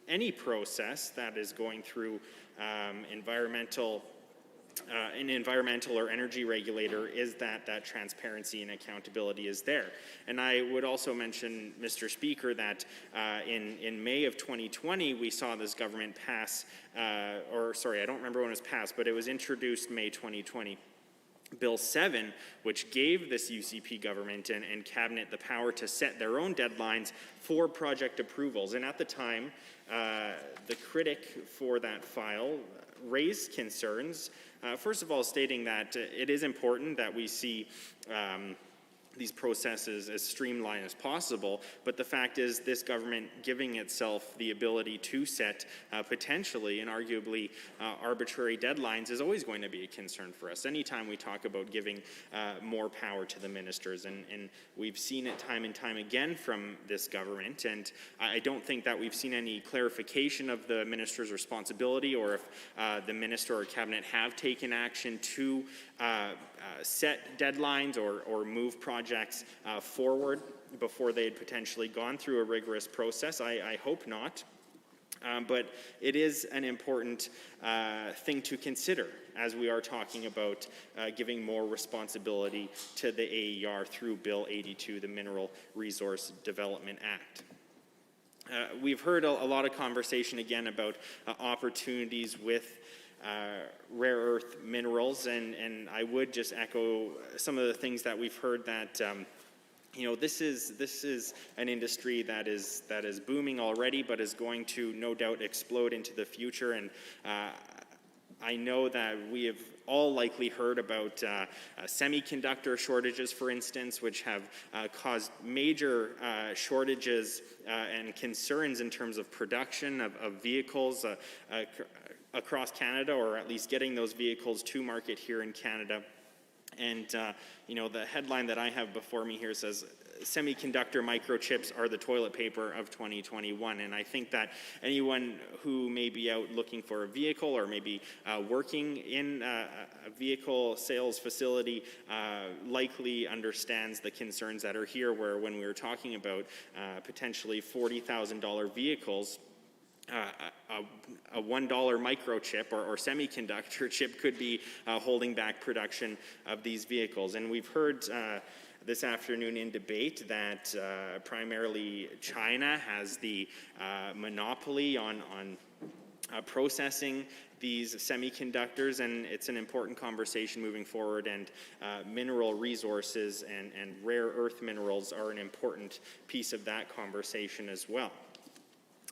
any process that is going through an environmental or energy regulator is that transparency and accountability is there. And I would also mention, Mr. Speaker, that in May of 2020, we saw this government pass, I don't remember when it was passed, but it was introduced May 2020. Bill 7, which gave this UCP government and cabinet the power to set their own deadlines for project approvals. And at the time, the critic for that file raised concerns, first of all stating that it is important that we see these processes as streamlined as possible, but the fact is this government giving itself the ability to set potentially and arguably arbitrary deadlines is always going to be a concern for us anytime we talk about giving more power to the ministers, and we've seen it time and time again from this government, and I don't think that we've seen any clarification of the minister's responsibility or if the minister or cabinet have taken action to set deadlines or move projects forward before they had potentially gone through a rigorous process. I hope not. But it is an important thing to consider as we are talking about giving more responsibility to the AER through Bill 82, the Mineral Resource Development Act. We've heard a lot of conversation again about opportunities with rare earth minerals, and I would just echo some of the things that we've heard that this is an industry that is booming already, but is going to no doubt explode into the future. And I know that we have all likely heard about semiconductor shortages, for instance, which have caused major shortages and concerns in terms of production of vehicles across Canada, or at least getting those vehicles to market here in Canada. And, the headline that I have before me here says, semiconductor microchips are the toilet paper of 2021. And I think that anyone who may be out looking for a vehicle or maybe working in a vehicle sales facility likely understands the concerns that are here, where when we were talking about potentially $40,000 vehicles, a $1 microchip or semiconductor chip could be holding back production of these vehicles. And we've heard this afternoon in debate that primarily China has the monopoly on processing these semiconductors, and it's an important conversation moving forward, and mineral resources and rare earth minerals are an important piece of that conversation as well.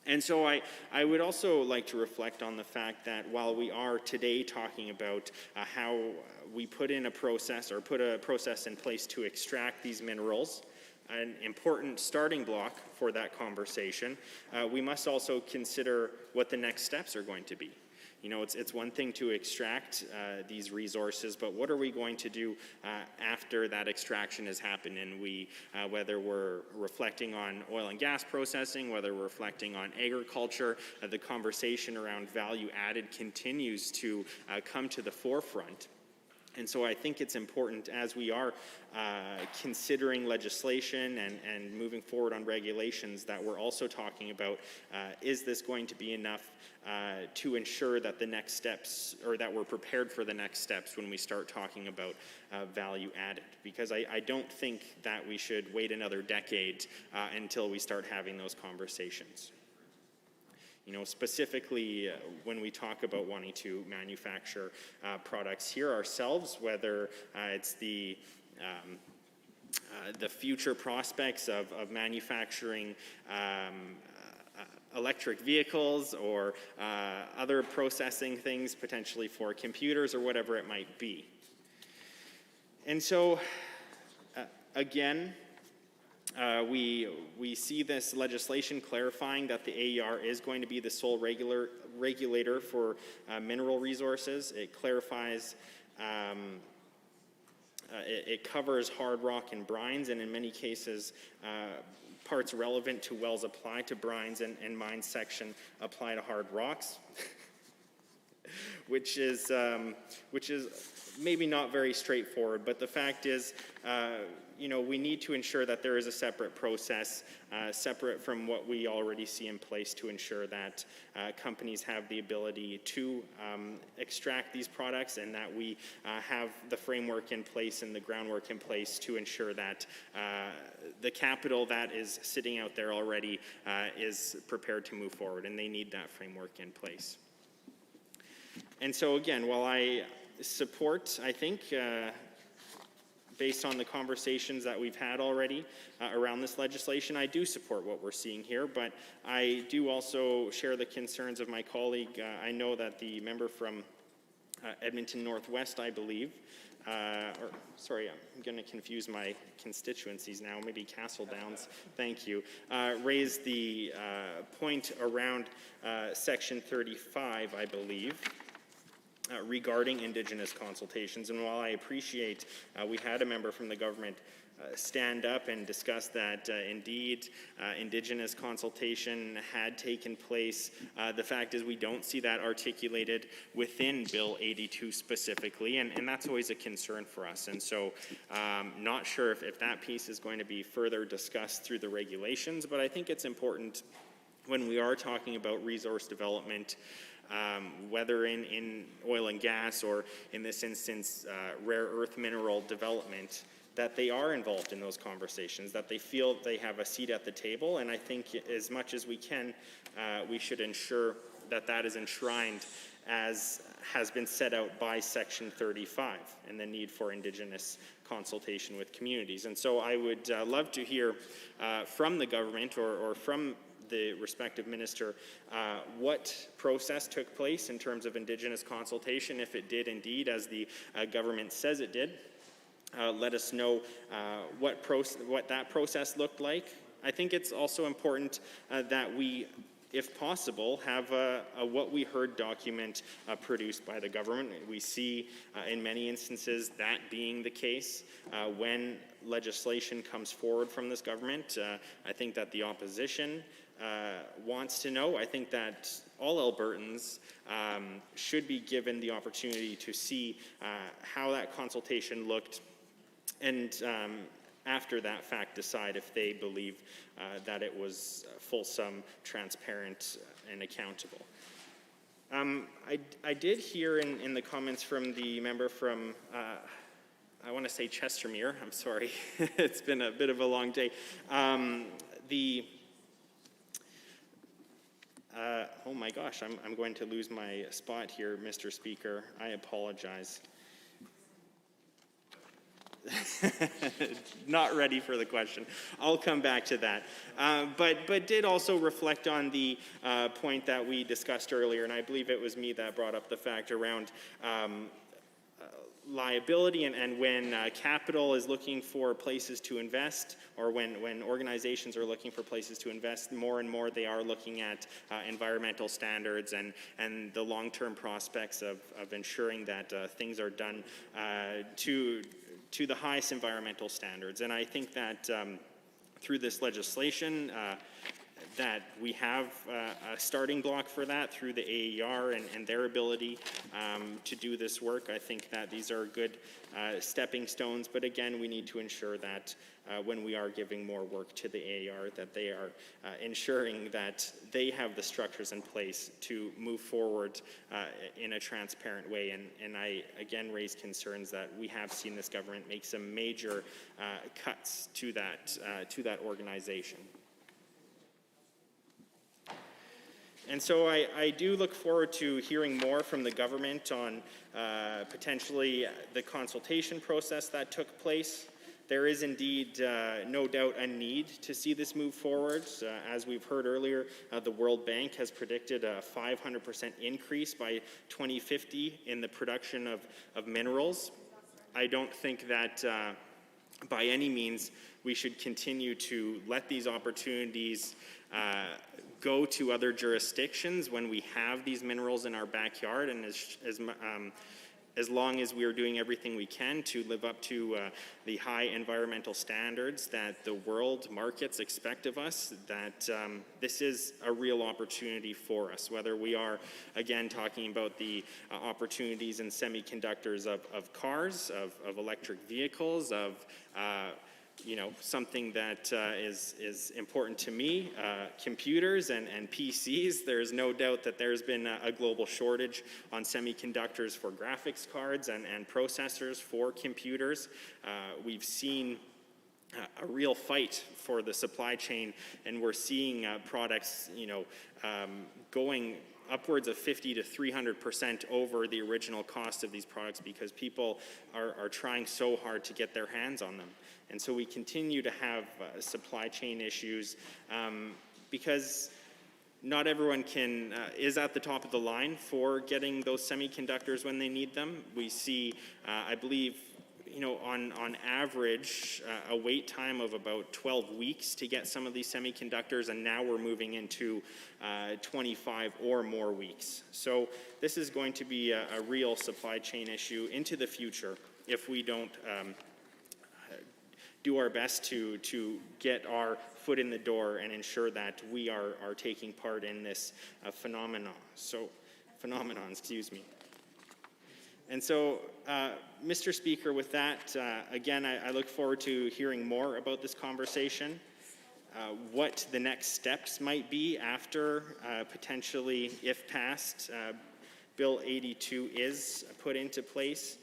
And so I would also like to reflect on the fact that while we are today talking about how we put in a process or put a process in place to extract these minerals, an important starting block for that conversation, we must also consider what the next steps are going to be. It's one thing to extract these resources, but what are we going to do after that extraction has happened? And whether we're reflecting on oil and gas processing, whether we're reflecting on agriculture, the conversation around value added continues to come to the forefront. And so I think it's important, as we are considering legislation and moving forward on regulations, that we're also talking about, is this going to be enough to ensure that the next steps, or that we're prepared for the next steps when we start talking about value added? Because I don't think that we should wait another decade until we start having those conversations. Specifically when we talk about wanting to manufacture products here ourselves, whether it's the future prospects of manufacturing electric vehicles or other processing things, potentially for computers or whatever it might be. And so, again, we see this legislation clarifying that the AER is going to be the sole regulator for mineral resources. It clarifies, it covers hard rock and brines, and in many cases, parts relevant to wells apply to brines, and mines section apply to hard rocks, which is maybe not very straightforward. But the fact is, we need to ensure that there is a separate process, separate from what we already see in place, to ensure that companies have the ability to extract these products, and that we have the framework in place and the groundwork in place to ensure that the capital that is sitting out there already is prepared to move forward, and they need that framework in place. And so again, while I support, I think, based on the conversations that we've had already around this legislation, I do support what we're seeing here, but I do also share the concerns of my colleague. I know that the member from Edmonton Northwest, I believe, sorry, I'm going to confuse my constituencies now, maybe Castle Downs, thank you, raised the point around Section 35, I believe, regarding Indigenous consultations. And while I appreciate we had a member from the government stand up and discuss that indeed Indigenous consultation had taken place, the fact is we don't see that articulated within Bill 82 specifically, and that's always a concern for us. And so not sure if that piece is going to be further discussed through the regulations, but I think it's important when we are talking about resource development, whether in oil and gas or in this instance rare earth mineral development, that they are involved in those conversations, that they feel they have a seat at the table. And I think as much as we can, we should ensure that that is enshrined as has been set out by Section 35 and the need for Indigenous consultation with communities. And so I would love to hear from the government or from the respective minister what process took place in terms of Indigenous consultation, if it did indeed, as the government says it did. Let us know what that process looked like. I think it's also important that we, if possible, have a what we heard document produced by the government. We see in many instances that being the case when legislation comes forward from this government. I think that the opposition wants to know. I think that all Albertans should be given the opportunity to see how that consultation looked, and after that fact decide if they believe that it was fulsome, transparent, and accountable. I did hear in the comments from the member from I want to say Chestermere, I'm sorry, it's been a bit of a long day, oh my gosh, I'm going to lose my spot here, Mr. Speaker. I apologize. Not ready for the question. I'll come back to that. But did also reflect on the point that we discussed earlier, and I believe it was me that brought up the fact around liability, and when capital is looking for places to invest, or when organizations are looking for places to invest, more and more they are looking at environmental standards and the long-term prospects of ensuring that things are done to the highest environmental standards. And I think that through this legislation, that we have a starting block for that through the AER and their ability to do this work. I think that these are good stepping stones, but again, we need to ensure that when we are giving more work to the AER, that they are ensuring that they have the structures in place to move forward in a transparent way. And I again raise concerns that we have seen this government make some major cuts to that organization. And so I do look forward to hearing more from the government on potentially the consultation process that took place There is indeed no doubt a need to see this move forward. As we've heard earlier, the World Bank has predicted a 500% increase by 2050 in the production of minerals. I don't think that by any means we should continue to let these opportunities go to other jurisdictions when we have these minerals in our backyard, and as long as we are doing everything we can to live up to the high environmental standards that the world markets expect of us, that this is a real opportunity for us, whether we are, again, talking about the opportunities in semiconductors of cars, of electric vehicles, of something that is important to me, computers and PCs. There's no doubt that there's been a global shortage on semiconductors for graphics cards and processors for computers. We've seen a real fight for the supply chain, and we're seeing products, going upwards of 50 to 300% over the original cost of these products because people are trying so hard to get their hands on them. And so we continue to have supply chain issues because not everyone is at the top of the line for getting those semiconductors when they need them. We see, I believe, on average, a wait time of about 12 weeks to get some of these semiconductors, and now we're moving into 25 or more weeks. So this is going to be a real supply chain issue into the future if we don't do our best to get our foot in the door and ensure that we are taking part in this phenomenon. And so, Mr. Speaker, with that, again, I look forward to hearing more about this conversation, what the next steps might be after potentially, if passed, Bill 82 is put into place.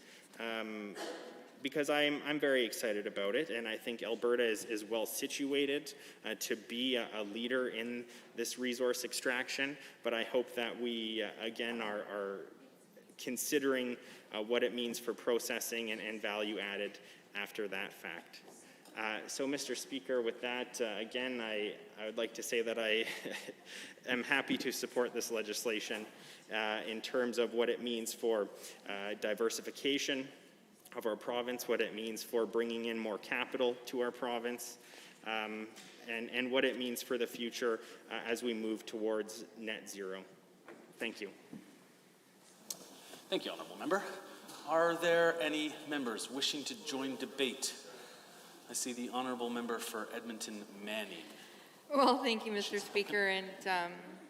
Because I'm very excited about it, and I think Alberta is well situated to be a leader in this resource extraction, but I hope that we, again, are considering what it means for processing and value added after that fact. So, Mr. Speaker, with that, again, I would like to say that I am happy to support this legislation in terms of what it means for diversification of our province, what it means for bringing in more capital to our province, and what it means for the future as we move towards net zero. Thank you. Thank you, Honourable Member. Are there any members wishing to join debate? I see the Honourable Member for Edmonton Manning. Well, thank you, Mr. Speaker, and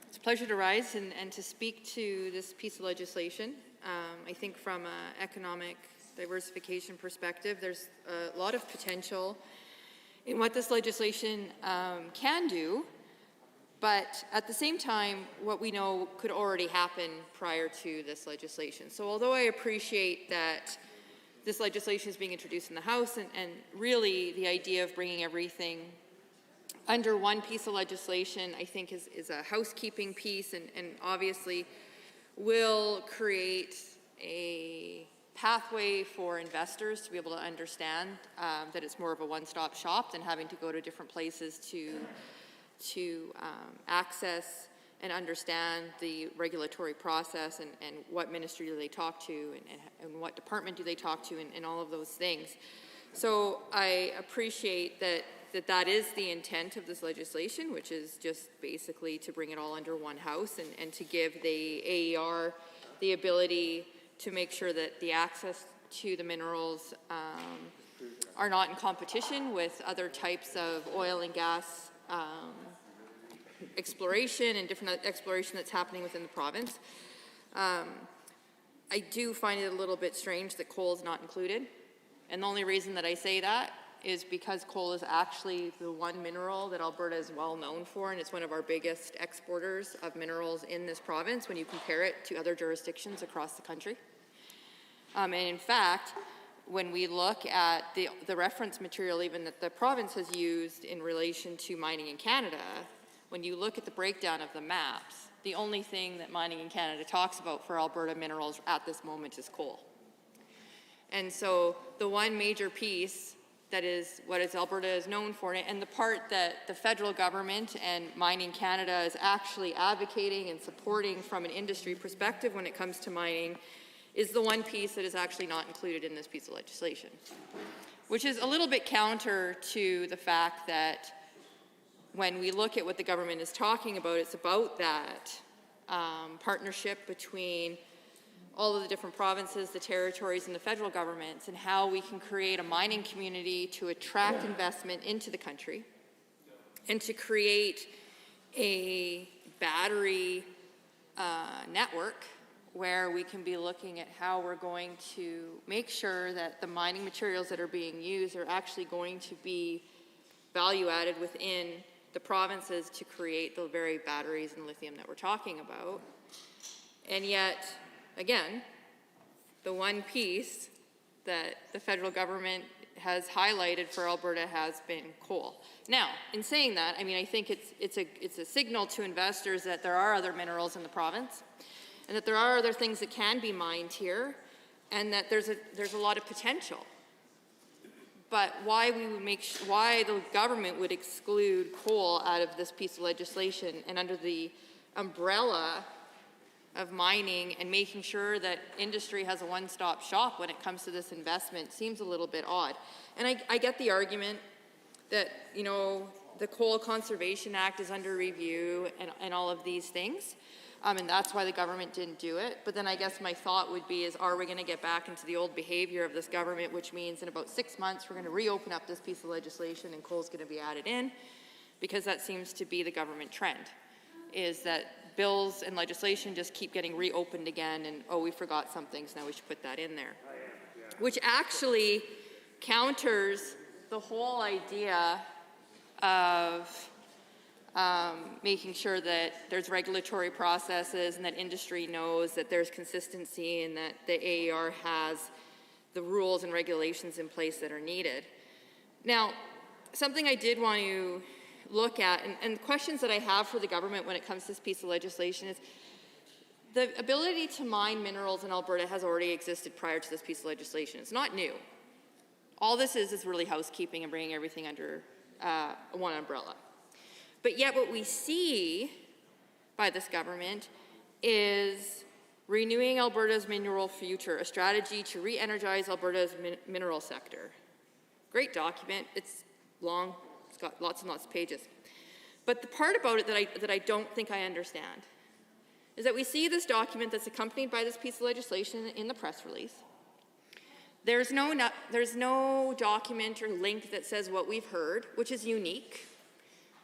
it's a pleasure to rise and to speak to this piece of legislation. I think from an economic diversification perspective, there's a lot of potential in what this legislation can do, but at the same time, what we know could already happen prior to this legislation. So although I appreciate that this legislation is being introduced in the House, and really the idea of bringing everything under one piece of legislation, I think is a housekeeping piece, and obviously will create a pathway for investors to be able to understand that it's more of a one-stop shop than having to go to different places to access and understand the regulatory process and what ministry do they talk to and what department do they talk to and all of those things. So I appreciate that is the intent of this legislation, which is just basically to bring it all under one house and to give the AER the ability to make sure that the access to the minerals are not in competition with other types of oil and gas exploration and different exploration that's happening within the province. I do find it a little bit strange that coal is not included. And the only reason that I say that is because coal is actually the one mineral that Alberta is well known for, and it's one of our biggest exporters of minerals in this province when you compare it to other jurisdictions across the country. And in fact, when we look at the reference material even that the province has used in relation to mining in Canada, when you look at the breakdown of the maps, the only thing that Mining in Canada talks about for Alberta minerals at this moment is coal. And so the one major piece that is what Alberta is known for, and the part that the federal government and Mining Canada is actually advocating and supporting from an industry perspective when it comes to mining, is the one piece that is actually not included in this piece of legislation, which is a little bit counter to the fact that when we look at what the government is talking about, it's about that partnership between all of the different provinces, the territories, and the federal governments, and how we can create a mining community to attract investment into the country and to create a battery network where we can be looking at how we're going to make sure that the mining materials that are being used are actually going to be value added within the provinces to create the very batteries and lithium that we're talking about. And yet, again, the one piece that the federal government has highlighted for Alberta has been coal. Now, in saying that, I mean, I think it's a signal to investors that there are other minerals in the province, and that there are other things that can be mined here, and that there's a lot of potential. But why the government would exclude coal out of this piece of legislation and under the umbrella of mining and making sure that industry has a one-stop shop when it comes to this investment seems a little bit odd. And I get the argument that, you know, the Coal Conservation Act is under review and all of these things. And that's why the government didn't do it. But then I guess my thought would be is, are we going to get back into the old behavior of this government, which means in about 6 months we're going to reopen up this piece of legislation and coal's going to be added in? Because that seems to be the government trend, is that bills and legislation just keep getting reopened again, and oh, we forgot something, so now we should put that in there. Which actually counters the whole idea of making sure that there's regulatory processes and that industry knows that there's consistency and that the AER has the rules and regulations in place that are needed. Now, something I did want to look at, and questions that I have for the government when it comes to this piece of legislation is, the ability to mine minerals in Alberta has already existed prior to this piece of legislation. It's not new. All this is really housekeeping and bringing everything under one umbrella. But yet what we see by this government is renewing Alberta's mineral future, a strategy to re-energize Alberta's mineral sector. Great document. It's long. It's got lots and lots of pages. But the part about it that I don't think I understand is that we see this document that's accompanied by this piece of legislation in the press release. There's no document or link that says what we've heard, which is unique,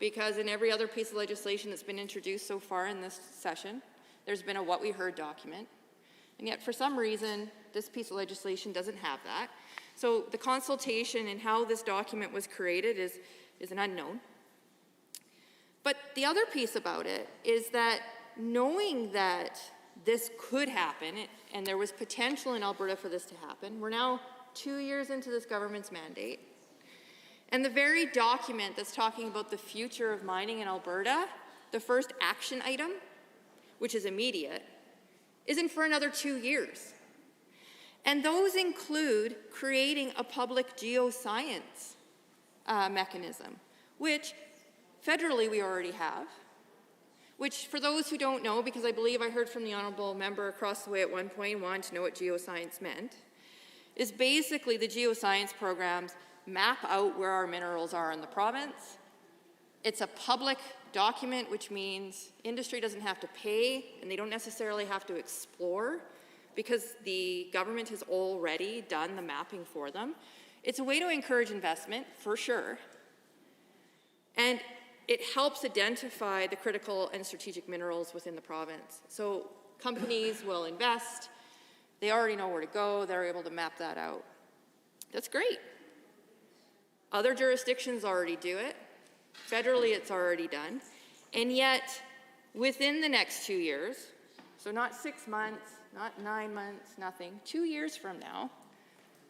because in every other piece of legislation that's been introduced so far in this session, there's been a what we heard document. And yet, for some reason, this piece of legislation doesn't have that. So the consultation and how this document was created is an unknown. But the other piece about it is that knowing that this could happen, and there was potential in Alberta for this to happen, we're now 2 years into this government's mandate. And the very document that's talking about the future of mining in Alberta, the first action item, which is immediate, isn't for another 2 years. And those include creating a public geoscience mechanism, which federally we already have, which for those who don't know, because I believe I heard from the honourable member across the way at one point wanting to know what geoscience meant, is basically the geoscience programs map out where our minerals are in the province. It's a public document, which means industry doesn't have to pay and they don't necessarily have to explore because the government has already done the mapping for them. It's a way to encourage investment, for sure. And it helps identify the critical and strategic minerals within the province. So companies will invest, they already know where to go, they're able to map that out. That's great. Other jurisdictions already do it. Federally, it's already done. And yet, within the next 2 years, so not 6 months, not 9 months, nothing, 2 years from now,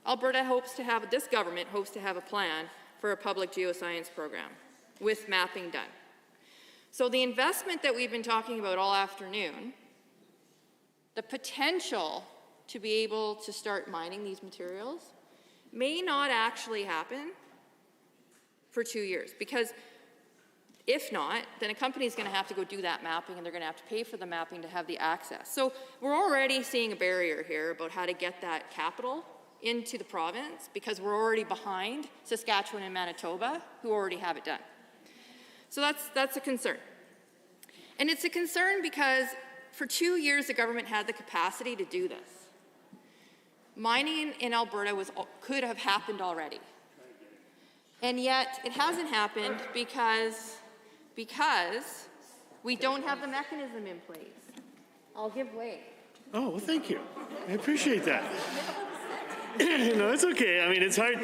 Alberta hopes to have, this government hopes to have a plan for a public geoscience program with mapping done. So the investment that we've been talking about all afternoon, the potential to be able to start mining these materials may not actually happen for 2 years. Because if not, then a company is going to have to go do that mapping, and they're going to have to pay for the mapping to have the access. So we're already seeing a barrier here about how to get that capital into the province, because we're already behind Saskatchewan and Manitoba, who already have it done. So that's a concern. And it's a concern because for 2 years, the government had the capacity to do this. Mining in Alberta could have happened already. And yet it hasn't happened because we don't have the mechanism in place. I'll give way. Oh, well, thank you. I appreciate that. No, it's okay. I mean, it's hard.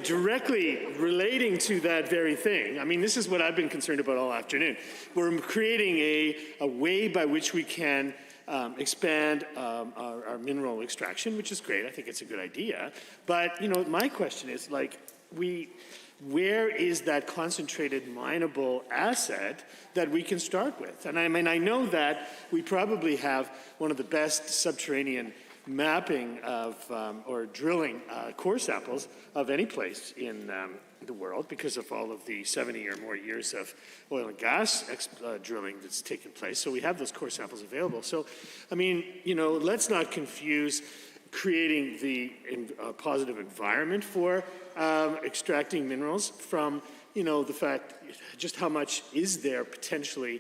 Directly relating to that very thing, I mean, this is what I've been concerned about all afternoon. We're creating a way by which we can expand our mineral extraction, which is great. I think it's a good idea. But, my question is, where is that concentrated mineable asset that we can start with? And I mean, I know that we probably have one of the best subterranean mapping of or drilling core samples of any place in the world because of all of the 70 or more years of oil and gas drilling that's taken place. So we have those core samples available. So, I mean, let's not confuse creating the positive environment for extracting minerals from, the fact just how much is there potentially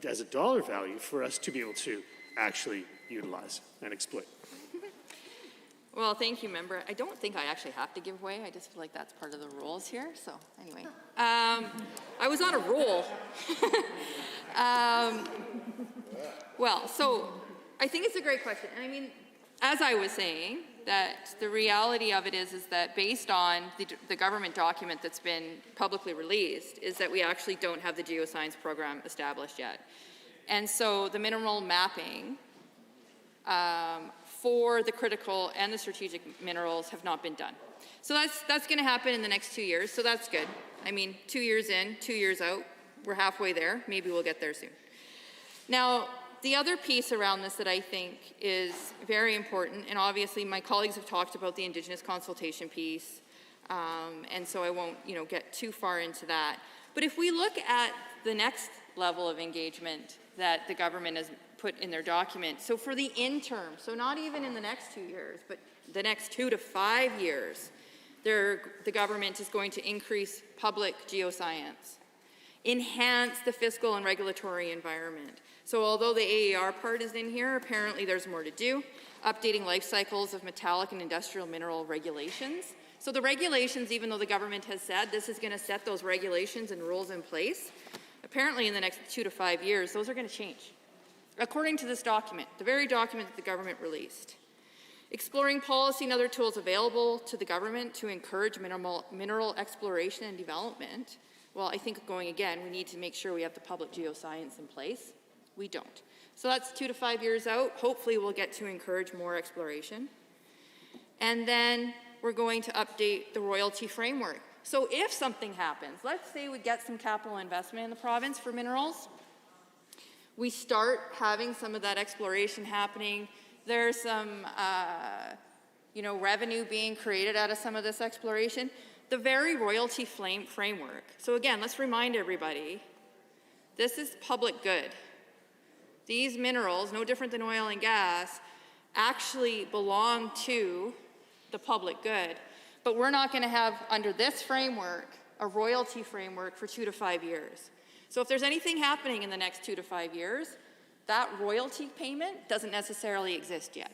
as a dollar value for us to be able to actually utilize and exploit. Well, thank you, member. I don't think I actually have to give way. I just feel like that's part of the rules here. So anyway, I was on a roll. So I think it's a great question. And I mean, as I was saying, that the reality of it is that based on the government document that's been publicly released, is that we actually don't have the geoscience program established yet. And so the mineral mapping for the critical and the strategic minerals have not been done. So that's going to happen in the next 2 years, so that's good. I mean, 2 years in, 2 years out, we're halfway there. Maybe we'll get there soon. Now, the other piece around this that I think is very important, and obviously my colleagues have talked about the Indigenous consultation piece, and so I won't, get too far into that. But if we look at the next level of engagement that the government has put in their document, so for the interim, so not even in the next 2 years, but the next 2 to 5 years, the government is going to increase public geoscience, enhance the fiscal and regulatory environment. So although the AER part is in here, apparently there's more to do. Updating life cycles of metallic and industrial mineral regulations. So the regulations, even though the government has said this is going to set those regulations and rules in place, apparently in the next 2 to 5 years, those are going to change. According to this document, the very document that the government released. Exploring policy and other tools available to the government to encourage mineral exploration and development. Well, I think going again, we need to make sure we have the public geoscience in place. We don't. So that's 2 to 5 years out. Hopefully we'll get to encourage more exploration. And then we're going to update the royalty framework. So if something happens, let's say we get some capital investment in the province for minerals, we start having some of that exploration happening. There's some, revenue being created out of some of this exploration. The very royalty framework. So again, let's remind everybody, this is public good. These minerals, no different than oil and gas, actually belong to the public good. But we're not going to have, under this framework, a royalty framework for 2 to 5 years. So if there's anything happening in the next 2 to 5 years, that royalty payment doesn't necessarily exist yet.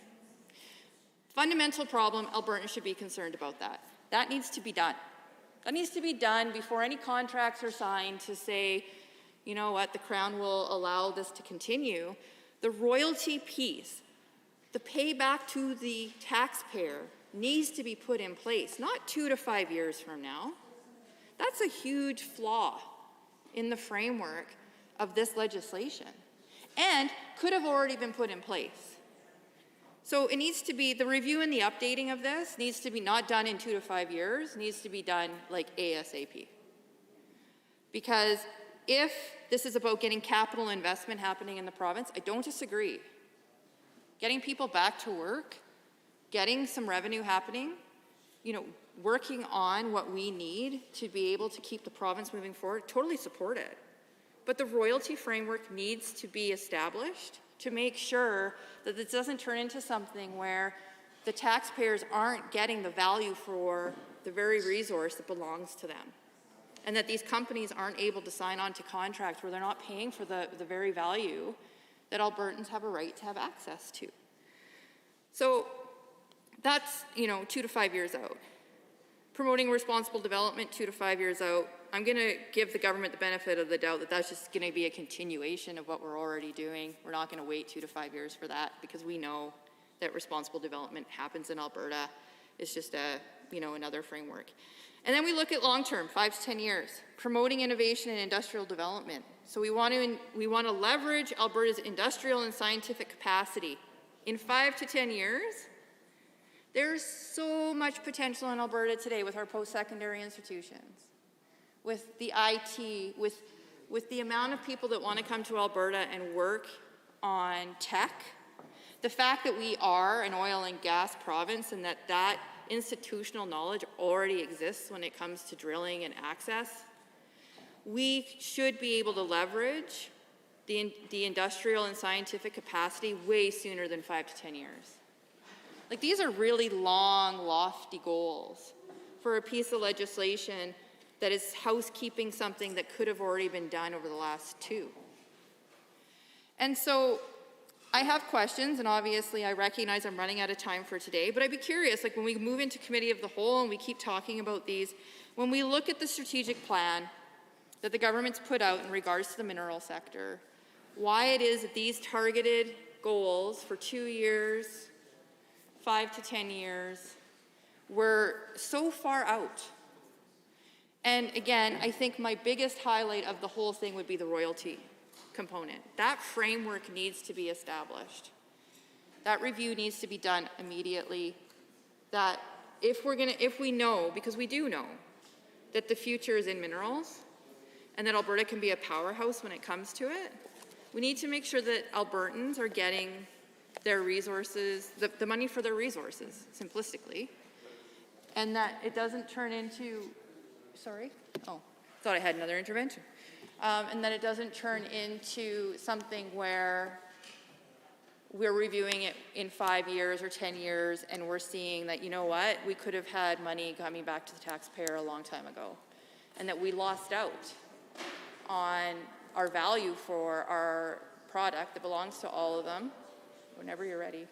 Fundamental problem, Albertans should be concerned about that. That needs to be done. That needs to be done before any contracts are signed to say, you know what, the Crown will allow this to continue. The royalty piece, the payback to the taxpayer needs to be put in place, not 2 to 5 years from now. That's a huge flaw in the framework of this legislation and could have already been put in place. So it needs to be, the review and the updating of this needs to be not done in 2 to 5 years, needs to be done like ASAP. Because if this is about getting capital investment happening in the province, I don't disagree. Getting people back to work, getting some revenue happening, working on what we need to be able to keep the province moving forward, totally support it. But the royalty framework needs to be established to make sure that this doesn't turn into something where the taxpayers aren't getting the value for the very resource that belongs to them. And that these companies aren't able to sign on to contracts where they're not paying for the very value that Albertans have a right to have access to. So that's, 2 to 5 years out. Promoting responsible development 2 to 5 years out. I'm going to give the government the benefit of the doubt that that's just going to be a continuation of what we're already doing. We're not going to wait 2 to 5 years for that because we know that responsible development happens in Alberta. It's just another framework. And then we look at long-term, 5 to 10 years, promoting innovation and industrial development. So we want to leverage Alberta's industrial and scientific capacity. In 5 to 10 years, there's so much potential in Alberta today with our post-secondary institutions, with the IT, with the amount of people that want to come to Alberta and work on tech. The fact that we are an oil and gas province and that institutional knowledge already exists when it comes to drilling and access, we should be able to leverage the industrial and scientific capacity way sooner than 5 to 10 years. Like, these are really long, lofty goals for a piece of legislation that is housekeeping something that could have already been done over the last 2. And so I have questions, and obviously I recognize I'm running out of time for today, but I'd be curious, like when we move into committee of the whole and we keep talking about these, when we look at the strategic plan that the government's put out in regards to the mineral sector, why it is that these targeted goals for 2 years, 5 to 10 years, were so far out. And again, I think my biggest highlight of the whole thing would be the royalty component. That framework needs to be established. That review needs to be done immediately. That if we know, because we do know, that the future is in minerals and that Alberta can be a powerhouse when it comes to it, we need to make sure that Albertans are getting their resources, the money for their resources, simplistically, and that it doesn't turn into, thought I had another intervention. And that it doesn't turn into something where we're reviewing it in 5 years or 10 years and we're seeing that, we could have had money coming back to the taxpayer a long time ago, and that we lost out on our value for our product that belongs to all of them. Whenever you're ready.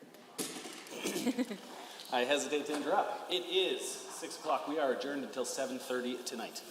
I hesitate to interrupt. It is 6 o'clock. We are adjourned until 7:30 tonight.